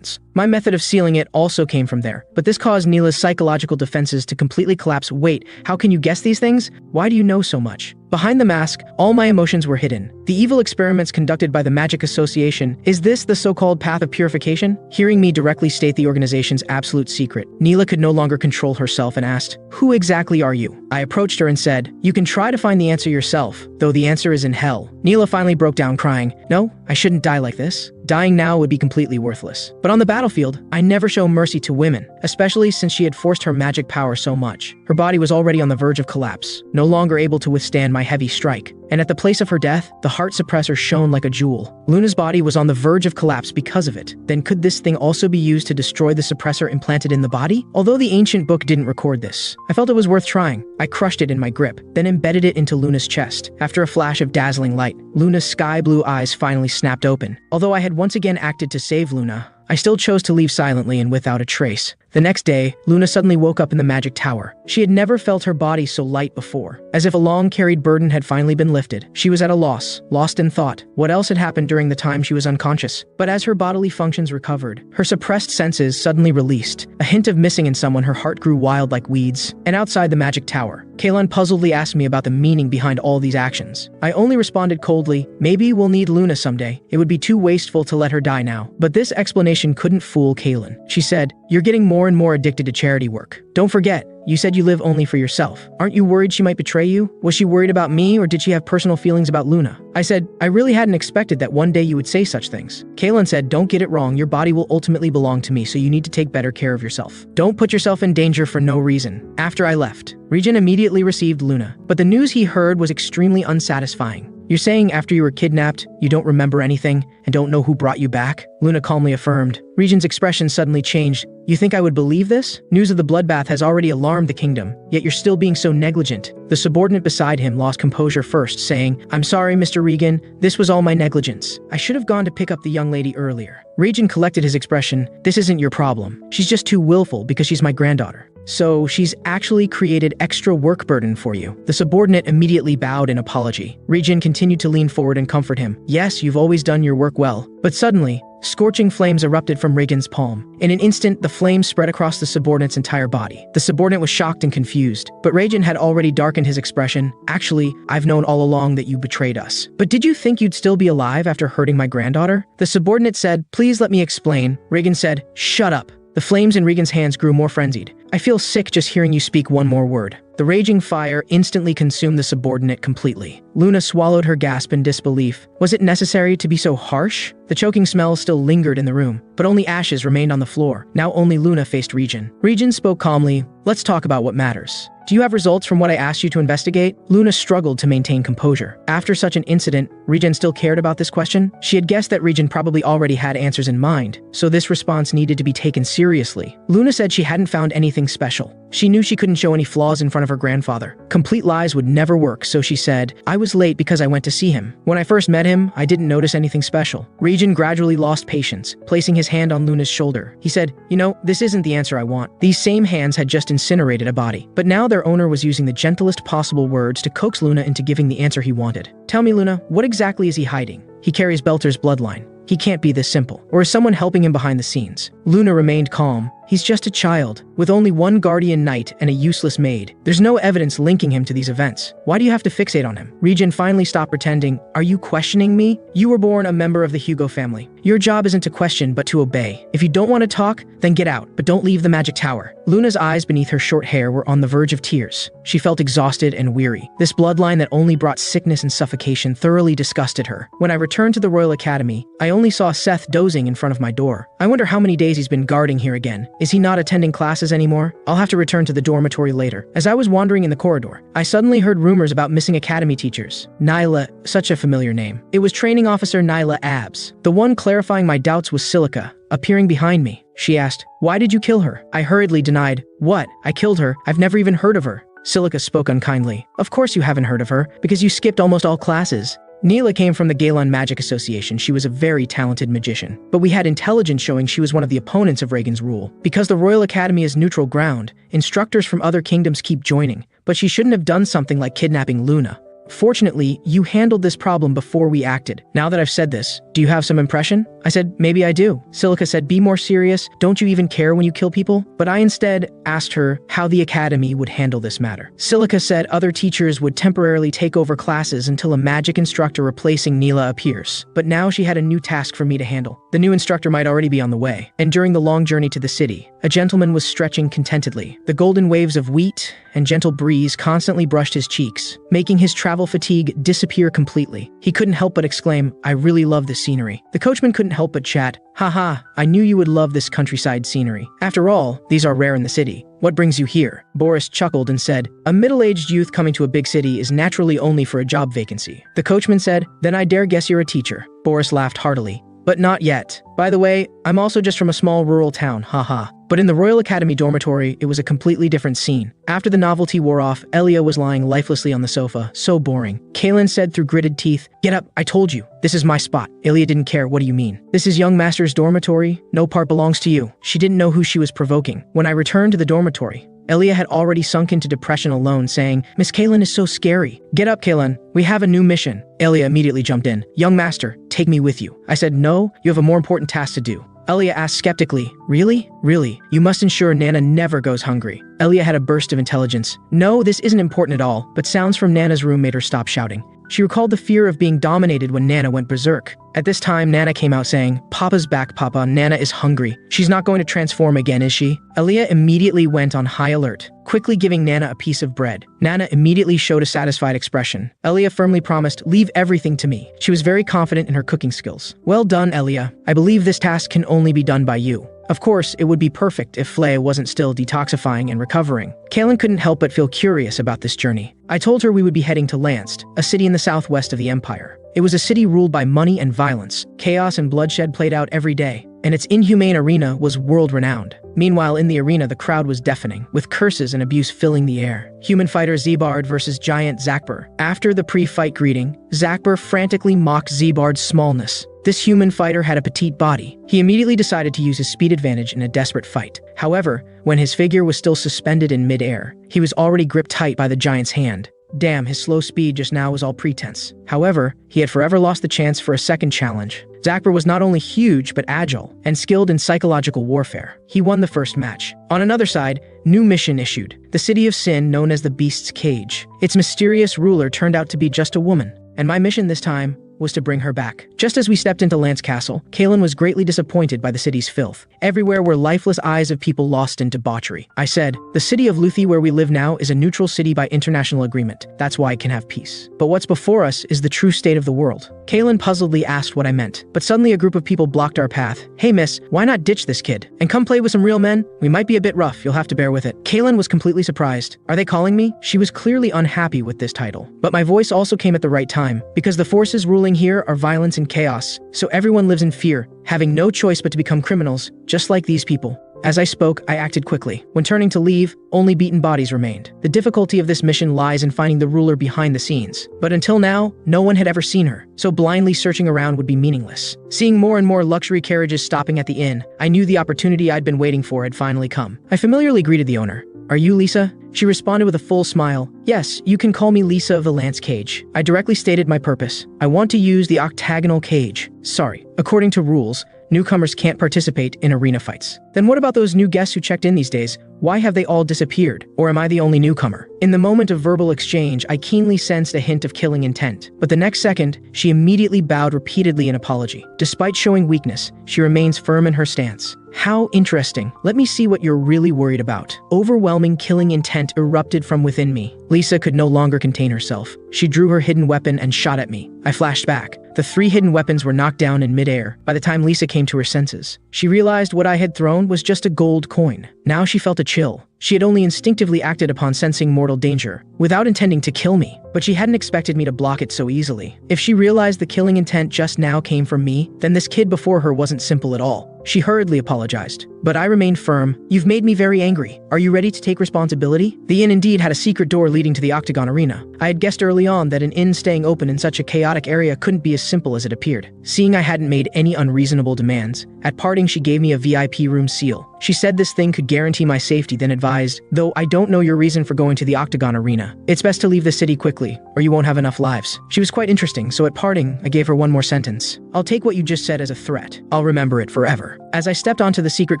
Speaker 1: My method of sealing it also came from there, but this caused Neela's psychological defenses to completely collapse. Wait, how can you guess these things? Why do you know so much? Behind the mask, all my emotions were hidden. The evil experiments conducted by the Magic Association, is this the so-called path of purification? Hearing me directly state the organization's absolute secret, Neela could no longer control herself and asked, who exactly are you? I approached her and said, you can try to find the answer yourself, though the answer is in hell. Neela finally broke down crying, no, I shouldn't die like this. Dying now would be completely worthless. But on the battlefield, I never show mercy to women, especially since she had forced her magic power so much. Her body was already on the verge of collapse, no longer able to withstand my heavy strike. And at the place of her death, the heart suppressor shone like a jewel. Luna's body was on the verge of collapse because of it. Then could this thing also be used to destroy the suppressor implanted in the body? Although the ancient book didn't record this, I felt it was worth trying. I crushed it in my grip, then embedded it into Luna's chest. After a flash of dazzling light, Luna's sky blue eyes finally snapped open. Although I had once again acted to save Luna, I still chose to leave silently and without a trace. The next day, Luna suddenly woke up in the magic tower. She had never felt her body so light before, as if a long-carried burden had finally been lifted. She was at a loss, lost in thought. What else had happened during the time she was unconscious? But as her bodily functions recovered, her suppressed senses suddenly released. A hint of missing in someone, her heart grew wild like weeds. And outside the magic tower, Kalen puzzledly asked me about the meaning behind all these actions. I only responded coldly, maybe we'll need Luna someday. It would be too wasteful to let her die now. But this explanation couldn't fool Kalen. She said, you're getting more and more addicted to charity work. Don't forget, you said you live only for yourself. Aren't you worried she might betray you? Was she worried about me, or did she have personal feelings about Luna? I said, I really hadn't expected that one day you would say such things. Kalen said, don't get it wrong, your body will ultimately belong to me, so you need to take better care of yourself. Don't put yourself in danger for no reason. After I left, Regent immediately received Luna, but the news he heard was extremely unsatisfying. You're saying after you were kidnapped, you don't remember anything and don't know who brought you back? Luna calmly affirmed. Regent's expression suddenly changed. You think I would believe this? News of the bloodbath has already alarmed the kingdom, yet you're still being so negligent. The subordinate beside him lost composure first, saying, I'm sorry, Mr. Regan, this was all my negligence. I should have gone to pick up the young lady earlier. Regent collected his expression. This isn't your problem. She's just too willful because she's my granddaughter. So she's actually created extra work burden for you. The subordinate immediately bowed in apology. Regin continued to lean forward and comfort him. Yes, you've always done your work well. But suddenly, scorching flames erupted from Regin's palm. In an instant, the flames spread across the subordinate's entire body. The subordinate was shocked and confused, but Regin had already darkened his expression. Actually, I've known all along that you betrayed us. But did you think you'd still be alive after hurting my granddaughter? The subordinate said, please let me explain. Regin said, shut up. The flames in Regin's hands grew more frenzied. I feel sick just hearing you speak one more word. The raging fire instantly consumed the subordinate completely. Luna swallowed her gasp in disbelief. Was it necessary to be so harsh? The choking smell still lingered in the room, but only ashes remained on the floor. Now only Luna faced Regin. Regin spoke calmly. Let's talk about what matters. Do you have results from what I asked you to investigate? Luna struggled to maintain composure. After such an incident, Regin still cared about this question. She had guessed that Regin probably already had answers in mind, so this response needed to be taken seriously. Luna said she hadn't found anything special. She knew she couldn't show any flaws in front of her grandfather. Complete lies would never work, so she said, I was late because I went to see him. When I first met him, I didn't notice anything special. Regin gradually lost patience, placing his hand on Luna's shoulder. He said, you know, this isn't the answer I want. These same hands had just incinerated a body, but now their owner was using the gentlest possible words to coax Luna into giving the answer he wanted. Tell me, Luna, what exactly is he hiding? He carries Belter's bloodline. He can't be this simple. Or is someone helping him behind the scenes? Luna remained calm. He's just a child, with only one guardian knight and a useless maid. There's no evidence linking him to these events. Why do you have to fixate on him? Regin finally stopped pretending. Are you questioning me? You were born a member of the Hugo family. Your job isn't to question, but to obey. If you don't want to talk, then get out, but don't leave the magic tower. Luna's eyes beneath her short hair were on the verge of tears. She felt exhausted and weary. This bloodline that only brought sickness and suffocation thoroughly disgusted her. When I returned to the Royal Academy, I only saw Seth dozing in front of my door. I wonder how many days he's been guarding here again. Is he not attending classes anymore? I'll have to return to the dormitory later. As I was wandering in the corridor, I suddenly heard rumors about missing academy teachers. Nyla, such a familiar name. It was training officer Nyla Abs. The one clarifying my doubts was Silica, appearing behind me. She asked, why did you kill her? I hurriedly denied, what? I killed her. I've never even heard of her. Silica spoke unkindly. Of course you haven't heard of her, because you skipped almost all classes. Neela came from the Gaelon Magic Association. She was a very talented magician. But we had intelligence showing she was one of the opponents of Regan's rule. Because the Royal Academy is neutral ground, instructors from other kingdoms keep joining. But she shouldn't have done something like kidnapping Luna. Fortunately, you handled this problem before we acted. Now that I've said this, do you have some impression? I said, maybe I do. Silica said, be more serious. Don't you even care when you kill people? But I instead asked her how the academy would handle this matter. Silica said other teachers would temporarily take over classes until a magic instructor replacing Neela appears. But now she had a new task for me to handle. The new instructor might already be on the way. And during the long journey to the city, a gentleman was stretching contentedly. The golden waves of wheat and gentle breeze constantly brushed his cheeks, making his travel fatigue disappear completely. He couldn't help but exclaim, I really love this scenery. The coachman couldn't help but chat, haha, I knew you would love this countryside scenery. After all, these are rare in the city. What brings you here? Boris chuckled and said, a middle-aged youth coming to a big city is naturally only for a job vacancy. The coachman said, then I dare guess you're a teacher. Boris laughed heartily. But not yet. By the way, I'm also just from a small rural town, haha. But in the Royal Academy dormitory, it was a completely different scene. After the novelty wore off, Elia was lying lifelessly on the sofa, so boring. Kaylin said through gritted teeth, get up, I told you. This is my spot. Elia didn't care, what do you mean? This is young master's dormitory, no part belongs to you. She didn't know who she was provoking. When I returned to the dormitory, Elia had already sunk into depression alone, saying, Miss Kaylin is so scary. Get up, Kaylin. We have a new mission. Elia immediately jumped in. Young master, take me with you. I said, no, you have a more important task to do. Elia asked skeptically, really? Really? You must ensure Nana never goes hungry. Elia had a burst of intelligence. No, this isn't important at all, but sounds from Nana's room made her stop shouting. She recalled the fear of being dominated when Nana went berserk. At this time, Nana came out saying, Papa's back, Papa. Nana is hungry. She's not going to transform again, is she? Elia immediately went on high alert, quickly giving Nana a piece of bread. Nana immediately showed a satisfied expression. Elia firmly promised, leave everything to me. She was very confident in her cooking skills. Well done, Elia. I believe this task can only be done by you. Of course, it would be perfect if Flay wasn't still detoxifying and recovering. Kaylin couldn't help but feel curious about this journey. I told her we would be heading to Lanced, a city in the southwest of the Empire. It was a city ruled by money and violence. Chaos and bloodshed played out every day. and its inhumane arena was world-renowned. Meanwhile, in the arena, the crowd was deafening, with curses and abuse filling the air. Human fighter Zebard versus giant Zakbar. After the pre-fight greeting, Zakbar frantically mocked Zebard's smallness. This human fighter had a petite body. He immediately decided to use his speed advantage in a desperate fight. However, when his figure was still suspended in mid-air, he was already gripped tight by the giant's hand. Damn, his slow speed just now was all pretense. However, he had forever lost the chance for a second challenge. Zakbar was not only huge but agile and skilled in psychological warfare. He won the first match. On another side, new mission issued. The city of Sin, known as the Beast's Cage. Its mysterious ruler turned out to be just a woman, and my mission this time was to bring her back. Just as we stepped into Lance Castle, Kaylin was greatly disappointed by the city's filth. Everywhere were lifeless eyes of people lost in debauchery. I said, the city of Luthi where we live now is a neutral city by international agreement. That's why it can have peace. But what's before us is the true state of the world. Kaylin puzzledly asked what I meant, but suddenly a group of people blocked our path. Hey miss, why not ditch this kid and come play with some real men? We might be a bit rough, you'll have to bear with it. Kaylin was completely surprised. Are they calling me? She was clearly unhappy with this title. But my voice also came at the right time, because the forces ruling here are violence and chaos, so everyone lives in fear, having no choice but to become criminals, just like these people. As I spoke, I acted quickly. When turning to leave, only beaten bodies remained. The difficulty of this mission lies in finding the ruler behind the scenes. But until now, no one had ever seen her, so blindly searching around would be meaningless. Seeing more and more luxury carriages stopping at the inn, I knew the opportunity I'd been waiting for had finally come. I familiarly greeted the owner. Are you Lisa? She responded with a full smile. Yes, you can call me Lisa of the Lance Cage. I directly stated my purpose. I want to use the octagonal cage. Sorry. According to rules, newcomers can't participate in arena fights. Then what about those new guests who checked in these days? Why have they all disappeared? Or am I the only newcomer? In the moment of verbal exchange, I keenly sensed a hint of killing intent. But the next second, she immediately bowed repeatedly in apology. Despite showing weakness, she remains firm in her stance. How interesting. Let me see what you're really worried about. Overwhelming killing intent erupted from within me. Lisa could no longer contain herself. She drew her hidden weapon and shot at me. I flashed back. The 3 hidden weapons were knocked down in midair. By the time Lisa came to her senses, she realized what I had thrown was just a gold coin. Now she felt a chill. She had only instinctively acted upon sensing mortal danger, without intending to kill me, but she hadn't expected me to block it so easily. If she realized the killing intent just now came from me, then this kid before her wasn't simple at all. She hurriedly apologized, but I remained firm. You've made me very angry. Are you ready to take responsibility? The inn indeed had a secret door leading to the Octagon Arena. I had guessed early on that an inn staying open in such a chaotic area couldn't be as simple as it appeared. Seeing I hadn't made any unreasonable demands, at parting she gave me a VIP room seal. She said this thing could guarantee my safety, then advised, though I don't know your reason for going to the Octagon Arena. It's best to leave the city quickly, or you won't have enough lives. She was quite interesting, so at parting, I gave her one more sentence. I'll take what you just said as a threat. I'll remember it forever. As I stepped onto the secret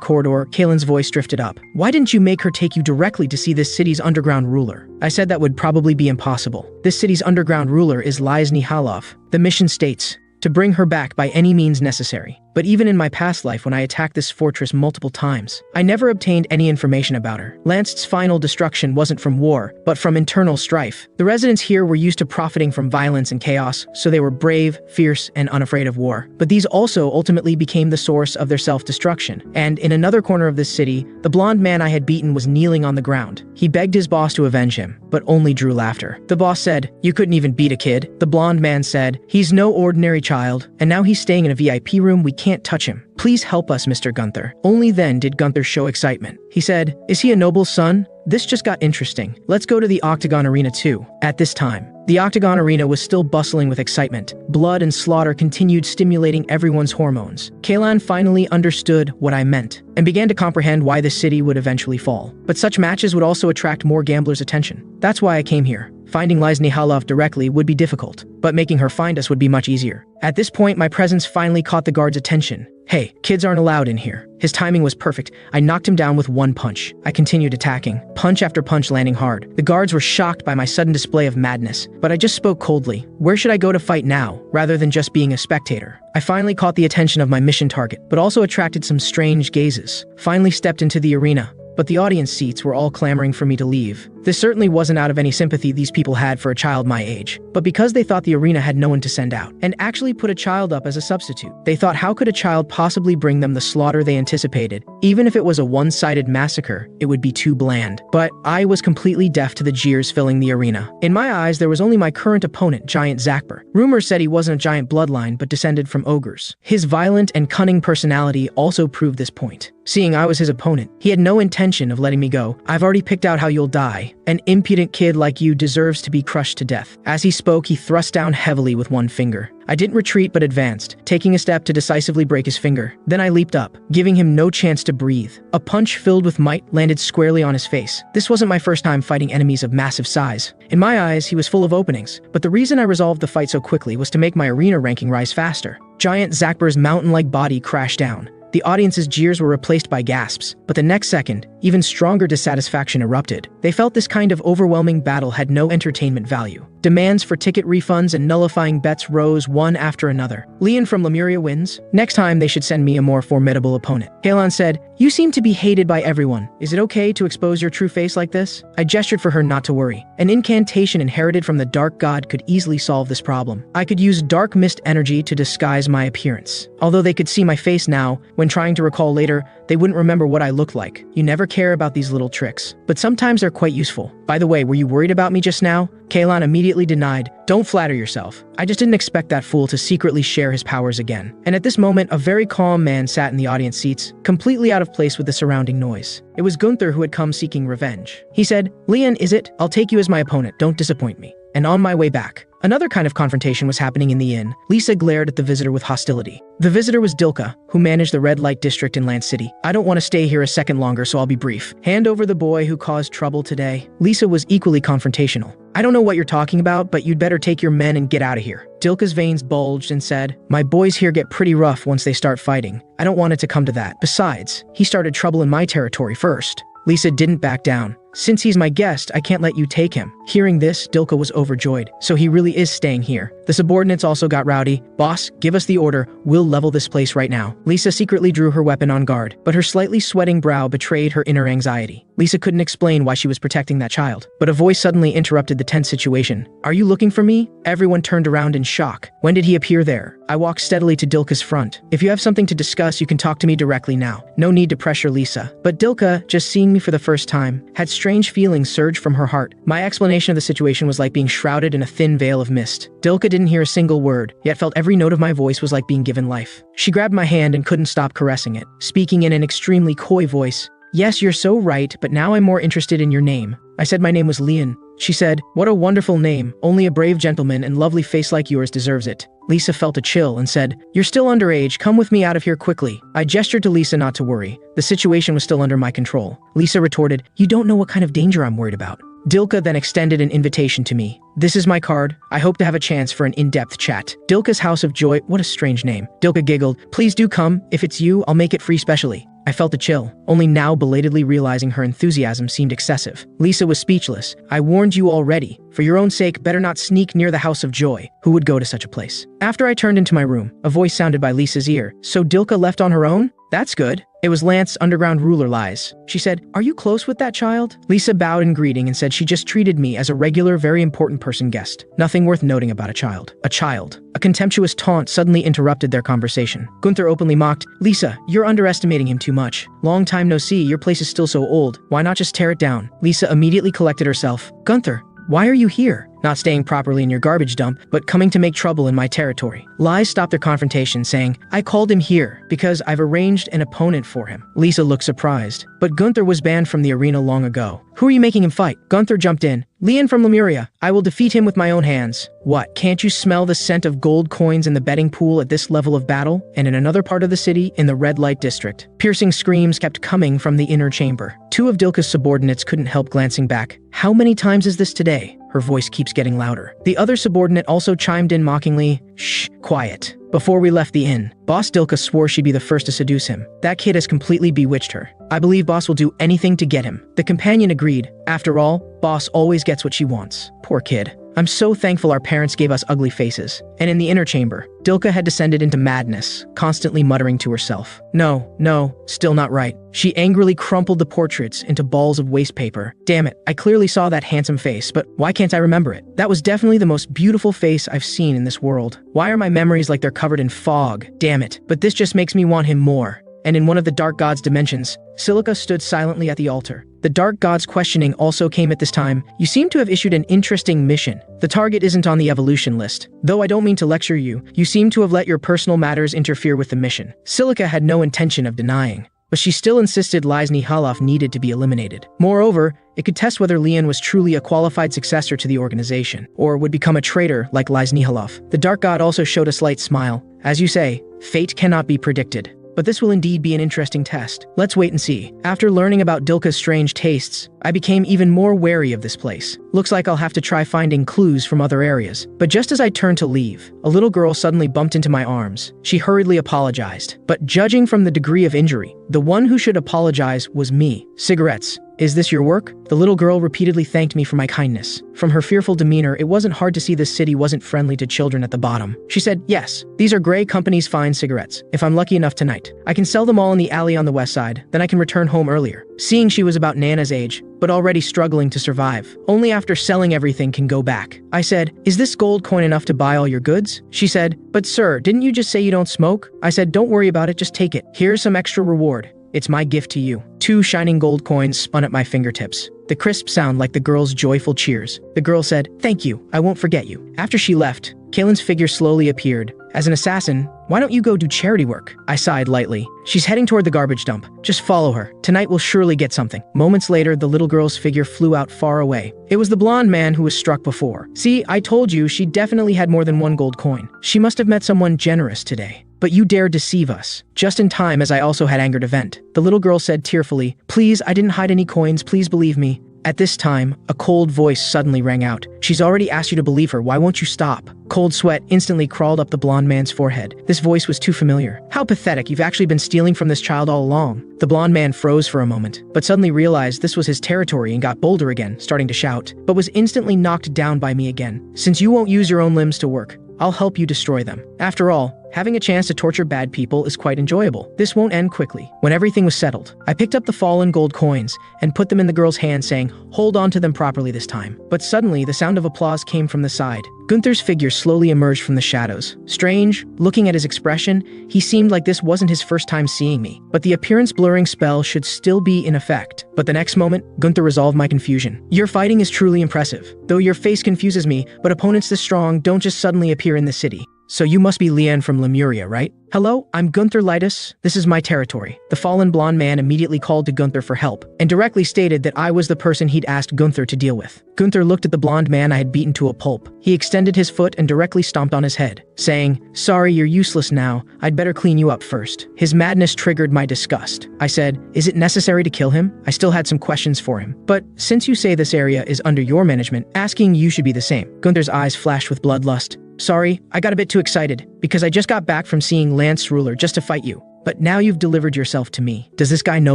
Speaker 1: corridor, Kaylin's voice drifted up. Why didn't you make her take you directly to see this city's underground ruler? I said that would probably be impossible. This city's underground ruler is Lizni Halov. The mission states, to bring her back by any means necessary. But even in my past life when I attacked this fortress multiple times, I never obtained any information about her. Lanced's final destruction wasn't from war, but from internal strife. The residents here were used to profiting from violence and chaos, so they were brave, fierce, and unafraid of war. But these also ultimately became the source of their self-destruction. And in another corner of this city, the blonde man I had beaten was kneeling on the ground. He begged his boss to avenge him, but only drew laughter. The boss said, "You couldn't even beat a kid." The blonde man said, "He's no ordinary child, and now he's staying in a VIP room. We can't touch him. Please help us, Mr. Gunther." Only then did Gunther show excitement. He said, "Is he a noble's son? This just got interesting. Let's go to the Octagon Arena too." At this time, the Octagon Arena was still bustling with excitement. Blood and slaughter continued stimulating everyone's hormones. Kaylan finally understood what I meant, and began to comprehend why the city would eventually fall. But such matches would also attract more gamblers' attention. That's why I came here. Finding Lizni Halov directly would be difficult, but making her find us would be much easier. At this point, my presence finally caught the guard's attention. "Hey, kids aren't allowed in here." His timing was perfect. I knocked him down with one punch. I continued attacking, punch after punch landing hard. The guards were shocked by my sudden display of madness, but I just spoke coldly. Where should I go to fight now, rather than just being a spectator? I finally caught the attention of my mission target, but also attracted some strange gazes. Finally stepped into the arena, but the audience seats were all clamoring for me to leave. This certainly wasn't out of any sympathy these people had for a child my age, but because they thought the arena had no one to send out, and actually put a child up as a substitute. They thought, how could a child possibly bring them the slaughter they anticipated? Even if it was a one-sided massacre, it would be too bland. But I was completely deaf to the jeers filling the arena. In my eyes, there was only my current opponent, Giant Zakper. Rumors said he wasn't a giant bloodline, but descended from ogres. His violent and cunning personality also proved this point. Seeing I was his opponent, he had no intention of letting me go. I've already picked out how you'll die. An impudent kid like you deserves to be crushed to death. As he spoke, he thrust down heavily with one finger. I didn't retreat but advanced, taking a step to decisively break his finger. Then I leaped up, giving him no chance to breathe. A punch filled with might landed squarely on his face. This wasn't my first time fighting enemies of massive size. In my eyes, he was full of openings, but the reason I resolved the fight so quickly was to make my arena ranking rise faster. Giant Zakper's mountain-like body crashed down. The audience's jeers were replaced by gasps, but the next second, even stronger dissatisfaction erupted. They felt this kind of overwhelming battle had no entertainment value. Demands for ticket refunds and nullifying bets rose one after another. Leon from Lemuria wins. Next time, they should send me a more formidable opponent. Kalon said, "You seem to be hated by everyone. Is it okay to expose your true face like this?" I gestured for her not to worry. An incantation inherited from the Dark God could easily solve this problem. I could use dark mist energy to disguise my appearance. Although they could see my face now, when trying to recall later, they wouldn't remember what I looked like. You never care about these little tricks, but sometimes they're quite useful. By the way, were you worried about me just now? Kalon immediately denied. Don't flatter yourself. I just didn't expect that fool to secretly share his powers again. And at this moment, a very calm man sat in the audience seats, completely out of place with the surrounding noise. It was Gunther who had come seeking revenge. He said, "Leon, is it? I'll take you as my opponent. Don't disappoint me." And on my way back, another kind of confrontation was happening in the inn. Lisa glared at the visitor with hostility. The visitor was Dilka, who managed the red light district in Land City. "I don't want to stay here a second longer, so I'll be brief. Hand over the boy who caused trouble today." Lisa was equally confrontational. "I don't know what you're talking about, but you'd better take your men and get out of here." Dilka's veins bulged and said, "My boys here get pretty rough once they start fighting. I don't want it to come to that. Besides, he started trouble in my territory first." Lisa didn't back down. "Since he's my guest, I can't let you take him." Hearing this, Dilka was overjoyed. So he really is staying here. The subordinates also got rowdy. "Boss, give us the order. We'll level this place right now." Lisa secretly drew her weapon on guard, but her slightly sweating brow betrayed her inner anxiety. Lisa couldn't explain why she was protecting that child, but a voice suddenly interrupted the tense situation. "Are you looking for me?" Everyone turned around in shock. When did he appear there? I walked steadily to Dilka's front. "If you have something to discuss, you can talk to me directly now." No need to pressure Lisa. But Dilka, just seeing me for the first time, had strange feelings surge from her heart. My explanation of the situation was like being shrouded in a thin veil of mist. Dilka didn't hear a single word, yet felt every note of my voice was like being given life. She grabbed my hand and couldn't stop caressing it, speaking in an extremely coy voice. "Yes, you're so right, but now I'm more interested in your name." I said my name was Leon. She said, "What a wonderful name. Only a brave gentleman and lovely face like yours deserves it." Lisa felt a chill and said, "You're still underage. Come with me out of here quickly." I gestured to Lisa not to worry. The situation was still under my control. Lisa retorted, "You don't know what kind of danger I'm worried about." Dilka then extended an invitation to me. "This is my card. I hope to have a chance for an in-depth chat." Dilka's House of Joy, what a strange name. Dilka giggled, "Please do come. If it's you, I'll make it free specially." I felt a chill, only now belatedly realizing her enthusiasm seemed excessive. Lisa was speechless. "I warned you already. For your own sake, better not sneak near the House of Joy. Who would go to such a place?" After I turned into my room, a voice sounded by Lisa's ear. "So Dilka left on her own? That's good." It was Lance, underground ruler Lies. She said, "Are you close with that child?" Lisa bowed in greeting and said she just treated me as a regular, very important person guest. Nothing worth noting about a child. A child. A contemptuous taunt suddenly interrupted their conversation. Gunther openly mocked, "Lisa, you're underestimating him too much. Long time no see, your place is still so old. Why not just tear it down?" Lisa immediately collected herself. "Gunther, why are you here? Not staying properly in your garbage dump, but coming to make trouble in my territory." Lies stopped their confrontation, saying, "I called him here because I've arranged an opponent for him." Lisa looked surprised, but Gunther was banned from the arena long ago. "Who are you making him fight?" Gunther jumped in. "Leon from Lemuria. I will defeat him with my own hands." "What, can't you smell the scent of gold coins in the betting pool at this level of battle?" And in another part of the city, in the red light district. Piercing screams kept coming from the inner chamber. Two of Dilka's subordinates couldn't help glancing back. "How many times is this today?" Her voice keeps getting louder. The other subordinate also chimed in mockingly, "Shh, quiet." Before we left the inn, Boss Dilka swore she'd be the first to seduce him. That kid has completely bewitched her. I believe Boss will do anything to get him. The companion agreed. After all, Boss always gets what she wants. Poor kid. I'm so thankful our parents gave us ugly faces. And in the inner chamber, Dilka had descended into madness, constantly muttering to herself. No, no, still not right. She angrily crumpled the portraits into balls of waste paper. Damn it, I clearly saw that handsome face, but why can't I remember it? That was definitely the most beautiful face I've seen in this world. Why are my memories like they're covered in fog? Damn it, but this just makes me want him more. And in one of the dark god's dimensions, Silica stood silently at the altar. The dark god's questioning also came at this time. You seem to have issued an interesting mission. The target isn't on the evolution list. Though I don't mean to lecture you, you seem to have let your personal matters interfere with the mission. Silica had no intention of denying, but she still insisted Lysny Halaf needed to be eliminated. Moreover, it could test whether Lian was truly a qualified successor to the organization, or would become a traitor like Lysny Halaf. The dark god also showed a slight smile. As you say, fate cannot be predicted. But this will indeed be an interesting test. Let's wait and see. After learning about Dilka's strange tastes, I became even more wary of this place. Looks like I'll have to try finding clues from other areas. But just as I turned to leave, a little girl suddenly bumped into my arms. She hurriedly apologized. But judging from the degree of injury, the one who should apologize was me. Cigarettes. Is this your work? The little girl repeatedly thanked me for my kindness. From her fearful demeanor, it wasn't hard to see this city wasn't friendly to children at the bottom. She said, yes, these are Grey Company's fine cigarettes. If I'm lucky enough tonight, I can sell them all in the alley on the west side, then I can return home earlier. Seeing she was about Nana's age, but already struggling to survive. Only after selling everything can go back. I said, is this gold coin enough to buy all your goods? She said, but sir, didn't you just say you don't smoke? I said, don't worry about it, just take it. Here's some extra reward. It's my gift to you. 2 shining gold coins spun at my fingertips. The crisp sound like the girl's joyful cheers. The girl said, thank you, I won't forget you. After she left, Kaylin's figure slowly appeared. As an assassin, why don't you go do charity work? I sighed lightly. She's heading toward the garbage dump. Just follow her. Tonight we'll surely get something. Moments later, the little girl's figure flew out far away. It was the blonde man who was struck before. See, I told you she definitely had more than 1 gold coin. She must have met someone generous today. But you dared deceive us. Just in time as I also had angered a vent. The little girl said tearfully, please, I didn't hide any coins, please believe me. At this time, a cold voice suddenly rang out. She's already asked you to believe her, why won't you stop? Cold sweat instantly crawled up the blonde man's forehead. This voice was too familiar. How pathetic, you've actually been stealing from this child all along. The blonde man froze for a moment, but suddenly realized this was his territory and got bolder again, starting to shout, but was instantly knocked down by me again. Since you won't use your own limbs to work, I'll help you destroy them. After all, having a chance to torture bad people is quite enjoyable. This won't end quickly. When everything was settled, I picked up the fallen gold coins and put them in the girl's hand, saying, hold on to them properly this time. But suddenly, the sound of applause came from the side. Gunther's figure slowly emerged from the shadows. Strange, looking at his expression, he seemed like this wasn't his first time seeing me. But the appearance blurring spell should still be in effect. But the next moment, Gunther resolved my confusion. Your fighting is truly impressive. Though your face confuses me, but opponents this strong don't just suddenly appear in the city. So you must be Lian from Lemuria, right? Hello, I'm Gunther Litus. This is my territory. The fallen blonde man immediately called to Gunther for help, and directly stated that I was the person he'd asked Gunther to deal with. Gunther looked at the blonde man I had beaten to a pulp. He extended his foot and directly stomped on his head, saying, sorry, you're useless now. I'd better clean you up first. His madness triggered my disgust. I said, is it necessary to kill him? I still had some questions for him. But since you say this area is under your management, asking you should be the same. Gunther's eyes flashed with bloodlust. Sorry, I got a bit too excited, because I just got back from seeing Lance Ruler just to fight you. But now you've delivered yourself to me. Does this guy know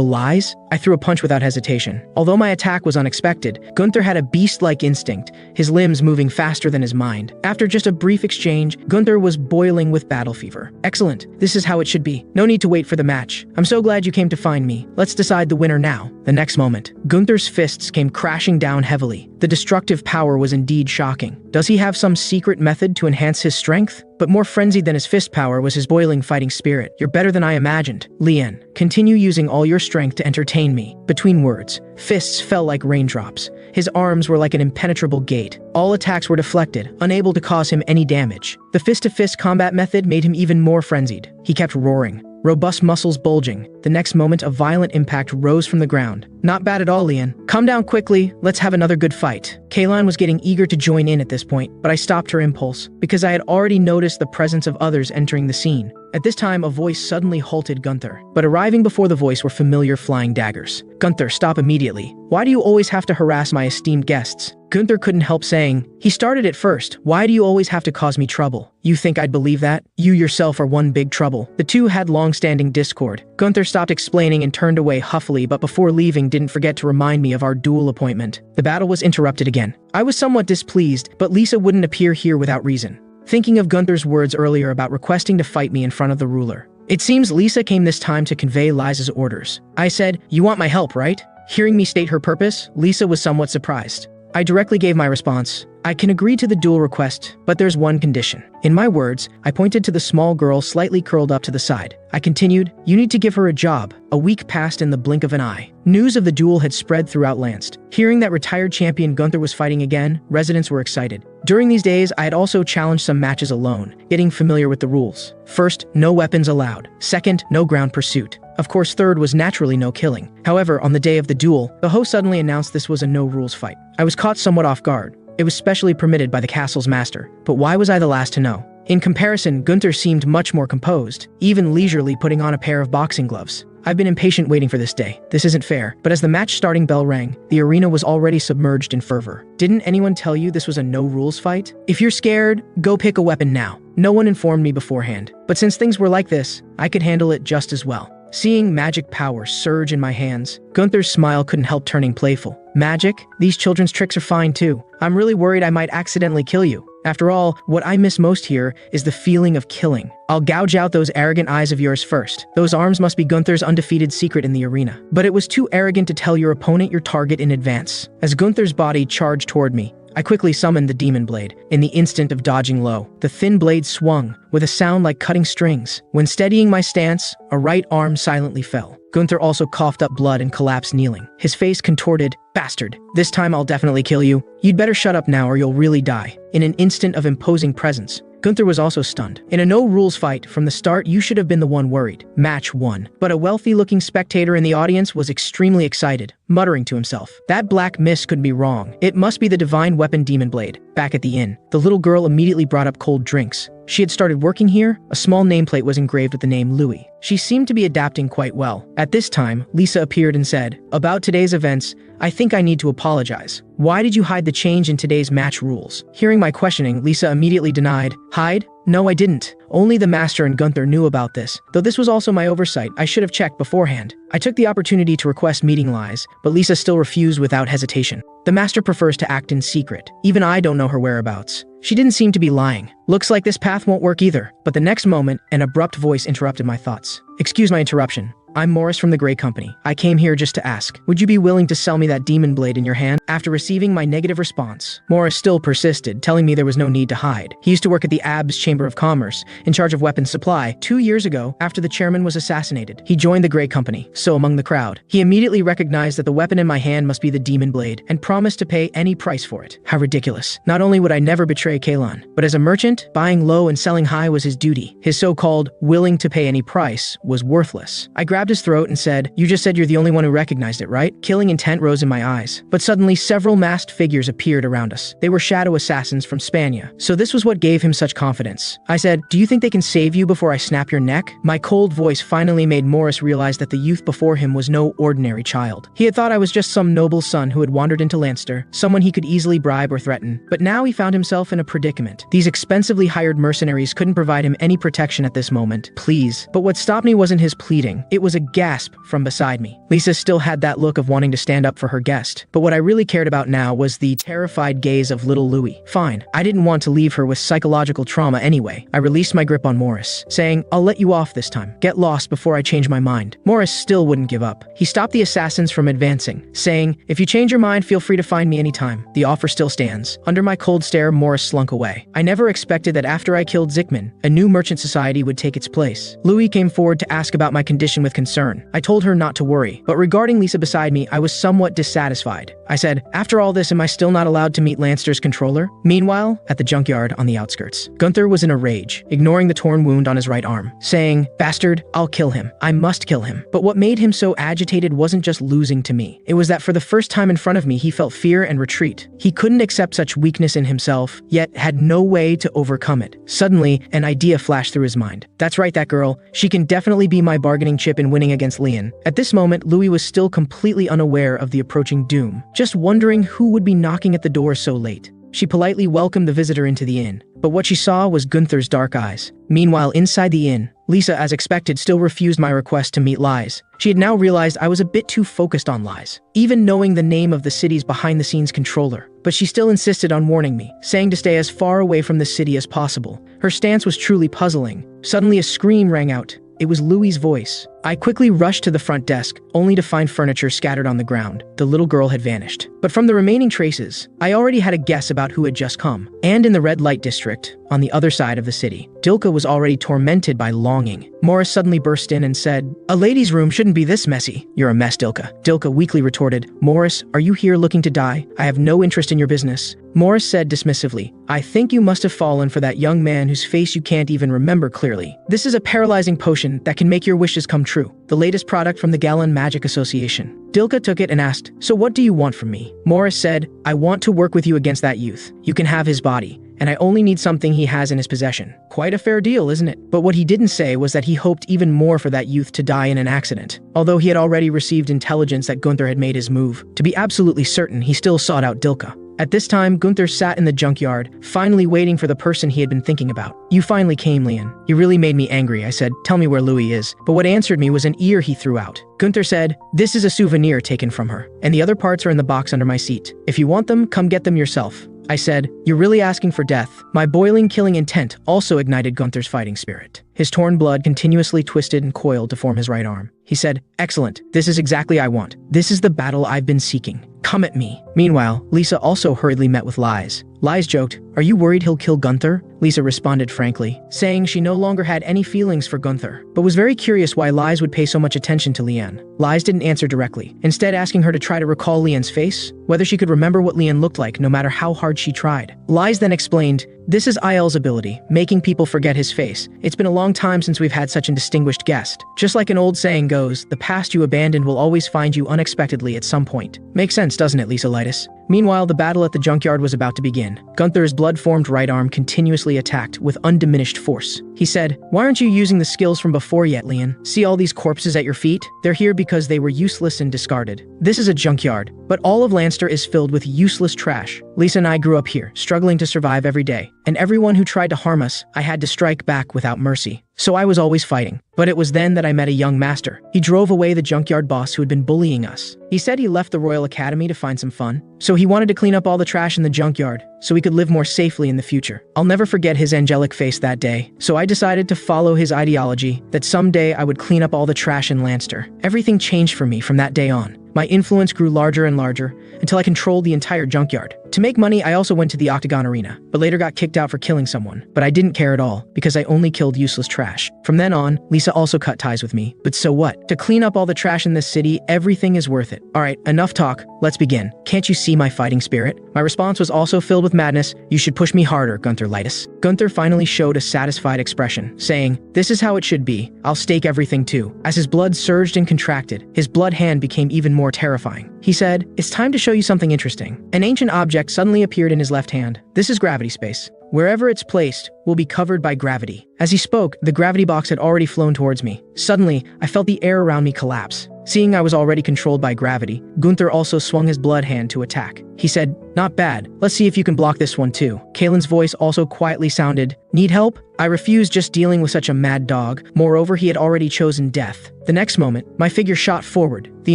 Speaker 1: lies? I threw a punch without hesitation. Although my attack was unexpected, Gunther had a beast-like instinct, his limbs moving faster than his mind. After just a brief exchange, Gunther was boiling with battle fever. Excellent. This is how it should be. No need to wait for the match. I'm so glad you came to find me. Let's decide the winner now. The next moment, Gunther's fists came crashing down heavily. The destructive power was indeed shocking. Does he have some secret method to enhance his strength? But more frenzied than his fist power was his boiling fighting spirit. You're better than I imagined. Lian, continue using all your strength to entertain me. Between words, fists fell like raindrops. His arms were like an impenetrable gate. All attacks were deflected, unable to cause him any damage. The fist-to-fist combat method made him even more frenzied. He kept roaring, robust muscles bulging. The next moment, a violent impact rose from the ground. Not bad at all, Lian. Calm down quickly. Let's have another good fight. Kaylin was getting eager to join in at this point, but I stopped her impulse, because I had already noticed the presence of others entering the scene. At this time, a voice suddenly halted Gunther, but arriving before the voice were familiar flying daggers. Gunther, stop immediately. Why do you always have to harass my esteemed guests? Gunther couldn't help saying, he started it first. Why do you always have to cause me trouble? You think I'd believe that? You yourself are one big trouble. The two had long-standing discord. Gunther stopped explaining and turned away huffily, but before leaving didn't forget to remind me of our duel appointment. The battle was interrupted again. I was somewhat displeased, but Lisa wouldn't appear here without reason. thinking of Gunther's words earlier about requesting to fight me in front of the ruler. It seems Lisa came this time to convey Liza's orders. I said, "You want my help, right?" Hearing me state her purpose, Lisa was somewhat surprised. I directly gave my response. I can agree to the duel request, but there's one condition. In my words, I pointed to the small girl slightly curled up to the side. I continued, "You need to give her a job." A week passed in the blink of an eye. News of the duel had spread throughout Lansd. Hearing that retired champion Gunther was fighting again, residents were excited. During these days, I had also challenged some matches alone, getting familiar with the rules. First, no weapons allowed. Second, no ground pursuit. Of course, third was naturally no killing. However, on the day of the duel, the host suddenly announced this was a no-rules fight. I was caught somewhat off guard. It was specially permitted by the castle's master, but why was I the last to know? In comparison, Gunther seemed much more composed, even leisurely putting on a pair of boxing gloves. I've been impatient waiting for this day. This isn't fair. But as the match starting bell rang, the arena was already submerged in fervor. Didn't anyone tell you this was a no-rules fight? If you're scared, go pick a weapon now. No one informed me beforehand. But since things were like this, I could handle it just as well. Seeing magic power surge in my hands, Gunther's smile couldn't help turning playful. Magic? These children's tricks are fine too. I'm really worried I might accidentally kill you. After all, what I miss most here is the feeling of killing. I'll gouge out those arrogant eyes of yours first. Those arms must be Gunther's undefeated secret in the arena. But it was too arrogant to tell your opponent your target in advance. As Gunther's body charged toward me, I quickly summoned the demon blade. In the instant of dodging low, the thin blade swung, with a sound like cutting strings. When steadying my stance, a right arm silently fell. Gunther also coughed up blood and collapsed kneeling. His face contorted. "Bastard. This time I'll definitely kill you. You'd better shut up now or you'll really die." In an instant of imposing presence, Gunther was also stunned. In a no-rules fight, from the start you should have been the one worried. Match 1. But a wealthy-looking spectator in the audience was extremely excited, muttering to himself. That black mist couldn't be wrong. It must be the divine weapon demon blade. Back at the inn, the little girl immediately brought up cold drinks. She had started working here. A small nameplate was engraved with the name Louis. She seemed to be adapting quite well. At this time, Lisa appeared and said, "About today's events, I think I need to apologize. Why did you hide the change in today's match rules?" Hearing my questioning, Lisa immediately denied. "Hide? No, I didn't. Only the master and Gunther knew about this. Though this was also my oversight, I should have checked beforehand." I took the opportunity to request meeting lies, but Lisa still refused without hesitation. "The master prefers to act in secret. Even I don't know her whereabouts." She didn't seem to be lying. "Looks like this path won't work either." But the next moment, an abrupt voice interrupted my thoughts. "Excuse my interruption. I'm Morris from the Grey Company. I came here just to ask, would you be willing to sell me that demon blade in your hand?" After receiving my negative response, Morris still persisted, telling me there was no need to hide. He used to work at the Abbs Chamber of Commerce, in charge of weapons supply. 2 years ago, after the chairman was assassinated, he joined the Grey Company. So among the crowd, he immediately recognized that the weapon in my hand must be the demon blade, and promised to pay any price for it. How ridiculous. Not only would I never betray Kalon, but as a merchant, buying low and selling high was his duty. His so-called willing to pay any price was worthless. I grabbed his throat and said, "You just said you're the only one who recognized it, right?" Killing intent rose in my eyes. But suddenly several masked figures appeared around us. They were shadow assassins from Spania. So this was what gave him such confidence. I said, "Do you think they can save you before I snap your neck?" My cold voice finally made Morris realize that the youth before him was no ordinary child. He had thought I was just some noble son who had wandered into Lancaster, someone he could easily bribe or threaten. But now he found himself in a predicament. These expensively hired mercenaries couldn't provide him any protection at this moment. Please. But what stopped me wasn't his pleading. It was a gasp from beside me. Lisa still had that look of wanting to stand up for her guest. But what I really cared about now was the terrified gaze of little Louis. Fine. I didn't want to leave her with psychological trauma anyway. I released my grip on Morris, saying, "I'll let you off this time. Get lost before I change my mind." Morris still wouldn't give up. He stopped the assassins from advancing, saying, "If you change your mind, feel free to find me anytime. The offer still stands." Under my cold stare, Morris slunk away. I never expected that after I killed Zickman, a new merchant society would take its place. Louis came forward to ask about my condition with concern. I told her not to worry, but regarding Lisa beside me, I was somewhat dissatisfied. I said, "After all this, am I still not allowed to meet Lancaster's controller?" Meanwhile, at the junkyard on the outskirts, Gunther was in a rage, ignoring the torn wound on his right arm, saying, "Bastard, I'll kill him. I must kill him." But what made him so agitated wasn't just losing to me. It was that for the first time in front of me, he felt fear and retreat. He couldn't accept such weakness in himself, yet had no way to overcome it. Suddenly, an idea flashed through his mind. "That's right, that girl. She can definitely be my bargaining chip in winning against Leon." At this moment, Louis was still completely unaware of the approaching doom, just wondering who would be knocking at the door so late. She politely welcomed the visitor into the inn, but what she saw was Gunther's dark eyes. Meanwhile, inside the inn, Lisa, as expected, still refused my request to meet Lies. She had now realized I was a bit too focused on Lies, even knowing the name of the city's behind-the-scenes controller. But she still insisted on warning me, saying to stay as far away from the city as possible. Her stance was truly puzzling. Suddenly, a scream rang out. It was Louis's voice. I quickly rushed to the front desk, only to find furniture scattered on the ground. The little girl had vanished. But from the remaining traces, I already had a guess about who had just come. And in the red light district, on the other side of the city, Dilka was already tormented by longing. Morris suddenly burst in and said, "A lady's room shouldn't be this messy." "You're a mess, Dilka." Dilka weakly retorted, "Morris, are you here looking to die? I have no interest in your business." Morris said dismissively, "I think you must have fallen for that young man whose face you can't even remember clearly. This is a paralyzing potion that can make your wishes come true. The latest product from the Galan Magic Association." Dilka took it and asked, "So what do you want from me?" Morris said, "I want to work with you against that youth. You can have his body, and I only need something he has in his possession." Quite a fair deal, isn't it? But what he didn't say was that he hoped even more for that youth to die in an accident. Although he had already received intelligence that Gunther had made his move, to be absolutely certain, he still sought out Dilka. At this time, Gunther sat in the junkyard, finally waiting for the person he had been thinking about. "You finally came, Leon. You really made me angry," I said. "Tell me where Louis is." But what answered me was an ear he threw out. Gunther said, "This is a souvenir taken from her, and the other parts are in the box under my seat. If you want them, come get them yourself." I said, "You're really asking for death." My boiling, killing intent also ignited Gunther's fighting spirit. His torn blood continuously twisted and coiled to form his right arm. He said, "Excellent. This is exactly I want. This is the battle I've been seeking. Come at me." Meanwhile, Lisa also hurriedly met with Lies. Lies joked, "Are you worried he'll kill Gunther?" Lisa responded frankly, saying she no longer had any feelings for Gunther, but was very curious why Lies would pay so much attention to Leon. Lies didn't answer directly, instead asking her to try to recall Leon's face, whether she could remember what Leon looked like no matter how hard she tried. Lies then explained, "This is IL's ability, making people forget his face. It's been a long time since we've had such a distinguished guest. Just like an old saying goes, the past you abandoned will always find you unexpectedly at some point." Makes sense, doesn't it, Lisa Lightus? Meanwhile, the battle at the junkyard was about to begin. Gunther's blood-formed right arm continuously attacked with undiminished force. He said, "Why aren't you using the skills from before yet, Leon? See all these corpses at your feet? They're here because they were useless and discarded. This is a junkyard, but all of Lanster is filled with useless trash. Lisa and I grew up here, struggling to survive every day. And everyone who tried to harm us, I had to strike back without mercy. So I was always fighting. But it was then that I met a young master. He drove away the junkyard boss who had been bullying us. He said he left the Royal Academy to find some fun. So he wanted to clean up all the trash in the junkyard, so we could live more safely in the future. I'll never forget his angelic face that day. So I decided to follow his ideology, that someday I would clean up all the trash in Lanster. Everything changed for me from that day on. My influence grew larger and larger, until I controlled the entire junkyard. To make money, I also went to the Octagon Arena, but later got kicked out for killing someone. But I didn't care at all, because I only killed useless trash. From then on, Lisa also cut ties with me. But so what? To clean up all the trash in this city, everything is worth it. Alright, enough talk. Let's begin. Can't you see my fighting spirit? My response was also filled with madness. "You should push me harder, Gunther Lightus." Gunther finally showed a satisfied expression, saying, "This is how it should be. I'll stake everything too." As his blood surged and contracted, his blood hand became even more terrifying. He said, "It's time to show you something interesting." An ancient object suddenly appeared in his left hand. "This is gravity space. Wherever it's placed will be covered by gravity." As he spoke, the gravity box had already flown towards me. Suddenly, I felt the air around me collapse. Seeing I was already controlled by gravity, Gunther also swung his blood hand to attack. He said, "Not bad. Let's see if you can block this one too." Kalen's voice also quietly sounded, "Need help?" I refused just dealing with such a mad dog. Moreover, he had already chosen death. The next moment, my figure shot forward, the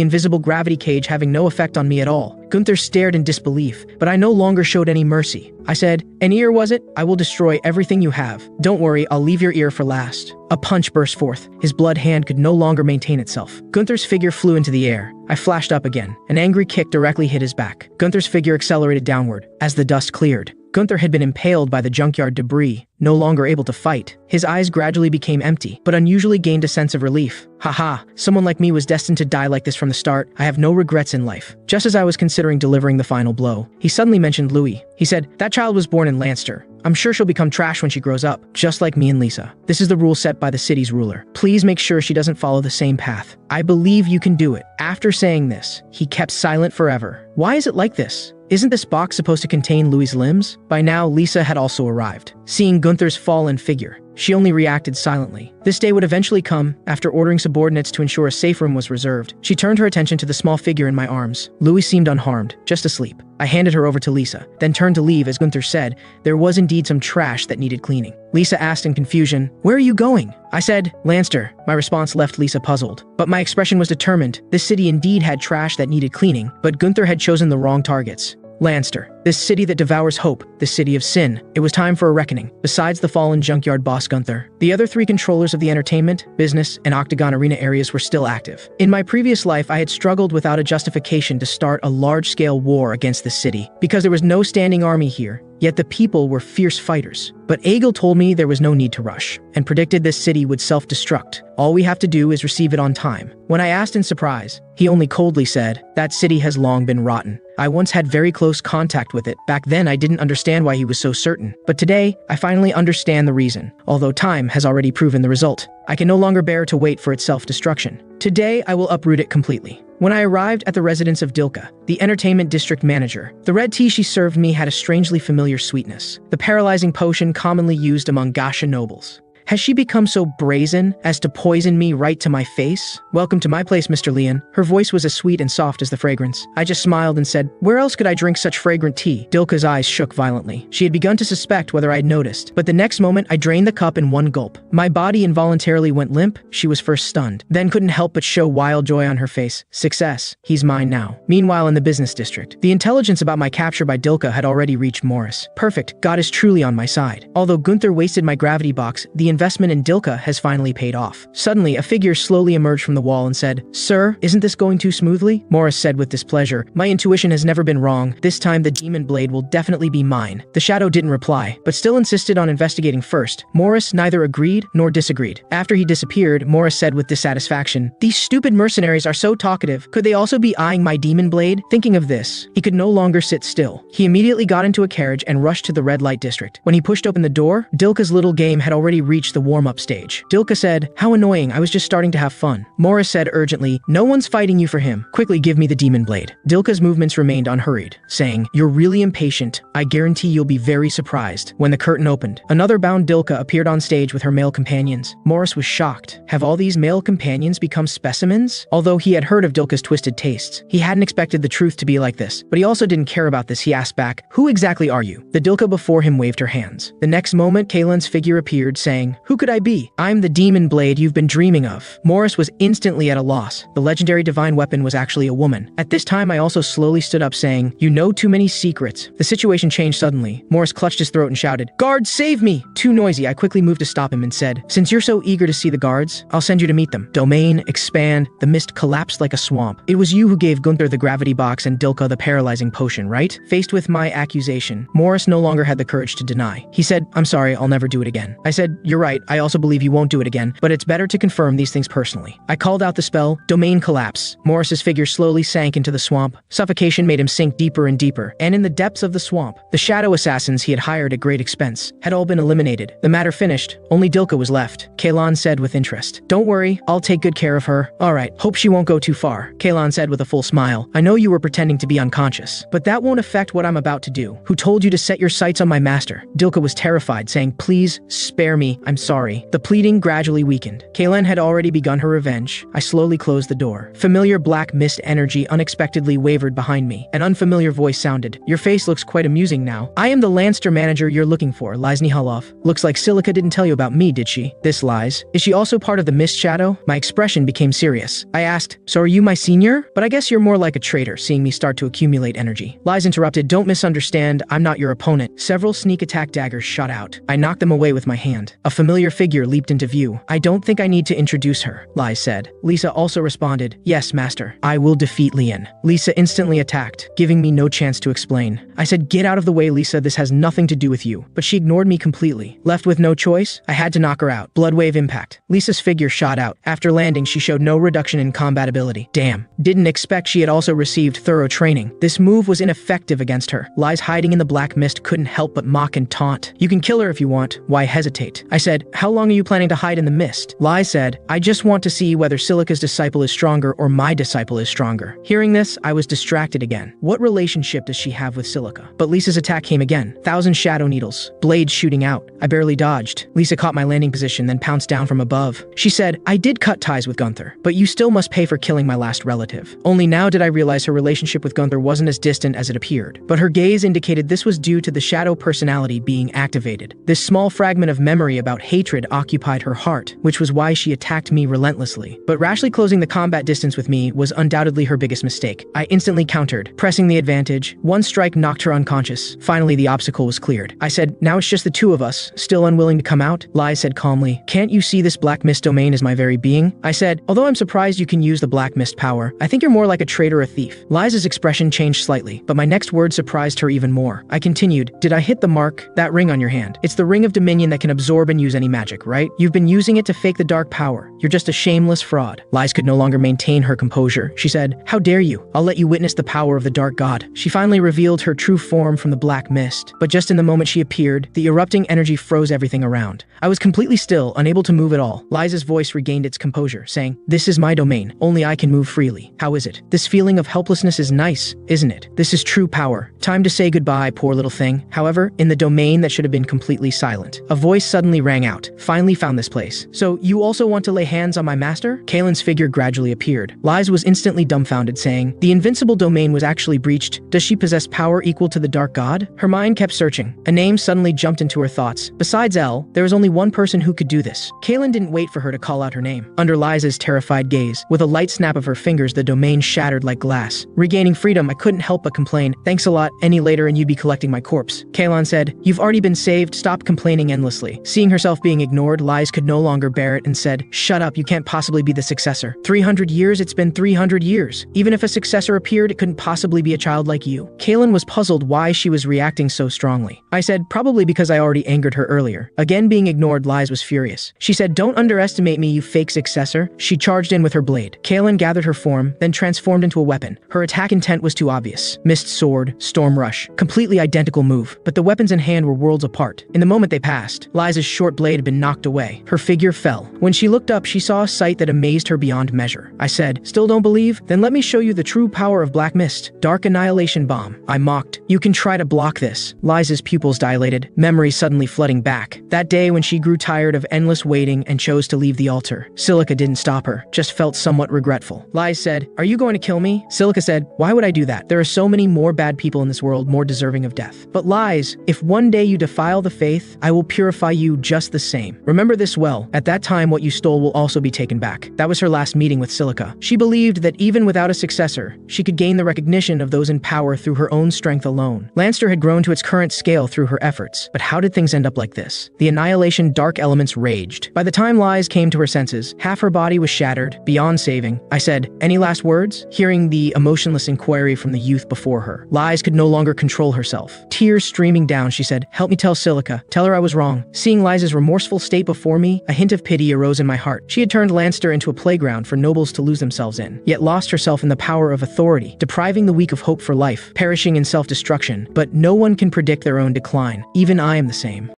Speaker 1: invisible gravity cage having no effect on me at all. Gunther stared in disbelief, but I no longer showed any mercy. I said, "An ear was it? I will destroy everything you have. Don't worry, I'll leave your ear for last." A punch burst forth. His blood hand could no longer maintain itself. Gunther's figure flew into the air. I flashed up again. An angry kick directly hit his back. Gunther's figure accelerated downward. As the dust cleared, Gunther had been impaled by the junkyard debris, no longer able to fight. His eyes gradually became empty, but unusually gained a sense of relief. Haha, someone like me was destined to die like this from the start. I have no regrets in life. Just as I was considering delivering the final blow, he suddenly mentioned Louis. He said, "That child was born in Lanster. I'm sure she'll become trash when she grows up, just like me and Lisa. This is the rule set by the city's ruler. Please make sure she doesn't follow the same path. I believe you can do it." After saying this, he kept silent forever. Why is it like this? Isn't this box supposed to contain Louis's limbs? By now, Lisa had also arrived. Seeing Gunther's fallen figure, She only reacted silently. This day would eventually come, after ordering subordinates to ensure a safe room was reserved. She turned her attention to the small figure in my arms. Louis seemed unharmed, just asleep. I handed her over to Lisa, then turned to leave as Gunther said there was indeed some trash that needed cleaning. Lisa asked in confusion, "Where are you going?" I said, "Lanster." My response left Lisa puzzled, but my expression was determined. This city indeed had trash that needed cleaning, but Gunther had chosen the wrong targets. Lanster, this city that devours hope, this city of sin. It was time for a reckoning. Besides the fallen junkyard boss Gunther, the other three controllers of the entertainment, business, and Octagon Arena areas were still active. In my previous life, I had struggled without a justification to start a large-scale war against this city, because there was no standing army here. Yet the people were fierce fighters. But Egil told me there was no need to rush, and predicted this city would self-destruct. All we have to do is receive it on time. When I asked in surprise, he only coldly said, "That city has long been rotten." I once had very close contact with it. Back then, I didn't understand why he was so certain. But today, I finally understand the reason, although time has already proven the result. I can no longer bear to wait for its self-destruction. Today, I will uproot it completely. When I arrived at the residence of Dilka, the entertainment district manager, the red tea she served me had a strangely familiar sweetness, the paralyzing potion commonly used among Gasha nobles. Has she become so brazen as to poison me right to my face? "Welcome to my place, Mr. Leon." Her voice was as sweet and soft as the fragrance. I just smiled and said, "Where else could I drink such fragrant tea?" Dilka's eyes shook violently. She had begun to suspect whether I had noticed, but the next moment I drained the cup in one gulp. My body involuntarily went limp. She was first stunned, then couldn't help but show wild joy on her face. Success. He's mine now. Meanwhile, in the business district, the intelligence about my capture by Dilka had already reached Morris. Perfect. God is truly on my side. Although Gunther wasted my gravity box, the investment in Dilka has finally paid off. Suddenly, a figure slowly emerged from the wall and said, "Sir, isn't this going too smoothly?" Morris said with displeasure, "My intuition has never been wrong. This time the demon blade will definitely be mine." The shadow didn't reply, but still insisted on investigating first. Morris neither agreed nor disagreed. After he disappeared, Morris said with dissatisfaction, "These stupid mercenaries are so talkative. Could they also be eyeing my demon blade?" Thinking of this, he could no longer sit still. He immediately got into a carriage and rushed to the red light district. When he pushed open the door, Dilka's little game had already reached the warm-up stage. Dilka said, "How annoying, I was just starting to have fun." Morris said urgently, "No one's fighting you for him. Quickly give me the demon blade." Dilka's movements remained unhurried, saying, "You're really impatient. I guarantee you'll be very surprised." When the curtain opened, another bound Dilka appeared on stage with her male companions. Morris was shocked. Have all these male companions become specimens? Although he had heard of Dilka's twisted tastes, he hadn't expected the truth to be like this. But he also didn't care about this. He asked back, "Who exactly are you?" The Dilka before him waved her hands. The next moment, Kalen's figure appeared, saying, "Who could I be? I'm the demon blade you've been dreaming of." Morris was instantly at a loss. The legendary divine weapon was actually a woman. At this time, I also slowly stood up, saying, "You know too many secrets." The situation changed suddenly. Morris clutched his throat and shouted, "Guards, save me!" Too noisy, I quickly moved to stop him and said, "Since you're so eager to see the guards, I'll send you to meet them." Domain, expand, the mist collapsed like a swamp. "It was you who gave Gunther the gravity box and Dilka the paralyzing potion, right?" Faced with my accusation, Morris no longer had the courage to deny. He said, "I'm sorry, I'll never do it again." I said, "You're right, I also believe you won't do it again, but it's better to confirm these things personally." I called out the spell, Domain Collapse. Morris's figure slowly sank into the swamp. Suffocation made him sink deeper and deeper, and in the depths of the swamp, the shadow assassins he had hired at great expense had all been eliminated. The matter finished, only Dilka was left. Kalan said with interest, "Don't worry, I'll take good care of her." "Alright, hope she won't go too far," Kalan said with a full smile. "I know you were pretending to be unconscious, but that won't affect what I'm about to do." "Who told you to set your sights on my master?" Dilka was terrified, saying, "Please, spare me, I'm sorry." The pleading gradually weakened. Kalan had already begun her revenge. I slowly closed the door. Familiar black mist energy unexpectedly wavered behind me. An unfamiliar voice sounded, "Your face looks quite amusing now. I am the Lanster manager you're looking for, Lies Nihalov. Looks like Silica didn't tell you about me, did she?" "This lies. Is she also part of the mist shadow?" My expression became serious. I asked, "So are you my senior? But I guess you're more like a traitor, seeing me start to accumulate energy." Lies interrupted, "Don't misunderstand, I'm not your opponent." Several sneak attack daggers shot out. I knocked them away with my hand. A familiar figure leaped into view. "I don't think I need to introduce her," Lies said. Lisa also responded, "Yes, master. I will defeat Leon." Lisa instantly attacked, giving me no chance to explain. I said, "Get out of the way, Lisa, this has nothing to do with you." But she ignored me completely. Left with no choice, I had to knock her out. Blood wave impact. Lisa's figure shot out. After landing, she showed no reduction in combat ability. Damn. Didn't expect she had also received thorough training. This move was ineffective against her. Lies hiding in the black mist couldn't help but mock and taunt. "You can kill her if you want. Why hesitate?" I said, how long are you planning to hide in the mist? Lai said, I just want to see whether Silica's disciple is stronger or my disciple is stronger. Hearing this, I was distracted again. What relationship does she have with Silica? But Lisa's attack came again. 1,000 shadow needles, blades shooting out. I barely dodged. Lisa caught my landing position, then pounced down from above. She said, I did cut ties with Gunther, but you still must pay for killing my last relative. Only now did I realize her relationship with Gunther wasn't as distant as it appeared. But her gaze indicated this was due to the shadow personality being activated. This small fragment of memory about hatred occupied her heart, which was why she attacked me relentlessly. But rashly closing the combat distance with me was undoubtedly her biggest mistake. I instantly countered, pressing the advantage. One strike knocked her unconscious. Finally, the obstacle was cleared. I said, now it's just the two of us, still unwilling to come out? Lai said calmly, can't you see this black mist domain is my very being? I said, although I'm surprised you can use the black mist power, I think you're more like a traitor or a thief. Lai's expression changed slightly, but my next word surprised her even more. I continued, did I hit the mark? That ring on your hand. It's the ring of dominion that can absorb and use any magic, right? You've been using it to fake the dark power. You're just a shameless fraud. Lais could no longer maintain her composure. She said, how dare you? I'll let you witness the power of the dark god. She finally revealed her true form from the black mist, but just in the moment she appeared, the erupting energy froze everything around. I was completely still, unable to move at all. Lai's voice regained its composure, saying, this is my domain. Only I can move freely. How is it? This feeling of helplessness is nice, isn't it? This is true power. Time to say goodbye, poor little thing. However, in the domain that should have been completely silent, a voice suddenly rang out. Finally found this place. So, you also want to lay hands on my master? Kalen's figure gradually appeared. Lais was instantly dumbfounded, saying, the invincible domain was actually breached. Does she possess power equal to the dark god? Her mind kept searching. A name suddenly jumped into her thoughts. Besides Elle, there was only one person who could do this. Kalen didn't wait for her to call out her name. Under Lai's terrified gaze, with a light snap of her fingers, the domain shattered like glass. Regaining freedom, I couldn't help but complain, thanks a lot, any later and you'd be collecting my corpse. Kalan said, you've already been saved, stop complaining endlessly. Seeing herself being ignored, Lais could no longer bear it and said, shut up, you can't possibly be the successor. 300 years, it's been 300 years. Even if a successor appeared, it couldn't possibly be a child like you. Kalan was puzzled why she was reacting so strongly. I said, probably because I already angered her earlier. Again being ignored, Lais was furious. She said, don't underestimate me, you fake successor. She charged in with her blade. Kalan gathered her form, then transformed into a weapon. Her attack intent was too obvious. Mist sword, storm rush, completely identical move, but the weapons in hand were worlds apart. In the moment they passed, Lai's short blade had been knocked away. Her figure fell. When she looked up, she saw a sight that amazed her beyond measure. I said, still don't believe? Then let me show you the true power of Black Mist. Dark Annihilation Bomb. I mocked. You can try to block this. Lai's pupils dilated, memory suddenly flooding back. That day when she grew tired of endless waiting and chose to leave the altar. Silica didn't stop her, just felt somewhat regretful. Lais said, are you going to kill me? Silica said, why would I do that? There are so many more bad people in this world more deserving of death. But Lais, if one day you defile the faith, I will purify you just the same. Remember this well. At that time, what you stole will also be taken back. That was her last meeting with Silica. She believed that even without a successor, she could gain the recognition of those in power through her own strength alone. Lanster had grown to its current scale through her efforts. But how did things end up like this? The Annihilation dark elements raged. By the time Lais came to her senses, half her body was shattered, beyond saving. I said, any last words? Hearing the emotionless inquiry from the youth before her, Lais could no longer control herself. Tears streaming down, she said, help me tell Silica. Tell her I was wrong. Seeing Lais' remorseful state before me, a hint of pity arose in my heart. She had turned Lanster into a playground for nobles to lose themselves in, yet lost herself in the power of authority, depriving the weak of hope for life, perishing in self-destruction. But no one can predict their own decline. Even I am the same.